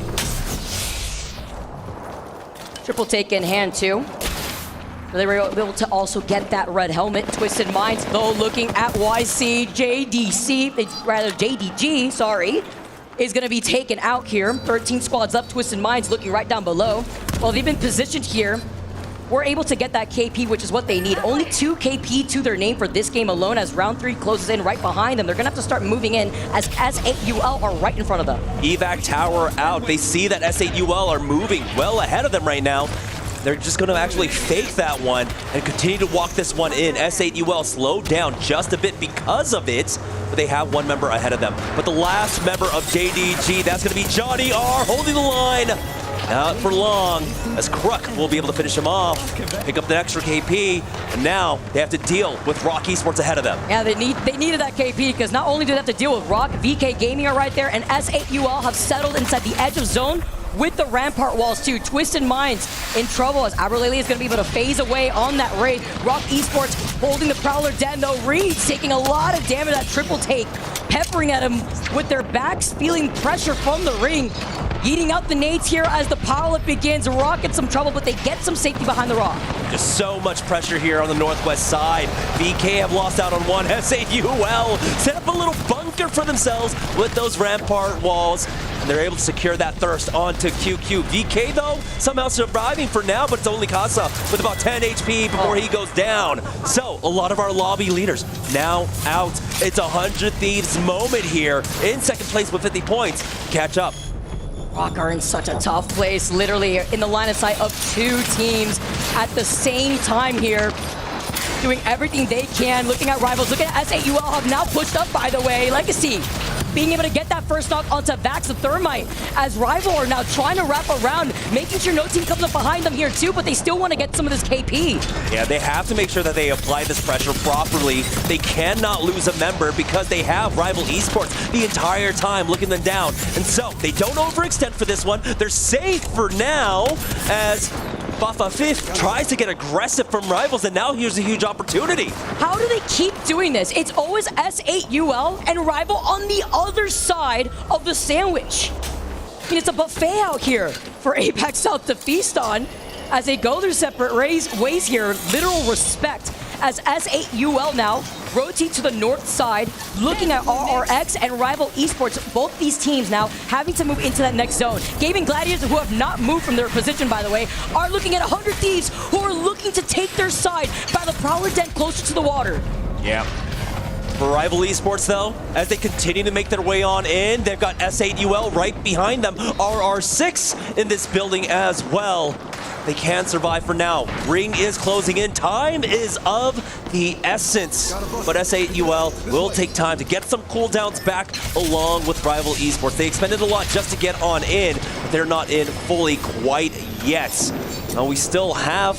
Triple take in hand, too. They were able to also get that red helmet. Twisted Minds, though, looking at YC, JDG, sorry, is going to be taken out here. 13 squads up, Twisted Minds looking right down below. Well, they've been positioned here. We're able to get that KP, which is what they need. Only 2 KP to their name for this game alone. As round 3 closes in right behind them, they're going to have to start moving in as S8UL are right in front of them. Evac tower out. They see that S8UL are moving well ahead of them right now. They're just going to actually fake that one and continue to walk this one in. S8UL slowed down just a bit because of it, but they have 1 member ahead of them. But the last member of JDG, that's going to be Johnny R holding the line. Not for long, as Kruk will be able to finish him off, pick up the extra KP, and now they have to deal with Rock Esports ahead of them. Yeah, they needed that KP because not only do they have to deal with Rock, VK Gaming are right there, and S8UL have settled inside the edge of zone with the rampart walls too. Twisted Minds in trouble as Aberlele is going to be able to phase away on that raid. Rock Esports holding the Prowler down though. Reed's taking a lot of damage, that triple take, peppering at him with their backs, feeling pressure from the ring. Eating out the nades here as the pilot begins. Rock in some trouble, but they get some safety behind the rock. Just so much pressure here on the northwest side. VK have lost out on one. S8UL set up a little bunker for themselves with those rampart walls, and they're able to secure that thirst onto QQ. VK, though, somehow surviving for now, but it's only Casa with about 10 HP before he goes down. So, a lot of our lobby leaders now out. It's a 100 Thieves moment here in second place with 50 points. Catch up. Rock are in such a tough place, literally in the line of sight of 2 teams at the same time here, doing everything they can, looking at rivals, looking at S8UL have now pushed up, by the way. Legacy being able to get that first knock onto Vax the Thermite, as Rival are now trying to wrap around, making sure no team comes up behind them here too, but they still want to get some of this KP. Yeah, they have to make sure that they apply this pressure properly. They cannot lose a member because they have Rival Esports the entire time looking them down. And so, they don't overextend for this one. They're safe for now, as Bafa Fifth tries to get aggressive from Rivals, and now here's a huge opportunity. How do they keep doing this? It's always S8UL and Rival on the other side of the sandwich. I mean, it's a buffet out here for Apex South to feast on as they go their separate ways here. Literal respect as S8UL now rotate to the north side, looking at RRX and Rival Esports. Both these teams now having to move into that next zone. Gaming Gladiators, who have not moved from their position, by the way, are looking at 100 Thieves, who are looking to take their side by the Prowler Den closer to the water. Yeah. For Rival Esports, though, as they continue to make their way on in, they've got S8UL right behind them. RR6 in this building as well. They can survive for now. Ring is closing in. Time is of the essence. But S8UL will take time to get some cooldowns back along with Rival Esports. They expended a lot just to get on in, but they're not in fully quite yet. Now we still have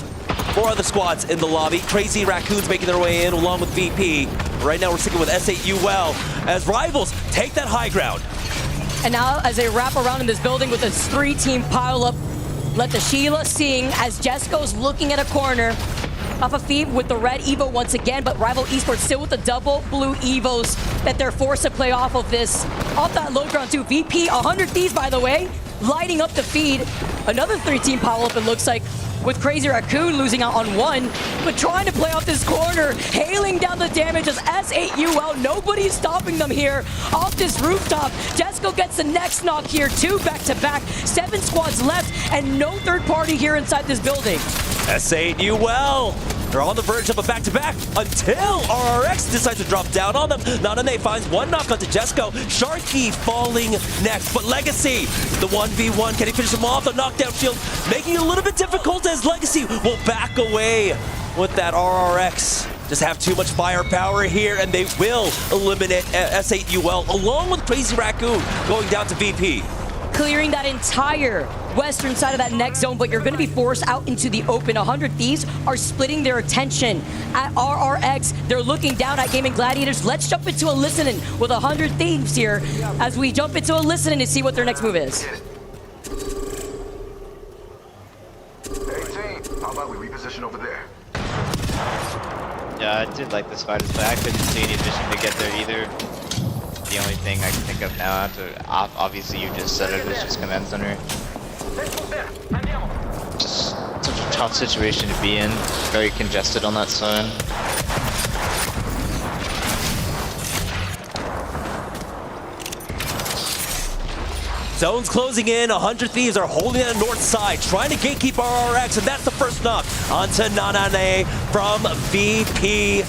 4 other squads in the lobby. Crazy Raccoons making their way in along with VP. Right now we're sticking with S8UL as Rivals take that high ground. And now as they wrap around in this building with this 3-team pile-up, let the Sheila sing as Jesco's looking at a corner. Off a feed with the red Evo once again, but Rival Esports still with the double blue Evos that they're forced to play off of this. Off that low ground too. VP, 100 Thieves by the way, lighting up the feed. Another 3-team pile-up, it looks like, with Crazy Raccoon losing out on 1, but trying to play off this corner, hailing down the damage as S8UL, nobody's stopping them here off this rooftop. Jesco gets the next knock here, 2 back-to-back, 7 squads left, and no third party here inside this building. S8UL, they're on the verge of a back-to-back until RRX decides to drop down on them. Nane finds 1 knock onto Jesco. Sharky falling next, but Legacy, the 1v1, can he finish him off? The knockdown shield making it a little bit difficult as Legacy will back away with that RRX. Just have too much firepower here, and they will eliminate S8UL along with Crazy Raccoon going down to VP. Clearing that entire western side of that next zone, but you're going to be forced out into the open. 100 Thieves are splitting their attention at RRX. They're looking down at Gaming Gladiators. Let's jump into a listening with 100 Thieves here as we jump into a listening to see what their next move is. 18, how about we reposition over there? Yeah, I did like the spiders, but I couldn't see any vision to get there either. The only thing I can think of now, after obviously you just said it, was just Command Center. Just such a tough situation to be in. Very congested on that zone. Zone's closing in. 100 Thieves are holding it on the north side, trying to gatekeep RRX, and that's the first knock onto Nanane from VP.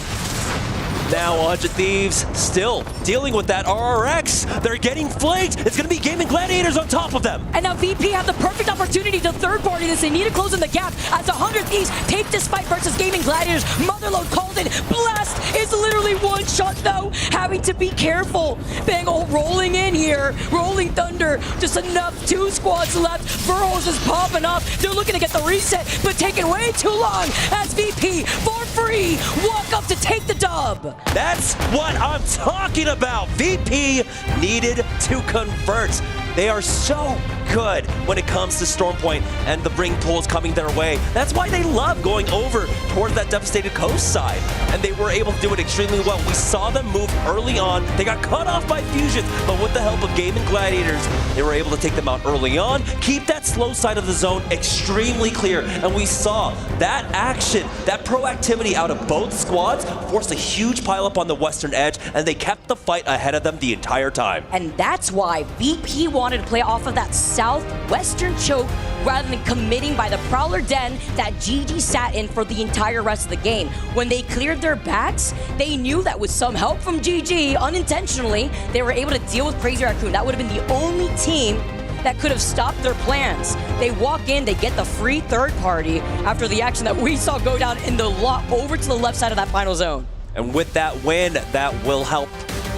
Now 100 Thieves still dealing with that RRX. They're getting flanked. It's going to be Gaming Gladiators on top of them. And now VP have the perfect opportunity to third party this. They need to close in the gap as 100 Thieves take this fight versus Gaming Gladiators. Motherload called it. Blast is literally one shot though. Having to be careful. Bangle rolling in here. Rolling Thunder. Just enough. 2 squads left. Burrows is popping up. They're looking to get the reset, but taking way too long as VP for free walk up to take the dub. That's what I'm talking about. VP needed to convert. They are so good when it comes to Stormpoint and the ring pulls coming their way. That's why they love going over towards that devastated coast side. And they were able to do it extremely well. We saw them move early on. They got cut off by fusions, but with the help of Gaming Gladiators, they were able to take them out early on, keep that slow side of the zone extremely clear. And we saw that action, that proactivity out of both squads forced a huge pileup on the western edge, and they kept the fight ahead of them the entire time. And that's why VP wanted to play off of that southwestern choke rather than committing by the Prowler Den that GG sat in for the entire rest of the game. When they cleared their backs, they knew that with some help from GG, unintentionally, they were able to deal with Crazy Raccoon. That would have been the only team that could have stopped their plans. They walk in, they get the free third party after the action that we saw go down in the lot over to the left side of that final zone. And with that win, that will help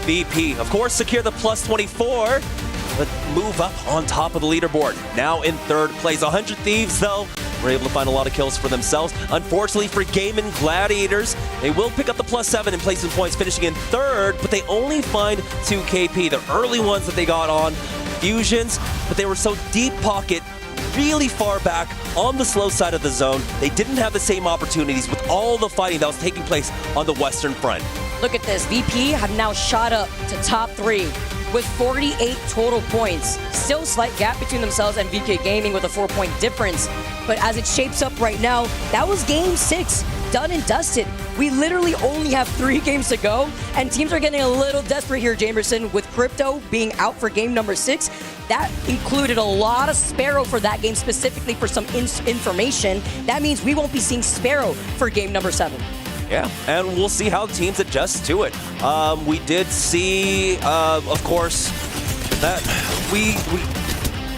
VP, of course, secure the plus 24, but move up on top of the leaderboard. Now in third place. 100 Thieves, though, were able to find a lot of kills for themselves. Unfortunately for Gaming Gladiators, they will pick up the plus 7 in placement points, finishing in third, but they only find 2 KP. The early ones that they got on fusions, but they were so deep pocket, really far back on the slow side of the zone. They didn't have the same opportunities with all the fighting that was taking place on the western front. Look at this. VP have now shot up to top 3 with 48 total points. Still slight gap between themselves and VK Gaming with a 4-point difference. But as it shapes up right now, that was game 6. Done and dusted. We literally only have 3 games to go, and teams are getting a little desperate here, Jamerson, with Crypto being out for game number 6. That included a lot of Sparrow for that game, specifically for some information. That means we won't be seeing Sparrow for game number 7. Yeah, and we'll see how teams adjust to it. We did see, of course, that we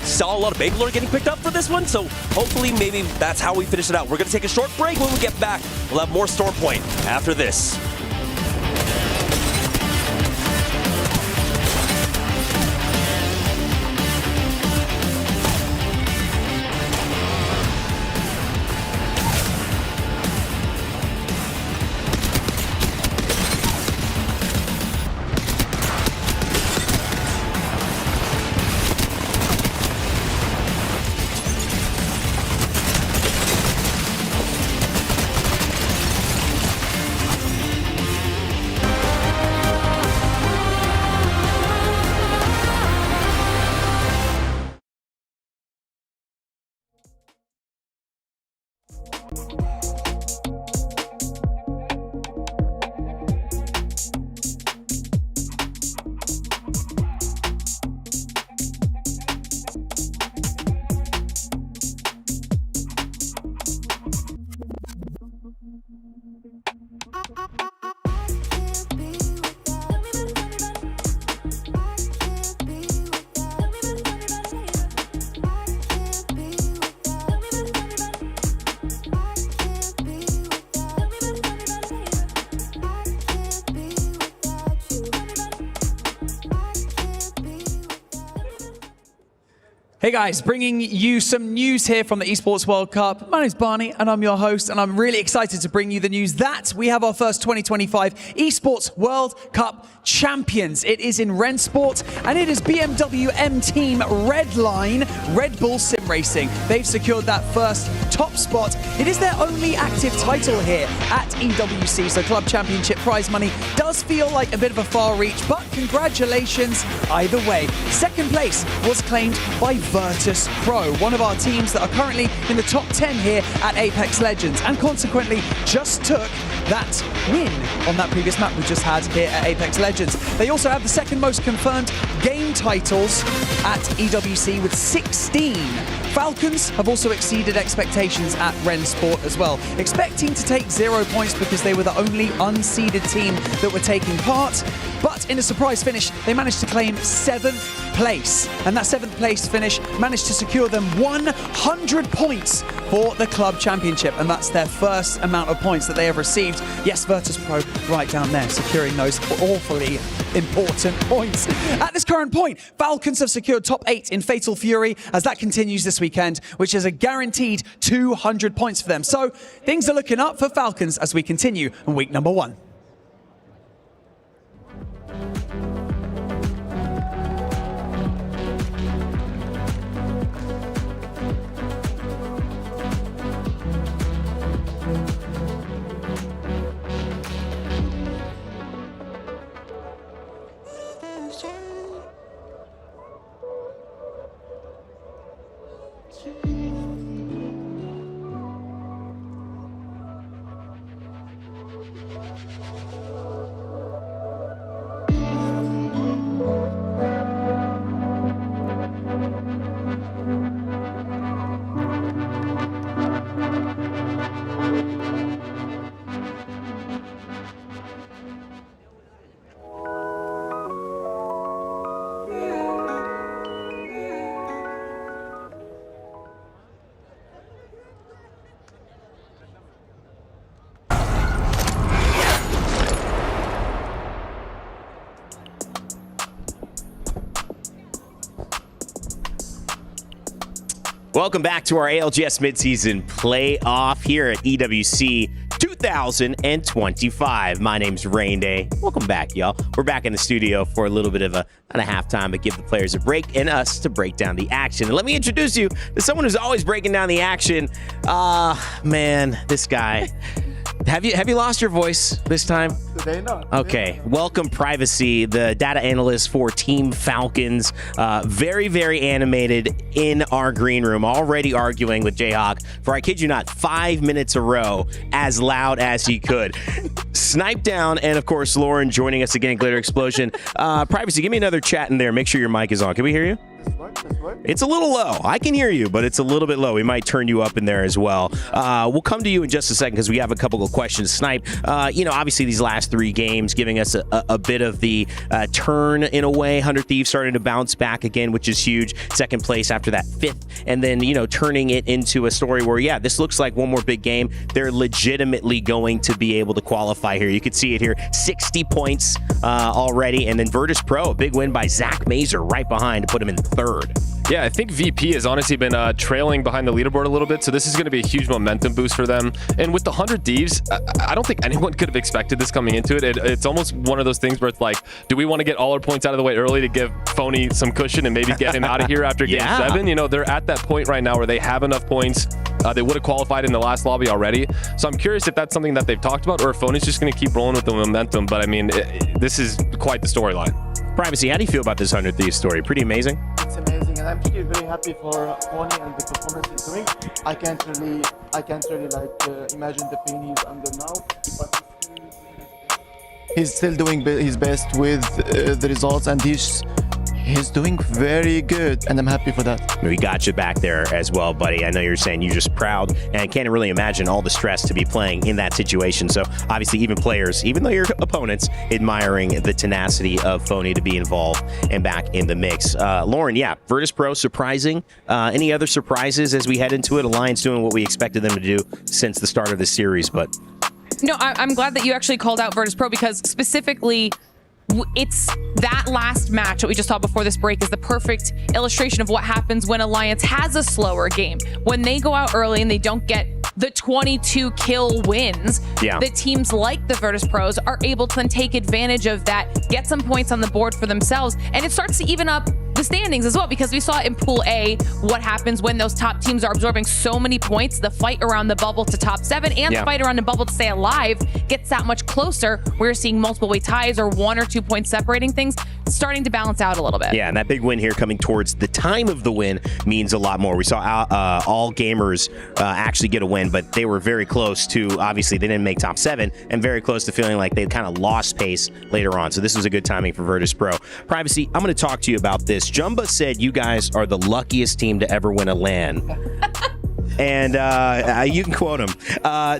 saw a lot of Bangalore getting picked up for this one, so hopefully maybe that's how we finish it out. We're going to take a short break. When we get back, we'll have more Stormpoint after this. Hey guys, bringing you some news here from the Esports World Cup. My name's Barney and I'm your host, and I'm really excited to bring you the news that we have our first 2025 Esports World Cup champions. It is in Rensport and it is BMW M Team Redline Red Bull Sim Racing. They've secured that first top spot. It is their only active title here at EWC, so Club Championship prize money does feel like a bit of a far reach, but congratulations either way. Second place was claimed by Virtus Pro, one of our teams that are currently in the top 10 here at Apex Legends, and consequently just took that win on that previous map we just had here at Apex Legends. They also have the second most confirmed game titles at EWC with 16. Falcons have also exceeded expectations at Ren Sport as well, expecting to take 0 points because they were the only unseeded team that were taking part. But in a surprise finish, they managed to claim 7th place. And that 7th place finish managed to secure them 100 points for the Club Championship. And that's their first amount of points that they have received. Yes, Virtus Pro right down there, securing those awfully important points. At this current point, Falcons have secured top 8 in Fatal Fury as that continues this weekend, which is a guaranteed 200 points for them. So things are looking up for Falcons as we continue in week number 1. Welcome back to our ALGS midseason playoff here at EWC 2025. My name's Rain Day. Welcome back, y'all. We're back in the studio for a little bit of a not a halftime, but give the players a break and us to break down the action. And let me introduce you to someone who's always breaking down the action. Man, this guy. Have you lost your voice this time? Today, no. Okay. Welcome, Privacy, the data analyst for Team Falcons. Very, very animated in our green room, already arguing with Jayhawk for, I kid you not, 5 minutes a row, as loud as he could. Snipe down, and of course, Lauren joining us again, Glitter Explosion. Privacy, give me another chat in there. Make sure your mic is on. Can we hear you? It's a little low. I can hear you, but it's a little bit low. We might turn you up in there as well. We'll come to you in just a second because we have a couple of questions. Snipe, obviously these last 3 games giving us a bit of the turn in a way. 100 Thieves starting to bounce back again, which is huge. 2nd place after that 5th. And then, turning it into a story where, yeah, this looks like one more big game. They're legitimately going to be able to qualify here. You can see it here. 60 points already. And then Virtus Pro, a big win by Zach Mazer right behind to put him in 3rd. Yeah, I think VP has honestly been trailing behind the leaderboard a little bit, so this is going to be a huge momentum boost for them. And with the 100 Thieves, I don't think anyone could have expected this coming into it. It's almost one of those things where it's like, do we want to get all our points out of the way early to give Phony some cushion and maybe get him out of here after game 7? They're at that point right now where they have enough points. They would have qualified in the last lobby already. So I'm curious if that's something that they've talked about or if Phony's just going to keep rolling with the momentum. But I mean, this is quite the storyline. Privacy, how do you feel about this 100 Thieves story? Pretty amazing? It's amazing, and I'm really very happy for Pony and the performance he's doing. I can't really imagine the pain he's under now, but he's still doing his best with the results, and he's doing very good, and I'm happy for that. We got you back there as well, buddy. I know you're saying you're just proud and can't really imagine all the stress to be playing in that situation. So obviously even players, even though your opponents, admiring the tenacity of Phony to be involved and back in the mix. Lauren, yeah, Virtus Pro surprising. Any other surprises as we head into it? Alliance doing what we expected them to do since the start of the series, but... No, I'm glad that you actually called out Virtus Pro because specifically it's that last match that we just saw before this break is the perfect illustration of what happens when Alliance has a slower game. When they go out early and they don't get the 22 kill wins, the teams like the Virtus Pros are able to then take advantage of that, get some points on the board for themselves, and it starts to even up the standings as well, because we saw in Pool A what happens when those top teams are absorbing so many points. The fight around the bubble to top 7 and the fight around the bubble to stay alive gets that much closer. We're seeing multiple way ties or 1 or 2 points separating things. starting to balance out a little bit. Yeah, and that big win here coming towards the time of the win means a lot more. We saw all gamers actually get a win, but they were very close to, obviously, they didn't make top 7, and very close to feeling like they kind of lost pace later on. So this was a good timing for Virtus Pro. Privacy, I'm going to talk to you about this. Jumba said you guys are the luckiest team to ever win a LAN. And you can quote him.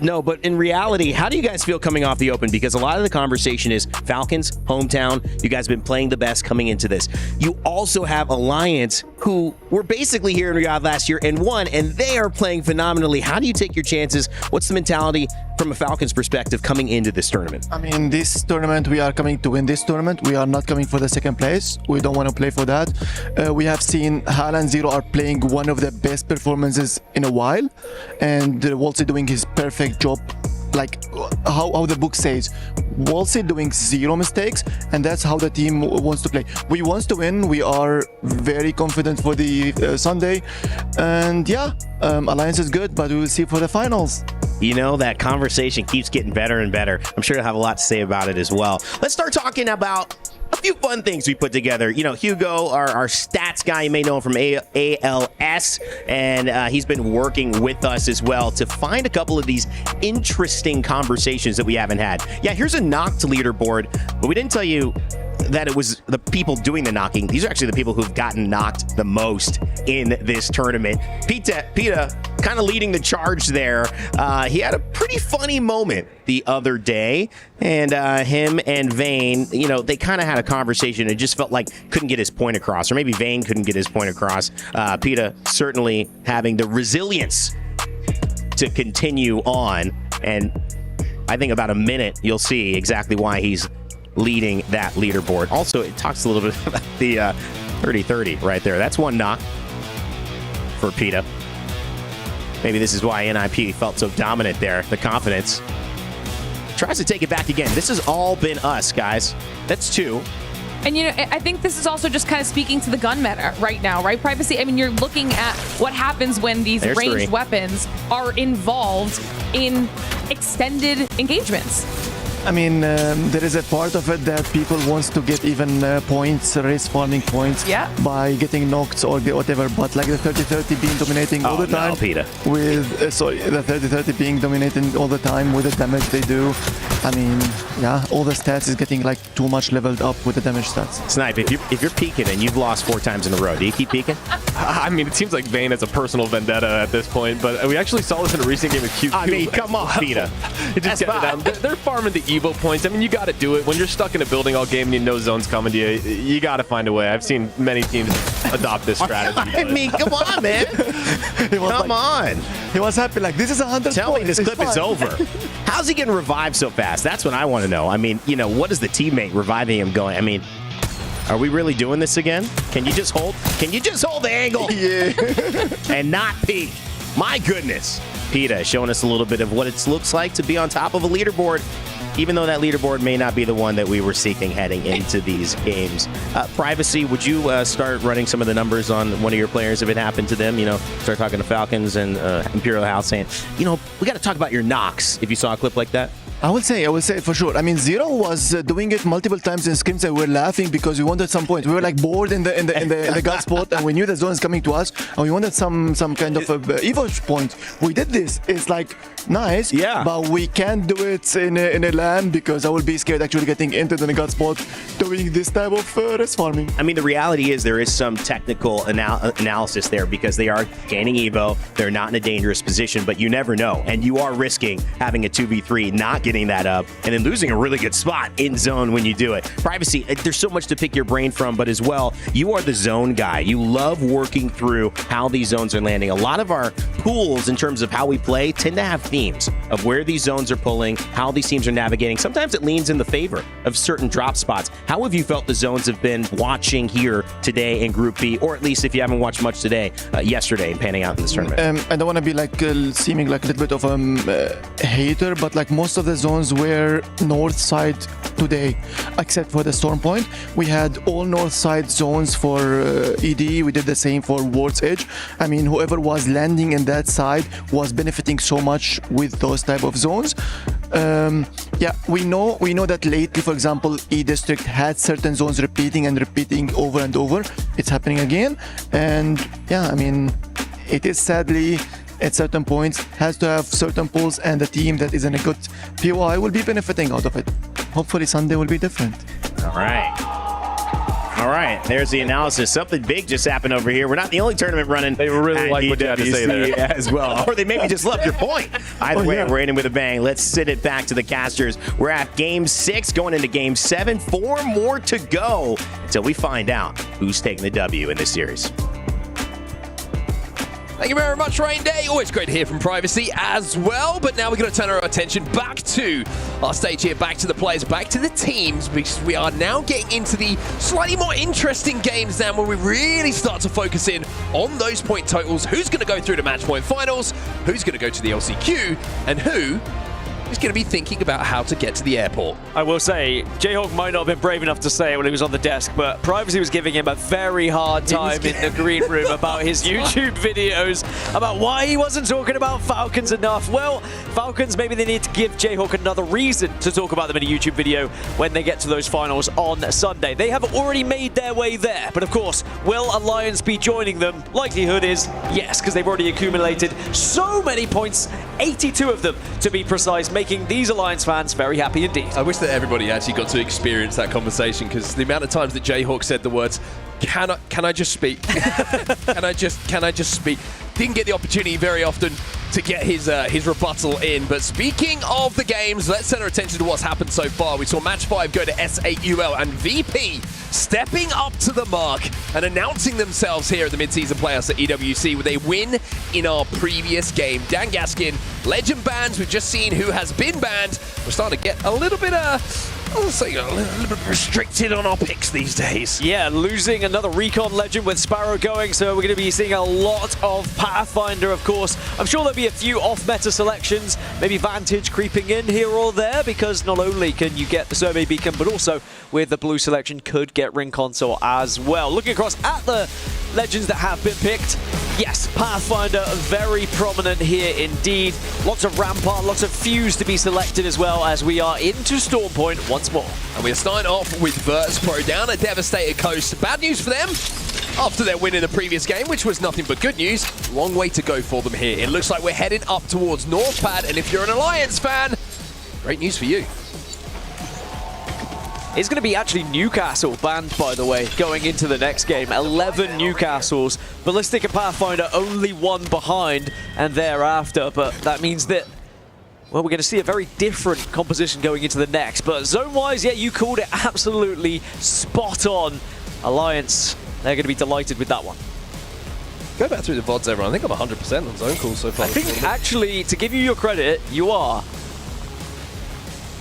No, but in reality, how do you guys feel coming off the Open? Because a lot of the conversation is Falcons, hometown. You guys have been playing the best coming into this. You also have Alliance, who were basically here in Riyadh last year and won, and they are playing phenomenally. How do you take your chances? What's the mentality from a Falcons perspective coming into this tournament? I mean, this tournament, we are coming to win this tournament. We are not coming for the second place. We don't want to play for that. We have seen HAL and Zero are playing one of the best performances in a while, and Wolsey doing his perfect job, like how the book says. Wolsey doing 0 mistakes, and that's how the team wants to play. We want to win. We are very confident for the Sunday, and yeah, Alliance is good, but we will see for the finals. You know, that conversation keeps getting better and better. I'm sure you'll have a lot to say about it as well. Let's start talking about a few fun things we put together. You know, Hugo, our stats guy, you may know him from ALGS, and he's been working with us as well to find a couple of these interesting conversations that we haven't had. Yeah, here's a knocked leaderboard, but we didn't tell you that it was the people doing the knocking. These are actually the people who've gotten knocked the most in this tournament. Pita kind of leading the charge there. He had a pretty funny moment the other day, and him and Vane, you know, they kind of had a conversation. It just felt like couldn't get his point across, or maybe Vane couldn't get his point across. Pita certainly having the resilience to continue on, and I think about a minute you'll see exactly why he's leading that leaderboard. Also, it talks a little bit about the 30-30 right there. That's one knock for Pita. Maybe this is why NIP felt so dominant there. The confidence. Tries to take it back again. This has all been us, guys. That's 2. And, you know, I think this is also just kind of speaking to the gun meta right now, right? Privacy, I mean, you're looking at what happens when these ranged weapons are involved in extended engagements. I mean, there is a part of it that people wants to get even points, race farming points, by getting knocked or whatever. But like the 30-30 being dominating all the time, with the 30-30 being dominating all the time with the damage they do. I mean, yeah, all the stats is getting like too much leveled up with the damage stats. Snipe, if you're peeking and you've lost 4 times in a row, do you keep peeking? I mean, it seems like Vane has a personal vendetta at this point, but we actually saw this in a recent game of QQ. I mean, come on, Pita. Just get it down. They're farming the Evo points. I mean, you got to do it. When you're stuck in a building all game and you know zone's coming to you, you got to find a way. I've seen many teams adopt this strategy. I mean, come on, man. Come on. He was happy, like, this is 100 Tell points. me this clip is over. How's he getting revived so fast? That's what I want to know. I mean, you know, what is the teammate reviving him going? I mean, are we really doing this again? Can you just hold? Can you just hold the angle? Yeah. And not peek? My goodness. Pita showing us a little bit of what it looks like to be on top of a leaderboard, even though that leaderboard may not be the one that we were seeking heading into these games. Privacy, would you start running some of the numbers on one of your players if it happened to them? You know, start talking to Falcons and Imperial House saying, you know, we got to talk about your knocks if you saw a clip like that. I would say for sure. I mean, Zero was doing it multiple times in scrims, and we were laughing because we wanted some points. We were like bored in the gut spot, and we knew the zone is coming to us, and we wanted some kind of Evo point. We did this. It's like nice, yeah, but we can't do it in a LAN because I will be scared actually getting into the gut spot doing this type of race farming. I mean, the reality is there is some technical analysis there because they are gaining Evo. They're not in a dangerous position, but you never know, and you are risking having a 2v3, not getting that up, and then losing a really good spot in zone when you do it. Privacy, there's so much to pick your brain from, but as well, you are the zone guy. You love working through how these zones are landing. A lot of our pools in terms of how we play tend to have themes of where these zones are pulling, how these teams are navigating. Sometimes it leans in the favor of certain drop spots. How have you felt the zones have been watching here today in Group B, or at least if you haven't watched much today, yesterday and panning out in this tournament? I don't want to be like seeming like a little bit of a hater, but like most of the zones were north side today, except for the Storm Point. We had all north side zones for ED. We did the same for World's Edge. I mean, whoever was landing in that side was benefiting so much with those type of zones. Yeah, we know that lately, for example, E District had certain zones repeating over and over. It's happening again, and yeah, I mean, it is sadly at certain points has to have certain pulls, and the team that is in a good POI will be benefiting out of it. Hopefully Sunday will be different. All right, there's the analysis. Something big just happened over here. We're not the only tournament running. They really like what you had to say there as well. Or they maybe just loved your point. Either way, we're in with a bang. Let's send it back to the casters. We're at Game 6, going into Game 7. 4 more to go until we find out who's taking the W in this series. Thank you very much, Rain Day. Always great to hear from Privacy as well. But now we're going to turn our attention back to our stage here, back to the players, back to the teams, because we are now getting into the slightly more interesting games now, where we really start to focus in on those point totals. Who's going to go through the match point finals? Who's going to go to the LCQ? And who is going to be thinking about how to get to the airport? I will say, Jayhawk might not have been brave enough to say it when he was on the desk, but Privacy was giving him a very hard time in the green room about his YouTube videos, about why he wasn't talking about Falcons enough. Well, Falcons, maybe they need to give Jayhawk another reason to talk about them in a YouTube video when they get to those finals on Sunday. They have already made their way there, but of course, will Alliance be joining them? Likelihood is yes, because they've already accumulated so many points, 82 of them to be precise, making these Alliance fans very happy indeed. I wish that everybody actually got to experience that conversation, because the amount of times that Jayhawk said the words, can I just speak? can I just speak? Didn't get the opportunity very often to get his rebuttal in. But speaking of the games, let's turn our attention to what's happened so far. We saw Match 5 go to S8UL, and VP stepping up to the mark and announcing themselves here at the mid-season playoffs at EWC with a win in our previous game. Dan Gaskin, legend bans. We've just seen who has been banned. We're starting to get a little bit I'll say a little bit restricted on our picks these days. Yeah, losing another Recon legend with Sparrow going, so we're going to be seeing a lot of Pathfinder, of course. I'm sure there'll be a few off-meta selections, maybe Vantage creeping in here or there, because not only can you get the Survey Beacon, but also with the blue selection could get Ring Console as well. Looking across at the legends that have been picked, yes, Pathfinder very prominent here indeed. Lots of Rampart, lots of Fuse to be selected as well, as we are into Storm Point once more. And we're starting off with Virtus Pro down at Devastated Coast. Bad news for them after their win in the previous game, which was nothing but good news. Long way to go for them here. It looks like we're heading up towards Northpad, and if you're an Alliance fan, great news for you. It's going to be actually Newcastle banned, by the way, going into the next game. 11 Newcastles. Ballistic and Pathfinder only one behind and thereafter, but that means that, well, we're going to see a very different composition going into the next. But zone-wise, yeah, you called it absolutely spot on. Alliance, they're going to be delighted with that one. Go back through the VODs, everyone. I think I'm 100% on zone calls so far. I think, actually, to give you your credit, you are.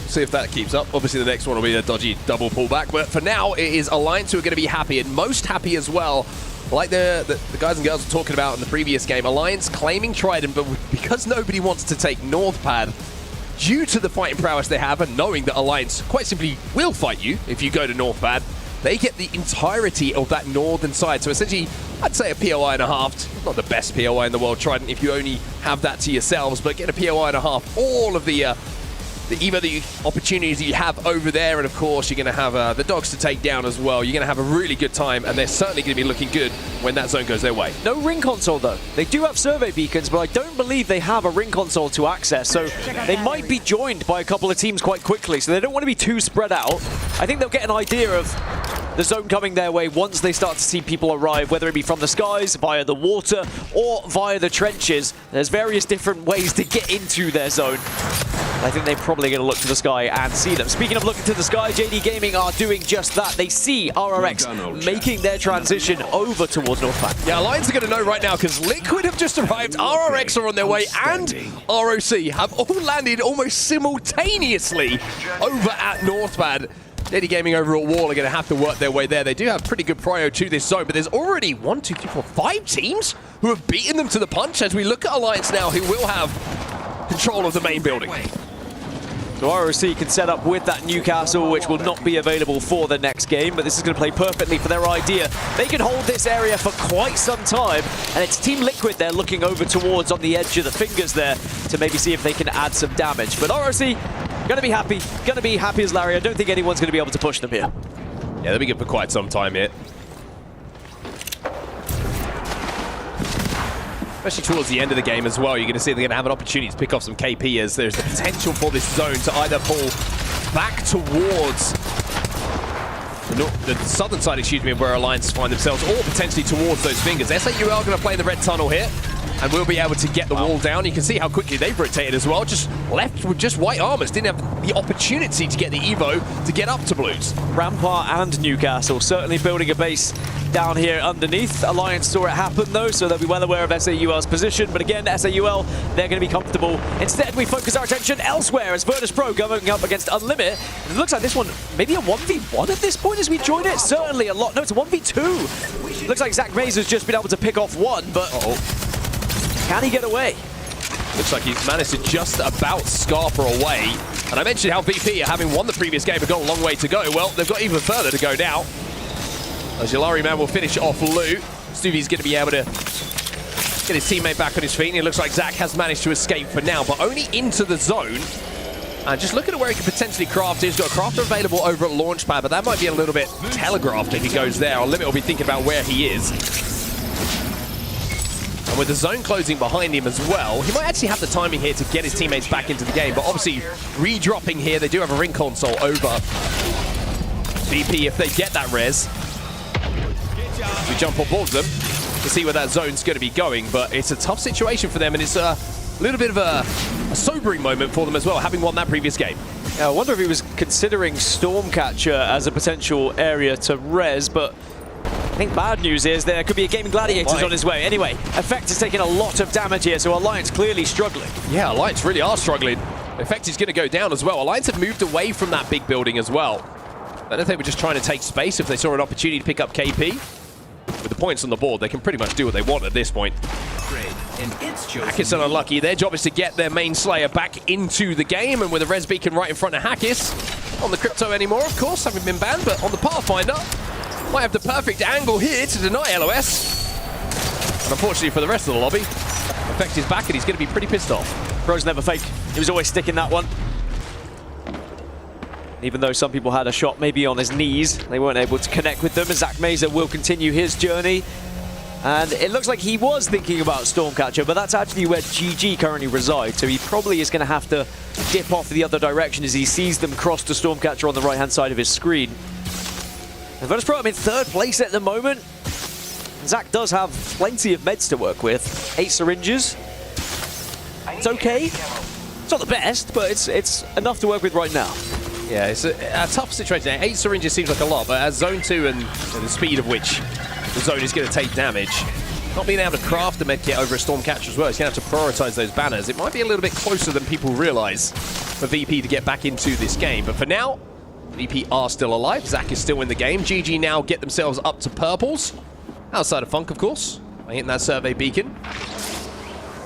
See if that keeps up. Obviously, the next one will be a dodgy double pullback. But for now, it is Alliance who are going to be happy, and most happy as well. Like the guys and girls were talking about in the previous game, Alliance claiming Trident, but because nobody wants to take Northpad, due to the fighting prowess they have, and knowing that Alliance quite simply will fight you if you go to Northpad, they get the entirety of that northern side. So essentially, I'd say a POI and a half. Not the best POI in the world, Trident, if you only have that to yourselves, but get a POI and a half. All of the opportunities that you have over there, and of course you're going to have the dogs to take down as well. You're going to have a really good time, and they're certainly going to be looking good when that zone goes their way. No Ring Console though. They do have survey beacons, but I don't believe they have a Ring Console to access, so they might be joined by a couple of teams quite quickly, so they don't want to be too spread out. I think they'll get an idea of the zone coming their way once they start to see people arrive, whether it be from the skies, via the water, or via the trenches. There's various different ways to get into their zone. I think they're probably going to look to the sky and see them. Speaking of looking to the sky, JD Gaming are doing just that. They see RRX making their transition over towards Northpad. Yeah, Alliance are going to know right now, because Liquid have just arrived, RRX are on their way, and ROC have all landed almost simultaneously over at Northpad. JD Gaming over at Wall are going to have to work their way there. They do have pretty good prio to this zone, but there's already 1, 2, 3, 4, 5 teams who have beaten them to the punch, as we look at Alliance now, who will have control of the main building. So ROC can set up with that Newcastle, which will not be available for the next game, but this is going to play perfectly for their idea. They can hold this area for quite some time, and it's Team Liquid they're looking over towards on the edge of the fingers there to maybe see if they can add some damage. But ROC, going to be happy as Larry. I don't think anyone's going to be able to push them here. Yeah, they'll be good for quite some time here. Especially towards the end of the game as well, you're going to see they're going to have an opportunity to pick off some KP as there's the potential for this zone to either pull back towards the southern side, excuse me, of where Alliance find themselves, or potentially towards those fingers. SAUL are going to play the red tunnel here, and we'll be able to get the wall down. You can see how quickly they've rotated as well, just left with just white armors. Didn't have the opportunity to get the Evo to get up to Blues. Rampart and Newcastle certainly building a base down here underneath. Alliance saw it happen though, so they'll be well aware of SAUL's position. But again, SAUL, they're going to be comfortable. Instead, we focus our attention elsewhere as Virtus Pro going up against Unlimit. And it looks like this one, maybe a 1v1 at this point as we join it. Certainly a lot. No, it's a 1v2. Looks like Zach Mays has just been able to pick off one, but can he get away? Looks like he's managed to just about scarper away. And I mentioned how VP, having won the previous game, have got a long way to go. Well, they've got even further to go now. As Yalari Man will finish off loot. Stuvie's going to be able to get his teammate back on his feet. And it looks like Zach has managed to escape for now, but only into the zone. And just looking at where he could potentially craft. He's got a crafter available over at Launchpad, but that might be a little bit telegraphed if he goes there. Unlimit will be thinking about where he is. And with the zone closing behind him as well, he might actually have the timing here to get his teammates back into the game. But obviously, redropping here, they do have a ring console over VP if they get that res. We jump on board them to see where that zone's going to be going, but it's a tough situation for them, and it's a little bit of a sobering moment for them as well, having won that previous game. Yeah, I wonder if he was considering Stormcatcher as a potential area to res, but I think bad news is there could be a Gaming Gladiators on his way. Anyway, Effect is taking a lot of damage here, so Alliance clearly struggling. Yeah, Alliance really are struggling. Effect is going to go down as well. Alliance have moved away from that big building as well. I don't think they were just trying to take space if they saw an opportunity to pick up KP. With the points on the board, they can pretty much do what they want at this point. Hackis are unlucky. Their job is to get their main Slayer back into the game, and with a res beacon right in front of Hackis. On the Crypto anymore, of course, having been banned, but on the Pathfinder, might have the perfect angle here to deny LOS. And unfortunately for the rest of the lobby, Effect is back and he's going to be pretty pissed off. Bro's never fake. He was always sticking that one. Even though some people had a shot maybe on his knees, they weren't able to connect with them. Zach Mazer will continue his journey. And it looks like he was thinking about Stormcatcher, but that's actually where GG currently resides. So he probably is going to have to dip off the other direction as he sees them cross to Stormcatcher on the right-hand side of his screen. And Virtus Pro, I'm in third place at the moment. Zach does have plenty of meds to work with. 8 syringes. It's okay. It's not the best, but it's enough to work with right now. Yeah, it's a tough situation. 8 syringes seems like a lot, but as Zone 2 and the speed of which the zone is going to take damage, not being able to craft the medkit over a Stormcatcher as well, he's going to have to prioritize those banners. It might be a little bit closer than people realize for VP to get back into this game. But for now, VP are still alive. Zach is still in the game. GG now get themselves up to purples. Outside of Funk, of course, by hitting that survey beacon.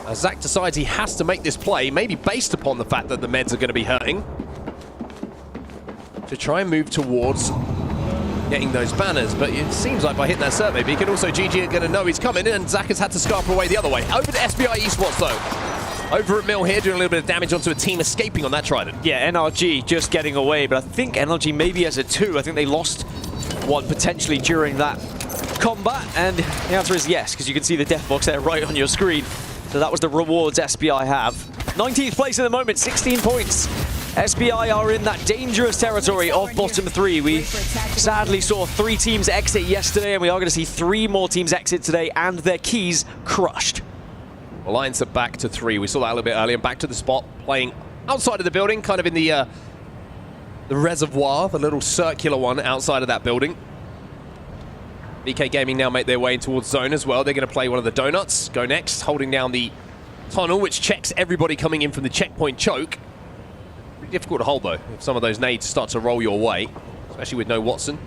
As Zach decides he has to make this play, maybe based upon the fact that the meds are going to be hurting, to try and move towards getting those banners, but it seems like by hitting that survey beacon, also GG are going to know he's coming, and Zach has had to scarp away the other way. Over to SBI Esports though. Over at Mill here, doing a little bit of damage onto a team escaping on that Trident. Yeah, NRG just getting away, but I think NRG maybe has a 2. I think they lost one potentially during that combat, and the answer is yes, because you can see the death box there right on your screen. So that was the rewards SBI have. 19th place at the moment, 16 points. SBI are in that dangerous territory of bottom 3. We sadly saw 3 teams exit yesterday, and we are going to see 3 more teams exit today, and their keys crushed. Alliance are back to 3. We saw that a little bit earlier. Back to the spot, playing outside of the building, kind of in the reservoir, the little circular one outside of that building. VK Gaming now make their way towards zone as well. They're going to play one of the donuts. Go next, holding down the tunnel, which checks everybody coming in from the checkpoint choke. Difficult to hold though, if some of those nades start to roll your way, especially with no Watson.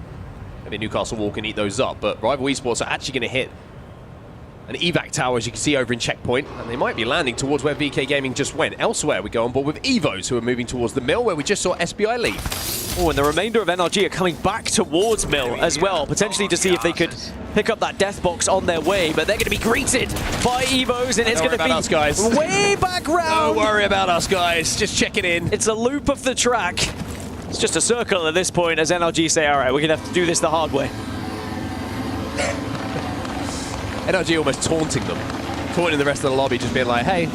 Maybe Newcastle Wall can eat those up, but Rival Esports are actually going to hit an evac tower, as you can see over in Checkpoint, and they might be landing towards where VK Gaming just went. Elsewhere, we go on board with Evos, who are moving towards the mill, where we just saw SBI leave. Oh, and the remainder of NRG are coming back towards mill as well, potentially to see if they could pick up that death box on their way, but they're going to be greeted by Evos, and it's going to be us, guys. way back round. Don't worry about us, guys. Just checking in. It's a loop of the track. It's just a circle at this point as NRG say, all right, we're going to have to do this the hard way. NRG almost taunting them. Taunting the rest of the lobby, just being like, hey,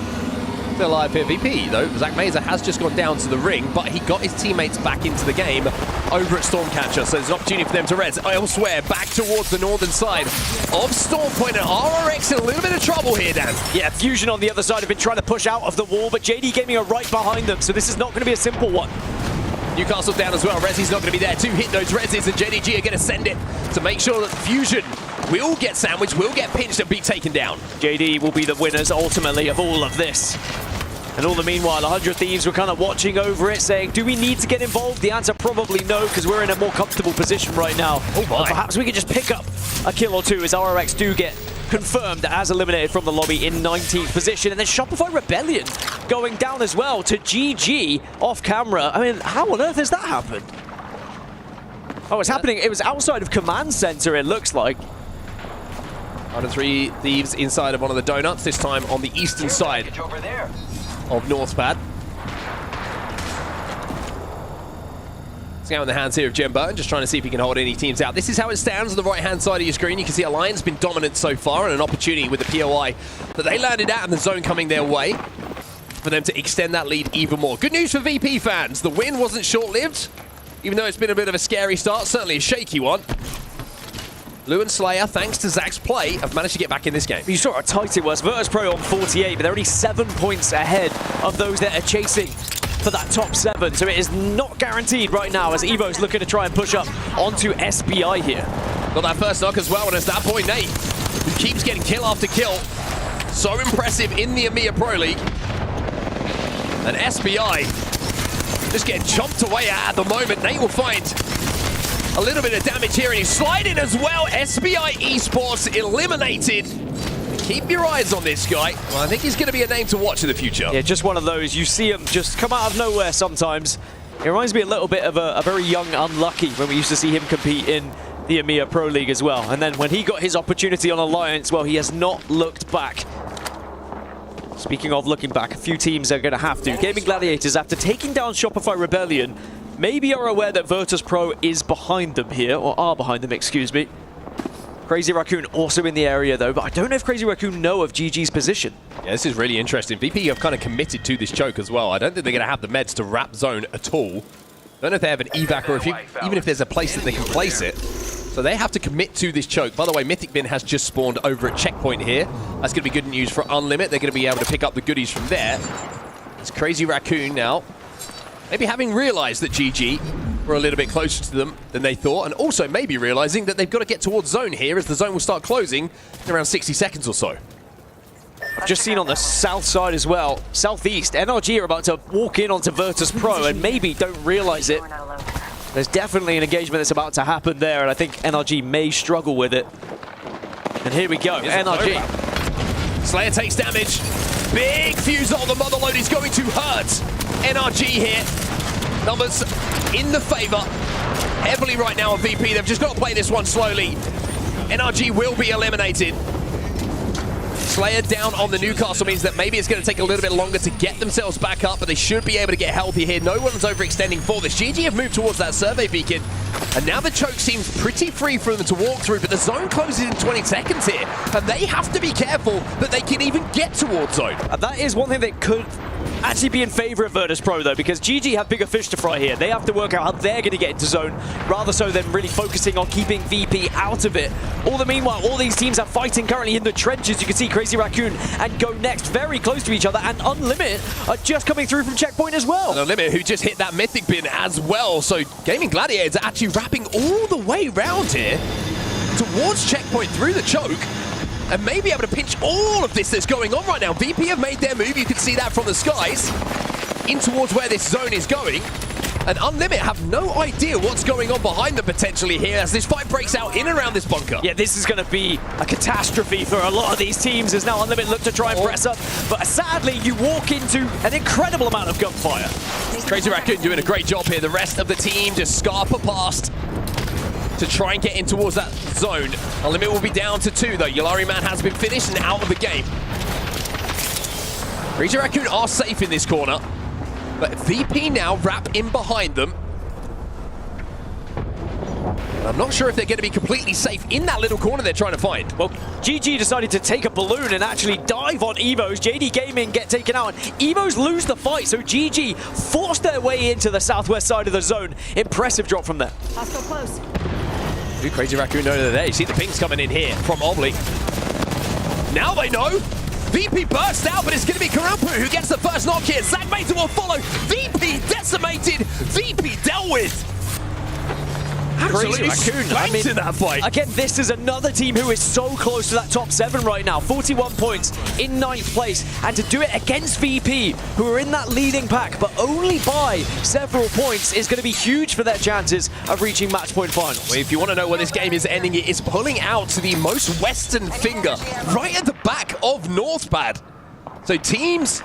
still alive here. VP, though, Zach Mazer has just gone down to the ring, but he got his teammates back into the game over at Stormcatcher, so there's an opportunity for them to res elsewhere, back towards the northern side of Stormpoint, and RRX in a little bit of trouble here, Dan. Yeah, Fusion on the other side have been trying to push out of the wall, but JD Gaming are right behind them, so this is not going to be a simple one. Newcastle down as well. Rezzy's not going to be there to hit those Rezzys, and JDG are going to send it to make sure that Fusion will get sandwiched, will get pinched and be taken down. JD will be the winners ultimately of all of this. And all the meanwhile, 100 Thieves were kind of watching over it, saying, do we need to get involved? The answer probably no, because we're in a more comfortable position right now. Oh my. Perhaps we could just pick up a kill or two as RRX do get confirmed as eliminated from the lobby in 19th position. And then Shopify Rebellion going down as well to GG off camera. I mean, how on earth has that happened? Oh, it's happening. It was outside of Command Center, it looks like. 103 Thieves inside of one of the donuts, this time on the eastern side of Northpad. It's now in the hands here of Jim Burton, just trying to see if he can hold any teams out. This is how it stands on the right-hand side of your screen. You can see Alliance been dominant so far, and an opportunity with the POI that they landed at and the zone coming their way for them to extend that lead even more. Good news for VP fans. The win wasn't short-lived, even though it's been a bit of a scary start, certainly a shaky one. Lou and Slayer, thanks to Zach's play, have managed to get back in this game. You saw how tight it was. Virtus Pro on 48, but they're only 7 points ahead of those that are chasing for that top 7. So it is not guaranteed right now as Evo's looking to try and push up onto SBI here. Got that first knock as well, and it's that boy Nate, who keeps getting kill after kill. So impressive in the EMEA Pro League. And SBI just getting chomped away at the moment. Nate will find a little bit of damage here, and he's sliding as well. SBI Esports eliminated. Keep your eyes on this guy. Well, I think he's going to be a name to watch in the future. Yeah, just one of those. You see him just come out of nowhere sometimes. It reminds me a little bit of a very young Unlucky when we used to see him compete in the EMEA Pro League as well. And then when he got his opportunity on Alliance, well, he has not looked back. Speaking of looking back, a few teams are going to have to. Gaming Gladiators, after taking down Shopify Rebellion, maybe are aware that Virtus Pro is behind them here, or are behind them, excuse me. Crazy Raccoon also in the area though, but I don't know if Crazy Raccoon know of GG's position. Yeah, this is really interesting. VP have kind of committed to this choke as well. I don't think they're going to have the meds to wrap zone at all. I don't know if they have an evac or if even if there's a place that they can place it. So they have to commit to this choke. By the way, Mythic Bin has just spawned over at Checkpoint here. That's going to be good news for Unlimit. They're going to be able to pick up the goodies from there. It's Crazy Raccoon now, maybe having realized that GG were a little bit closer to them than they thought, and also maybe realizing that they've got to get towards zone here as the zone will start closing in around 60 seconds or so. Just seen on the south side as well, southeast, NRG are about to walk in onto Virtus Pro and maybe don't realize it. There's definitely an engagement that's about to happen there, and I think NRG may struggle with it. And here we go, NRG. Slayer takes damage. Big fuse on the motherload is going to hurt NRG here. Numbers in the favor heavily right now on VP. They've just got to play this one slowly. NRG will be eliminated. Slayer down on the Newcastle means that maybe it's going to take a little bit longer to get themselves back up, but they should be able to get healthy here. No one's overextending for this. GG have moved towards that survey beacon, and now the choke seems pretty free for them to walk through, but the zone closes in 20 seconds here, and they have to be careful that they can even get towards zone. That is one thing that could actually be in favor of Virtus Pro though, because GG have bigger fish to fry here. They have to work out how they're going to get into zone, rather so than really focusing on keeping VP out of it. All the meanwhile, all these teams are fighting currently in the trenches. You can see Crazy Raccoon and Go Next very close to each other, and Unlimit are just coming through from Checkpoint as well. And Unlimit, who just hit that Mythic Bin as well. So Gaming Gladiators are actually wrapping all the way round here towards Checkpoint through the choke, and may be able to pinch all of this that's going on right now. VP have made their move, you can see that from the skies, in towards where this zone is going. and Unlimit have no idea what's going on behind them potentially here as this fight breaks out in and around this bunker. Yeah, this is going to be a catastrophe for a lot of these teams as now Unlimit look to try and press up. But sadly, you walk into an incredible amount of gunfire. Crazy Raccoon doing a great job here. The rest of the team just scarper past to try and get in towards that zone. Unlimit will be down to 2 though. Yulari Man has been finished and out of the game. Crazy Raccoon are safe in this corner, but VP now wrap in behind them. I'm not sure if they're going to be completely safe in that little corner they're trying to find. Well, GG decided to take a balloon and actually dive on Evos. JD Gaming get taken out, and Evos lose the fight, so GG forced their way into the southwest side of the zone. Impressive drop from there. Hostile close. Do Crazy Raccoon know they're there? You see the pings coming in here from Oblique. Now they know. VP burst out, but it's going to be Karampu who gets the first knock here. Zach Mater will follow. VP decimated. VP dealt with. Crazy Raccoon. I mean, in that fight. Again, this is another team who is so close to that top 7 right now. 41 points in 9th place. And to do it against VP, who are in that leading pack, but only by several points, is going to be huge for their chances of reaching match point finals. Well, if you want to know where this game is ending, it is pulling out to the most western finger, right at the back of Northpad. So teams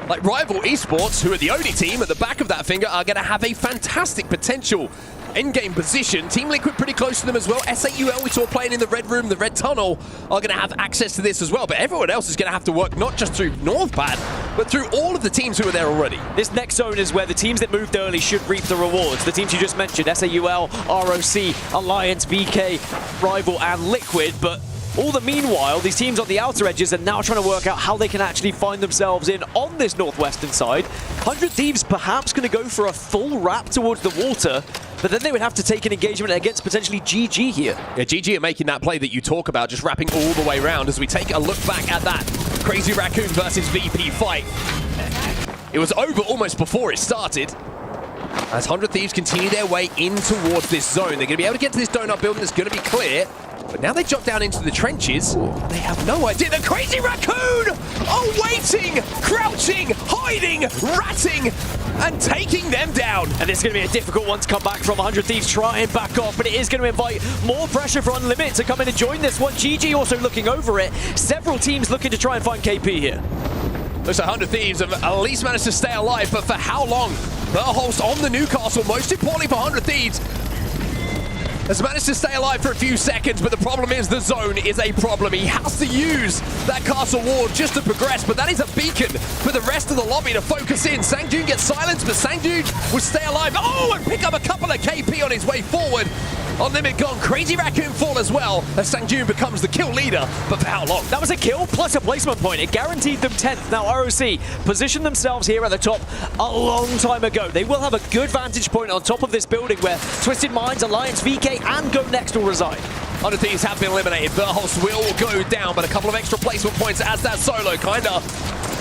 like Rival Esports, who are the only team at the back of that finger, are going to have a fantastic potential in-game position. Team Liquid pretty close to them as well. SAUL we saw playing in the red room, the red tunnel, are going to have access to this as well. But everyone else is going to have to work not just through Northpad, but through all of the teams who are there already. This next zone is where the teams that moved early should reap the rewards. The teams you just mentioned, SAUL, ROC, Alliance, VK, Rival, and Liquid. But all the meanwhile, these teams on the outer edges are now trying to work out how they can actually find themselves in on this northwestern side. 100 Thieves perhaps going to go for a full wrap towards the water, but then they would have to take an engagement against potentially GG here. Yeah, GG are making that play that you talk about, just wrapping all the way around as we take a look back at that Crazy Raccoon versus VP fight. It was over almost before it started. As 100 Thieves continue their way in towards this zone, they're going to be able to get to this donut building that's going to be clear. But now they jump down into the trenches. They have no idea. The Crazy Raccoon are waiting, crouching, hiding, ratting, and taking them down. And this is going to be a difficult one to come back from. 100 Thieves try and back off, but it is going to invite more pressure for Unlimit to come in and join this one. GG also looking over it. Several teams looking to try and find KP here. Looks like 100 Thieves have at least managed to stay alive, but for how long? The host on the Newcastle, most importantly for 100 Thieves, has managed to stay alive for a few seconds, but the problem is the zone is a problem. He has to use that castle ward just to progress, but that is a beacon for the rest of the lobby to focus in. Sangjoon gets silenced, but Sangjoon will stay alive. Oh, and pick up a couple of KP on his way forward. Unlimit gone. Crazy Raccoon fall as well as Sangjoon becomes the kill leader, but for how long? That was a kill plus a placement point. It guaranteed them 10th. Now ROC positioned themselves here at the top a long time ago. They will have a good vantage point on top of this building where Twisted Minds, Alliance, VK, and Go Next will reside. 100 Thieves have been eliminated. Verhulst will go down, but a couple of extra placement points as that solo kinda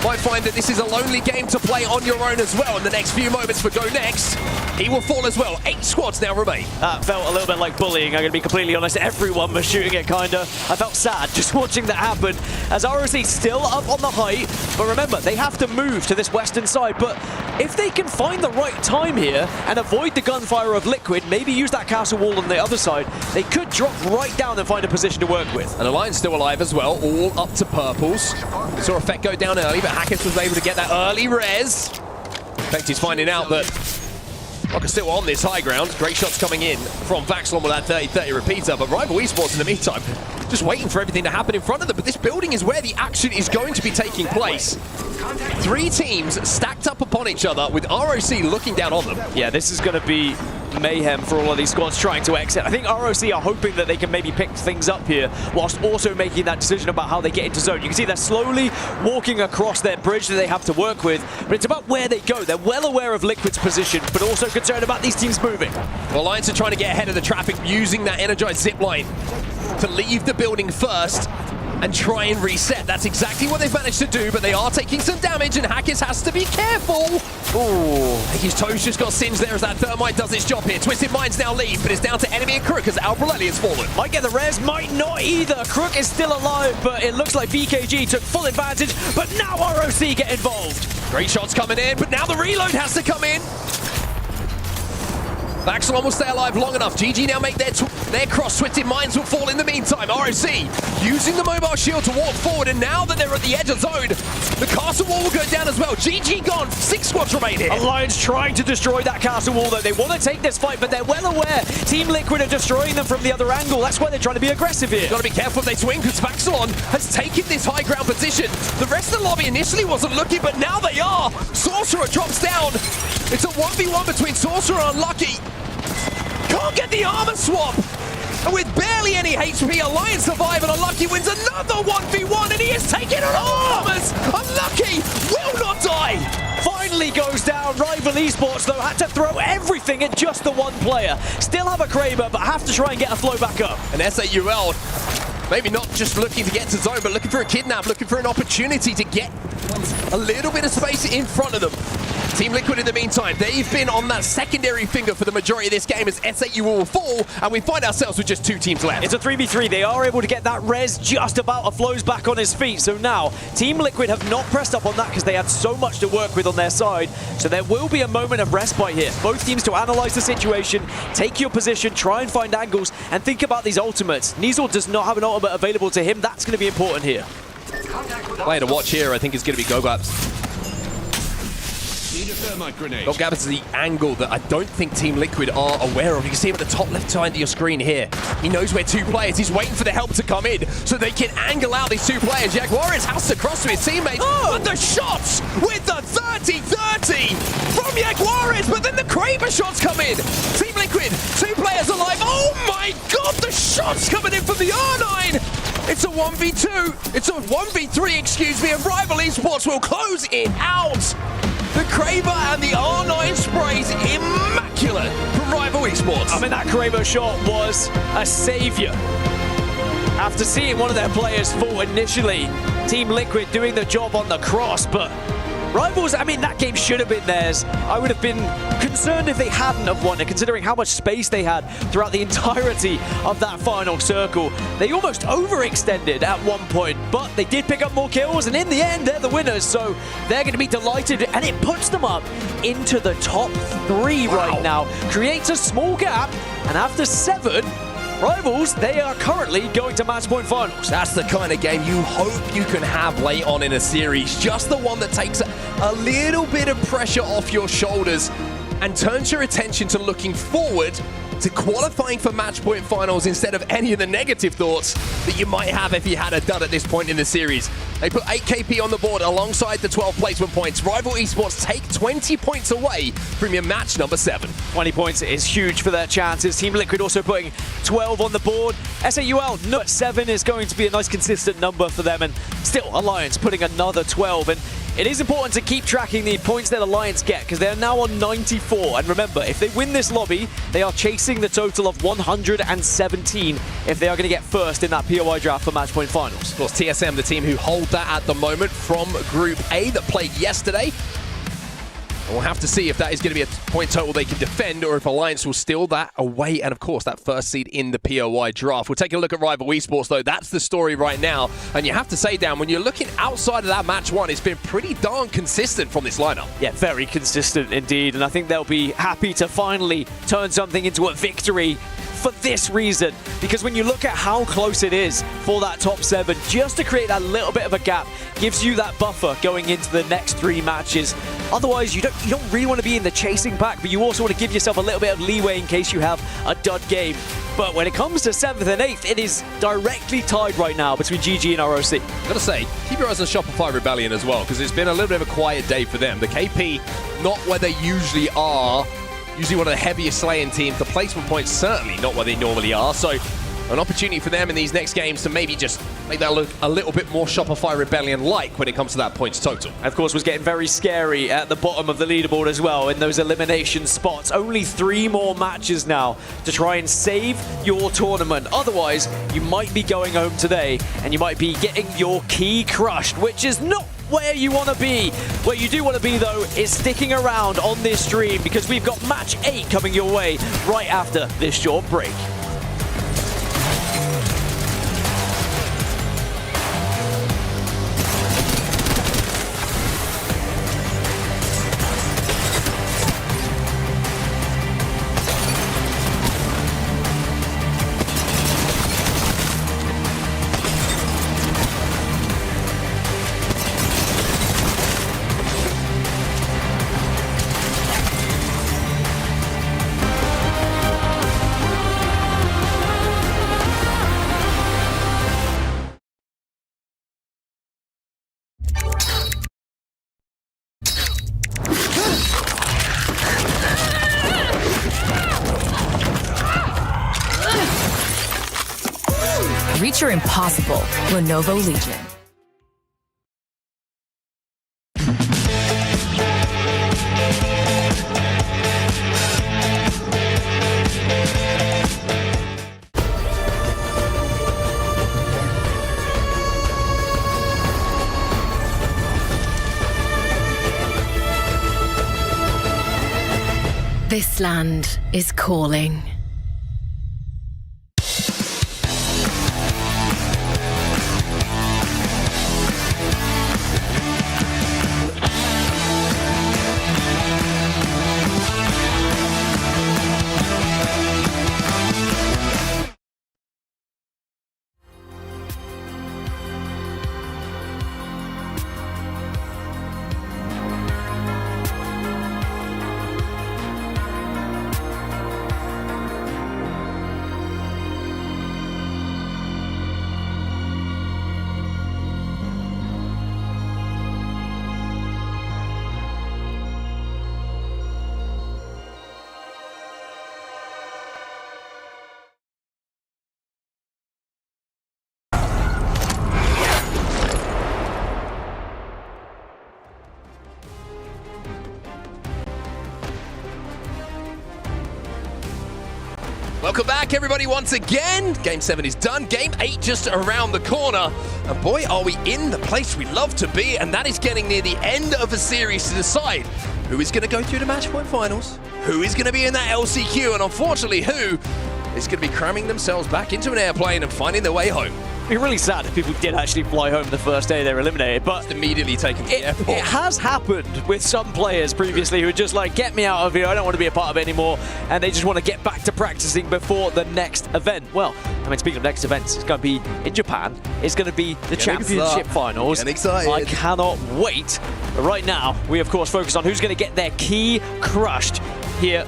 might find that this is a lonely game to play on your own as well in the next few moments for Go Next. He will fall as well. 8 squads now remain. That felt a little bit like bullying, I'm going to be completely honest. Everyone was shooting it, kinda. I felt sad just watching that happen as ROC still up on the height. But remember, they have to move to this western side. But if they can find the right time here and avoid the gunfire of Liquid, maybe use that castle wall on the other side, they could drop right down and find a position to work with. And Alliance still alive as well, all up to purples. We saw Effect go down early, but Hackett was able to get that early res. Effect is finding out that Rock is still on this high ground. Great shots coming in from Vaxlon with that 30-30 repeater, but Rival Esports in the meantime just waiting for everything to happen in front of them. But this building is where the action is going to be taking place. 3 teams stacked up upon each other with ROC looking down on them. Yeah, this is going to be mayhem for all of these squads trying to exit. I think ROC are hoping that they can maybe pick things up here whilst also making that decision about how they get into zone. You can see they're slowly walking across their bridge that they have to work with, but it's about where they go. They're well aware of Liquid's position, but also concerned about these teams moving. Well, Alliance are trying to get ahead of the traffic using that energized zipline to leave the building first and try and reset. That's exactly what they've managed to do, but they are taking some damage, and Hackett has to be careful. Oh, his toes just got singed there as that thermite does its job here. Twisted Minds now leave, but it's down to enemy and Crook as Albrelelli has fallen. Might get the res, might not either. Crook is still alive, but it looks like VKG took full advantage, but now ROC get involved. Great shots coming in, but now the reload has to come in. Vaxelon will stay alive long enough. GG now make their cross-twisted minds will fall in the meantime. ROC using the mobile shield to walk forward, and now that they're at the edge of zone, the castle wall will go down as well. GG gone. 6 squads remain here. Alliance trying to destroy that castle wall, though. They want to take this fight, but they're well aware Team Liquid are destroying them from the other angle. That's why they're trying to be aggressive here. Got to be careful if they swing, because Vaxelon has taken this high ground position. The rest of the lobby initially wasn't looking, but now they are. Sorcerer drops down. It's a 1v1 between Sorcerer and Unlucky. Can't get the armor swap. And with barely any HP, Alliance survive, and Unlucky wins another 1v1, and he has taken on all armors. Unlucky will not die. Finally goes down. Rival Esports, though, had to throw everything at just the one player. Still have a Kraber, but have to try and get a flow back up. And SAUL, maybe not just looking to get to zone, but looking for a kidnap, looking for an opportunity to get a little bit of space in front of them. Team Liquid in the meantime, they've been on that secondary finger for the majority of this game as SAU will fall, and we find ourselves with just 2 teams left. It's a 3v3. They are able to get that res just about. Flows back on his feet. So now, Team Liquid have not pressed up on that because they had so much to work with on their side. So there will be a moment of respite here. Both teams to analyze the situation, take your position, try and find angles, and think about these ultimates. Nizel does not have an ultimate available to him. That's going to be important here. Player to watch here, I think, is going to be Gogaps. Gogaps is the angle that I don't think Team Liquid are aware of. You can see him at the top left side of your screen here. He knows where 2 players. He's waiting for the help to come in so they can angle out these 2 players. Jaguares has to cross to his teammates. But the shots with the 30-30 from Jaguares, but then the Kraber shots come in. Team Liquid, 2 players alive. Oh my god, the shots coming in from the R9. It's a 1v2. It's a 1v3, excuse me, and Rival Esports will close it out. The Kraber and the R9 sprays immaculate from Rival Esports. I mean, that Kraber shot was a savior. After seeing one of their players fall initially, Team Liquid doing the job on the cross, but Rivals, I mean, that game should have been theirs. I would have been concerned if they hadn't have won it, considering how much space they had throughout the entirety of that final circle. They almost overextended at one point, but they did pick up more kills, and in the end, they're the winners, so they're going to be delighted, and it puts them up into the top 3 right now. Creates a small gap, and after 7, Rivals, they are currently going to match point finals. That's the kind of game you hope you can have late on in a series. Just the one that takes a little bit of pressure off your shoulders and turns your attention to looking forward to qualifying for match point finals instead of any of the negative thoughts that you might have if you had a dud at this point in the series. They put 8 KP on the board alongside the 12 placement points. Rival Esports take 20 points away from your match number 7. 20 points is huge for their chances. Team Liquid also putting 12 on the board. SAUL, not 7 is going to be a nice consistent number for them, and still Alliance putting another 12. And it is important to keep tracking the points that Alliance get, because they're now on 94. And remember, if they win this lobby, they are chasing the total of 117 if they are going to get first in that POI draft for match point finals. Of course, TSM, the team who hold that at the moment from Group A that played yesterday. And we'll have to see if that is going to be a point total they can defend, or if Alliance will steal that away, and of course that first seed in the POI draft. We'll take a look at Rival Esports though. That's the story right now, and you have to say, Dan, when you're looking outside of that match 1, it's been pretty darn consistent from this lineup. Yeah, very consistent indeed, and I think they'll be happy to finally turn something into a victory for this reason, because when you look at how close it is for that top 7, just to create that little bit of a gap gives you that buffer going into the next 3 matches. Otherwise, you don't really want to be in the chasing pack, but you also want to give yourself a little bit of leeway in case you have a dud game. But when it comes to 7th and 8th, it is directly tied right now between GG and ROC. I've got to say, keep your eyes on Shopify Rebellion as well, because it's been a little bit of a quiet day for them. The KP, not where they usually are, usually one of the heaviest slaying teams. The placement points certainly not where they normally are. So an opportunity for them in these next games to maybe just make that look a little bit more Shopify Rebellion-like when it comes to that points total. Of course, was getting very scary at the bottom of the leaderboard as well in those elimination spots. Only 3 more matches now to try and save your tournament. Otherwise, you might be going home today and you might be getting your key crushed, which is not where you want to be. Where you do want to be, though, is sticking around on this stream, because we've got match 8 coming your way right after this short break. Picture impossible. Lenovo Legion. This land is calling. Welcome back, everybody, once again. Game 7 is done. Game 8 just around the corner. And boy, are we in the place we love to be, and that is getting near the end of a series to decide who is going to go through the match point finals, who is going to be in that LCQ, and unfortunately, who is going to be cramming themselves back into an airplane and finding their way home. It'd be really sad if people did actually fly home the first day they were eliminated, but just immediately taken to the airport. It has happened with some players previously who are just like, get me out of here, I don't want to be a part of it anymore, and they just want to get back to practicing before the next event. Well, I mean, speaking of next events, it's going to be in Japan. It's going to be the championship finals. Getting excited. I cannot wait. But right now, we of course focus on who's going to get their key crushed here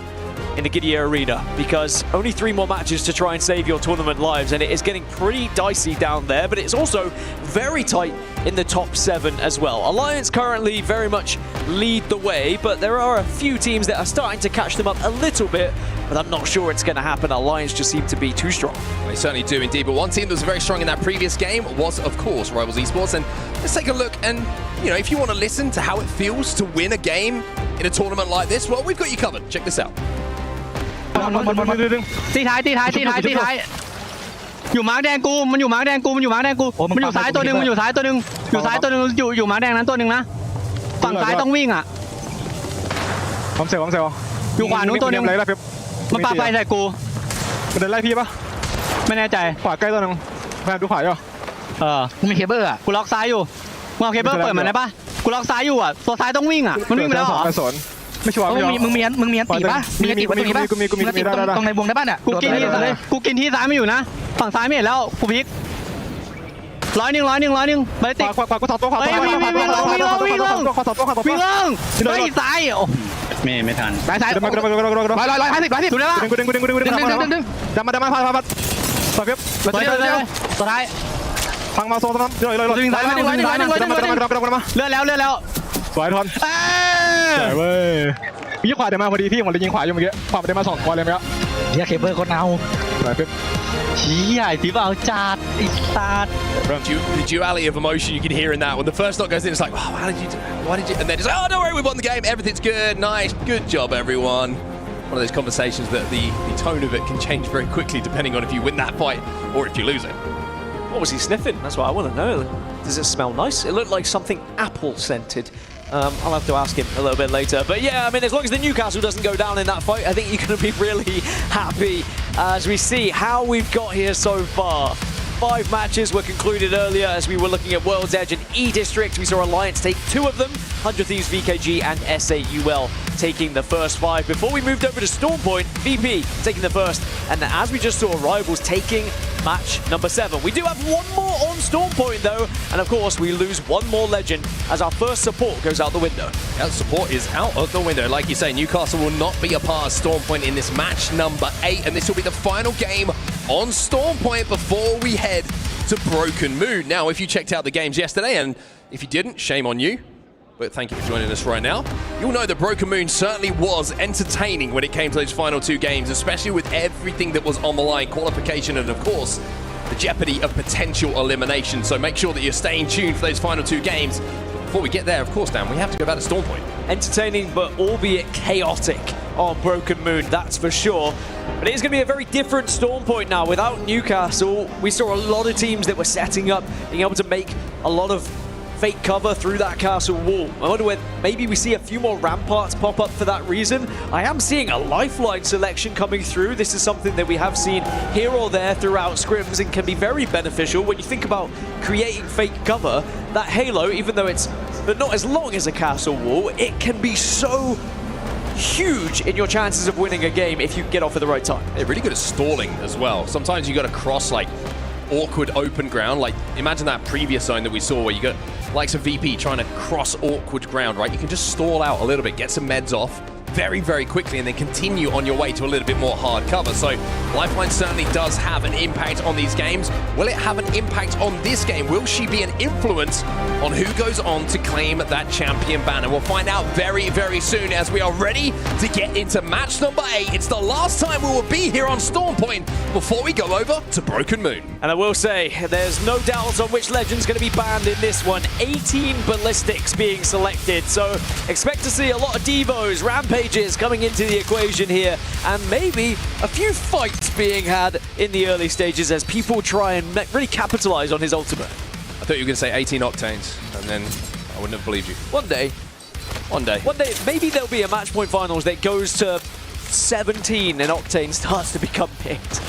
in the Gidea Arena, because only 3 more matches to try and save your tournament lives, and it is getting pretty dicey down there, but it's also very tight in the top 7 as well. Alliance currently very much lead the way, but there are a few teams that are starting to catch them up a little bit, but I'm not sure it's going to happen. Alliance just seem to be too strong. They certainly do indeed, but one team that was very strong in that previous game was, of course, Rivals Esports, and let's take a look, and you know, if you want to listen to how it feels to win a game in a tournament like this, well, we've got you covered. Check this out. ตีท้ายอยู่ม้าแดงกูมันอยู่ม้าแดงกูมันอยู่ซ้ายตัวนึงอยู่ซ้ายตัวนึงอยู่ม้าแดงนั้นตัวนึงนะฝั่งซ้ายต้องวิ่งอ่ะผมเซลอยู่ขวานู้นตัวนึงมันปาไฟใส่กูมันเดินไล่พี่ปะไม่แน่ใจขวาใกล้ตัวนึงแพนดูขวาอยู่กูมีเคเบิลอ่ะกูล็อกซ้ายอยู่มึงเอาเคเบิลเปิดมันได้ปะกูล็อกซ้ายอยู่อ่ะตัวซ้ายต้องวิ่งอ่ะมันวิ่งไปแล้วเหรอไม่ชัวร์มึงมีอันตีป่ะมีอันตีตรงนี้ป่ะมีอันตีตรงในวงได้ป่ะเนี่ยกูกินที่ซ้ายไม่อยู่นะฝั่งซ้ายไม่เห็นแล้วกูพลิก100บาลิติกขวากูถอดตัววิ่งลงไม่ซ้ายโอ้ไม่ทันซ้าย150ดูได้ป่ะดึงดันมาพาต่อเพียบสุดท้ายพังมาโซนนั้นดึงซ้ายมาเลื่อนแล้วสวยทอนสวยเว้ยมีขวาเดินมาพอดีพี่ผมเลยยิงขวาอยู่เมื่อกี้ขวาเดินมา2 ตัวเลยเมื่อกี้เฮียเคเบิลก็เน่าสวยเป๊ะชี้ใหญ่สีเบาจัดไอ้สัตว์ The duality of emotion you can hear in that. When the first knock goes in, it's like, wow, how did you do? Why did you? And then it's like, oh, don't worry, we won the game. Everything's good. Nice. Good job, everyone. One of those conversations that the tone of it can change very quickly depending on if you win that fight or if you lose it. What was he sniffing? That's what I want to know. Does it smell nice? It looked like something apple-scented. I'll have to ask him a little bit later. But yeah, I mean, as long as the Newcastle doesn't go down in that fight, I think you're going to be really happy as we see how we've got here so far. 5 matches were concluded earlier as we were looking at World's Edge and E-District. We saw Alliance take 2 of them, 100 Thieves, VKG and SAUL taking the first 5. Before we moved over to Stormpoint, VP taking the first, and as we just saw, Rivals taking match number 7. We do have 1 more on Stormpoint though, and of course we lose 1 more Legend as our first support goes out the window. That support is out of the window. Like you say, Newcastle will not be a part of Stormpoint in this match number 8, and this will be the final game on Stormpoint before we head to Broken Moon. Now, if you checked out the games yesterday, and if you didn't, shame on you, but thank you for joining us right now, you'll know that Broken Moon certainly was entertaining when it came to those final 2 games, especially with everything that was on the line, qualification and, of course, the jeopardy of potential elimination. So make sure that you're staying tuned for those final 2 games. Before we get there, of course, Dan, we have to go back to Storm Point. Entertaining, but albeit chaotic on Broken Moon, that's for sure. But it is going to be a very different Storm Point now. Without Newcastle, we saw a lot of teams that were setting up, being able to make a lot of fake cover through that castle wall. I wonder whether maybe we see a few more ramparts pop up for that reason. I am seeing a lifeline selection coming through. This is something that we have seen here or there throughout scrims and can be very beneficial when you think about creating fake cover. That Halo, even though it's not as long as a castle wall, it can be so huge in your chances of winning a game if you get off at the right time. They're really good at stalling as well. Sometimes you got to cross like awkward open ground. Like imagine that previous zone that we saw where you got likes of VP trying to cross awkward ground, right? You can just stall out a little bit, get some meds off very, very quickly, and then continue on your way to a little bit more hard cover. So Lifeline certainly does have an impact on these games. Will it have an impact on this game? Will she be an influence on who goes on to claim that champion banner? We'll find out very, very soon as we are ready to get into match number 8. It's the last time we will be here on Storm Point before we go over to Broken Moon. And I will say, there's no doubt on which legend's going to be banned in this one. 18 ballistics being selected, so expect to see a lot of Devos, Rampages coming into the equation here, and maybe a few fights being had in the early stages as people try and really capitalize on his ultimate. I thought you were going to say 18 octanes, and then I wouldn't have believed you. One day, maybe there'll be a match point finals that goes to 17 and Octane starts to become picked.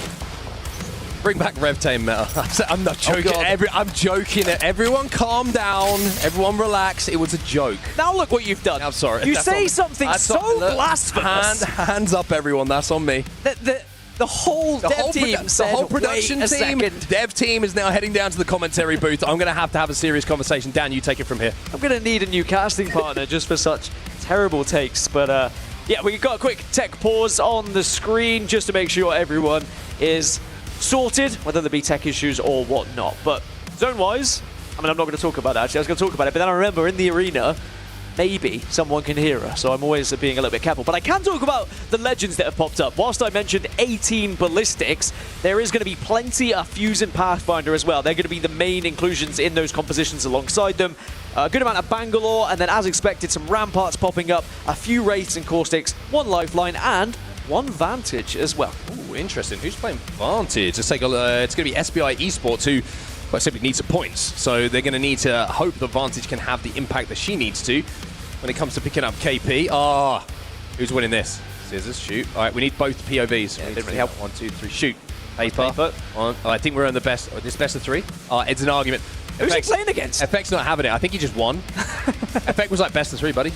Bring back RevTame meta. I'm not joking. Oh I'm joking. Everyone calm down. Everyone relax. It was a joke. Now look what you've done. I'm sorry. You say something so blasphemous. Hands up, everyone. That's on me. The whole dev team said, the whole production wait a team, second. dev team is now heading down to the commentary booth. I'm going to have a serious conversation. Dan, you take it from here. I'm going to need a new casting partner just for such terrible takes. But yeah, we've got a quick tech pause on the screen just to make sure everyone is sorted, whether there be tech issues or whatnot. But zone-wise, I mean, I'm not going to talk about that, actually. I was going to talk about it, but then I remember in the arena, maybe someone can hear us, so I'm always being a little bit careful. But I can talk about the legends that have popped up. Whilst I mentioned 18 ballistics, there is going to be plenty of Fuse and Pathfinder as well. They're going to be the main inclusions in those compositions alongside them. A good amount of Bangalore, and then as expected, some Ramparts popping up, a few Wraiths and Caustics, 1 Lifeline, and 1 Vantage as well. Ooh, interesting. Who's playing Vantage? Let's take a look. It's going to be SBI Esports, who quite simply needs some points. So they're going to need to hope that Vantage can have the impact that she needs to when it comes to picking up KP. Who's winning this? Scissors, shoot. All right, we need both POVs. Yeah, didn't really help. 1, 2, 3, shoot. Paper. I think we're on the best. This best of 3. It's an argument. Who's he playing against? FX not having it. I think he just won. FX was like best of 3, buddy.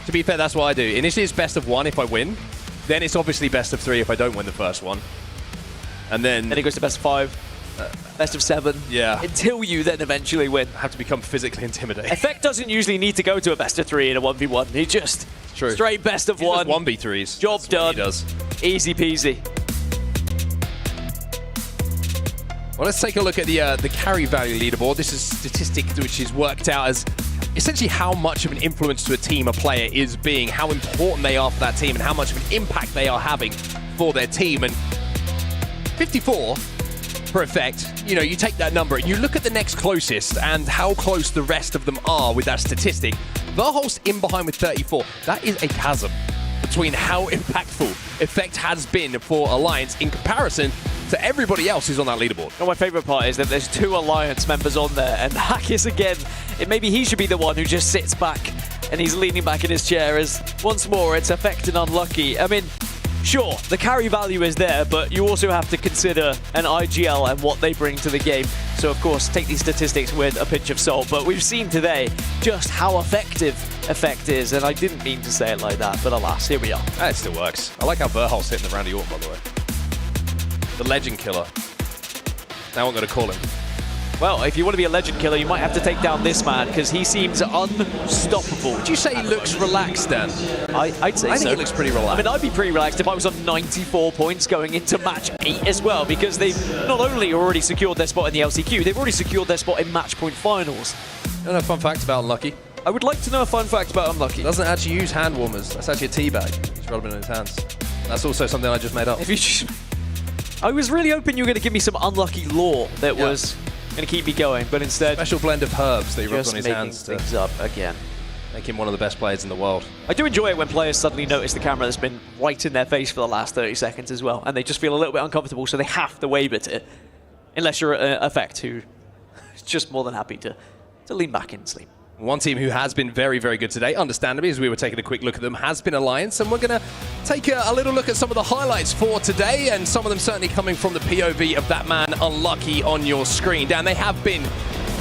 To be fair, that's what I do. Initially, it's best of 1 if I win. Then it's obviously best of 3 if I don't win the first one. And then it goes to best of 5, best of 7. Yeah. Until you then eventually win. I have to become physically intimidated. Effect doesn't usually need to go to a best of 3 in a 1v1. He just straight best of 1. 1v3s. Job done. He does. Easy peasy. Well, let's take a look at the carry value leaderboard. This is a statistic which is worked out as essentially how much of an influence to a team a player is being, how important they are for that team, and how much of an impact they are having for their team. And 54 for Effect, you know, you take that number and you look at the next closest and how close the rest of them are with that statistic. Verholst in behind with 34. That is a chasm between how impactful Effect has been for Alliance in comparison to everybody else who's on that leaderboard. And my favourite part is that there's 2 Alliance members on there, and Hackis again, maybe he should be the one who just sits back and he's leaning back in his chair as once more it's Effect and Unlucky. I mean, sure, the carry value is there, but you also have to consider an IGL and what they bring to the game. So of course, take these statistics with a pinch of salt, but we've seen today just how effective Effect is, and I didn't mean to say it like that, but alas, here we are. It still works. I like how Verholst hitting the round of York, by the way. The legend killer. Now I'm going to call him. Well, if you want to be a legend killer, you might have to take down this man, because he seems unstoppable. Would you say he looks relaxed, Dan? I'd say so. I think he looks pretty relaxed. I mean, I'd be pretty relaxed if I was on 94 points going into match 8 as well, because they've not only already secured their spot in the LCQ, they've already secured their spot in match point finals. I don't know, fun fact about Unlucky. I would like to know a fun fact about Unlucky. He doesn't actually use hand warmers. That's actually a tea bag. He's rubbing it in his hands. That's also something I just made up. If you just... I was really hoping you were going to give me some unlucky lore that was going to keep me going, but instead... Special blend of herbs that he rubs on his hands to things up again. Make him one of the best players in the world. I do enjoy it when players suddenly notice the camera that's been right in their face for the last 30 seconds as well, and they just feel a little bit uncomfortable, so they have to wave at it. Unless you're Effect, who is just more than happy to lean back and sleep. One team who has been very, very good today, understandably, as we were taking a quick look at them, has been Alliance, and we're going to take a little look at some of the highlights for today, and some of them certainly coming from the POV of that man Unlucky on your screen. Dan, they have been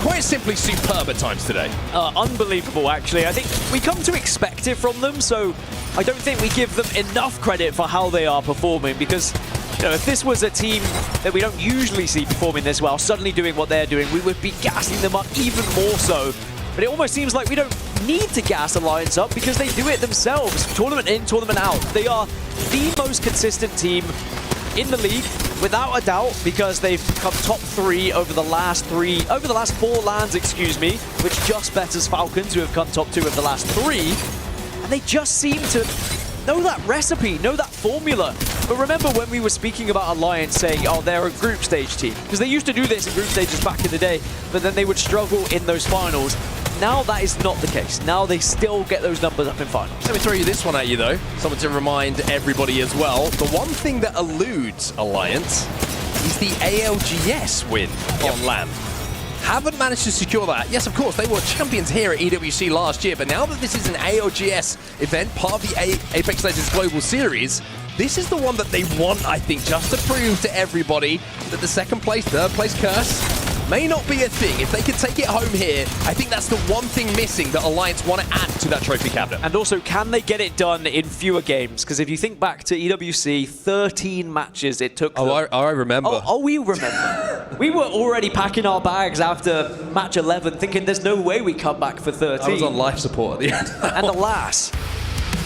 quite simply superb at times today. Unbelievable, actually. I think we come to expect it from them, so I don't think we give them enough credit for how they are performing, because you know, if this was a team that we don't usually see performing this well, suddenly doing what they're doing, we would be gassing them up even more so. But it almost seems like we don't need to gas Alliance up because they do it themselves. Tournament in, tournament out. They are the most consistent team in the league, without a doubt, because they've come top 3 over the last 4 LANs, which just betters Falcons, who have come top 2 of the last 3. And they just seem to know that recipe, know that formula. But remember when we were speaking about Alliance saying, oh, they're a group stage team, because they used to do this in group stages back in the day, but then they would struggle in those finals. Now that is not the case. Now they still get those numbers up in finals. Let me throw you this one at you, though. Something to remind everybody as well. The one thing that eludes Alliance is the ALGS win on LAN. Haven't managed to secure that. Yes, of course, they were champions here at EWC last year, but now that this is an ALGS event, part of the Apex Legends Global Series, this is the one that they want, I think, just to prove to everybody that the second place, third place curse may not be a thing. If they can take it home here, I think that's the one thing missing that Alliance want to add to that trophy cabinet. And also, can they get it done in fewer games? Because if you think back to EWC, 13 matches it took them. I remember. We remember. We were already packing our bags after match 11, thinking there's no way we come back for 13. I was on life support at the end. And alas,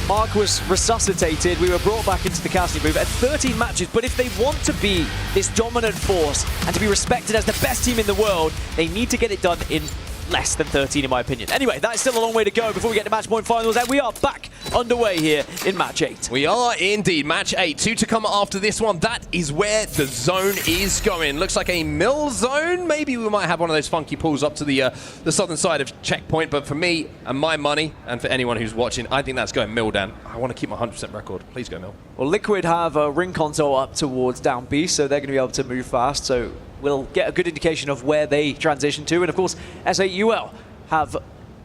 Mark was resuscitated. We were brought back into the casting booth at 13 matches. But if they want to be this dominant force and to be respected as the best team in the world, they need to get it done in less than 13, in my opinion. Anyway, that is still a long way to go before we get to match point finals, and we are back underway here in match 8. We are indeed. Match 8. 2 to come after this one. That is where the zone is going. Looks like a mill zone. Maybe we might have one of those funky pulls up to the southern side of checkpoint, but for me and my money, and for anyone who's watching, I think that's going mill, Dan. I want to keep my 100% record. Please go mill. Well, Liquid have a ring console up towards down B, so they're going to be able to move fast, so we'll get a good indication of where they transition to. And of course, S8UL have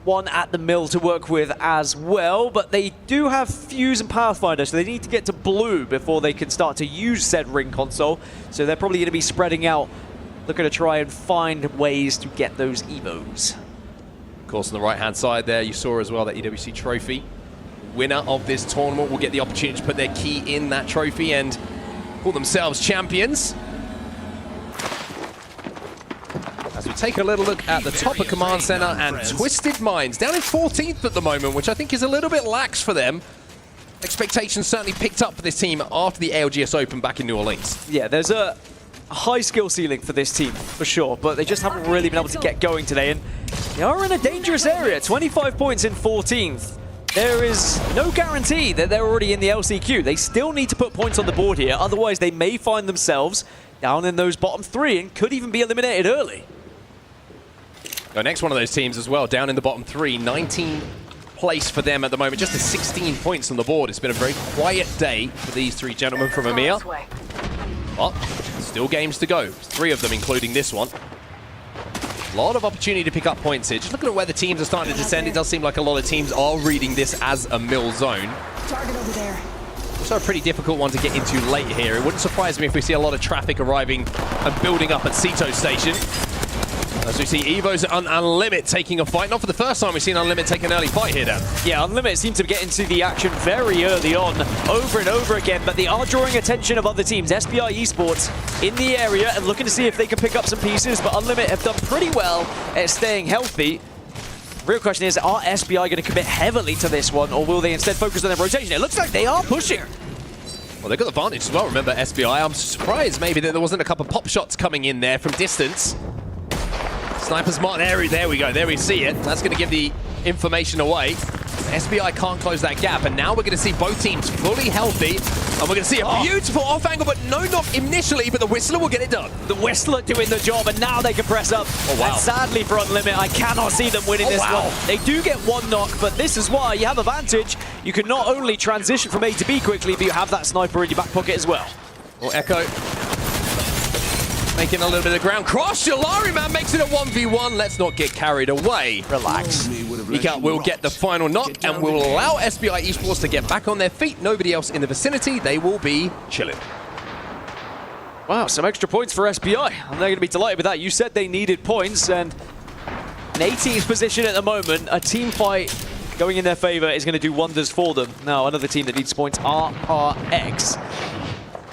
one at the mill to work with as well, but they do have Fuse and Pathfinder, so they need to get to blue before they can start to use said ring console. So they're probably going to be spreading out, looking to try and find ways to get those Evos. Of course, on the right-hand side there, you saw as well that EWC trophy. Winner of this tournament will get the opportunity to put their key in that trophy and call themselves champions. As we take a little look at the top of Command Center, and Twisted Minds down in 14th at the moment, which I think is a little bit lax for them. Expectations certainly picked up for this team after the ALGS Open back in New Orleans. Yeah, there's a high skill ceiling for this team, for sure, but they just haven't really been able to get going today, and they are in a dangerous area. 25 points in 14th. There is no guarantee that they're already in the LCQ. They still need to put points on the board here, otherwise they may find themselves down in those bottom 3 and could even be eliminated early. The next one of those teams as well, down in the bottom 3, 19th place for them at the moment, just 16 points on the board. It's been a very quiet day for these 3 gentlemen from EMEA. But still games to go, 3 of them including this one. A lot of opportunity to pick up points here. Just looking at where the teams are starting to descend, it does seem like a lot of teams are reading this as a mill zone. Target over there. Also a pretty difficult one to get into late here. It wouldn't surprise me if we see a lot of traffic arriving and building up at Sito Station. As we see Evos and Unlimit taking a fight. Not for the first time we've seen Unlimit take an early fight here, Dan. Yeah, Unlimit seem to get into the action very early on, over and over again, but they are drawing attention of other teams. SBI Esports in the area and looking to see if they can pick up some pieces, but Unlimit have done pretty well at staying healthy. Real question is, are SBI going to commit heavily to this one, or will they instead focus on their rotation? It looks like they are pushing. Well, they've got the advantage as well. Remember, SBI, I'm surprised maybe that there wasn't a couple of pop shots coming in there from distance. Sniper's Martin, there we go, there we see it. That's going to give the information away. SBI can't close that gap, and now we're going to see both teams fully healthy, and we're going to see a beautiful off angle, but no knock initially, but the Whistler will get it done. The Whistler doing the job, and now they can press up. Oh, wow. And sadly for Unlimit, I cannot see them winning this one. They do get one knock, but this is why you have advantage. You can not only transition from A to B quickly, but you have that sniper in your back pocket as well. Well, Echo making a little bit of ground. Cross, Shalari, man, makes it a 1v1. Let's not get carried away. Relax. Ika will get the final knock and will allow SBI Esports to get back on their feet. Nobody else in the vicinity. They will be chilling. Wow, some extra points for SBI. And they're going to be delighted with that. You said they needed points, and an 18th position at the moment, a team fight going in their favor is going to do wonders for them. Now, another team that needs points, RRX.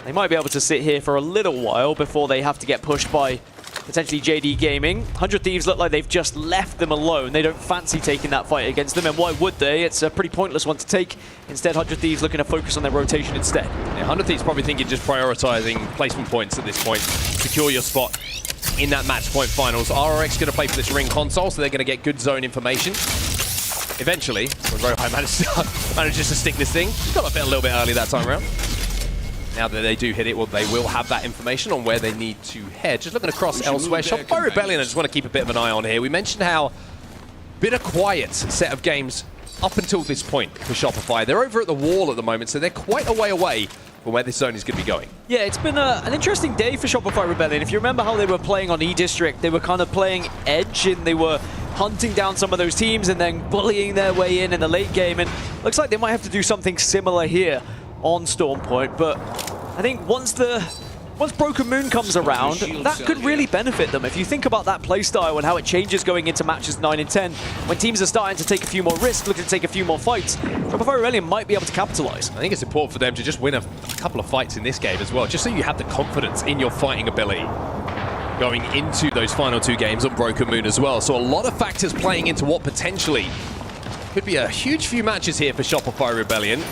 They might be able to sit here for a little while before they have to get pushed by potentially JD Gaming. 100 Thieves look like they've just left them alone. They don't fancy taking that fight against them, and why would they? It's a pretty pointless one to take. Instead, 100 Thieves looking to focus on their rotation instead. Yeah, 100 Thieves probably thinking just prioritizing placement points at this point. Secure your spot in that match point finals. RRX going to play for this ring console, so they're going to get good zone information. Eventually, when Rohai manages to stick this thing, got a little bit early that time around. Now that they do hit it, well, they will have that information on where they need to head. Just looking across elsewhere, Shopify Rebellion, I just want to keep a bit of an eye on here. We mentioned how bit of quiet set of games up until this point for Shopify. They're over at the wall at the moment, so they're quite a way away from where this zone is going to be going. Yeah, it's been an interesting day for Shopify Rebellion. If you remember how they were playing on E-District, they were kind of playing edge, and they were hunting down some of those teams and then bullying their way in the late game. And looks like they might have to do something similar here on Storm Point, but I think once Broken Moon comes around, that could really benefit them. If you think about that playstyle and how it changes going into matches 9 and 10, when teams are starting to take a few more risks, looking to take a few more fights, Shopify Rebellion might be able to capitalize. I think it's important for them to just win a couple of fights in this game as well, just so you have the confidence in your fighting ability going into those final 2 games on Broken Moon as well. So a lot of factors playing into what potentially could be a huge few matches here for Shopify Rebellion.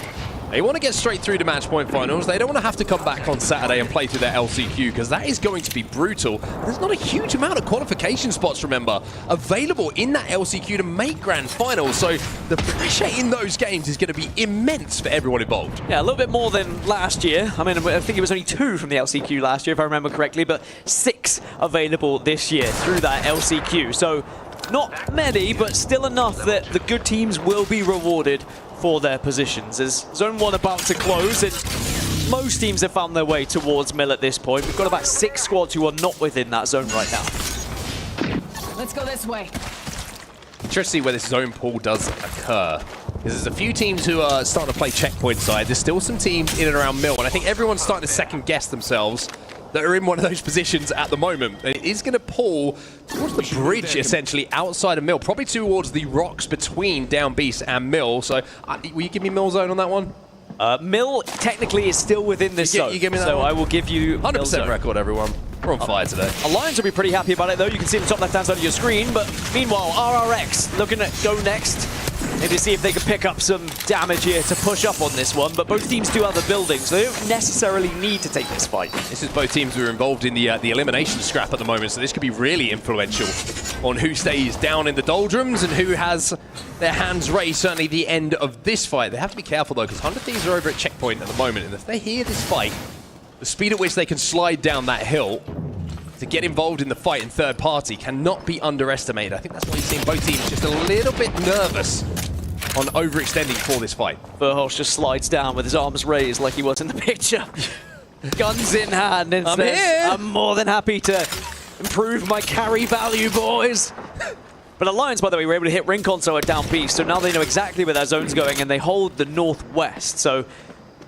They want to get straight through to match point finals. They don't want to have to come back on Saturday and play through their LCQ, because that is going to be brutal. There's not a huge amount of qualification spots, remember, available in that LCQ to make grand finals. So the pressure in those games is going to be immense for everyone involved. Yeah, a little bit more than last year. I mean, I think it was only 2 from the LCQ last year, if I remember correctly, but 6 available this year through that LCQ. So not many, but still enough that the good teams will be rewarded for their positions. As Zone 1 about to close, and most teams have found their way towards Mill at this point. We've got about 6 squads who are not within that zone right now. Let's go this way. Interesting to see where this zone pool does occur, because there's a few teams who are starting to play checkpoint side. There's still some teams in and around Mill, and I think everyone's starting to second guess themselves that are in one of those positions at the moment. And it is going to pull towards the bridge, essentially, outside of Mill, probably towards the rocks between Down Beast and Mill. So, will you give me Mill zone on that one? Mill technically is still within this zone, you give me that so one? I will give you 100% record, everyone. We're on fire today. Alliance will be pretty happy about it, though. You can see the top left-hand side of your screen, but meanwhile, RRX looking at go next. Maybe see if they can pick up some damage here to push up on this one, but both teams do have the building, so they don't necessarily need to take this fight. This is both teams who are involved in the elimination scrap at the moment, so this could be really influential on who stays down in the doldrums and who has their hands raised, certainly the end of this fight. They have to be careful, though, because 100 Thieves are over at checkpoint at the moment, and if they hear this fight, the speed at which they can slide down that hill to get involved in the fight in third party cannot be underestimated. I think that's why you've seen both teams just a little bit nervous on overextending for this fight. Verhosh just slides down with his arms raised like he was in the picture. Guns in hand and I'm says, here. I'm more than happy to improve my carry value, boys. But Alliance, by the way, were able to hit ring console at Down Beast, so now they know exactly where their zone's going, and they hold the northwest. So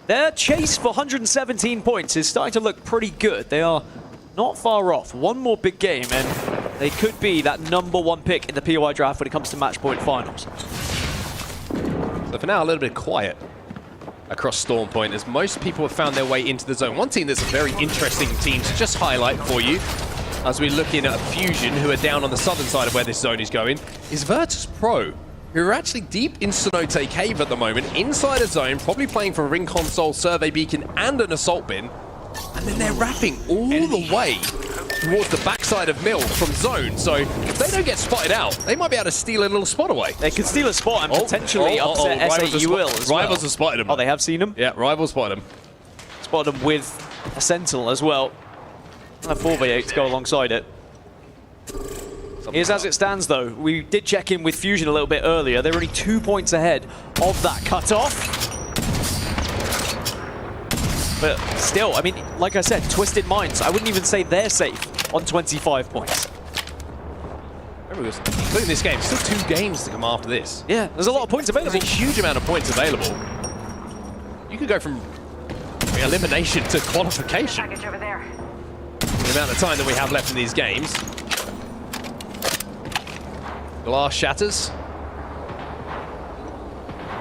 their chase for 117 points is starting to look pretty good. They are not far off. One more big game, and they could be that #1 pick in the POI draft when it comes to match point finals. So for now, a little bit quiet across Storm Point, as most people have found their way into the zone. One team that's a very interesting team to just highlight for you, as we look in at Fusion, who are down on the southern side of where this zone is going, is Virtus Pro, who are actually deep in Cenote Cave at the moment, inside a zone, probably playing from a ring console, survey beacon, and an assault bin. And then they're wrapping all the way towards the backside of Mill from zone. So if they don't get spotted out, they might be able to steal a little spot away. They could steal a spot and potentially upset SAU will as well. Rivals have spotted him. Oh, they have seen him? Yeah, Rivals spotted him. Spotted him with a Sentinel as well. And a 4v8 to go alongside it. Here's as it stands though. We did check in with Fusion a little bit earlier. They're only 2 points ahead of that cutoff. But still, I mean, like I said, Twisted Minds, I wouldn't even say they're safe on 25 points. Remember, including this game, still 2 games to come after this. Yeah, there's a lot of points available. There's a huge amount of points available. You could go from elimination to qualification. Package over there. The amount of time that we have left in these games. Glass shatters.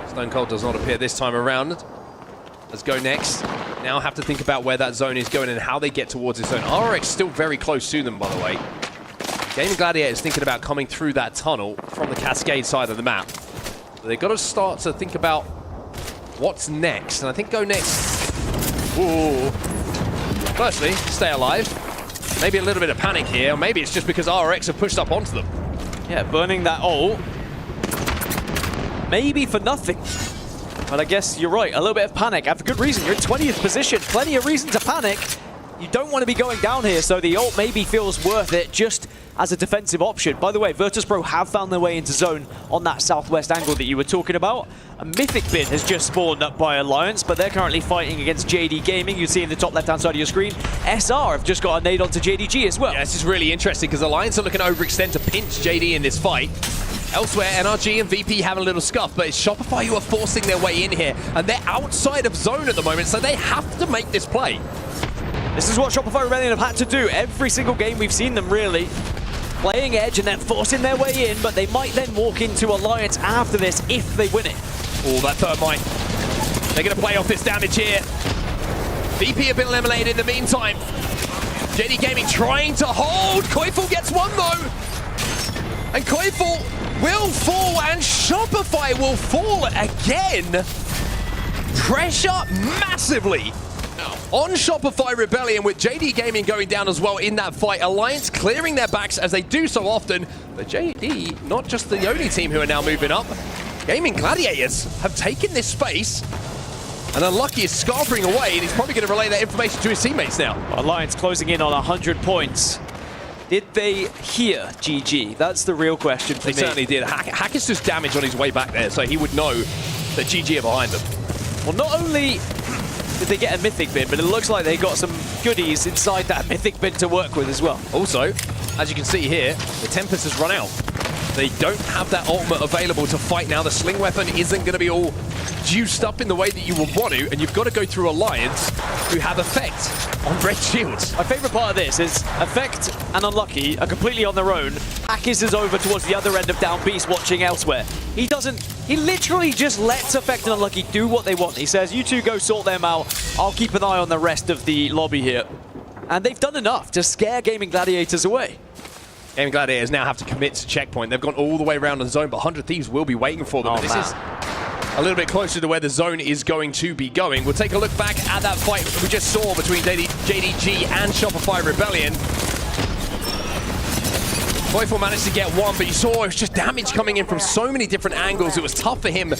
Stone Cold does not appear this time around. Let's go next. Now have to think about where that zone is going and how they get towards this zone. RX still very close to them, by the way. Gaming Gladiator is thinking about coming through that tunnel from the Cascade side of the map. So they've got to start to think about what's next. And I think go next. Ooh. Firstly, stay alive. Maybe a little bit of panic here. Or maybe it's just because RX have pushed up onto them. Yeah, burning that ult. Maybe for nothing. But I guess you're right, a little bit of panic. And for good reason, you're in 20th position. Plenty of reason to panic. You don't want to be going down here, so the ult maybe feels worth it just as a defensive option. By the way, Virtus.pro have found their way into zone on that southwest angle that you were talking about. A Mythic bin has just spawned up by Alliance, but they're currently fighting against JD Gaming. You see in the top left-hand side of your screen, SR have just got a nade onto JDG as well. Yeah, this is really interesting because Alliance are looking to overextend to pinch JD in this fight. Elsewhere, NRG and VP have a little scuff, but it's Shopify who are forcing their way in here, and they're outside of zone at the moment, so they have to make this play. This is what Shopify Rebellion have had to do every single game we've seen them, really. Playing edge and then forcing their way in, but they might then walk into Alliance after this if they win it. Oh, that thermite. They're going to play off this damage here. VP have been eliminated in the meantime. JD Gaming trying to hold. Koifel gets one, though. And Koifel will fall, and Shopify will fall again. Pressure massively on Shopify Rebellion, with JD Gaming going down as well in that fight. Alliance clearing their backs as they do so often. But JD, not just the only team who are now moving up. Gaming Gladiators have taken this space. And Unlucky is scarfering away, and he's probably going to relay that information to his teammates now. Alliance closing in on 100 points. Did they hear GG? That's the real question for me. They certainly did. Hackett's just damage on his way back there, so he would know that GG are behind them. Well, not only did they get a Mythic bin, but it looks like they got some goodies inside that Mythic bin to work with as well. Also, as you can see here, the Tempest has run out. They don't have that ultimate available to fight now. The sling weapon isn't going to be all juiced up in the way that you would want to, and you've got to go through Alliance, who have Effect on red shields. My favorite part of this is Effect and Unlucky are completely on their own. Hackis is over towards the other end of Down Beast watching elsewhere. He literally just lets Effect and Unlucky do what they want. He says, you two go sort them out. I'll keep an eye on the rest of the lobby here. And they've done enough to scare Gaming Gladiators away. Gaming Gladiators now have to commit to checkpoint. They've gone all the way around the zone, but 100 Thieves will be waiting for them. This is a little bit closer to where the zone is going to be going. We'll take a look back at that fight we just saw between JDG and Shopify Rebellion. Koifel managed to get one, but you saw it was just damage coming in from so many different angles. It was tough for him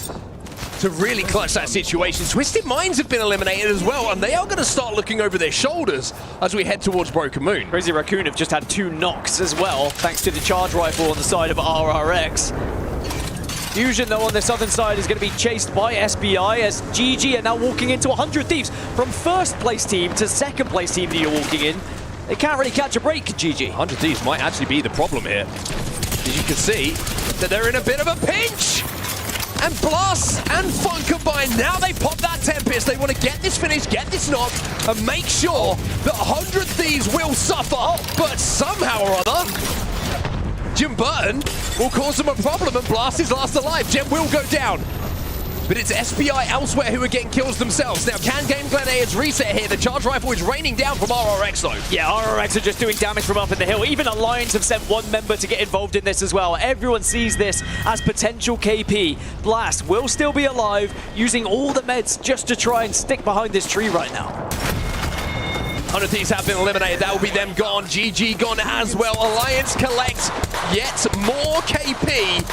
to really clutch that situation. Twisted Minds have been eliminated as well, and they are going to start looking over their shoulders as we head towards Broken Moon. Crazy Raccoon have just had 2 knocks as well, thanks to the charge rifle on the side of RRX. Fusion, though, on the southern side is going to be chased by SBI as GG are now walking into 100 Thieves. From first place team to second place team that you're walking in, they can't really catch a break, GG. 100 Thieves might actually be the problem here. As you can see, that they're in a bit of a pinch. And Blast and Fun combined. Now they pop that Tempest. They want to get this finish, get this knock, and make sure that 100 Thieves will suffer. But somehow or other, Jim Burton will cause them a problem, and Blast is last alive. Gem will go down. But it's SPI elsewhere who are getting kills themselves. Now, can Game Gladiators reset here? The charge rifle is raining down from RRX, though. Yeah, RRX are just doing damage from up in the hill. Even Alliance have sent one member to get involved in this as well. Everyone sees this as potential KP. Blast will still be alive, using all the meds just to try and stick behind this tree right now. 100 Thieves have been eliminated. That will be them gone. GG gone as well. Alliance collect yet more KP.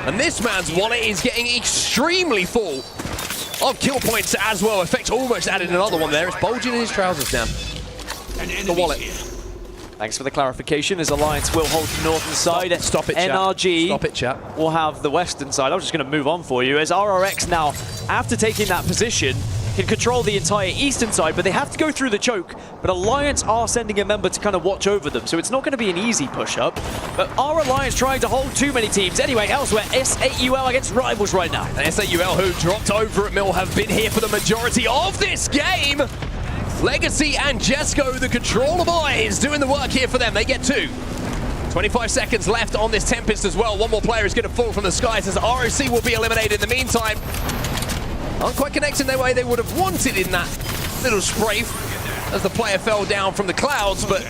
And this man's wallet is getting extremely full of kill points as well. Effect almost added another one there. It's bulging in his trousers now. The wallet. Thanks for the clarification, as Alliance will hold the northern side. Stop it, NRG Stop it, chat. will have the western side. I'm just going to move on for you, as RRX now, after taking that position, can control the entire eastern side, but they have to go through the choke. But Alliance are sending a member to kind of watch over them, so it's not going to be an easy push-up. But are Alliance trying to hold too many teams? Anyway, elsewhere, S8UL against Rivals right now. And S8UL, who dropped over at Mill, have been here for the majority of this game. Legacy and Jesco, the controller boys, doing the work here for them. They get 2. 25 seconds left on this Tempest as well. One more player is going to fall from the skies as ROC will be eliminated in the meantime. Aren't quite connecting the way they would have wanted in that little spray as the player fell down from the clouds, but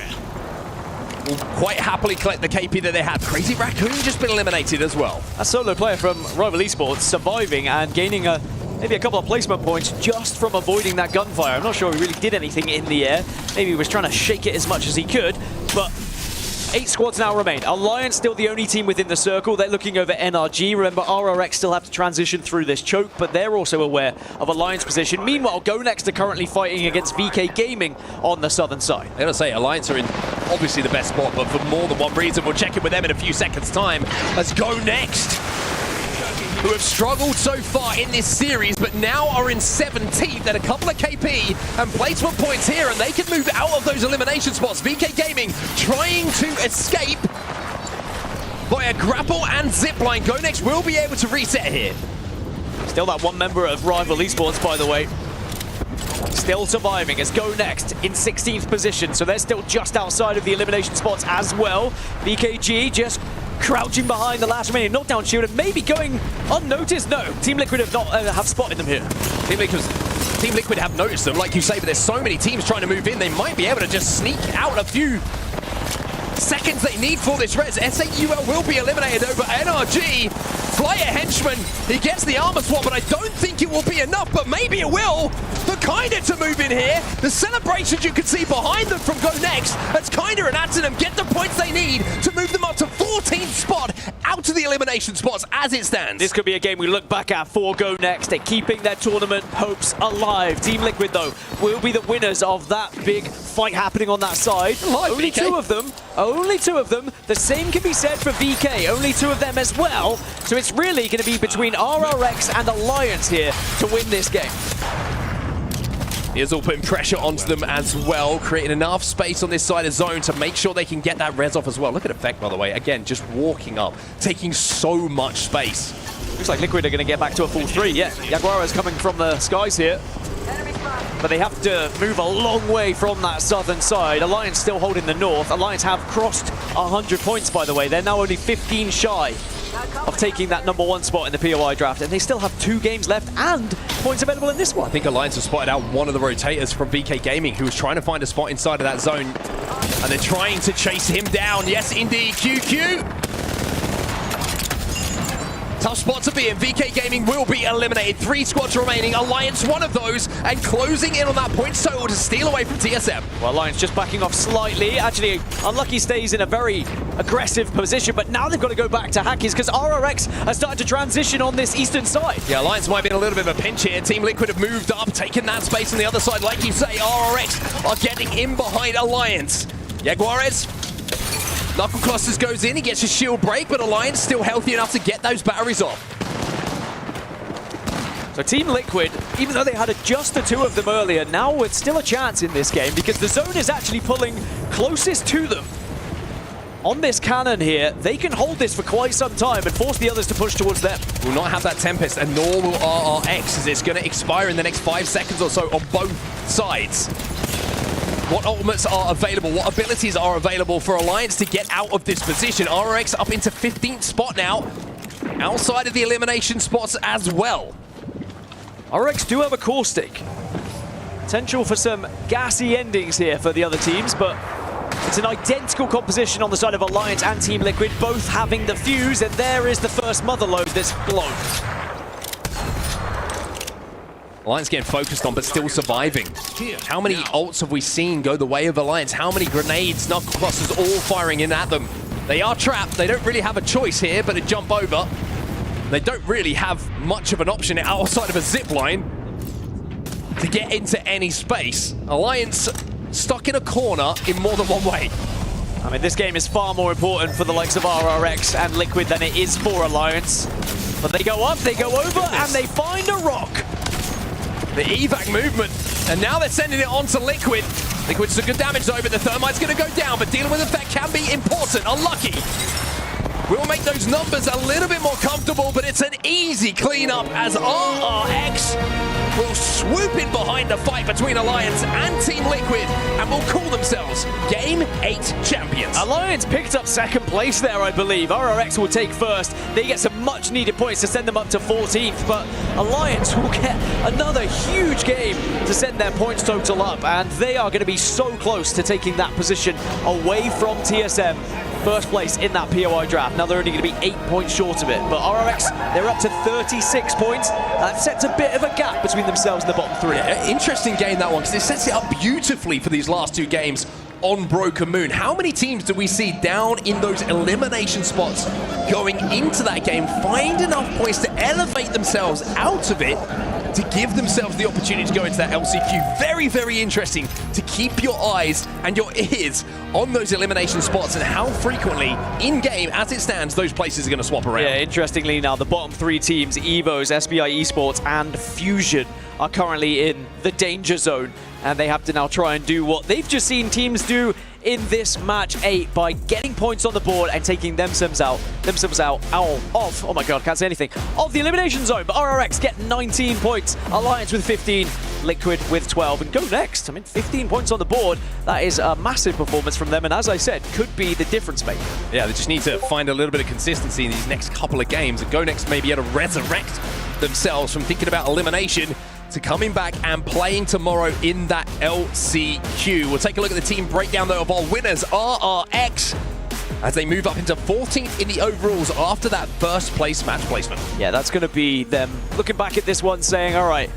will quite happily collect the KP that they had. Crazy Raccoon just been eliminated as well. A solo player from Rival Esports surviving and gaining maybe a couple of placement points just from avoiding that gunfire. I'm not sure he really did anything in the air. Maybe he was trying to shake it as much as he could, but 8 squads now remain. Alliance still the only team within the circle. They're looking over NRG. Remember, RRX still have to transition through this choke, but they're also aware of Alliance position. Meanwhile, GoNext are currently fighting against VK Gaming on the southern side. I'm gonna say Alliance are in obviously the best spot, but for more than one reason. We'll check in with them in a few seconds' time. Let's GoNext, who have struggled so far in this series, but now are in 17th at a couple of KP and placement points here, and they can move out of those elimination spots. VK Gaming trying to escape via grapple and zipline. GoNext will be able to reset here. Still that one member of Rival Esports, by the way. Still surviving as GoNext in 16th position, so they're still just outside of the elimination spots as well. VKG just crouching behind the last remaining knockdown shield and maybe going unnoticed. No, Team Liquid have not have spotted them here. Team Liquid have noticed them, like you say, but there's so many teams trying to move in, they might be able to just sneak out a few seconds they need for this res. S8UL will be eliminated over NRG. Flyer Henchman, he gets the armor swap, but I don't think it will be enough, but maybe it will for Kinda to move in here. The celebrations you can see behind them from GoNext, as Kinda and Atinum get the points they need to move them up to 14th spot out of the elimination spots as it stands. This could be a game we look back at for GoNext. They're keeping their tournament hopes alive. Team Liquid, though, will be the winners of that big fight happening on that side. Only VK. 2 of them. Only 2 of them. The same can be said for VK. Only 2 of them as well. So it's really going to be between RRX and Alliance here to win this game. He's all putting pressure onto them as well, creating enough space on this side of zone to make sure they can get that res off as well. Look at Effect, by the way. Again, just walking up, taking so much space. Looks like Liquid are going to get back to a full 3. Yeah, Jaguar is coming from the skies here. But they have to move a long way from that southern side. Alliance still holding the north. Alliance have crossed 100 points, by the way. They're now only 15 shy of taking that #1 spot in the POI draft, and they still have 2 games left and points available in this one. I think Alliance have spotted out one of the rotators from VK Gaming, who was trying to find a spot inside of that zone, and they're trying to chase him down. Yes, indeed, QQ. Tough spot to be in. VK Gaming will be eliminated. 3 squads remaining. Alliance one of those, and closing in on that points total to steal away from TSM. Well, Alliance just backing off slightly. Actually, Unlucky stays in a very aggressive position, but now they've got to go back to Hackies because RRX has started to transition on this eastern side. Yeah, Alliance might be in a little bit of a pinch here. Team Liquid have moved up, taken that space on the other side. Like you say, RRX are getting in behind Alliance. Jaguares. Knuckle Clusters goes in, he gets a shield break, but Alliance still healthy enough to get those batteries off. So Team Liquid, even though they had just the 2 of them earlier, now with still a chance in this game because the zone is actually pulling closest to them. On this cannon here, they can hold this for quite some time and force the others to push towards them. Will not have that Tempest, and nor will RRX, as it's going to expire in the next 5 seconds or so on both sides. What ultimates are available, what abilities are available for Alliance to get out of this position. RRX up into 15th spot now, outside of the elimination spots as well. RRX do have a caustic. Potential for some gassy endings here for the other teams, but it's an identical composition on the side of Alliance and Team Liquid, both having the fuse, and there is the first mother load that's blown. Alliance getting focused on, but still surviving. How many ults have we seen go the way of Alliance? How many grenades, knuckle clusters all firing in at them? They are trapped. They don't really have a choice here but to jump over. They don't really have much of an option outside of a zip line to get into any space. Alliance stuck in a corner in more than one way. I mean, this game is far more important for the likes of RRX and Liquid than it is for Alliance. But they go up, they go over, and they find a rock. The evac movement, and now they're sending it on to Liquid. Liquid's some good damage though, but the Thermite's going to go down, but dealing with effect can be important. Unlucky. We'll make those numbers a little bit more comfortable, but it's an easy cleanup as RRX will swoop in behind the fight between Alliance and Team Liquid and will call themselves Game 8 champions. Alliance picked up second place there, I believe. RRX will take first. They get some much needed points to send them up to 14th, but Alliance will get another huge game to send their points total up, and they are going to be so close to taking that position away from TSM. First place in that POI draft. Now they're only going to be 8 points short of it, but RRX, they're up to 36 points. That sets a bit of a gap between themselves and the bottom three. Yeah, interesting game, that one, because it sets it up beautifully for these last two games on Broken Moon. How many teams do we see down in those elimination spots going into that game, find enough points to elevate themselves out of it to give themselves the opportunity to go into that LCQ? Very, very interesting to keep your eyes and your ears on those elimination spots and how frequently in-game, as it stands, those places are going to swap around. Yeah, interestingly now, the bottom three teams, EVOS, SBI Esports, and Fusion, are currently in the danger zone, and they have to now try and do what they've just seen teams do in this match 8 by getting points on the board and taking themselves out of, oh my god, can't say anything, of the elimination zone. But RRX get 19 points, Alliance with 15, Liquid with 12, and go next. I mean, 15 points on the board, that is a massive performance from them, and as I said, could be the difference maker. Yeah, they just need to find a little bit of consistency in these next couple of games, and go next may be able to resurrect themselves from thinking about elimination to coming back and playing tomorrow in that LCQ. We'll take a look at the team breakdown though of our winners, RRX, as they move up into 14th in the overalls after that first place match placement. Yeah, that's going to be them looking back at this one saying, all right,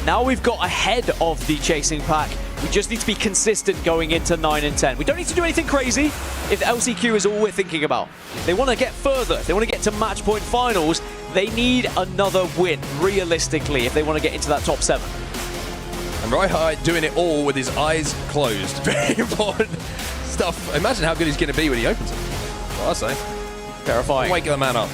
now we've got ahead of the chasing pack. We just need to be consistent going into 9 and 10. We don't need to do anything crazy if the LCQ is all we're thinking about. If they want to get further, if they want to get to match point finals, they need another win, realistically, if they want to get into that top 7. And Riyadh doing it all with his eyes closed. Very important stuff. Imagine how good he's going to be when he opens it. What I say. Terrifying. Wake the man up.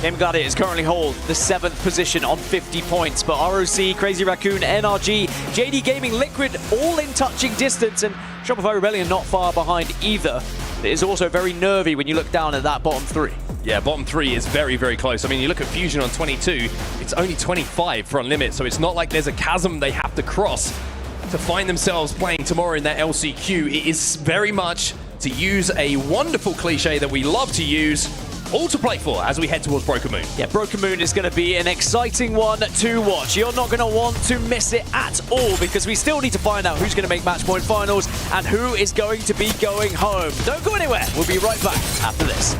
Game Gladiators currently hold the 7th position on 50 points, but ROC, Crazy Raccoon, NRG, JD Gaming, Liquid, all in touching distance, and Shopify Rebellion not far behind either. It is also very nervy when you look down at that bottom 3. Yeah, bottom 3 is very, very close. I mean, you look at Fusion on 22, it's only 25 for Unlimited, so it's not like there's a chasm they have to cross to find themselves playing tomorrow in that LCQ. It is very much, to use a wonderful cliche that we love to use, all to play for as we head towards Broken Moon. Yeah, Broken Moon is going to be an exciting one to watch. You're not going to want to miss it at all, because we still need to find out who's going to make match point finals and who is going to be going home. Don't go anywhere. We'll be right back after this.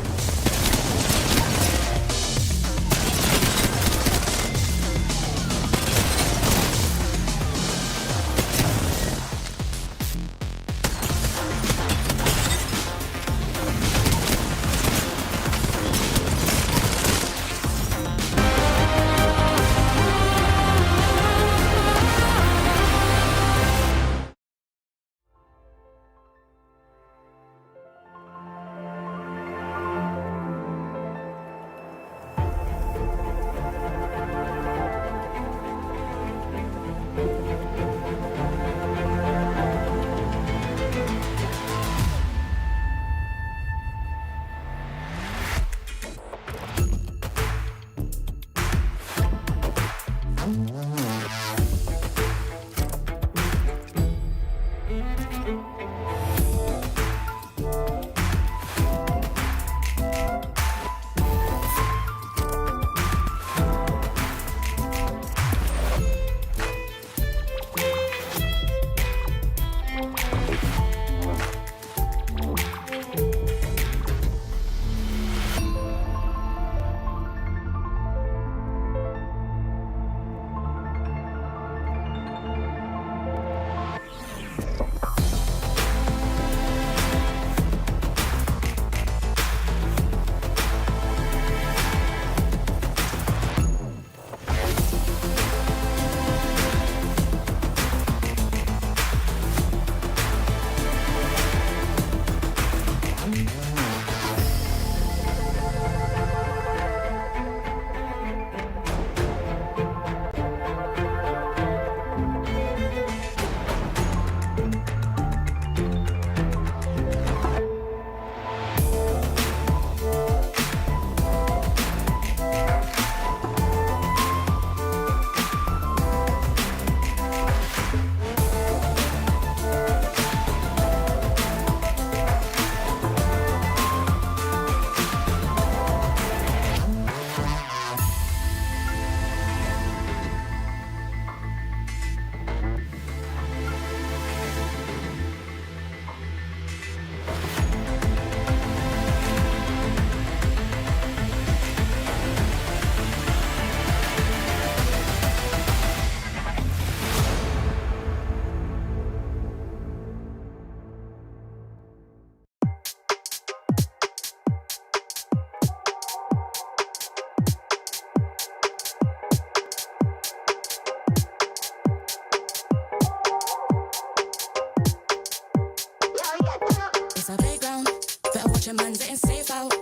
watch a man's getting safe out.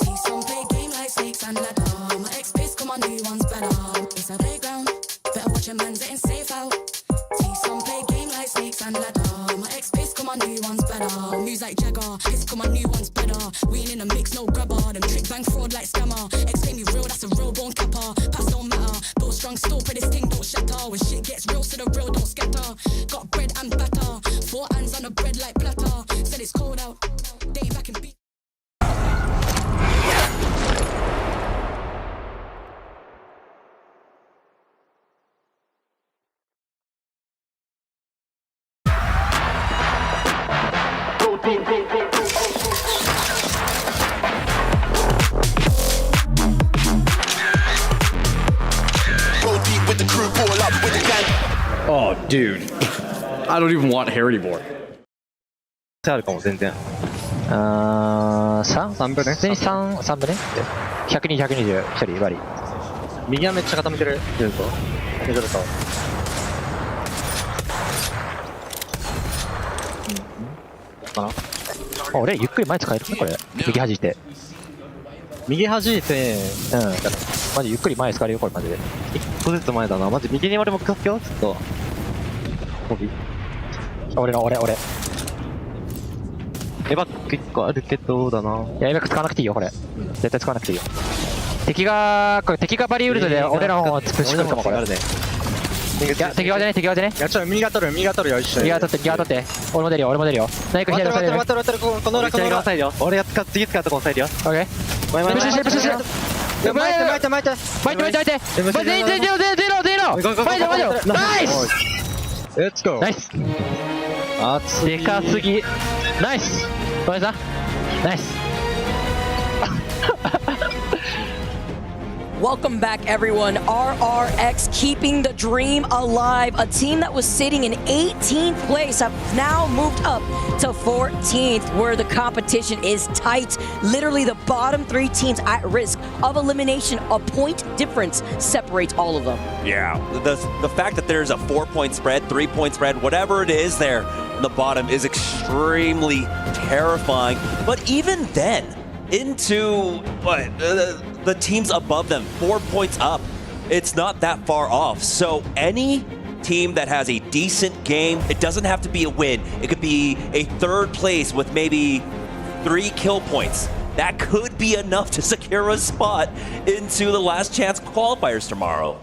See some play game like snakes and ladder. My ex-base, come on, new one's better. It's a playground, better watch a man's getting safe out. See some play game like snakes and ladder. My ex-base, come on, new one's better. Moves like Jagger, hits come on, new one's better. We ain't in a mix, no grabber. Them trick bang fraud like scammer. Ex-claim me real, that's a real born capper. Pass don't matter, build strong, still pray this thing don't shatter. When shit gets real, so the real don't scatter. Got bread and batter, 4 hands on the bread like platter. Said it's cold out, Dave I can beat. Oh, dude. I don't even want hair anymore. あるかも全然。3分ね。普通に3分ね。120、120、1人、割り。右はめっちゃ固めてる。ずっと。ずっと。かな。俺、ゆっくり前使えるかこれ。右弾いて。右弾いて、マジゆっくり前使えるよ、これマジで。1個ずつ前だな。マジ右に俺も使ってよ、ちょっと。俺。エバッ結構あるけどだな。いや、エバック使わなくていいよ、これ。絶対使わなくていいよ。敵がバリウルトで俺らの方を突っ込むかも、これ。いや、敵側じゃね。いや、ちょっと右が取るよ、一緒に。右が取って。俺も出るよ。ナイク左押さえる。待って、この裏押さえるよ。俺次使うとこ押さえるよ。オッケー。前。プッシュして。巻いて。ゼロ。ナイスレッツゴー。ナイス。でかすぎ。ナイス。ごめんなさい。ナイス。Welcome back, everyone. RRX keeping the dream alive. A team that was sitting in 18th place have now moved up to 14th, where the competition is tight. Literally, the bottom 3 teams at risk of elimination. A point difference separates all of them. Yeah, the fact that there's a 4-point spread, 3-point spread, whatever it is there in the bottom is extremely terrifying. But even then, into the teams above them, 4 points up, it's not that far off. So any team that has a decent game, it doesn't have to be a win. It could be a 3rd place with maybe 3 kill points. That could be enough to secure a spot into the last chance qualifiers tomorrow.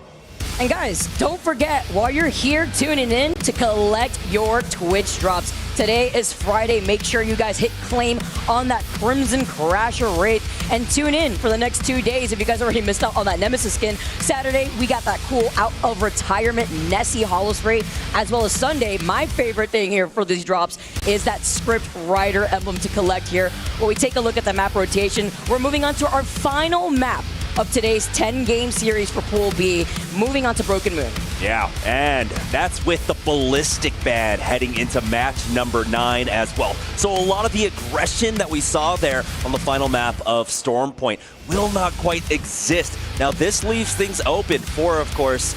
And guys, don't forget, while you're here tuning in, to collect your Twitch drops. Today is Friday. Make sure you guys hit claim on that Crimson Crasher rate and tune in for the next 2 days if you guys already missed out on that Nemesis skin. Saturday, we got that cool out of retirement Nessie holo spray, as well as Sunday. My favorite thing here for these drops is that Script Rider emblem to collect here. When we take a look at the map rotation, we're moving on to our final map of today's 10-game series for Pool B, moving on to Broken Moon. Yeah, and that's with the Ballistic Band heading into match number 9 as well. So a lot of the aggression that we saw there on the final map of Storm Point will not quite exist. Now this leaves things open for, of course,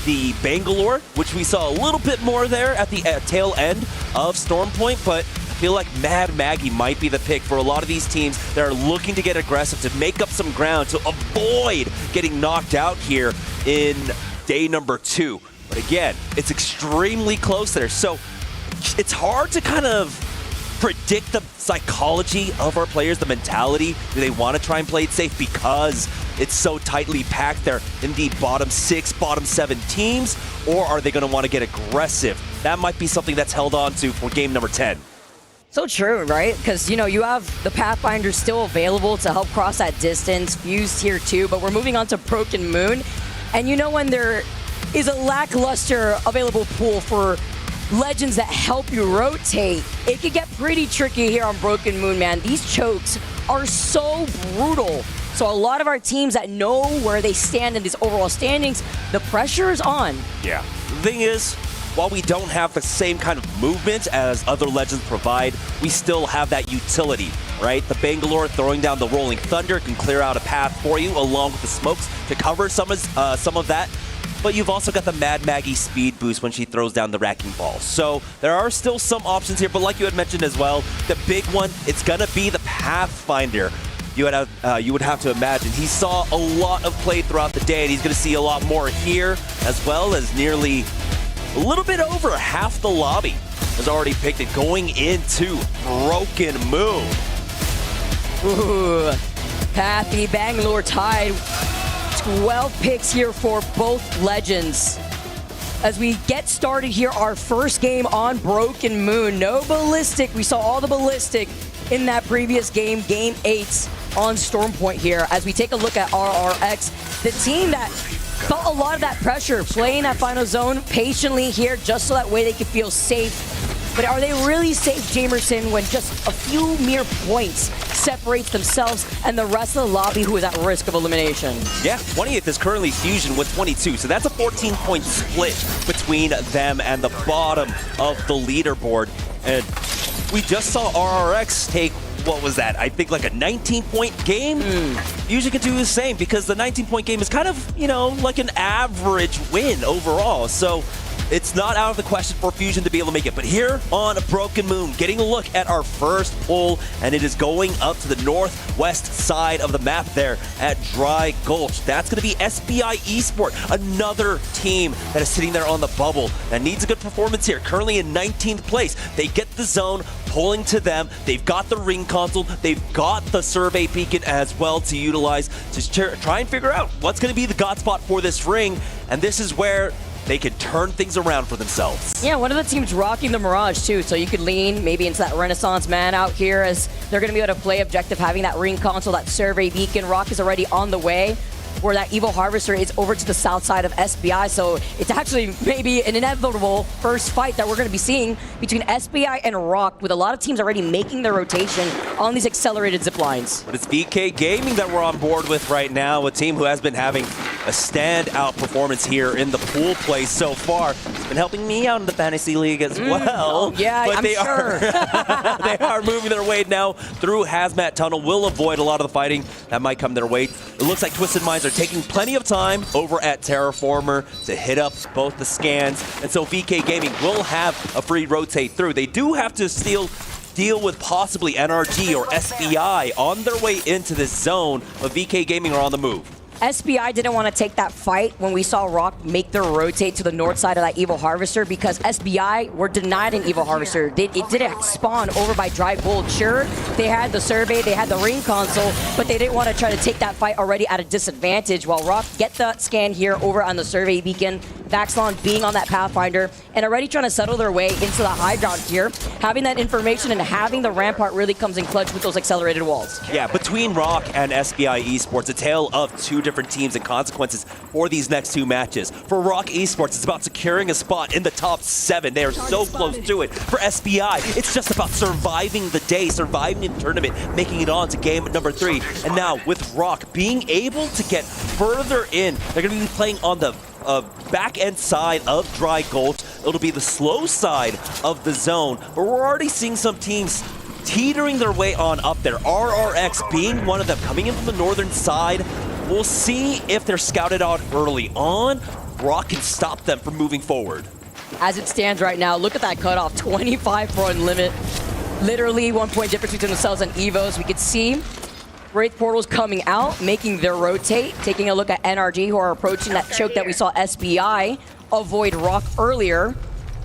the Bangalore, which we saw a little bit more there at the tail end of Storm Point, but I feel like Mad Maggie might be the pick for a lot of these teams that are looking to get aggressive, to make up some ground, to avoid getting knocked out here in day number 2. But again, it's extremely close there. So it's hard to kind of predict the psychology of our players, the mentality. Do they want to try and play it safe because it's so tightly packed there in the bottom 6, bottom 7 teams? Or are they going to want to get aggressive? That might be something that's held on to for game number 10. So true, right? Because, you know, you have the Pathfinder still available to help cross that distance, Fused here too, but we're moving on to Broken Moon. And you know, when there is a lackluster available pool for legends that help you rotate, it could get pretty tricky here on Broken Moon, man. These chokes are so brutal. So a lot of our teams that know where they stand in these overall standings, the pressure is on. Yeah. The thing is, while we don't have the same kind of movement as other legends provide, we still have that utility, right? The Bangalore throwing down the Rolling Thunder can clear out a path for you, along with the smokes to cover some of that. but you've also got the Mad Maggie speed boost when she throws down the wrecking ball. So there are still some options here, but like you had mentioned as well, the big one, it's gonna be the Pathfinder. You would have to imagine he saw a lot of play throughout the day, and he's gonna see a lot more here, as well as nearly a little bit over half the lobby has already picked it going into Broken Moon. Ooh, Pathy, Bangalore tied. 12 picks here for both legends. As we get started here, our first game on Broken Moon. No ballistic. We saw all the ballistic in that previous game, Game 8 on Stormpoint here. As we take a look at RRX, the team that felt a lot of that pressure, playing that final zone patiently here just so that way they could feel safe. But are they really safe, Jamerson, when just a few mere points separates themselves and the rest of the lobby who is at risk of elimination? Yeah, 20th is currently Fusion with 22, so that's a 14-point split between them and the bottom of the leaderboard. And we just saw RRX take, what was that? I think like a 19-point game? Fusion could do the same because the 19-point game is kind of, you know, like an average win overall. So it's not out of the question for Fusion to be able to make it. But here on Broken Moon, getting a look at our first pull, and it is going up to the northwest side of the map there at Dry Gulch. That's going to be SBI Esport, another team that is sitting there on the bubble that needs a good performance here. Currently in 19th place. They get the zone pulling to them. They've got the ring console. They've got the survey beacon as well to utilize to try and figure out what's going to be the god spot for this ring. And this is where they can turn things around for themselves. Yeah, one of the teams rocking the Mirage too, so you could lean maybe into that Renaissance Man out here as they're going to be able to play objective, having that ring console, that survey beacon. Rock is already on the way, where that Evil Harvester is over to the south side of SBI, so it's actually maybe an inevitable first fight that we're going to be seeing between SBI and Rock, with a lot of teams already making their rotation on these accelerated zip lines. But it's VK Gaming that we're on board with right now, a team who has been having a standout performance here in the pool play so far. It's been helping me out in the Fantasy League as well. Oh, yeah, but I'm they sure. they are moving their way now through Hazmat Tunnel, will avoid a lot of the fighting that might come their way. It looks like Twisted Minds are taking plenty of time over at Terraformer to hit up both the scans, and so VK Gaming will have a free rotate through. They do have to still deal with possibly NRG or SBI on their way into this zone, but VK Gaming are on the move. SBI didn't want to take that fight when we saw Rock make their rotate to the north side of that Evil Harvester, because SBI were denied an Evil Harvester. It didn't spawn over by Dry Gold. Sure, they had the survey, they had the ring console, but they didn't want to try to take that fight already at a disadvantage, while Rock get the scan here over on the survey beacon. Vaxlon being on that Pathfinder and already trying to settle their way into the high ground here. Having that information and having the Rampart really comes in clutch with those accelerated walls. Yeah, between Rock and SBI Esports, a tale of two different teams and consequences for these next two matches. For Rock Esports, it's about securing a spot in the top 7. They are so close to it. For SBI, it's just about surviving the day, surviving the tournament, making it on to game number 3. And now with Rock being able to get further in, they're going to be playing on the back end side of Dry Gulch. It'll be the slow side of the zone, but we're already seeing some teams teetering their way on up there. RRX being one of them, coming in from the northern side. We'll see if they're scouted out early on. Rock can stop them from moving forward. As it stands right now, look at that cutoff, 25 for Unlimit. Literally 1 point difference between themselves and Evos. We could see Wraith Portals coming out, making their rotate, taking a look at NRG, who are approaching that choke that we saw SBI avoid Rock earlier,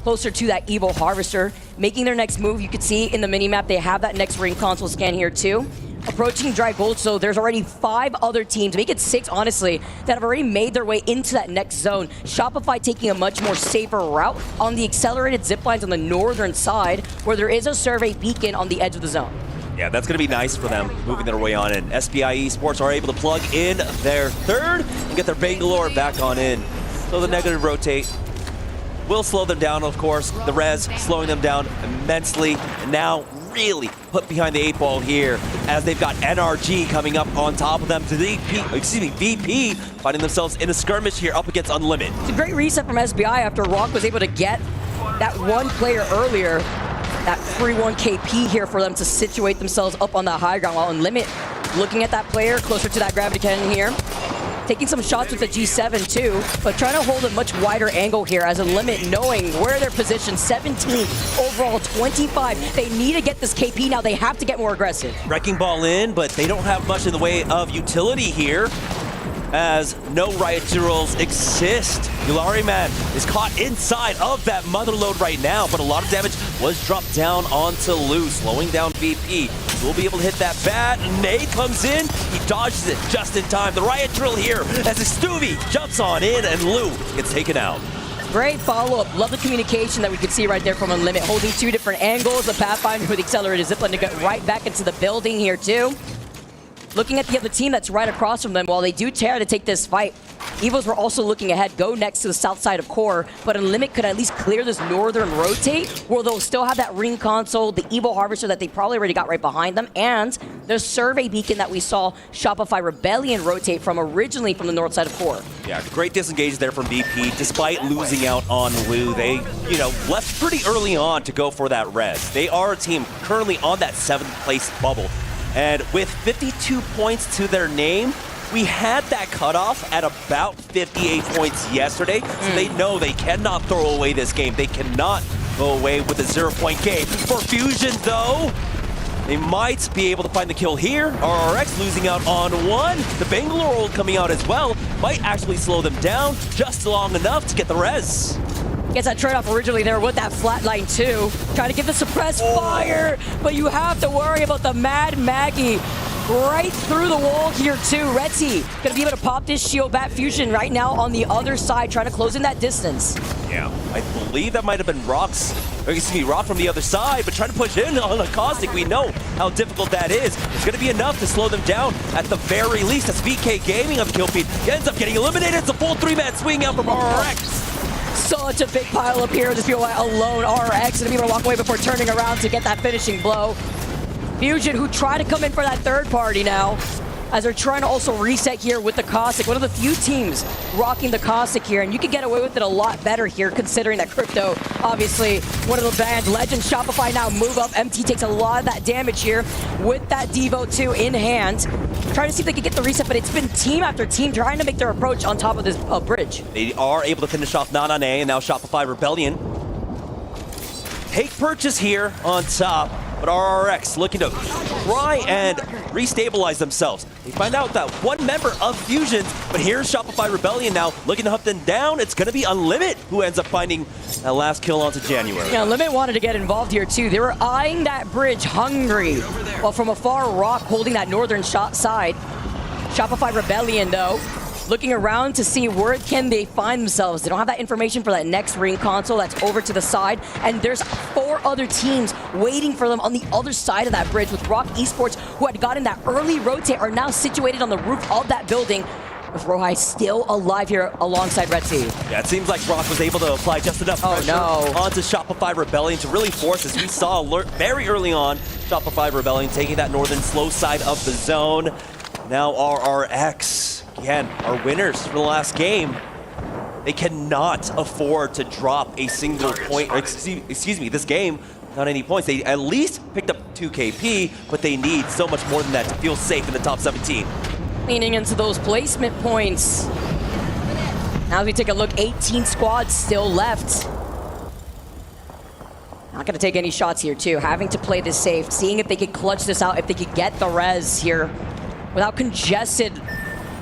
closer to that Evil Harvester. Making their next move, you could see in the minimap, they have that next ring console scan here too. Approaching Dry Gold, so there's already 5 other teams, make it 6 honestly, that have already made their way into that next zone. Shopify taking a much more safer route on the accelerated zip lines on the northern side, where there is a survey beacon on the edge of the zone. Yeah, that's going to be nice for them, moving their way on in. SBI Esports are able to plug in their third and get their Bangalore back on in. So the negative rotate will slow them down, of course. The res slowing them down immensely. And now really put behind the 8 ball here, as they've got NRG coming up on top of them to the VP finding themselves in a skirmish here up against Unlimit. It's a great reset from SBI after Rock was able to get that one player earlier. That 3-1 KP here for them to situate themselves up on that high ground, while Unlimit looking at that player closer to that gravity cannon here. taking some shots with the G7 too, but trying to hold a much wider angle here as a limit, knowing where they're positioned. 17 overall, 25. They need to get this KP now. They have to get more aggressive. Wrecking ball in, but they don't have much in the way of utility here, as no riot drills exist. Yulariman is caught inside of that motherload right now, but a lot of damage was dropped down onto Lou, slowing down VP. We'll be able to hit that bat. Nade comes in, he dodges it just in time. The riot drill here as Stuvie jumps on in and Lou gets taken out. Great follow-up. Love the communication that we could see right there from Unlimit, holding two different angles. The Pathfinder with the accelerated zipline to get right back into the building here too. Looking at the other team that's right across from them, while they do tear to take this fight, Evos were also looking ahead, go next to the south side of Core, but Unlimit could at least clear this northern rotate, where they'll still have that ring console, the Evo Harvester that they probably already got right behind them, and the survey beacon that we saw Shopify Rebellion rotate from originally from the north side of Core. Yeah, great disengage there from BP. Despite losing out on Lou, they, left pretty early on to go for that res. They are a team currently on that 7th place bubble. And with 52 points to their name, we had that cutoff at about 58 points yesterday. So they know they cannot throw away this game. They cannot go away with a 0-point game. For Fusion, though, they might be able to find the kill here. RRX losing out on one. The Bangalore ult coming out as well might actually slow them down just long enough to get the res. Gets that trade-off originally there with that flatline too. Trying to give the suppressed fire, but you have to worry about the Mad Maggie right through the wall here too. Retzi gonna be able to pop this shield bat. Fusion right now on the other side, trying to close in that distance. Yeah, I believe that might have been Rock from the other side, but trying to push in on a Caustic. We know how difficult that is. It's gonna be enough to slow them down at the very least. As VK Gaming of kill feed ends up getting eliminated. It's a full 3-man swing out from RRX. Such a big pile up here. This POI alone. RX gonna be able to walk away before turning around to get that finishing blow. Fusion, who try to come in for that third party now, as they're trying to also reset here with the Caustic. One of the few teams rocking the Caustic here, and you can get away with it a lot better here, considering that Crypto, obviously, one of the band legends. Shopify now move up. MT takes a lot of that damage here with that Devo 2 in hand. Trying to see if they can get the reset, but it's been team after team trying to make their approach on top of this bridge. They are able to finish off Nanane and now Shopify Rebellion. Take purchase here on top, but RRX looking to try and restabilize themselves. They find out that one member of Fusion, but here's Shopify Rebellion now looking to hunt them down. It's going to be Unlimit who ends up finding that last kill onto January. Yeah, Unlimit wanted to get involved here too. They were eyeing that bridge hungry, while from afar, Rock holding that northern side. Shopify Rebellion though, looking around to see where can they find themselves. They don't have that information for that next ring console that's over to the side, and there's 4 other teams waiting for them on the other side of that bridge, with Rock Esports, who had gotten that early rotate, are now situated on the roof of that building, with Rohai still alive here alongside Red Sea. Yeah, it seems like Rock was able to apply just enough pressure onto Shopify Rebellion to really force, as we saw very early on, Shopify Rebellion taking that northern slow side of the zone. Now RRX, again, are winners for the last game. They cannot afford to drop a single point, excuse me, this game, not any points. They at least picked up 2 KP, but they need so much more than that to feel safe in the top 17. Leaning into those placement points. Now as we take a look, 18 squads still left. Not gonna take any shots here too, having to play this safe, seeing if they could clutch this out, if they could get the res here without congested.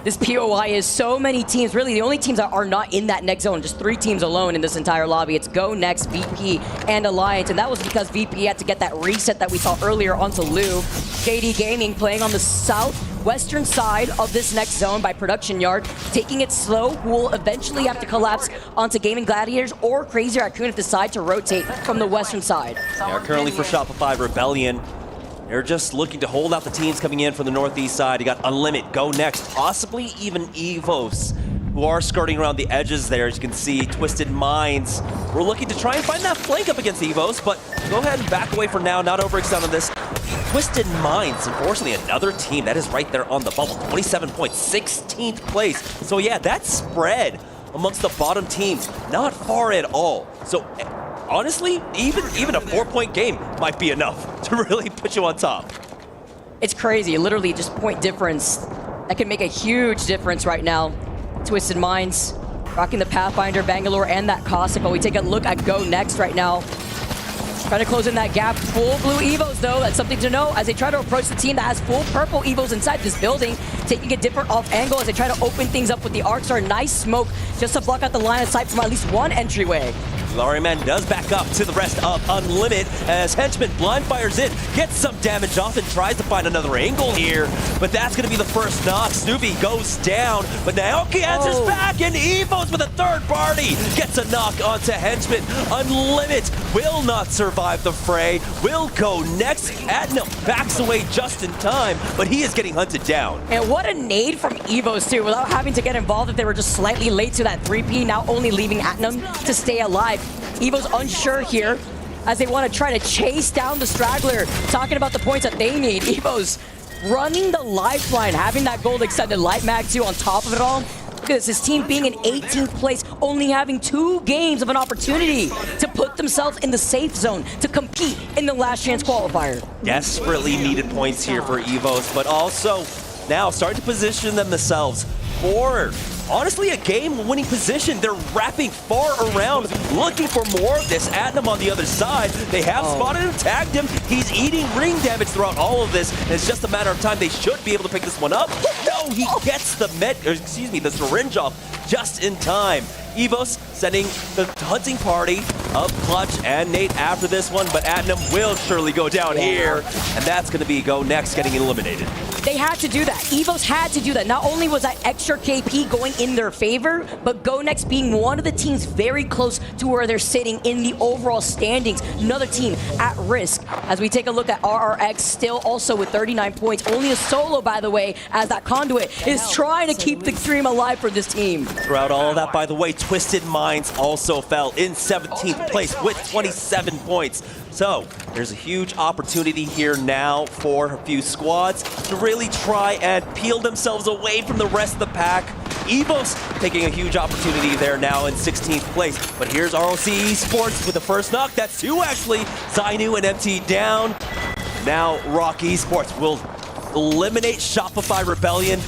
This POI is so many teams. Really, the only teams that are not in that next zone, just 3 teams alone in this entire lobby. It's Go, Next, VP, and Alliance. And that was because VP had to get that reset that we saw earlier onto Lou. JD Gaming playing on the southwestern side of this next zone by Production Yard, taking it slow, who will eventually have to collapse onto Gaming Gladiators or Crazy Raccoon if they decide to rotate from the western side. Yeah, currently for Shopify Rebellion, they're just looking to hold out the teams coming in from the northeast side. You got Unlimit, Go Next, possibly even Evos, who are skirting around the edges there. As you can see, Twisted Minds. We're looking to try and find that flank up against Evos, but go ahead and back away for now, not overextend on this. Twisted Minds, unfortunately, another team that is right there on the bubble. 27 points, 16th place. So yeah, that spread amongst the bottom teams, not far at all. So honestly, even a 4-point game might be enough to really put you on top. It's crazy, literally just point difference that can make a huge difference right now. Twisted Minds, rocking the Pathfinder, Bangalore, and that Cossack. But we take a look at Go Next right now. Trying to close in that gap. Full blue Evos, though. That's something to know as they try to approach the team that has full purple Evos inside this building, taking a different off angle as they try to open things up with the Arc Star. Nice smoke just to block out the line of sight from at least one entryway. Lariman does back up to the rest of Unlimited as Henchman blind fires in, gets some damage off and tries to find another angle here, but that's going to be the first knock. Snoopy goes down, but Naoki answers back, and Evos with a third party gets a knock onto Henchman. Unlimited will not survive the fray, will go next. Adnam backs away just in time, but he is getting hunted down. And what a nade from Evos too, without having to get involved if they were just slightly late to that 3P, now only leaving Adnam to stay alive. Evo's unsure here as they want to try to chase down the straggler, talking about the points that they need. Evo's running the lifeline, having that gold extended light mag too on top of it all. Look at this, his team being in 18th place, only having 2 games of an opportunity to put themselves in the safe zone to compete in the last chance qualifier. Desperately needed points here for Evos, but also now starting to position themselves for honestly a game-winning position. They're wrapping far around, looking for more of this. Adnam on the other side, they have spotted him, tagged him. He's eating ring damage throughout all of this, and it's just a matter of time. They should be able to pick this one up. No, he gets the the syringe off just in time. Evos sending the hunting party of Clutch and Nate after this one, but Adnam will surely go down here, and that's going to be Go Next getting eliminated. They had to do that. Evos had to do that. Not only was that extra KP going in their favor, but Go Next being one of the teams very close to where they're sitting in the overall standings. Another team at risk. As we take a look at RRX, still also with 39 points. Only a solo, by the way, as that Conduit is trying to keep the dream alive for this team. Throughout all of that, by the way, Twisted Minds also fell in 17th place with 27 points. So there's a huge opportunity here now for a few squads to really try and peel themselves away from the rest of the pack. Evos taking a huge opportunity there now in 16th place. But here's ROC Esports with the first knock. That's 2 actually. Zainu and MT down. Now Rock Esports will eliminate Shopify Rebellion,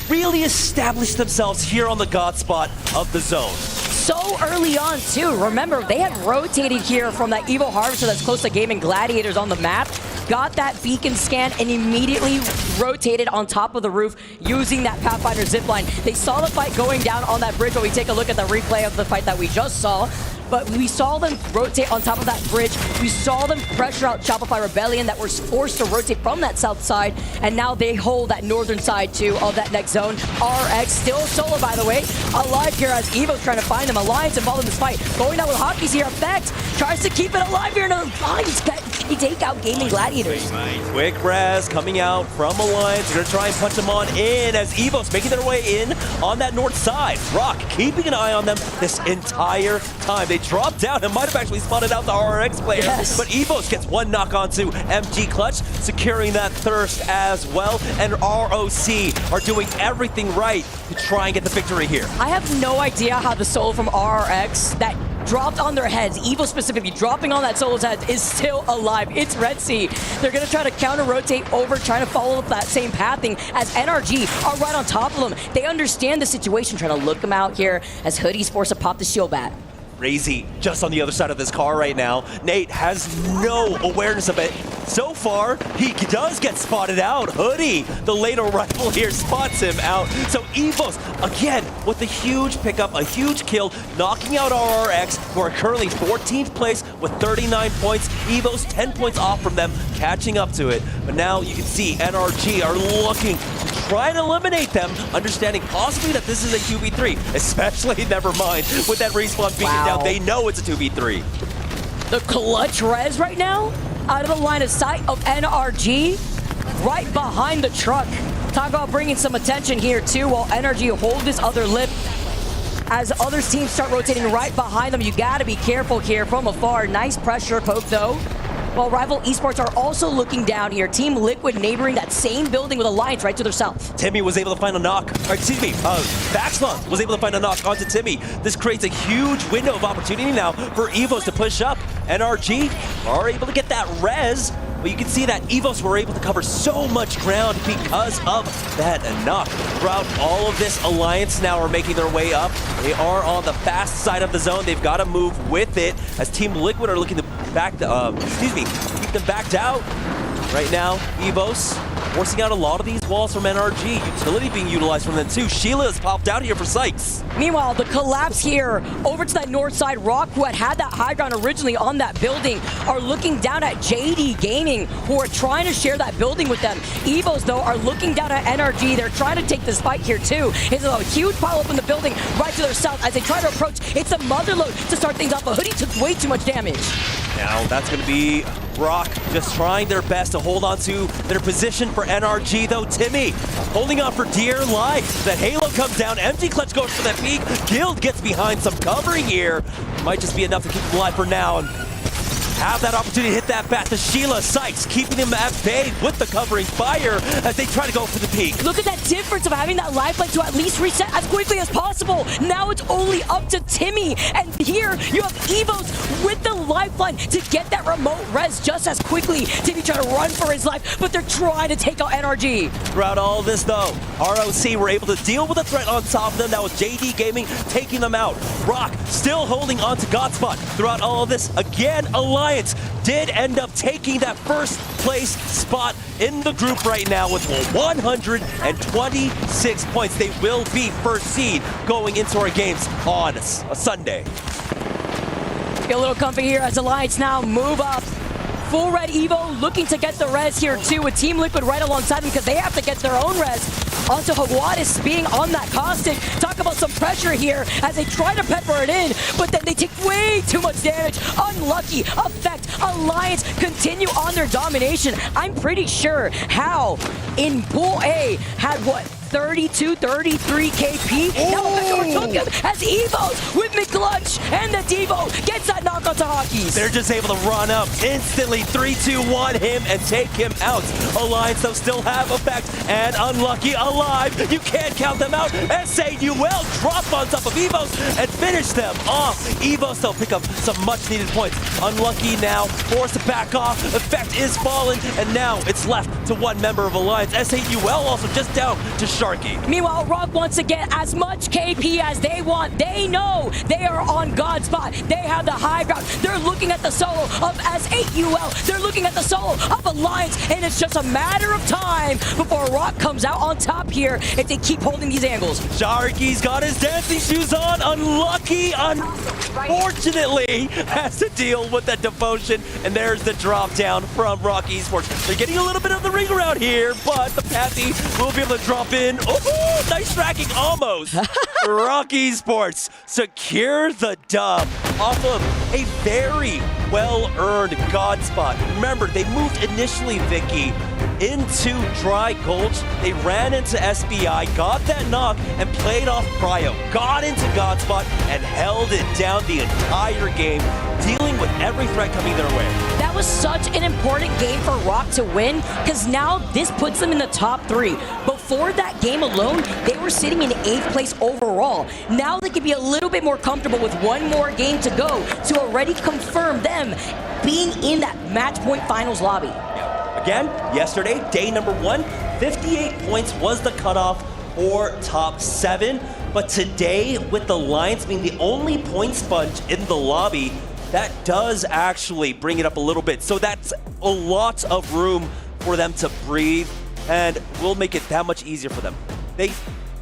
really establish themselves here on the god spot of the zone. So early on too. Remember, they had rotated here from that Evo Harvester that's close to Gaming Gladiators on the map, got that beacon scan, and immediately rotated on top of the roof using that Pathfinder zipline. They saw the fight going down on that bridge, but we take a look at the replay of the fight that we just saw. But we saw them rotate on top of that bridge. We saw them pressure out Shopify Rebellion that were forced to rotate from that south side, and now they hold that northern side too of that next zone. RX still solo, by the way, alive here as Evo's trying to find them. Alliance involved in this fight. Going down with Hockey's here. Effect tries to keep it alive here. No, he take out Gaming Gladiators. Quick res coming out from Alliance. They're going to try and punch them on in as Evos making their way in on that north side. Rock keeping an eye on them this entire time. They dropped down and might have actually spotted out the RX player, but Evos gets one knock onto MG Clutch, securing that thirst as well, and ROC are doing everything right to try and get the victory here. I have no idea how the solo from RRX that dropped on their heads, Evo specifically dropping on that solo's head, is still alive. It's Red Sea. They're going to try to counter-rotate over, trying to follow up that same pathing as NRG are right on top of them. They understand the situation, trying to look them out here as Hoodie's forced to pop the shield bat. Razy just on the other side of this car right now. Nate has no awareness of it. So far, he does get spotted out. Hoodie, the later rifle here, spots him out. So Evos, again, with a huge pickup, a huge kill, knocking out RRX, who are currently 14th place with 39 points. Evos 10 points off from them, catching up to it. But now you can see NRG are looking to try and eliminate them, understanding possibly that this is a 2v3, especially, never mind, with that respawn beacon down. They know it's a 2v3. The clutch res right now, out of the line of sight of NRG, right behind the truck. Talk about bringing some attention here too, while NRG hold this other lip. As other teams start rotating right behind them, you gotta be careful here from afar. Nice pressure poke though. While rival esports are also looking down here. Team Liquid neighboring that same building with Alliance right to their south. Timmy was able to find a knock, or excuse me, Baxlon was able to find a knock onto Timmy. This creates a huge window of opportunity now for Evos to push up. NRG are able to get that res, But you can see that EVOS were able to cover so much ground because of that knock. Throughout all of this, Alliance now are making their way up. They are on the fast side of the zone. They've got to move with it as Team Liquid are looking to keep them backed out. Right now, EVOS forcing out a lot of these walls from NRG. Utility being utilized from them too. Sheila has popped out here for Sykes. Meanwhile, the collapse here over to that north side. Rock, who had that high ground originally on that building, are looking down at JD Gaming, who are trying to share that building with them. EVOS, though, are looking down at NRG. They're trying to take this fight here, too. It's a huge pile up in the building right to their south as they try to approach. It's a motherload to start things off, but Hoodie took way too much damage. Now, that's going to be Rock just trying their best to hold on to their position for NRG, though. Timmy holding on for dear life. That Halo comes down. Empty Clutch goes for that peak. Guild gets behind some covering here. Might just be enough to keep them alive for now. And have that opportunity to hit that bat. The Sheila Sykes keeping them at bay with the covering fire as they try to go for the peak. Look at that difference of having that lifeline to at least reset as quickly as possible. Now it's only up to Timmy. And here you have EVOS with the lifeline to get that remote res just as quickly. Timmy trying to run for his life, but they're trying to take out NRG. Throughout all of this, though, ROC were able to deal with the threat on top of them. That was JD Gaming taking them out. Rock still holding on to Godspot. Throughout all of this, again, Alliance did end up taking that first place spot in the group right now with 126 points. They will be first seed going into our games on a Sunday. Get a little comfy here as Alliance now move up. Full red Evo looking to get the res here too, with Team Liquid right alongside them because they have to get their own res. Onto Hawadis being on that caustic. Talk about some pressure here as they try to pepper it in, but then they take way too much damage. Unlucky effect. Alliance continue on their domination. I'm pretty sure how in Pool A had what? 32, 33 KP. Now back overtook him as EVOS with McClutch and the Devo gets that knock onto Hockeys. They're just able to run up instantly, 3-2-1 him and take him out. Alliance though still have effect and Unlucky alive. You can't count them out. SAUL drop on top of EVOS and finish them off. EVOS though pick up some much needed points. Unlucky now forced to back off. Effect is fallen and now it's left to one member of Alliance. SAUL also just down to Sharky. Meanwhile, Rock wants to get as much KP as they want. They know they are on Godspot. They have the high ground. They're looking at the solo of S8UL. They're looking at the solo of Alliance, and it's just a matter of time before Rock comes out on top here if they keep holding these angles. Sharky's got his dancing shoes on. Unlucky, unfortunately, has to deal with that devotion, and there's the drop down from Rock Esports. They're getting a little bit of the ring around here, but the Pathy will be able to drop in. Oh, nice tracking, almost. Rock Esports secure the dub off of a very well-earned Godspot. Remember, they moved initially, Vicky, into Dry Gulch. They ran into SBI, got that knock, and played off Cryo. Got into Godspot and held it down the entire game, dealing with every threat coming their way. That was such an important game for Rock to win, because now this puts them in the top 3. Before that game alone, they were sitting in 8th place overall. Now they can be a little bit more comfortable with one more game to go to already confirm them being in that match point finals lobby. Again, yesterday, day number 1, 58 points was the cutoff for top 7. But today, with the Lions being the only point sponge in the lobby, that does actually bring it up a little bit. So that's a lot of room for them to breathe, and will make it that much easier for them. They,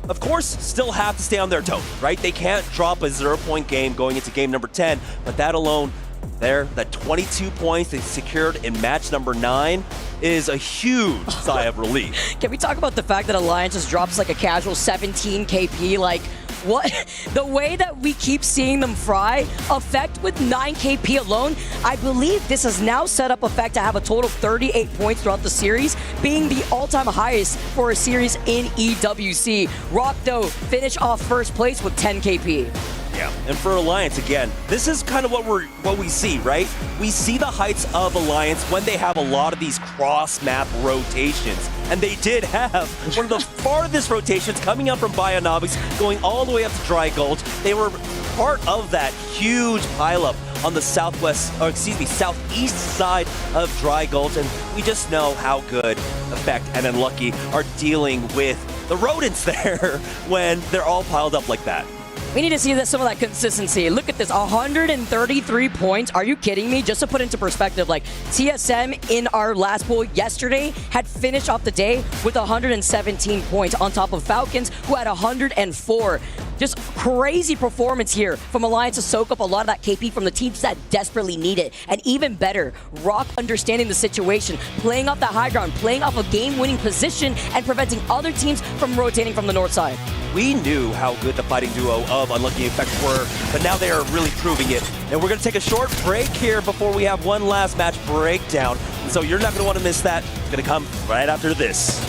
of course, still have to stay on their toes, right? They can't drop a 0-point game going into game number 10, but that alone, that 22 points they secured in match number 9 is a huge sigh of relief. Can we talk about the fact that Alliance just drops like a casual 17 KP? Like, what? The way that we keep seeing them fry, Effect with 9 KP alone, I believe this has now set up Effect to have a total of 38 points throughout the series, being the all-time highest for a series in EWC. Rock, though, finish off first place with 10 KP. Yeah, and for Alliance, again, this is kind of what we see, right? We see the heights of Alliance when they have a lot of these cross-map rotations. And they did have one of the farthest rotations coming up from Bionovics, going all the way up to Dry Gulch. They were part of that huge pileup on the southeast side of Dry Gulch, and we just know how good Effect and Unlucky are dealing with the rodents there when they're all piled up like that. We need to see some of that consistency. Look at this, 133 points. Are you kidding me? Just to put into perspective, like TSM in our last poll yesterday had finished off the day with 117 points on top of Falcons, who had 104. Just crazy performance here from Alliance to soak up a lot of that KP from the teams that desperately need it. And even better, Rock understanding the situation, playing off the high ground, playing off a game-winning position, and preventing other teams from rotating from the north side. We knew how good the fighting duo of Unlucky Effect were, but now they are really proving it. And we're going to take a short break here before we have one last match breakdown. And so you're not going to want to miss that. It's going to come right after this.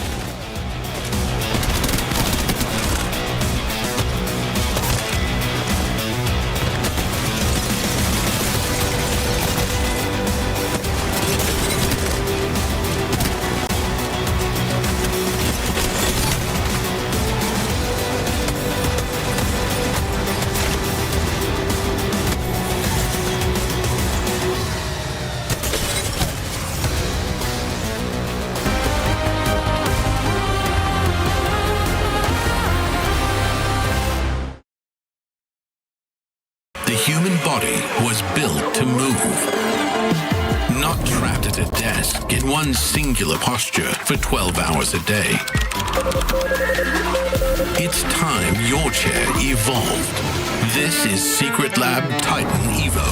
The human body was built to move, not trapped at a desk in one singular posture for 12 hours a day. It's time your chair evolved. This is Secret Lab Titan Evo.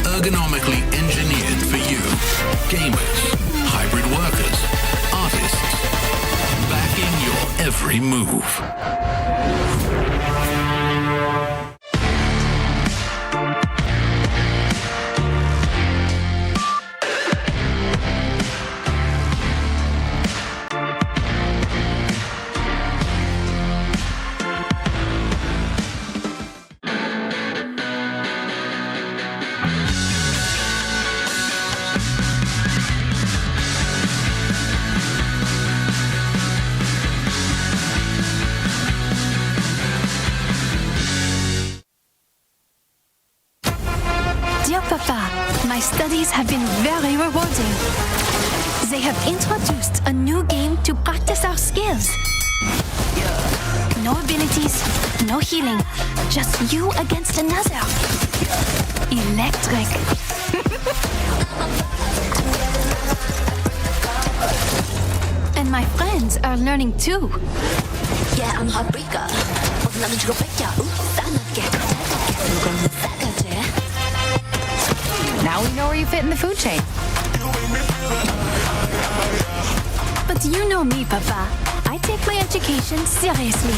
Ergonomically engineered for you, gamers, hybrid workers, artists, backing your every move. Dear Papa, my studies have been very rewarding. They have introduced a new game to practice our skills. No abilities, no healing, just you against another. Electric. And my friends are learning too. Yeah, I'm heartbreaker. Now we know where you fit in the food chain. But you know me, Papa. I take my education seriously.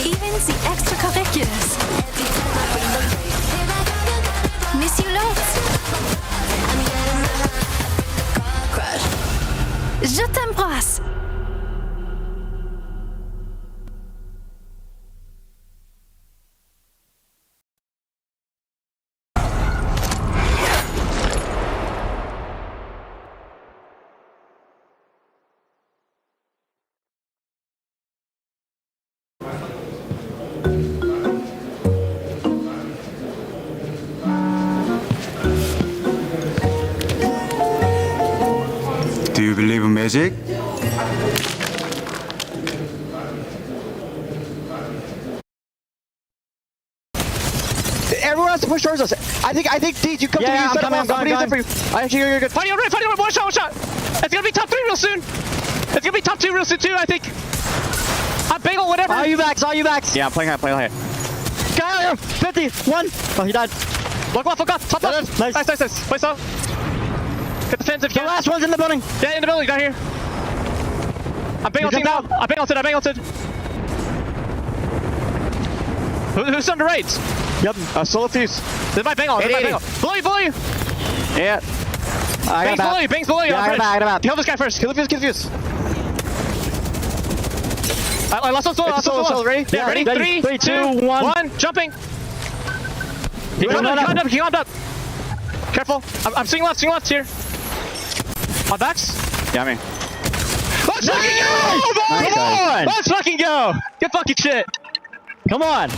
Even the extracurriculars. Miss you lots. Je t'embrasse. Do you believe in magic? Everyone has to push towards us. I think, Deej, you come to me. I'm coming, I'm going. For you. Actually, you're good. Fighting on right, one shot. It's gonna be top 3 real soon. It's gonna be top 2 real soon too, I think. I'm bagel, whatever. All you backs. Yeah, I'm playing high. Guy out here. 51. Oh, he died. Look off. Top left. Nice. Place up. Get the fence if you can. The last one's in the building. Yeah, in the building, down here. I'm bagel now. I bagelted. Who's under raids? Yep, solo fuse. This is my bangle. Below you. Yeah. Bangs below you. Yeah, I got him out. Kill this guy first. Kill the fuse. I lost one solo. Ready? Yeah, ready? 3, 2, 1. Jumping. He climbed up. Careful. I'm swinging left here. On backs? Yeah, me. Oh, Let's fucking go! Come on! Let's fucking go! Get fucking shit! Come on!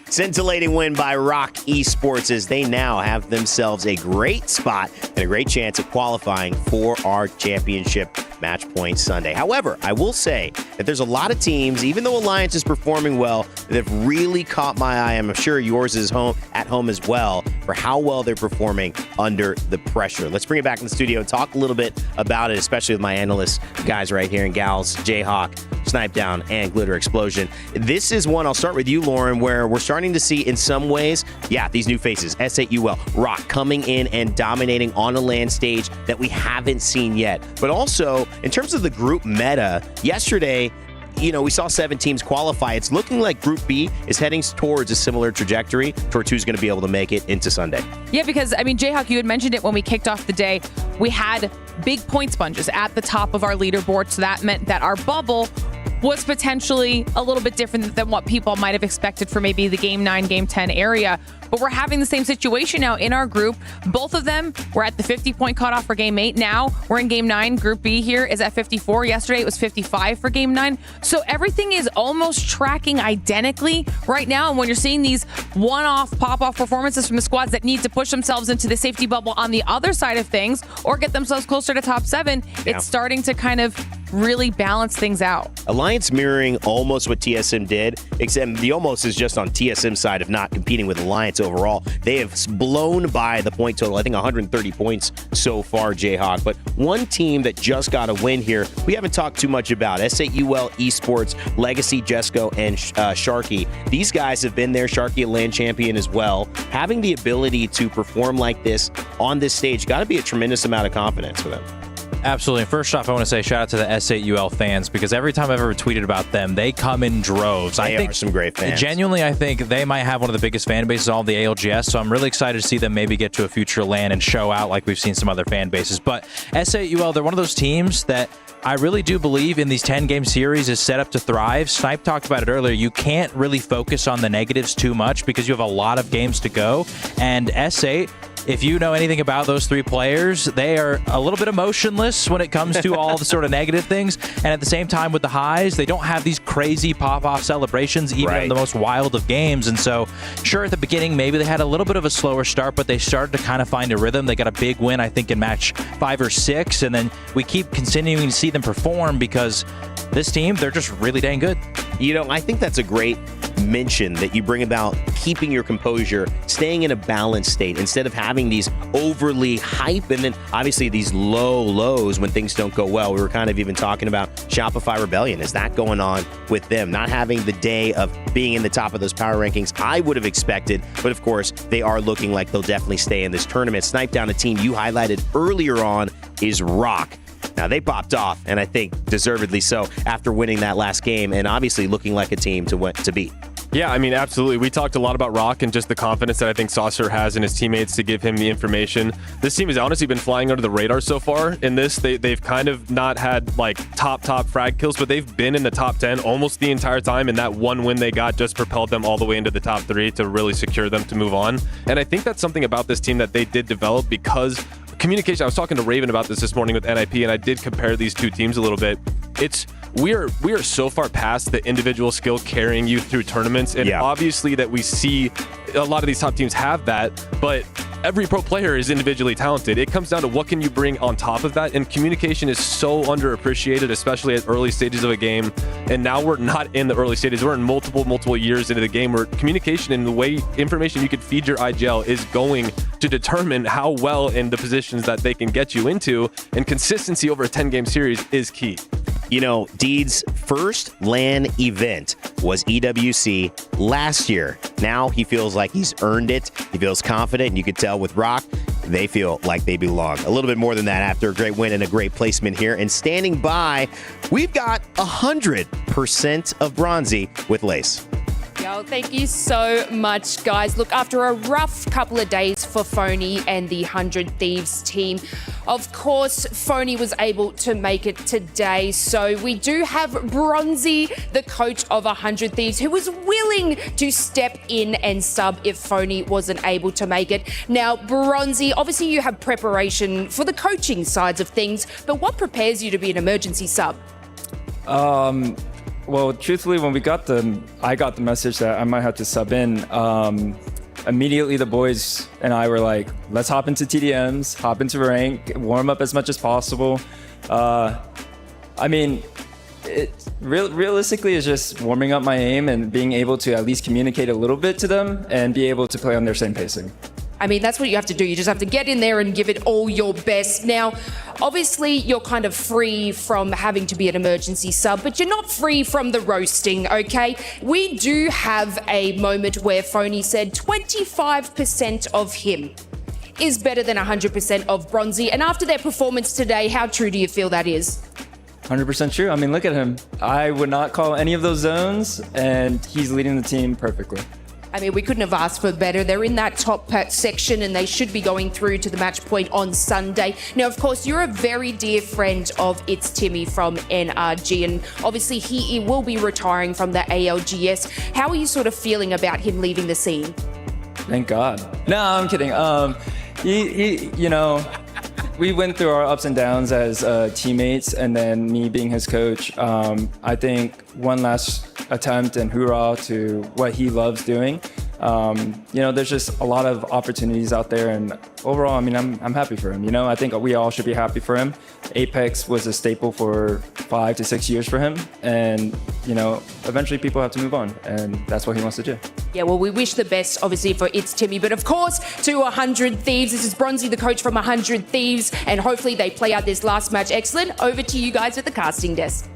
Scintillating win by Rock Esports as they now have themselves a great spot and a great chance at qualifying for our championship match point Sunday. However, I will say that there's a lot of teams, even though Alliance is performing well, that have really caught my eye. I'm sure yours is at home as well, for how well they're performing under the pressure. Let's bring it back in the studio and talk a little bit about it, especially with my analyst guys right here and gals, Jayhawk, Snipe Down, and Glitter Explosion. This is one, I'll start with you, Lauren, where we're starting to see in some ways, these new faces, S8UL, Rock, coming in and dominating on a LAN stage that we haven't seen yet. But also, in terms of the group meta, yesterday, we saw 7 teams qualify. It's looking like Group B is heading towards a similar trajectory towards who's going to be able to make it into Sunday. Yeah, because, Jayhawk, you had mentioned it when we kicked off the day. We had big point sponges at the top of our leaderboard, so that meant that our bubble was potentially a little bit different than what people might have expected for maybe the Game 9, Game 10 area. But we're having the same situation now in our group. Both of them were at the 50-point cutoff for Game 8. Now we're in Game 9. Group B here is at 54. Yesterday it was 55 for Game 9. So everything is almost tracking identically right now. And when you're seeing these one-off, pop-off performances from the squads that need to push themselves into the safety bubble on the other side of things or get themselves closer to top 7, it's starting to kind of really balance things out. Alliance mirroring almost what TSM did, except the almost is just on TSM's side of not competing with Alliance overall. They have blown by the point total, I think 130 points so far, Jayhawk. But one team that just got a win here, we haven't talked too much about, S8UL Esports, Legacy, Jesco, and Sharky. These guys have been there, Sharky a LAN champion as well. Having the ability to perform like this on this stage, got to be a tremendous amount of confidence for them. Absolutely. First off, I want to say shout out to the S8UL fans, because every time I've ever tweeted about them, they come in droves. They are some great fans. Genuinely, I think they might have one of the biggest fan bases on the ALGS, so I'm really excited to see them maybe get to a future LAN and show out like we've seen some other fan bases. But S8UL, they're one of those teams that I really do believe in these 10-game series is set up to thrive. Snipe talked about it earlier. You can't really focus on the negatives too much because you have a lot of games to go. And S8, if you know anything about those 3 players, they are a little bit emotionless when it comes to all the sort of negative things. And at the same time, with the highs, they don't have these crazy pop-off celebrations, even in the most wild of games. And so, sure, at the beginning, maybe they had a little bit of a slower start, but they started to kind of find a rhythm. They got a big win, I think, in match 5 or 6. And then we keep continuing to see them perform because this team, they're just really dang good. I think that's a great mention that you bring about keeping your composure, staying in a balanced state instead of having these overly hype and then obviously these low lows when things don't go well. We were kind of even talking about Shopify Rebellion. Is that going on with them? Not having the day of being in the top of those power rankings I would have expected, but of course they are looking like they'll definitely stay in this tournament. Snipe Down, a team you highlighted earlier on, is Rock. Now, they popped off, and I think deservedly so, after winning that last game and obviously looking like a team to beat. Yeah, absolutely. We talked a lot about Rock and just the confidence that I think Saucer has in his teammates to give him the information. This team has honestly been flying under the radar so far in this. They've kind of not had top frag kills, but they've been in the top 10 almost the entire time, and that one win they got just propelled them all the way into the top 3 to really secure them to move on. And I think that's something about this team that they did develop because communication. I was talking to Raven about this morning with NIP, and I did compare these 2 teams a little bit. We are so far past the individual skill carrying you through tournaments, and obviously that we see a lot of these top teams have that, but every pro player is individually talented. It comes down to what can you bring on top of that, and communication is so underappreciated, especially at early stages of a game. And now we're not in the early stages. We're in multiple years into the game where communication and the way information you can feed your IGL is going to determine how well in the positions that they can get you into, and consistency over a 10-game series is key. Deed's first LAN event was EWC last year. Now he feels like he's earned it. He feels confident, and you could tell with Rock, they feel like they belong. A little bit more than that after a great win and a great placement here. And standing by, we've got 100% of Bronzy with Lace. Yo, thank you so much, guys. Look, after a rough couple of days for Phony and the 100 Thieves team, of course, Phony was able to make it today. So we do have Bronzy, the coach of 100 Thieves, who was willing to step in and sub if Phony wasn't able to make it. Now, Bronzy, obviously you have preparation for the coaching sides of things, but what prepares you to be an emergency sub? Well, truthfully, when I got the message that I might have to sub in, immediately the boys and I were like, let's hop into TDMs, hop into rank, warm up as much as possible. I mean, realistically, it's just warming up my aim and being able to at least communicate a little bit to them and be able to play on their same pacing. I mean, that's what you have to do. You just have to get in there and give it all your best. Now, obviously, you're kind of free from having to be an emergency sub, but you're not free from the roasting, okay? We do have a moment where Phony said 25% of him is better than 100% of Bronzy. And after their performance today, how true do you feel that is? 100% true. I mean, look at him. I would not call any of those zones, and he's leading the team perfectly. I mean, we couldn't have asked for better. They're in that top section and they should be going through to the match point on Sunday. Now, of course, you're a very dear friend of It's Timmy from NRG, and obviously he will be retiring from the ALGS. How are you sort of feeling about him leaving the scene? Thank God. No, I'm kidding. You know, we went through our ups and downs as teammates, and then me being his coach. I think one last attempt and hoorah to what he loves doing. You know, there's just a lot of opportunities out there, and overall, I mean, I'm happy for him. You know, I think we all should be happy for him. Apex was a staple for 5 to 6 years for him, and you know, eventually people have to move on, and that's what he wants to do. Yeah, well, we wish the best, obviously, for It's Timmy, but of course, to 100 Thieves. This is Bronzy, the coach from 100 Thieves, and hopefully they play out this last match. Excellent. Over to you guys at the casting desk.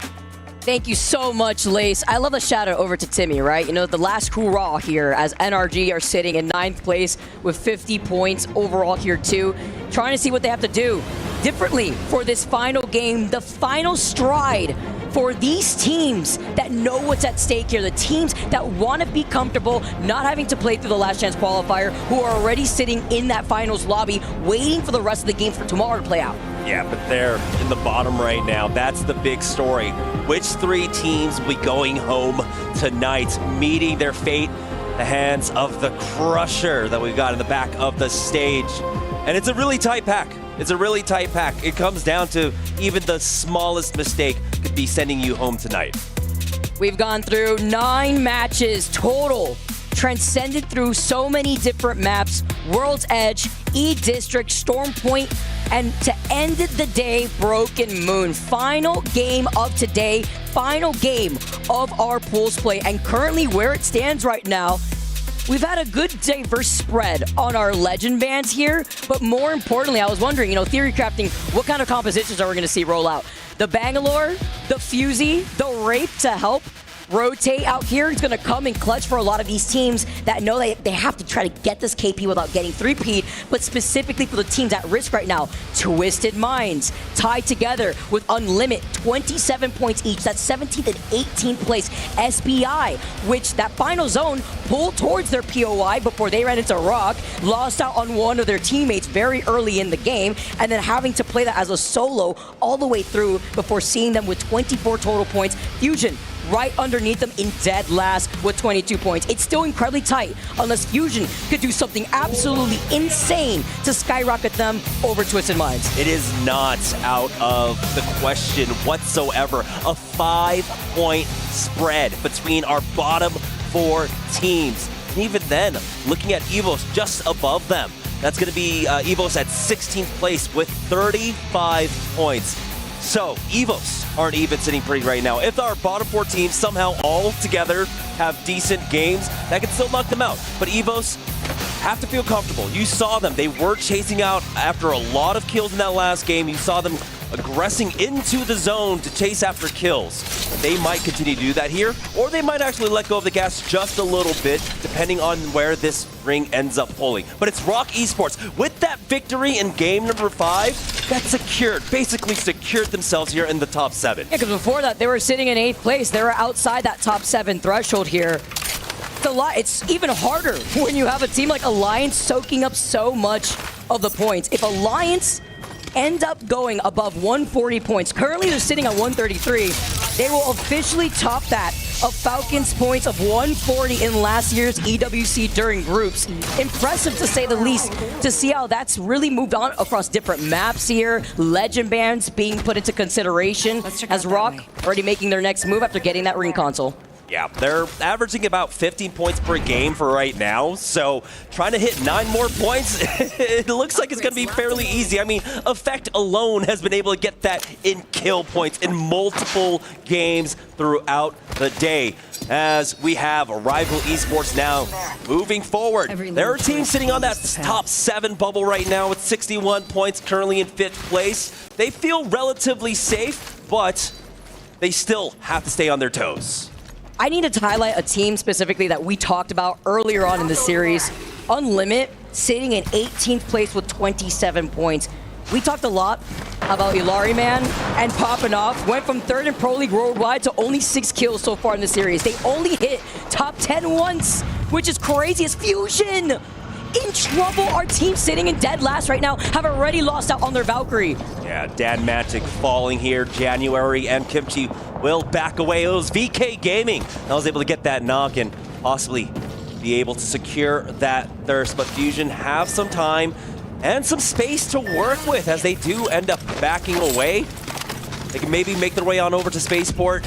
Thank you so much, Lace. I love the shout out over to Timmy, right? You know, the last hurrah here as NRG are sitting in 9th place with 50 points overall here too. Trying to see what they have to do differently for this final game, the final stride for these teams that know what's at stake here, the teams that want to be comfortable not having to play through the last chance qualifier, who are already sitting in that finals lobby waiting for the rest of the game for tomorrow to play out. Yeah, but they're in the bottom right now. That's the big story. Which 3 teams will be going home tonight, meeting their fate? The hands of the Crusher that we've got in the back of the stage. And it's a really tight pack. It's a really tight pack. It comes down to even the smallest mistake could be sending you home tonight. We've gone through 9 matches total, transcended through so many different maps, World's Edge, E-District, Storm Point, and to end the day, Broken Moon. Final game of today, final game of our pools play, and currently where it stands right now, we've had a good diverse spread on our legend bands here, but more importantly, I was wondering, you know, theory crafting, what kind of compositions are we going to see roll out? The Bangalore, the Fusey, the Rape to help rotate out here. It's going to come in clutch for a lot of these teams that know they have to try to get this KP without getting 3P'd, but specifically for the teams at risk right now, Twisted Minds tied together with Unlimit, 27 points each. That's 17th and 18th place. SBI, which that final zone pulled towards their POI before they ran into Rock, lost out on one of their teammates very early in the game, and then having to play that as a solo all the way through before seeing them with 24 total points. Fusion right underneath them in dead last with 22 points. It's still incredibly tight unless Fusion could do something absolutely insane to skyrocket them over Twisted Minds. It is not out of the question whatsoever. A 5-point spread between our bottom 4 teams. And even then, looking at EVOS just above them, that's going to be EVOS at 16th place with 35 points. So, EVOS aren't even sitting pretty right now. If our bottom 4 teams somehow all together have decent games, that could still knock them out. But EVOS have to feel comfortable. You saw them. They were chasing out after a lot of kills in that last game. You saw them aggressing into the zone to chase after kills. They might continue to do that here, or they might actually let go of the gas just a little bit, depending on where this ring ends up pulling. But it's Rock Esports. With that victory in game number 5, that basically secured themselves here in the top 7. Yeah, because before that, they were sitting in 8th place. They were outside that top 7 threshold here. It's even harder when you have a team like Alliance soaking up so much of the points. If Alliance end up going above 140 points, currently they're sitting at 133, they will officially top that of Falcons points of 140 in last year's EWC during groups. Impressive to say the least, to see how that's really moved on across different maps here, legend bands being put into consideration, as Rock already making their next move after getting that ring console. Yeah, they're averaging about 15 points per game for right now, so trying to hit 9 more points, it looks like it's going to be fairly easy. I mean, Effect alone has been able to get that in kill points in multiple games throughout the day. As we have Rival Esports now moving forward. There are teams sitting on that top 7 bubble right now with 61 points, currently in 5th place. They feel relatively safe, but they still have to stay on their toes. I need to highlight a team specifically that we talked about earlier on in the series. Unlimit, sitting in 18th place with 27 points. We talked a lot about Ilari Man and popping off. Went from 3rd in Pro League Worldwide to only 6 kills so far in the series. They only hit top 10 once, which is crazy as Fusion. In trouble, our team sitting in dead last right now have already lost out on their Valkyrie. Yeah, Danmatic falling here. January and Kimchi will back away. It was VK Gaming that was able to get that knock and possibly be able to secure that thirst. But Fusion have some time and some space to work with as they do end up backing away. They can maybe make their way on over to Spaceport.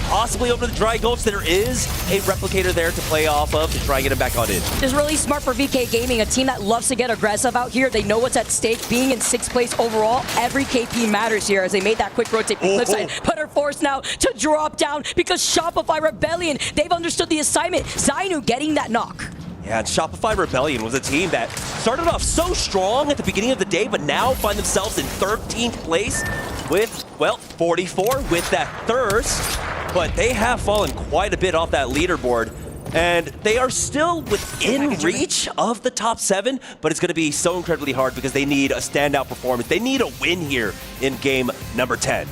Possibly over the Dry Gulch. There is a replicator there to play off of to try and get him back on in. It's really smart for VK Gaming, a team that loves to get aggressive out here. They know what's at stake. Being in 6th place overall, every KP matters here as they made that quick rotate from cliffside. But are forced now to drop down because Shopify Rebellion, they've understood the assignment. Zainu getting that knock. Yeah, and Shopify Rebellion was a team that started off so strong at the beginning of the day, but now find themselves in 13th place with, well, 44 with that thirst. But they have fallen quite a bit off that leaderboard, and they are still within reach of the top 7, but it's going to be so incredibly hard because they need a standout performance. They need a win here in game number 10.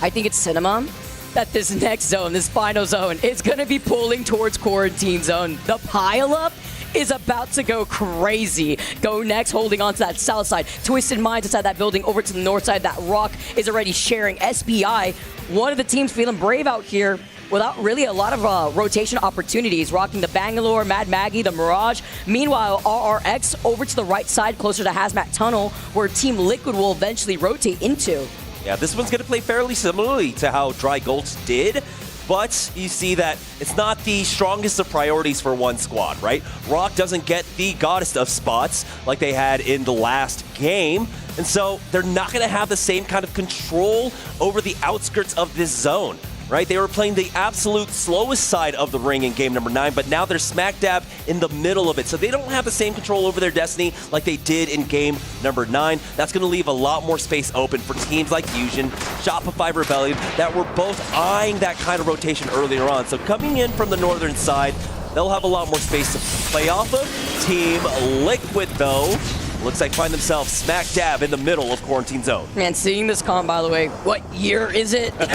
I think it's Cinema that this next zone, this final zone, is going to be pulling towards Quarantine Zone. The pileup is about to go crazy. Go next, holding on to that south side. Twisted Minds inside that building over to the north side. That Rock is already sharing. SBI, one of the teams feeling brave out here without really a lot of rotation opportunities. Rocking the Bangalore, Mad Maggie, the Mirage. Meanwhile, RRX over to the right side, closer to Hazmat Tunnel, where Team Liquid will eventually rotate into. Yeah, this one's going to play fairly similarly to how Dry Gulch did. But you see that it's not the strongest of priorities for one squad, right? Rock doesn't get the goddess of spots like they had in the last game. And so they're not going to have the same kind of control over the outskirts of this zone, right? They were playing the absolute slowest side of the ring in game number 9, but now they're smack dab in the middle of it. So they don't have the same control over their destiny like they did in game number 9. That's going to leave a lot more space open for teams like Fusion, Shopify Rebellion, that were both eyeing that kind of rotation earlier on. So coming in from the northern side, they'll have a lot more space to play off of. Team Liquid, though, looks like find themselves smack dab in the middle of Quarantine Zone. Man, seeing this comp, by the way, what year is it? The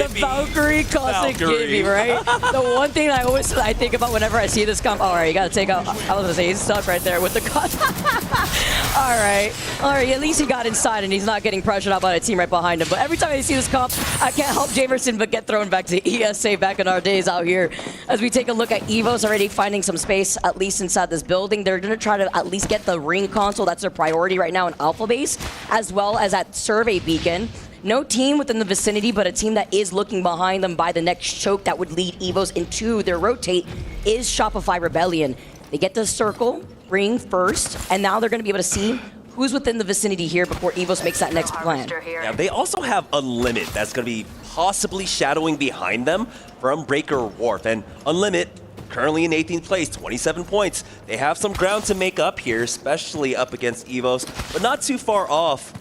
Valkyrie Cosmic Gibby, right? The one thing I think about whenever I see this comp, all right, you gotta take out, I was gonna say, he's stuck right there with the all right, at least he got inside and he's not getting pressured out by a team right behind him. But every time I see this comp, I can't help Jamerson but get thrown back to ESA back in our days out here. As we take a look at Evo's already finding some space, at least inside this building. They're gonna try to at least get the ring console. That's their priority right now in Alpha Base, as well as at Survey Beacon. No team within the vicinity, but a team that is looking behind them by the next choke that would lead Evos into their rotate is Shopify Rebellion. They get the circle, ring first, and now they're going to be able to see who's within the vicinity here before Evos makes that next plan. Yeah, they also have Unlimit that's going to be possibly shadowing behind them from Breaker Wharf. And Unlimit, currently in 18th place, 27 points. They have some ground to make up here, especially up against Evos, but not too far off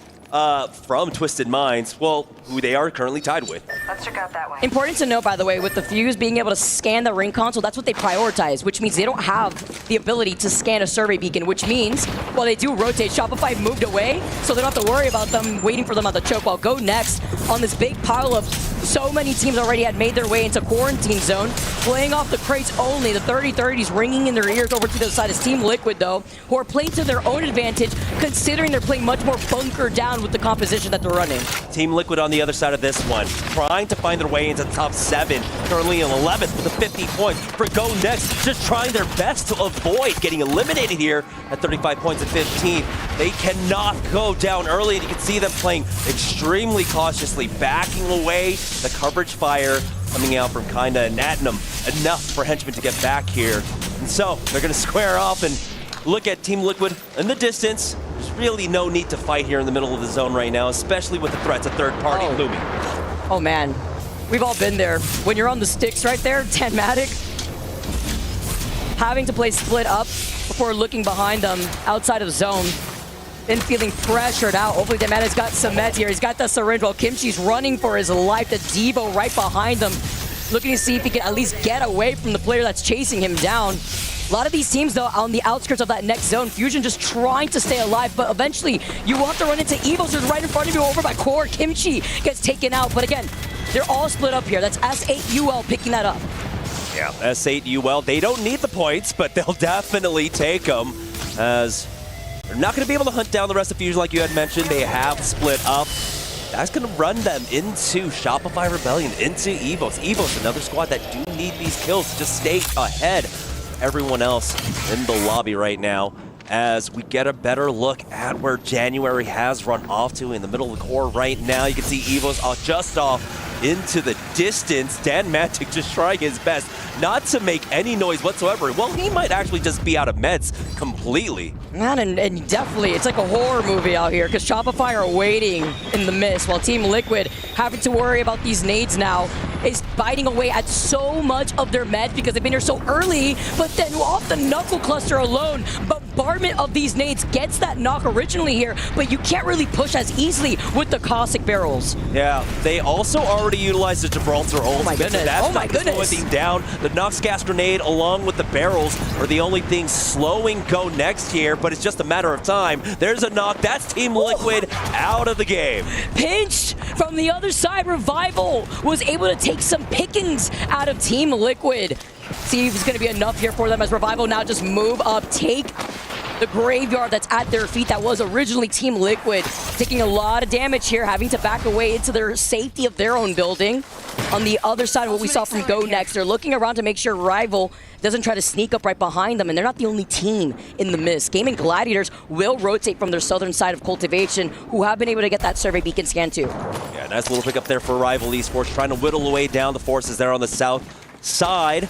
from Twisted Minds, well, who they are currently tied with. Let's check out that way. Important to note, by the way, with the Fuse being able to scan the ring console, that's what they prioritize, which means they don't have the ability to scan a survey beacon, which means while they do rotate, Shopify moved away, so they don't have to worry about them waiting for them at the choke. While Go next on this big pile of so many teams already had made their way into Quarantine Zone. playing off the crates only. The 30-30s ringing in their ears over to the other side is Team Liquid, though, who are playing to their own advantage, considering they're playing much more bunker down with the composition that they're running. Team Liquid on the other side of this one, trying to find their way into the top 7, currently in 11th with 50 points. For Go Next, just trying their best to avoid getting eliminated here at 35 points and 15. They cannot go down early, and you can see them playing extremely cautiously, backing away the coverage fire coming out from Kinda and Atnum, enough for Henchmen to get back here. And so they're going to square off and look at Team Liquid in the distance. There's really no need to fight here in the middle of the zone right now, especially with the threats of third party looming. Oh man, we've all been there. When you're on the sticks right there, Danmatic, having to play split up before looking behind them outside of zone, then feeling pressured out. Hopefully Danmatic's got cement here. He's got the syringe while Kimchi's running for his life. The Devo right behind him, looking to see if he can at least get away from the player that's chasing him down. A lot of these teams, though, on the outskirts of that next zone, Fusion just trying to stay alive, but eventually you will have to run into Evils, who's right in front of you over by Core. Kimchi gets taken out, but again, they're all split up here. That's S8UL picking that up. Yeah, S8UL, they don't need the points, but they'll definitely take them, as they're not going to be able to hunt down the rest of Fusion like you had mentioned. They have split up. That's going to run them into Shopify Rebellion, into Evos. Evos, another squad that do need these kills to just stay ahead of everyone else in the lobby right now, as we get a better look at where January has run off to in the middle of the core right now. You can see Evos just off into the distance. Danmatic just trying his best not to make any noise whatsoever. Well, he might actually just be out of meds completely. Man, and definitely, it's like a horror movie out here, because Shopify are waiting in the mist, while Team Liquid, having to worry about these nades now, is biting away at so much of their meds because they've been here so early, but then off the Knuckle Cluster alone, bombardment of these nades gets that knock originally here, but you can't really push as easily with the caustic barrels. Yeah, they also already utilized the Gibraltar ult. Oh my goodness, That's oh my goodness. slowing down. The Nox Gas Grenade along with the barrels are the only things slowing Go Next here, but it's just a matter of time. There's a knock. That's Team Liquid out of the game. Pinched from the other side, Revival was able to take some pickings out of Team Liquid. See if it's going to be enough here for them, as Revival now just move up, take the graveyard that's at their feet that was originally Team Liquid, taking a lot of damage here, having to back away into their safety of their own building. On the other side, what we saw from Go Next, they're looking around to make sure Rival doesn't try to sneak up right behind them, and they're not the only team in the mist. Gaming Gladiators will rotate from their southern side of Cultivation, who have been able to get that survey beacon scan too. Yeah, nice little pick up there for Rival Esports, trying to whittle away down the forces there on the south side.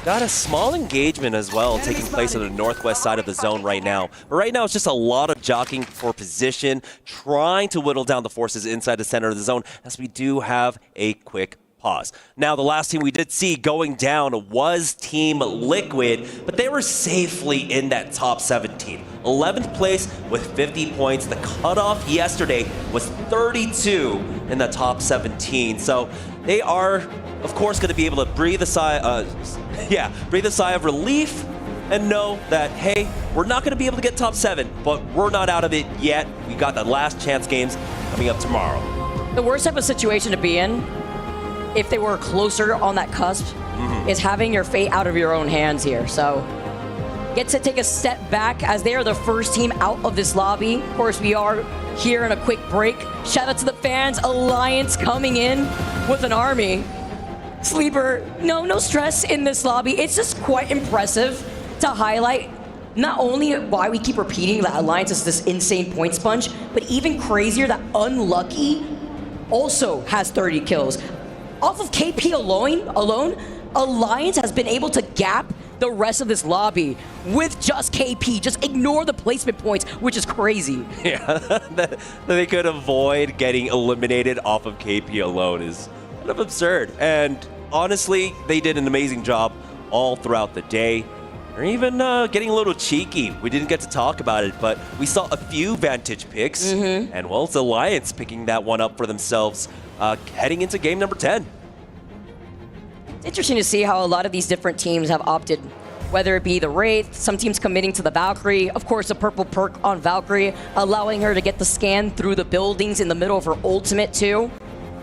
Got a small engagement as well taking place on the northwest side of the zone right now. But right now, it's just a lot of jockeying for position, trying to whittle down the forces inside the center of the zone, as we do have a quick pause. Now, the last team we did see going down was Team Liquid, but they were safely in that top 17. 11th place with 50 points. The cutoff yesterday was 32 in the top 17. So they are, of course, going to be able to breathe a sigh of relief and know that, hey, we're not going to be able to get top 7, but we're not out of it yet. We got the last chance games coming up tomorrow. The worst type of situation to be in, if they were closer on that cusp, is having your fate out of your own hands here. So get to take a step back, as they are the first team out of this lobby. Of course, we are here in a quick break. Shout out to the fans. Alliance coming in with an army. Sleeper, no stress in this lobby. It's just quite impressive to highlight not only why we keep repeating that Alliance is this insane point sponge, but even crazier that Unlucky also has 30 kills. Off of KP alone, Alliance has been able to gap the rest of this lobby with just KP. Just ignore the placement points, which is crazy. Yeah, that they could avoid getting eliminated off of KP alone is kind of absurd. And honestly, they did an amazing job all throughout the day. Or even getting a little cheeky. We didn't get to talk about it, but we saw a few Vantage picks. And well, it's Alliance picking that one up for themselves heading into game number 10. It's interesting to see how a lot of these different teams have opted, whether it be the Wraith, some teams committing to the Valkyrie, of course the purple perk on Valkyrie, allowing her to get the scan through the buildings in the middle of her ultimate too.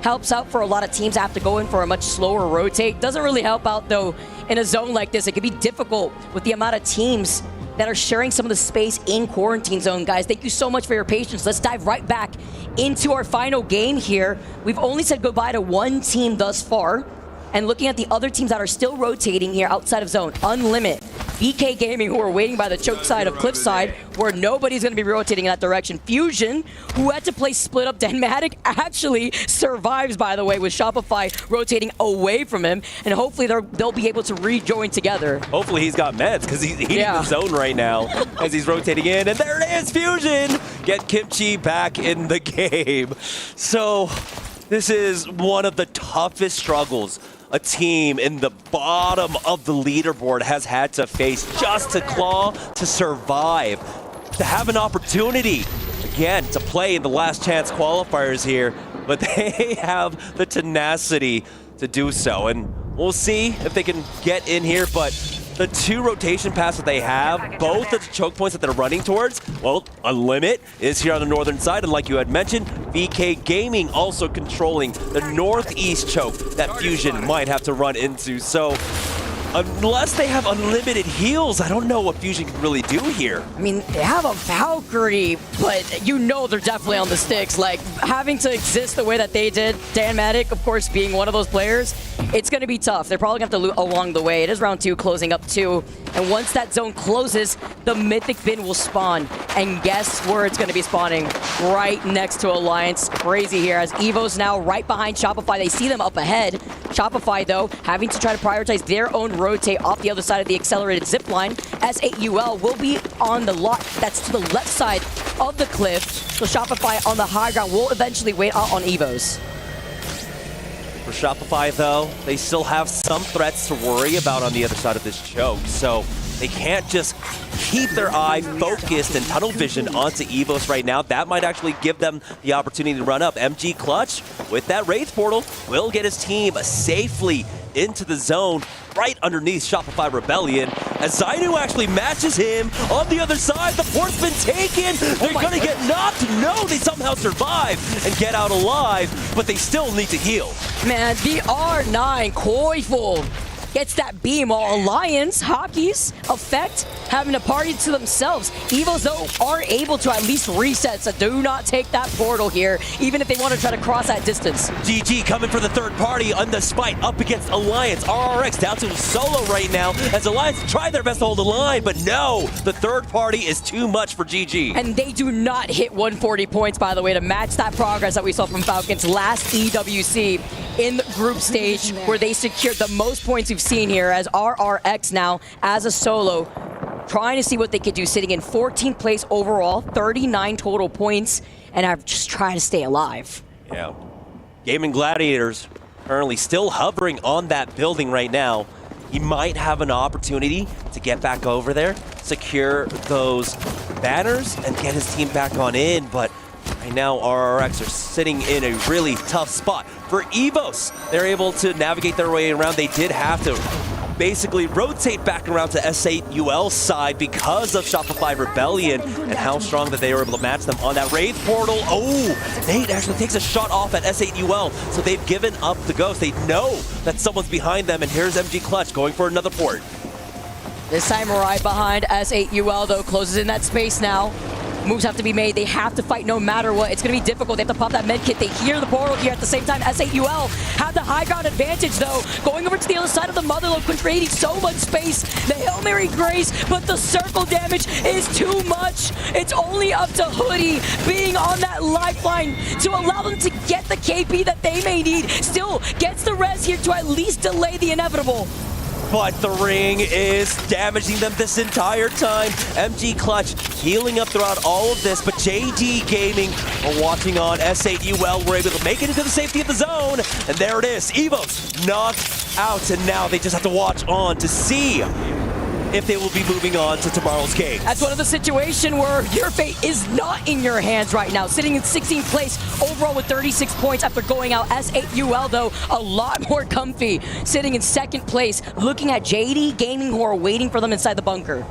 helps out for a lot of teams that have to go in for a much slower rotate. Doesn't really help out, though, in a zone like this. It can be difficult with the amount of teams that are sharing some of the space in quarantine zone. Guys, thank you so much for your patience. Let's dive right back into our final game here. We've only said goodbye to one team thus far. And looking at the other teams that are still rotating here outside of zone, Unlimit, BK Gaming, who are waiting by the choke side of Cliffside, where nobody's going to be rotating in that direction. Fusion, who had to play split up. Denmatic actually survives, by the way, with Shopify rotating away from him. And hopefully they'll be able to rejoin together. Hopefully he's got meds, because he's eating the zone right now as he's rotating in. And there it is, Fusion! Get Kimchi back in the game. So this is one of the toughest struggles a team in the bottom of the leaderboard has had to face just to claw, to survive, to have an opportunity, again, to play in the last chance qualifiers here, but they have the tenacity to do so. And we'll see if they can get in here, but the two rotation paths that they have, both of the choke points that they're running towards, well, Unlimit is here on the northern side, and like you had mentioned, VK Gaming also controlling the northeast choke that Fusion might have to run into. So unless they have unlimited heals, I don't know what Fusion can really do here. I mean, they have a Valkyrie, but you know they're definitely on the sticks. Like, having to exist the way that they did, Danmatic, of course, being one of those players, it's going to be tough. They're probably going to have to loot along the way. It is round 2, closing up 2. And once that zone closes, the Mythic Bin will spawn. And guess where it's going to be spawning? Right next to Alliance. Crazy here, as Evo's now right behind Shopify. They see them up ahead. Shopify, though, having to try to prioritize their own rotate off the other side of the accelerated zip line. S8UL will be on the lot that's to the left side of the cliff. So Shopify on the high ground will eventually wait out on Evos. For Shopify, though, they still have some threats to worry about on the other side of this choke. So they can't just keep their eye focused and tunnel vision onto Evos right now. That might actually give them the opportunity to run up. MG Clutch, with that Wraith Portal, will get his team safely into the zone right underneath Shopify Rebellion, as Zainu actually matches him on the other side. The port's been taken. They're going to get knocked. No, they somehow survive and get out alive, but they still need to heal. Man, the R9 Koiful gets that beam, while Alliance, Hockey's effect, having a party to themselves. Evos, though, are able to at least reset, so do not take that portal here, even if they want to try to cross that distance. GG coming for the third party on the spite up against Alliance. RRX down to solo right now, as Alliance try their best to hold the line, but no, the third party is too much for GG. And they do not hit 140 points, by the way, to match that progress that we saw from Falcons last EWC in the group stage, where they secured the most points we've seen here, as RRX now as a solo trying to see what they could do, sitting in 14th place overall, 39 total points, and I'm just trying to stay alive. Yeah. Gaming Gladiators currently still hovering on that building right now. He might have an opportunity to get back over there, secure those banners, and get his team back on in, but right now RRX are sitting in a really tough spot. For Evos, they're able to navigate their way around. They did have to basically rotate back around to S8UL's side because of Shopify Rebellion and how strong that they were able to match them on that Wraith Portal. Oh, Nate actually takes a shot off at S8UL, so they've given up the ghost. They know that someone's behind them, and here's MG Clutch going for another port. This time right behind S8UL, though, closes in that space now. Moves have to be made. They have to fight no matter what. It's going to be difficult. They have to pop that med kit. They hear the portal here at the same time. S8UL have the high ground advantage, though. Going over to the other side of the Motherlode, creating so much space. The Hail Mary Grace, but the circle damage is too much. It's only up to Hoodie being on that lifeline to allow them to get the KP that they may need. Still gets the res here to at least delay the inevitable. But the ring is damaging them this entire time. MG Clutch healing up throughout all of this, but JD Gaming are watching on. S8UL were able to make it into the safety of the zone, and there it is. Evos knocked out, and now they just have to watch on to see if they will be moving on to tomorrow's game. That's one of the situations where your fate is not in your hands right now. Sitting in 16th place overall with 36 points after going out. S8UL, though, a lot more comfy. Sitting in 2nd place, looking at JD Gaming, who are waiting for them inside the bunker.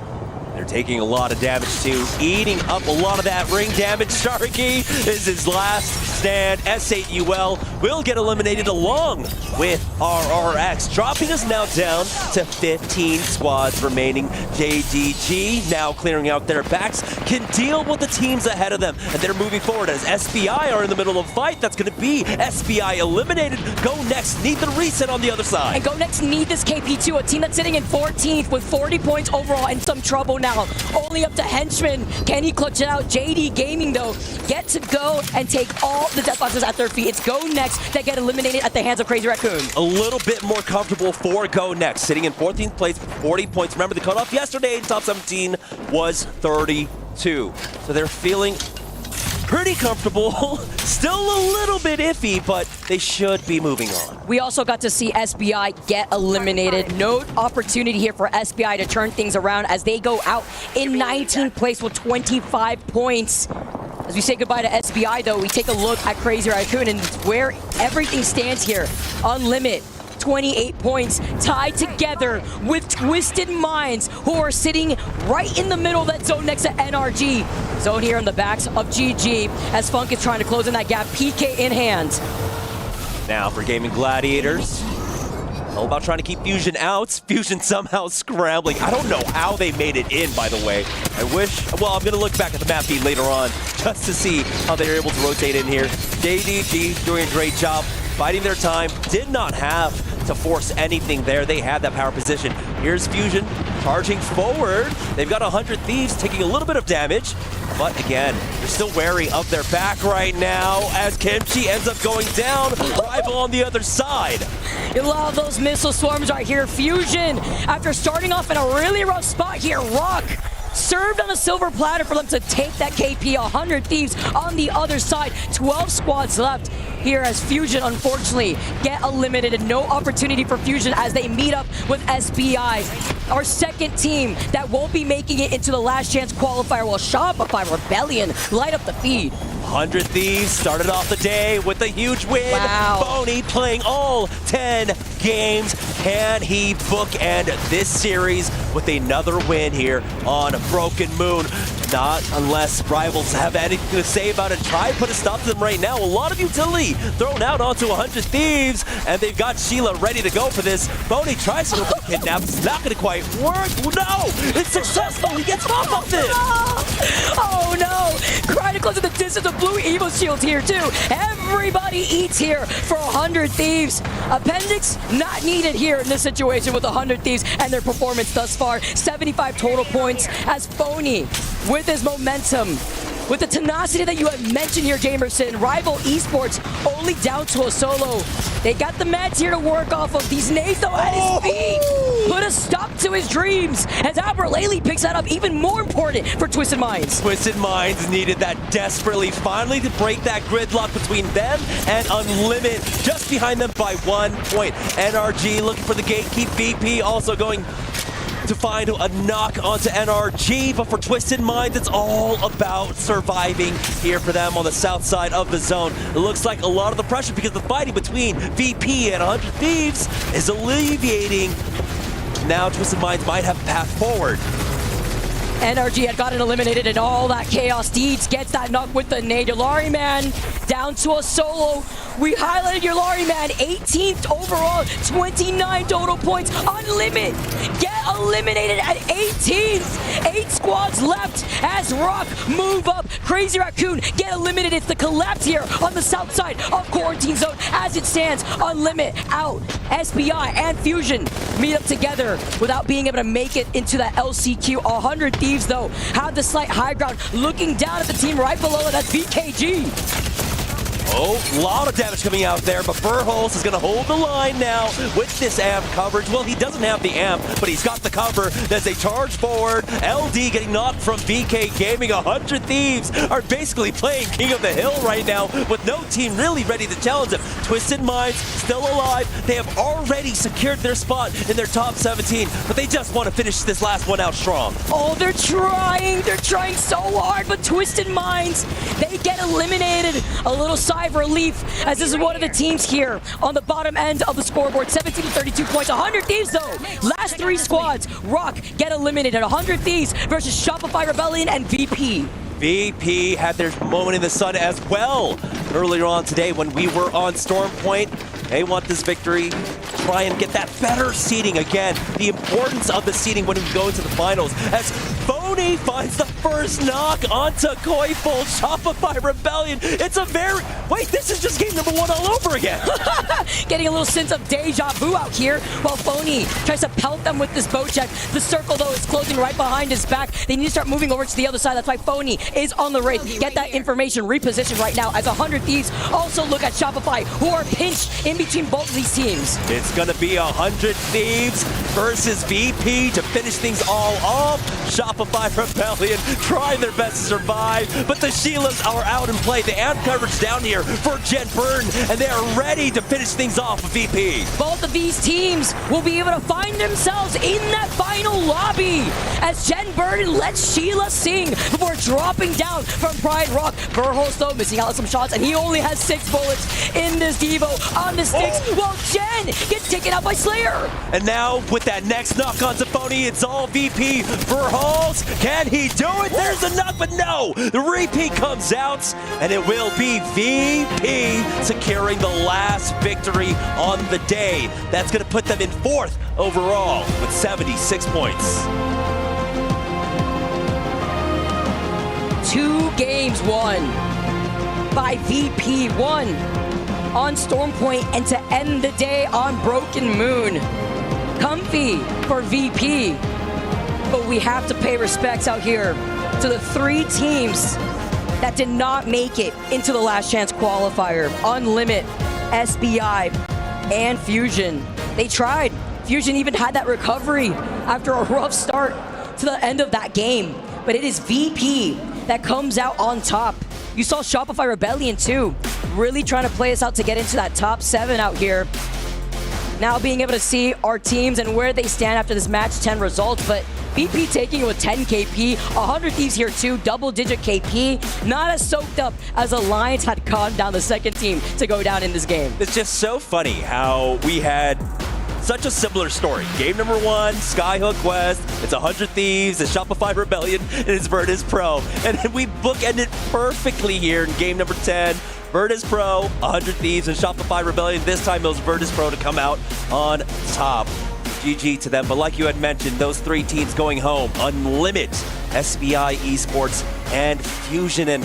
They're taking a lot of damage too, eating up a lot of that ring damage. Sharky is his last stand. S8UL will get eliminated along with RRX, dropping us now down to 15 squads remaining. JDG now clearing out their backs, can deal with the teams ahead of them, and they're moving forward as SBI are in the middle of a fight. That's going to be SBI eliminated. Go Next need the reset on the other side. And Go Next need this KP2, a team that's sitting in 14th with 40 points overall and some trouble now. Only up to Henchman. Can he clutch it out? JD Gaming, though, get to go and take all the death boxes at their feet. It's Go Next that get eliminated at the hands of Crazy Raccoon. A little bit more comfortable for Go Next, sitting in 14th place with 40 points. Remember, the cutoff yesterday in top 17 was 32. So they're feeling pretty comfortable. Still a little bit iffy, but they should be moving on. We also got to see SBI get eliminated. No opportunity here for SBI to turn things around as they go out in 19th place with 25 points. As we say goodbye to SBI, though, we take a look at Crazy Raccoon and where everything stands here. Unlimit, 28 points, tied together with Twisted Minds, who are sitting right in the middle of that zone next to NRG. Zone here on the backs of GG, as Funk is trying to close in that gap, PK in hand. Now for Gaming Gladiators, all about trying to keep Fusion out. Fusion somehow scrambling. I don't know how they made it in, by the way. I wish, well, I'm going to look back at the map feed later on just to see how they were able to rotate in here. JDG doing a great job, fighting their time. Did not have to force anything there. They had that power position. Here's Fusion charging forward. They've got 100 Thieves taking a little bit of damage, but again, they're still wary of their back right now as Kimchi ends up going down. Rival on the other side. You love those missile swarms right here. Fusion, after starting off in a really rough spot here, Rock served on a silver platter for them to take that KP. 100 Thieves on the other side. 12 squads left here as Fusion, unfortunately, get eliminated. And no opportunity for Fusion as they meet up with SBI. Our second team that won't be making it into the last chance qualifier will Shopify Rebellion light up the feed. 100 Thieves started off the day with a huge win. Wow. Boney playing all 10 games. Can he bookend this series with another win here on Broken Moon? Not unless rivals have anything to say about it. Try and put a stop to them right now. A lot of utility thrown out onto 100 Thieves, and they've got Sheila ready to go for this. Boney tries to go kidnap. It's not going to quite work. No, it's successful. He gets off of it. Oh no! Trying to close to the distance of Blue Evo Shield here too. Everybody eats here for 100 Thieves. Appendix not needed here in this situation with 100 Thieves and their performance thus far. 75 total points as Phony with his momentum, with the tenacity that you have mentioned here, Jamerson. Rival Esports only down to a solo. They got the meds here to work off of. These nades though at his feet put a stop to his dreams as Albert Laley picks that up. Even more important for Twisted Minds. Twisted Minds needed that desperately, finally, to break that gridlock between them and Unlimit, just behind them by 1 point. NRG looking for the gatekeep. VP also going to find a knock onto NRG, but for Twisted Minds, it's all about surviving here for them on the south side of the zone. It looks like a lot of the pressure, because the fighting between VP and 100 Thieves is alleviating. Now Twisted Minds might have a path forward. NRG had gotten eliminated and all that chaos. Deeds gets that knock with the nade. Yulari Man down to a solo. We highlighted Yulari Man, 18th overall, 29 total points. Unlimit get eliminated at 18th. 8 squads left as Rock move up. Crazy Raccoon get eliminated. It's the collapse here on the south side of Quarantine Zone as it stands. Unlimit out. SBI and Fusion meet up together without being able to make it into that LCQ. 100 Thieves, though, have the slight high ground, looking down at the team right below it. That's VKG. Oh, a lot of damage coming out there, but Burholz is going to hold the line now with this amp coverage. Well, he doesn't have the amp, but he's got the cover as they charge forward. LD getting knocked from VK Gaming. 100 Thieves are basically playing King of the Hill right now with no team really ready to challenge him. Twisted Minds still alive. They have already secured their spot in their top 17, but they just want to finish this last one out strong. Oh, they're trying so hard, but Twisted Minds, they get eliminated. A little sigh of relief, as this is one of the teams here on the bottom end of the scoreboard. 17 to 32 points, 100 Thieves though. Last three squads, Rock get eliminated. 100 Thieves versus Shopify Rebellion and VP. VP had their moment in the sun as well earlier on today when we were on Storm Point. They want this victory, try and get that better seeding again. The importance of the seeding when we go into the finals as Phony finds the first knock onto Koiful. Shopify Rebellion. It's a very... Wait, this is just game number 1 all over again. Getting a little sense of deja vu out here while Phony tries to pelt them with this bow check. The circle, though, is closing right behind his back. They need to start moving over to the other side. That's why Phony is on the race. Get that information repositioned right now as 100 Thieves also look at Shopify, who are pinched in between both of these teams. It's going to be 100 Thieves versus VP to finish things all off. Shopify Rebellion trying their best to survive, but the Sheilas are out in play. The amp coverage down here for Jen Burn, and they are ready to finish things off with VP. Both of these teams will be able to find themselves in that final lobby as Jen Burn lets Sheila sing before dropping down from Pride Rock. Verholst, though, missing out on some shots, and he only has 6 bullets in this Devo on the sticks, while Jen gets taken out by Slayer. And now, with that next knock on Symphony, it's all VP. Verholst, can he do it? There's a knock, but no! The repeat comes out, and it will be VP securing the last victory on the day. That's going to put them in 4th overall with 76 points. 2 games won by VP, 1 on Storm Point, and to end the day on Broken Moon. Comfy for VP, but we have to pay respects out here to the 3 teams that did not make it into the last chance qualifier. Unlimit, SBI, and Fusion. They tried. Fusion even had that recovery after a rough start to the end of that game, but it is VP that comes out on top. You saw Shopify Rebellion too, really trying to play us out to get into that top 7 out here. Now being able to see our teams and where they stand after this match 10 results, but VP taking it with 10 KP, 100 Thieves here too, double-digit KP, not as soaked up as Alliance had gone down the second team to go down in this game. It's just so funny how we had such a similar story. Game number 1, Skyhook West, it's 100 Thieves, it's Shopify Rebellion, and it's Virtus Pro. And then we bookended perfectly here in game number 10. Virtus Pro, 100 Thieves, and Shopify Rebellion. This time it was Virtus Pro to come out on top. GG to them. But like you had mentioned, those 3 teams going home, Unlimit, SBI Esports, and Fusion. And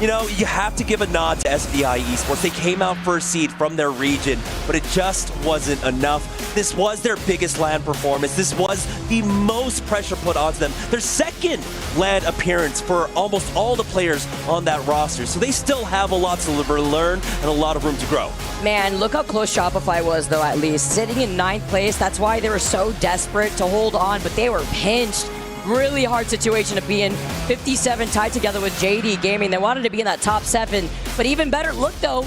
you know, you have to give a nod to SBI Esports. They came out first seed from their region, but it just wasn't enough. This was their biggest LAN performance. This was the most pressure put onto them. Their second LAN appearance for almost all the players on that roster. So they still have a lot to learn and a lot of room to grow. Man, look how close Shopify was, though, at least. Sitting in 9th place, that's why they were so desperate to hold on, but they were pinched. Really hard situation to be in. 57 tied together with JD Gaming. They wanted to be in that top 7. But even better look, though,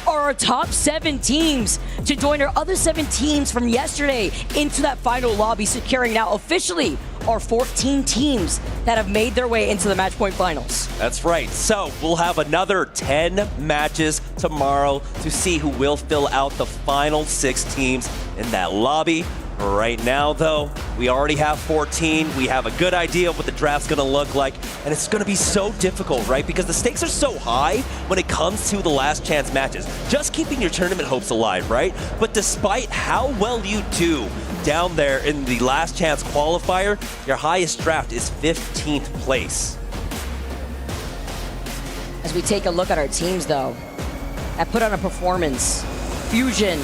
are our top 7 teams to join our other 7 teams from yesterday into that final lobby, securing now officially our 14 teams that have made their way into the match point finals. That's right. So we'll have another 10 matches tomorrow to see who will fill out the final 6 teams in that lobby. Right now, though, we already have 14. We have a good idea of what the draft's going to look like, and it's going to be so difficult, right? Because the stakes are so high when it comes to the last chance matches. Just keeping your tournament hopes alive, right? But despite how well you do down there in the last chance qualifier, your highest draft is 15th place. As we take a look at our teams, though, that put on a performance. Fusion,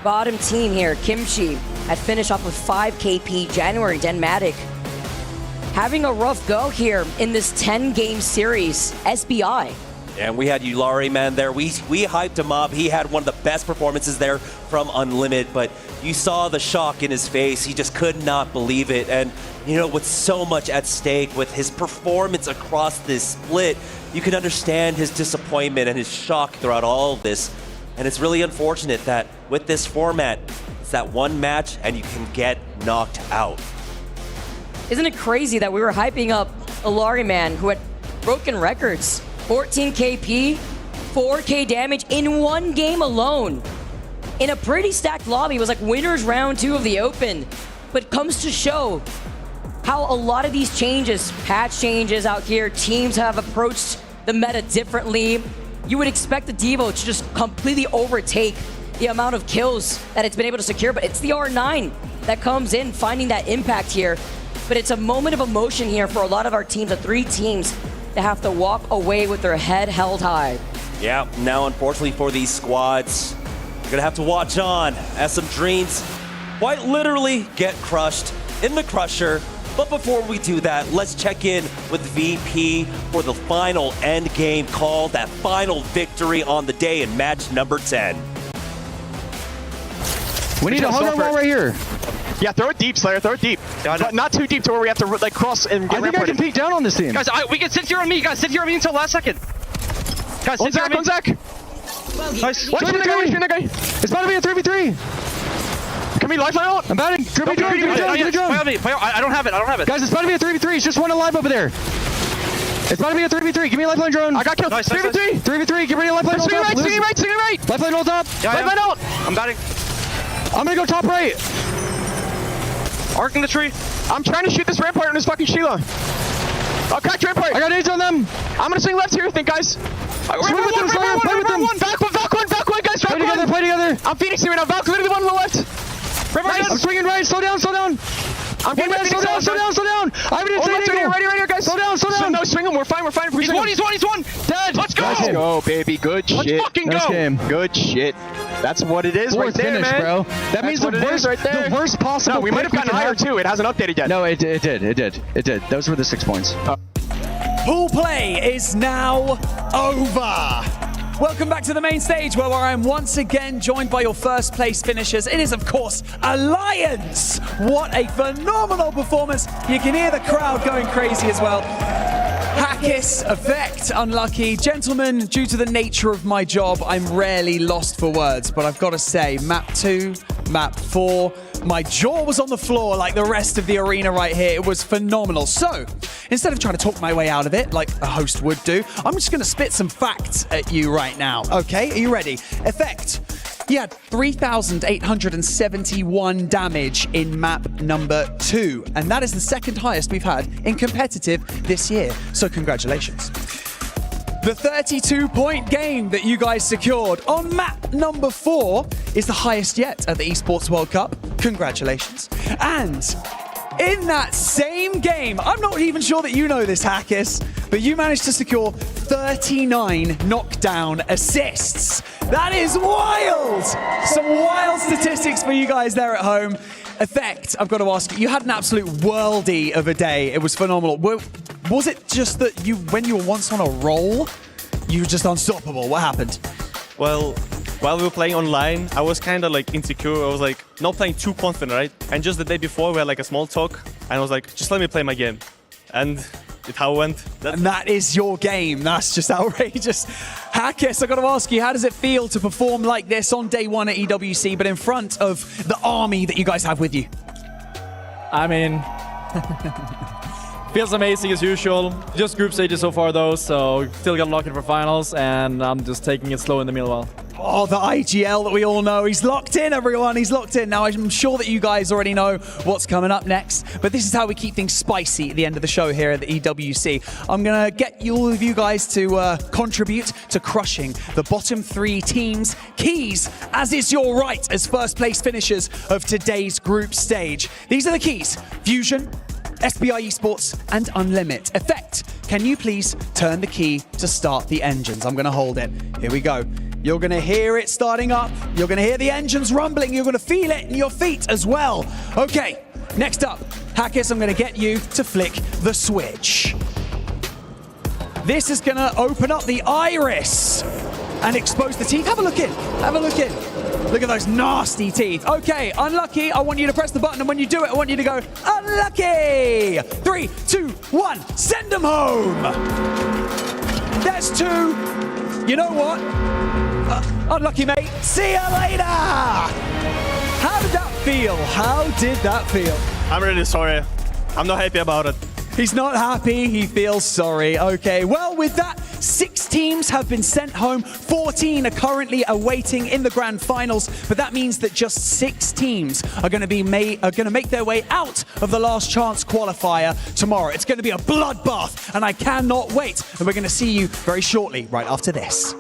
bottom team here, Kimchi, had finished off with 5 KP. January, Denmatic having a rough go here in this 10-game series. SBI. And we had Yulari, man, there. We hyped him up. He had one of the best performances there from Unlimited, but you saw the shock in his face. He just could not believe it. And, you know, with so much at stake, with his performance across this split, you can understand his disappointment and his shock throughout all of this. And it's really unfortunate that with this format, it's that one match and you can get knocked out. Isn't it crazy that we were hyping up Alari Man, who had broken records? 14 KP, 4K damage in one game alone. In a pretty stacked lobby. It was like winners round 2 of the Open. But comes to show how a lot of these changes, patch changes out here, teams have approached the meta differently. You would expect the Devo to just completely overtake the amount of kills that it's been able to secure, but it's the R9 that comes in, finding that impact here. But it's a moment of emotion here for a lot of our teams, the 3 teams that have to walk away with their head held high. Yeah, now unfortunately for these squads, you're gonna have to watch on as some dreams quite literally get crushed in the crusher. But before we do that, let's check in with VP for the final end game call, that final victory on the day in match number 10. We need to hold on right here. Yeah, throw it deep, Slayer. Throw it deep, but not too deep to where we have to like cross and get. I think I can peek down on this team. Guys, we can sit here on me. Guys, sit here on me until last second. Guys, sit here on me. On Zach. Nice. Watch the guy. It's about to be a 3v3. Can we lifeline out? I'm batting. Give me drone. I don't have it. Guys, it's about to be a 3v3. It's just one alive over there. It's about to be a 3v3. Give me a lifeline drone. I got killed. 3v3. 3v3. Give me a lifeline. Swing right. Lifeline hold up. Lifeline out. I'm batting. I'm gonna go top right. Arc in the tree. I'm trying to shoot this rampart on this fucking Sheila. I'll crack rampart. I got nades on them. I'm gonna swing left here, I think, guys. Swing with them, Slayer. Play with them. Back one, guys. Play together. I'm Phoenixing right now. Valk, literally one on the left. Nice. I'm swinging right. Slow down. I'm getting right. Slow down. I haven't even said anything. Right here, guys. Slow down. No, swing him. We're fine. He's one. Dead. Let's go. Let's go, baby. Good shit. Let's fucking go. Game. Good shit. That's what it is right there, finish, man. Bro. That means the worst possible. No, we might have gotten higher too. It hasn't updated yet. No, it did. Those were the 6 points. Pool play is now over. Welcome back to the main stage, where I am once again joined by your first place finishers. It is, of course, Alliance. What a phenomenal performance. You can hear the crowd going crazy as well. Hackis, Effect, Unlucky. Gentlemen, due to the nature of my job, I'm rarely lost for words, but I've got to say, map 2, map 4, my jaw was on the floor like the rest of the arena right here. It was phenomenal. So, instead of trying to talk my way out of it, like a host would do, I'm just going to spit some facts at you right now. Okay, are you ready? Effect. He had 3,871 damage in map number 2, and that is the second highest we've had in competitive this year. So congratulations. The 32-point game that you guys secured on map number 4 is the highest yet at the Esports World Cup. Congratulations. And in that same game, I'm not even sure that you know this, Hackis, but you managed to secure 39 knockdown assists. That is wild! Some wild statistics for you guys there at home. Effect, I've got to ask you had an absolute worldie of a day. It was phenomenal. Was it just that when you were once on a roll, you were just unstoppable? What happened? Well, while we were playing online, I was kind of like insecure. I was like not playing too confident, right? And just the day before, we had like a small talk, and I was like, just let me play my game. And it's how it went. And that is your game. That's just outrageous. Hackis, I've got to ask you, how does it feel to perform like this on day 1 at EWC, but in front of the army that you guys have with you? I mean, feels amazing as usual. Just group stages so far though, so still got locked in for finals, and I'm just taking it slow in the meanwhile. Oh, the IGL that we all know. He's locked in, everyone. He's locked in. Now, I'm sure that you guys already know what's coming up next, but this is how we keep things spicy at the end of the show here at the EWC. I'm going to get all of you guys to contribute to crushing the bottom 3 teams' keys, as is your right as first place finishers of today's group stage. These are the keys: Fusion, SBI Esports, and Unlimit. Effect, can you please turn the key to start the engines? I'm going to hold it. Here we go. You're going to hear it starting up. You're going to hear the engines rumbling. You're going to feel it in your feet as well. Okay, next up, Hackis, I'm going to get you to flick the switch. This is going to open up the iris and expose the teeth. Have a look in. Have a look in. Look at those nasty teeth. Okay, Unlucky, I want you to press the button, and when you do it, I want you to go, Unlucky! 3, 2, 1, send them home! There's 2. You know what? Unlucky, mate. See you later. How did that feel? How did that feel? I'm really sorry. I'm not happy about it. He's not happy. He feels sorry. Okay, well, with that, 6 teams have been sent home. 14 are currently awaiting in the grand finals, but that means that just 6 teams are going to make their way out of the last chance qualifier tomorrow. It's going to be a bloodbath, and I cannot wait. And we're going to see you very shortly, right after this.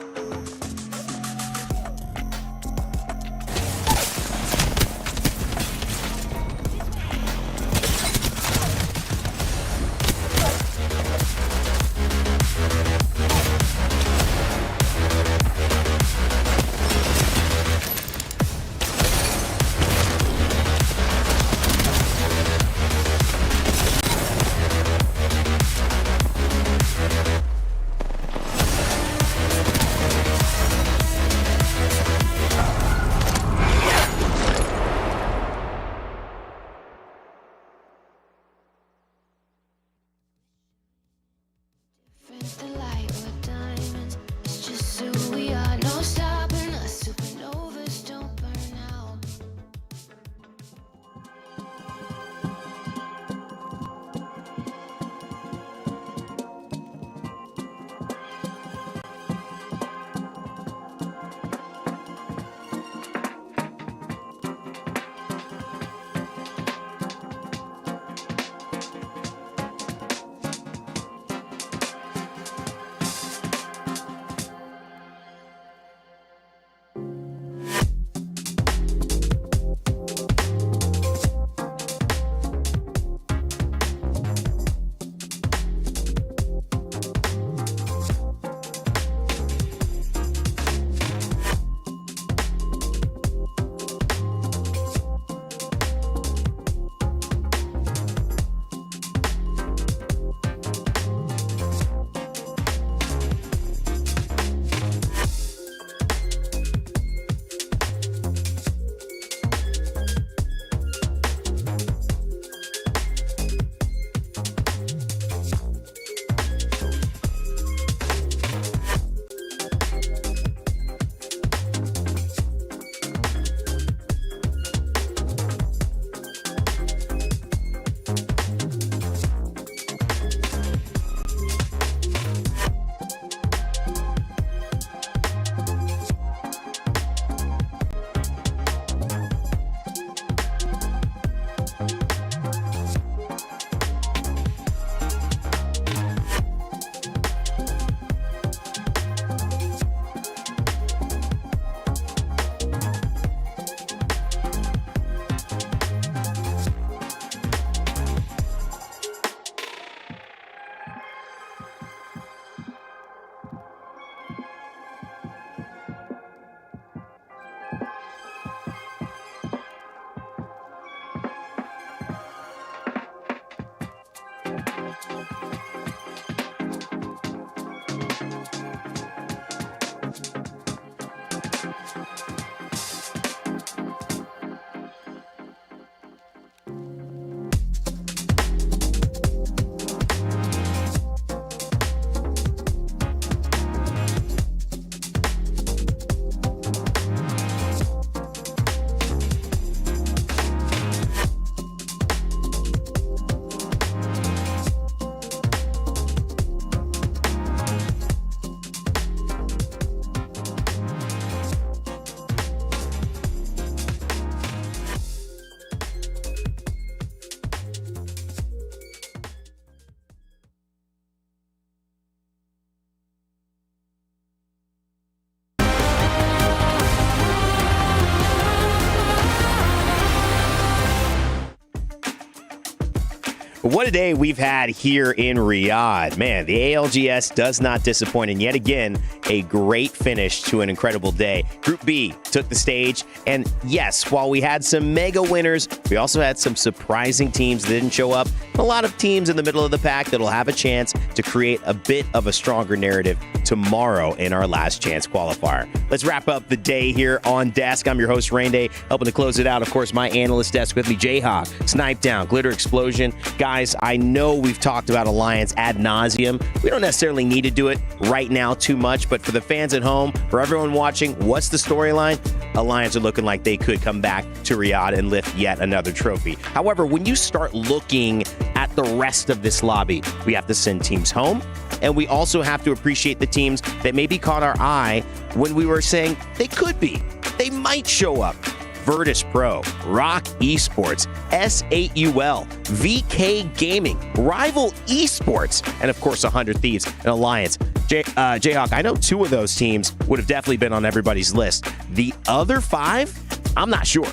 What a day we've had here in Riyadh. Man, the ALGS does not disappoint, and yet again, a great finish to an incredible day. Group B took the stage, and yes, while we had some mega winners, we also had some surprising teams that didn't show up. A lot of teams in the middle of the pack that'll have a chance to create a bit of a stronger narrative tomorrow in our last chance qualifier. Let's wrap up the day here on desk. I'm your host, Rain Day, helping to close it out. Of course, my analyst desk with me, Jayhawk, Snipe Down, Glitter Explosion. Guys, guys, I know we've talked about Alliance ad nauseum. We don't necessarily need to do it right now too much, but for the fans at home, for everyone watching, what's the storyline? Alliance are looking like they could come back to Riyadh and lift yet another trophy. However, when you start looking at the rest of this lobby, we have to send teams home, and we also have to appreciate the teams that maybe caught our eye when we were saying they could be. They might show up. Virtus Pro, Rock Esports, S8UL, VK Gaming, Rival Esports, and of course 100 Thieves and Alliance. Jayhawk, I know 2 of those teams would have definitely been on everybody's list. The other 5, I'm not sure.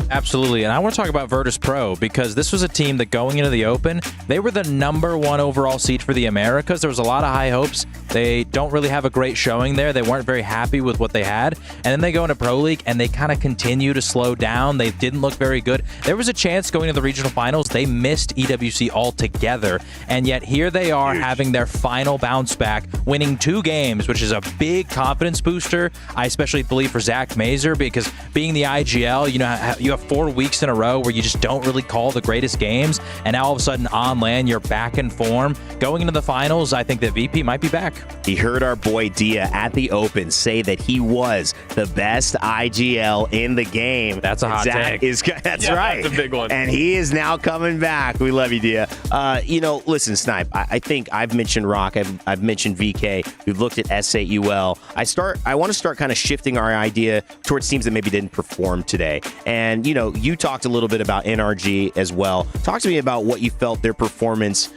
Absolutely, and I want to talk about Virtus Pro because this was a team that going into the Open, they were the #1 overall seed for the Americas. There was a lot of high hopes. They don't really have a great showing there. They weren't very happy with what they had, and then they go into Pro League and they kind of continue to slow down. They didn't look very good. There was a chance going to the regional finals. They missed EWC altogether, and yet here they are having their final bounce back, winning 2 games, which is a big confidence booster. I especially believe for Zach Mazer because being the IGL, you have 4 weeks in a row where you just don't really call the greatest games, and now all of a sudden on LAN you're back in form. Going into the finals, I think that VP might be back. He heard our boy Dia at the Open say that he was the best IGL in the game. That's a hot take. That's right. That's a big one. And he is now coming back. We love you, Dia. Listen, Snipe, I think I've mentioned Rock. I've mentioned VK. We've looked at S8UL. I want to start kind of shifting our idea towards teams that maybe didn't perform today. And, you talked a little bit about NRG as well. Talk to me about what you felt their performance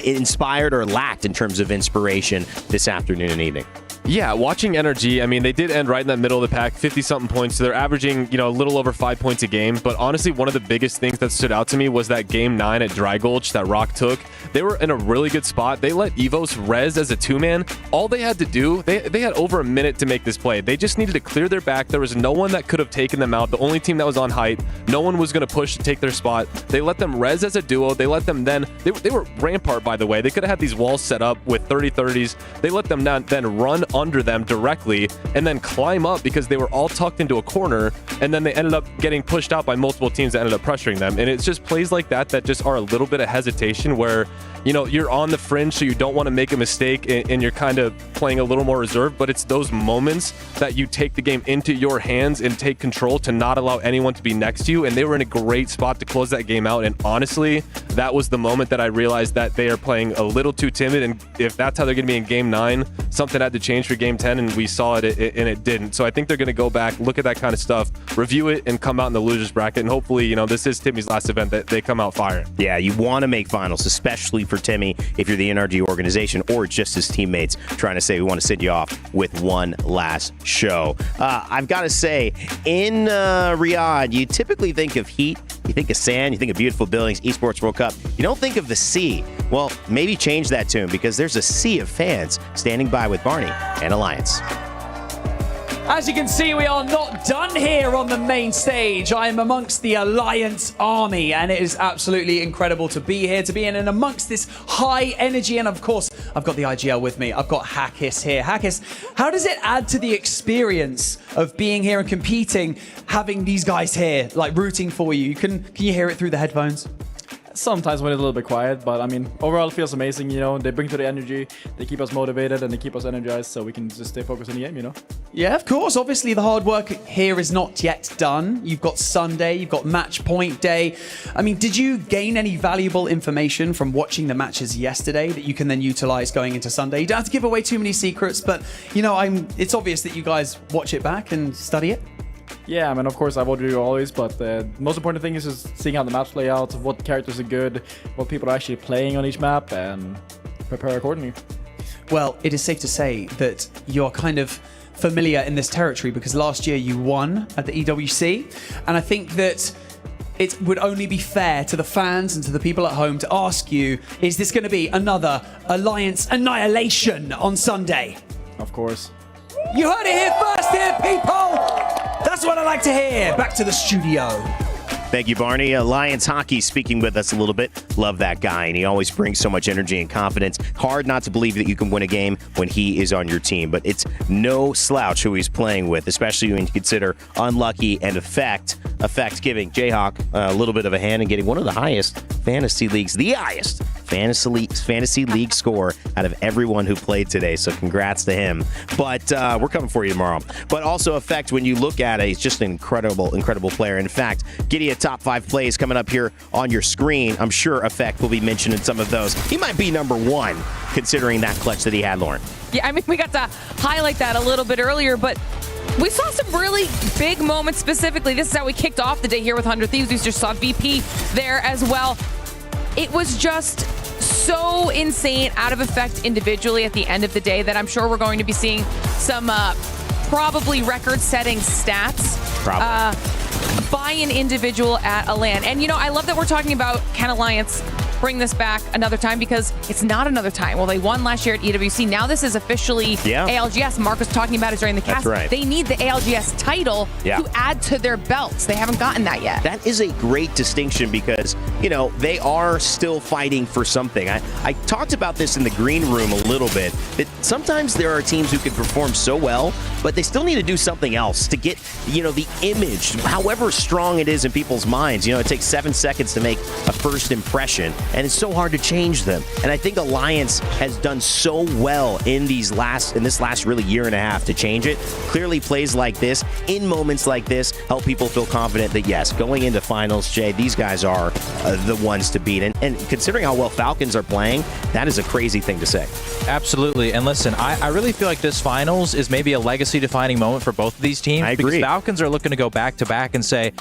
inspired or lacked in terms of inspiration this afternoon and evening. Yeah, watching NRG, I mean, they did end right in that middle of the pack, 50-something points. So they're averaging, a little over 5 points a game. But honestly, one of the biggest things that stood out to me was that Game 9 at Dry Gulch that Rock took. They were in a really good spot. They let Evos res as a 2-man. All they had to do, they had over a minute to make this play. They just needed to clear their back. There was no one that could have taken them out. The only team that was on height. No one was going to push to take their spot. They let them res as a duo. They let them then, they were Rampart, by the way. They could have had these walls set up with 30-30s. They let them then run under them directly and then climb up because they were all tucked into a corner, and then they ended up getting pushed out by multiple teams that ended up pressuring them. And it's just plays like that just are a little bit of hesitation where you're on the fringe, so you don't want to make a mistake and you're kind of playing a little more reserved, but it's those moments that you take the game into your hands and take control to not allow anyone to be next to you. And they were in a great spot to close that game out. And honestly, that was the moment that I realized that they are playing a little too timid. And if that's how they're going to be in Game 9, something had to change for Game 10, and we saw it and it didn't. So I think they're going to go back, look at that kind of stuff, review it, and come out in the losers bracket. And hopefully, this is Timmy's last event, that they come out firing. Yeah, you want to make finals, especially for Timmy, if you're the NRG organization or just his teammates trying to say we want to send you off with one last show. I've got to say, in Riyadh, you typically think of heat, you think of sand, you think of beautiful buildings, Esports World Cup. You don't think of the sea. Well, maybe change that tune because there's a sea of fans standing by with Barney and Alliance. As you can see, we are not done here on the main stage. I am amongst the Alliance army, and it is absolutely incredible to be here, to be in and amongst this high energy. And of course, I've got the IGL with me. I've got Hackis here. Hackis, how does it add to the experience of being here and competing, having these guys here, like rooting for you? Can you hear it through the headphones? Sometimes when it's a little bit quiet, but I mean, overall it feels amazing, they bring to the energy, they keep us motivated and they keep us energized so we can just stay focused on the game, Yeah, of course. Obviously, the hard work here is not yet done. You've got Sunday, you've got match point day. I mean, did you gain any valuable information from watching the matches yesterday that you can then utilize going into Sunday? You don't have to give away too many secrets, but, it's obvious that you guys watch it back and study it. Yeah, I mean, of course, I will do always, but the most important thing is just seeing how the maps play out, what characters are good, what people are actually playing on each map, and prepare accordingly. Well, it is safe to say that you're kind of familiar in this territory because last year you won at the EWC, and I think that it would only be fair to the fans and to the people at home to ask you, is this going to be another Alliance annihilation on Sunday? Of course. You heard it here first here, people! That's what I like to hear. Back to the studio. Thank you, Barney. Alliance Hockey speaking with us a little bit. Love that guy, and he always brings so much energy and confidence. Hard not to believe that you can win a game when he is on your team, but it's no slouch who he's playing with, especially when you consider Unlucky and Effect giving Jayhawk a little bit of a hand and getting one of the highest fantasy leagues, the highest fantasy league score out of everyone who played today. So congrats to him. But we're coming for you tomorrow. But also Effect, when you look at it, he's just an incredible player. In fact, getting a top 5 plays coming up here on your screen. I'm sure Effect will be mentioning some of those. He might be number 1 considering that clutch that he had, Lauren. Yeah, I mean, we got to highlight that a little bit earlier, but we saw some really big moments specifically. This is how we kicked off the day here with 100 Thieves. We just saw VP there as well. It was just so insane out of Effect individually at the end of the day that I'm sure we're going to be seeing some probably record-setting stats by an individual at a LAN. And, I love that we're talking about can Alliance bring this back another time, because it's not another time. Well, they won last year at EWC. Now this is officially ALGS. Mark was talking about it during the cast. That's right. They need the ALGS title to add to their belts. They haven't gotten that yet. That is a great distinction because, they are still fighting for something. I talked about this in the green room a little bit, that sometimes there are teams who can perform so well, but they still need to do something else to get, the image, however strong it is in people's minds. It takes 7 seconds to make a first impression, and it's so hard to change them. And I think Alliance has done so well in this last really year and a half to change it. Clearly plays like this, in moments like this, help people feel confident that, yes, going into finals, Jay, these guys are the ones to beat. And considering how well Falcons are playing, that is a crazy thing to say. Absolutely. And listen, I really feel like this finals is maybe a legacy-defining moment for both of these teams. I agree. Because Falcons are looking to go back-to-back and say,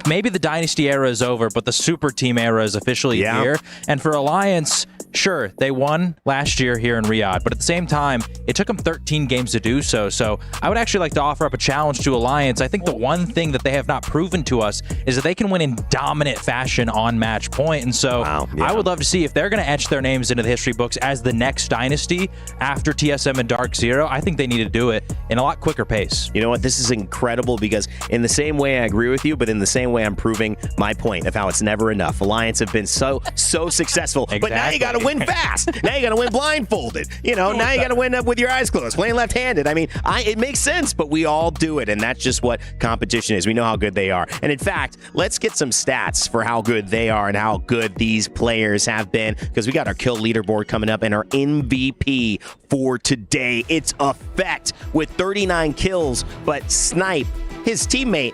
maybe the Dynasty era is over, but the Super Team era is officially here. And for Alliance, sure, they won last year here in Riyadh, but at the same time, it took them 13 games to do so. So I would actually like to offer up a challenge to Alliance. I think the one thing that they have not proven to us is that they can win in dominant fashion on match point. And so I would love to see if they're going to etch their names into the history books as the next Dynasty after TSM and Dark Zero. I think they need to do it in a lot quicker pace. You know what? This is incredible because in the same way I agree with you, but in the same way I'm proving my point of how it's never enough. Alliance have been so successful, but now you got to win fast. Now you got to win blindfolded. Now you got to win up with your eyes closed, playing left-handed. I mean, it makes sense, but we all do it, and that's just what competition is. We know how good they are. And in fact, let's get some stats for how good they are and how good these players have been, because we got our kill leaderboard coming up and our MVP for today. It's Effect with 39 kills, but Snipe, his teammate,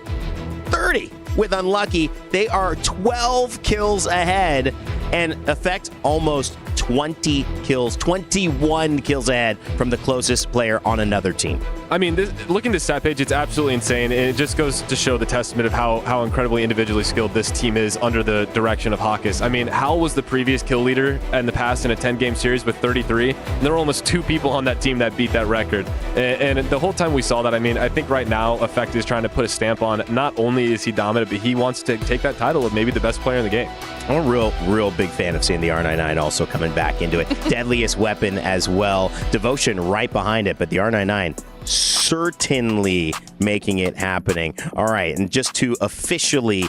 30 with Unlucky. They are 12 kills ahead, and Effect almost 20 kills, 21 kills ahead from the closest player on another team. I mean, looking at the stat page, it's absolutely insane. And it just goes to show the testament of how incredibly individually skilled this team is under the direction of Hawkes. I mean, Hal was the previous kill leader in the past in a 10-game series with 33. And there were almost 2 people on that team that beat that record. And the whole time we saw that, I mean, I think right now Effect is trying to put a stamp on, not only is he dominant, but he wants to take that title of maybe the best player in the game. I'm a real big fan of seeing the R99 also coming back into it. Deadliest weapon as well. Devotion right behind it, but the R99 certainly making it happening. All right, and just to officially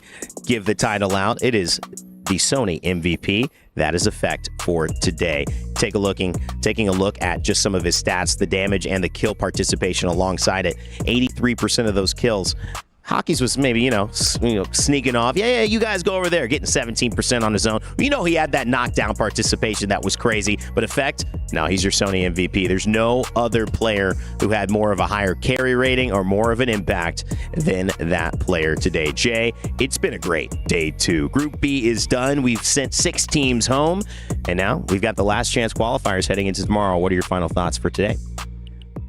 give the title out, it is the Sony MVP. That is Effect for today. Taking a look at just some of his stats, the damage and the kill participation alongside it. 83% of those kills. Hawkes was maybe, sneaking off. Yeah, you guys go over there, getting 17% on his own. He had that knockdown participation that was crazy. But Effect, no, he's your Sony MVP. There's no other player who had more of a higher carry rating or more of an impact than that player today. Jay, it's been a great day 2. Group B is done. We've sent 6 teams home. And now we've got the last chance qualifiers heading into tomorrow. What are your final thoughts for today?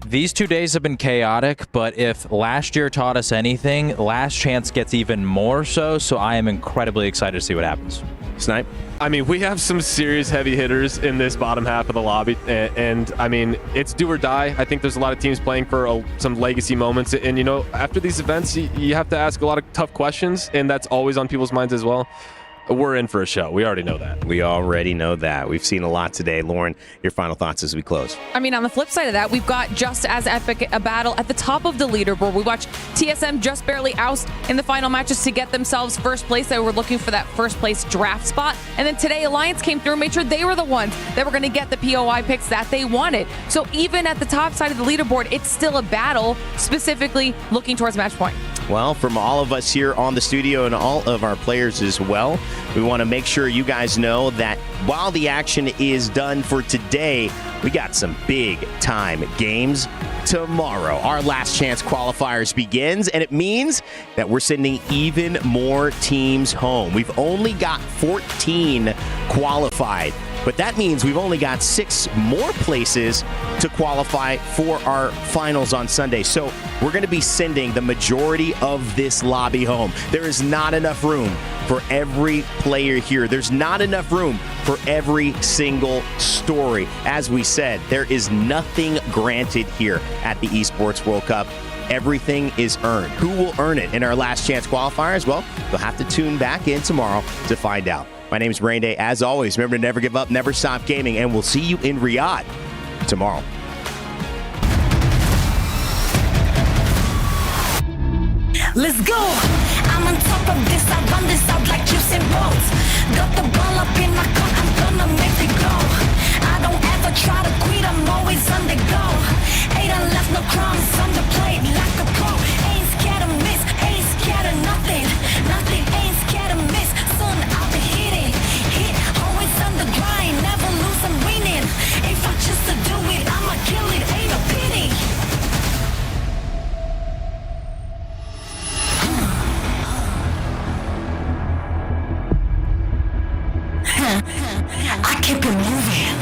These 2 days have been chaotic, but if last year taught us anything, Last Chance gets even more so I am incredibly excited to see what happens. Snipe? I mean, we have some serious heavy hitters in this bottom half of the lobby, and I mean, it's do or die. I think there's a lot of teams playing for some legacy moments, and after these events, you have to ask a lot of tough questions, and that's always on people's minds as well. We're in for a show. We already know that. We've seen a lot today. Lauren, your final thoughts as we close. I mean, on the flip side of that, we've got just as epic a battle at the top of the leaderboard. We watched TSM just barely oust in the final matches to get themselves first place. They were looking for that first place draft spot. And then today, Alliance came through and made sure they were the ones that were going to get the POI picks that they wanted. So even at the top side of the leaderboard, it's still a battle, specifically looking towards match point. Well, from all of us here on the studio and all of our players as well, we want to make sure you guys know that while the action is done for today, we got some big-time games tomorrow. Our last chance qualifiers begins, and it means that we're sending even more teams home. We've only got 14 qualified, but that means we've only got 6 more places to qualify for our finals on Sunday. So we're going to be sending the majority of this lobby home. There is not enough room for every player here. There's not enough room for every single story. As we said, there is nothing granted here at the Esports World Cup. Everything is earned. Who will earn it in our last chance qualifiers? Well, you'll have to tune back in tomorrow to find out. My name is Rain Day. As always, remember to never give up, never stop gaming, and we'll see you in Riyadh tomorrow. Let's go! I'm on top of this, I run this out like chips and rolls. Got the ball up in my court, I'm gonna make it go. I don't ever try to quit, I'm always on the go. Ain't left no crumbs on the plate like a pro. Ain't scared of miss, ain't scared of nothing. Nothing, ain't scared of miss, soon I'll be hitting. Hit, always on the grind, never lose, I'm winning. If I choose to do it, I'ma kill it, ain't no pity. I keep it moving.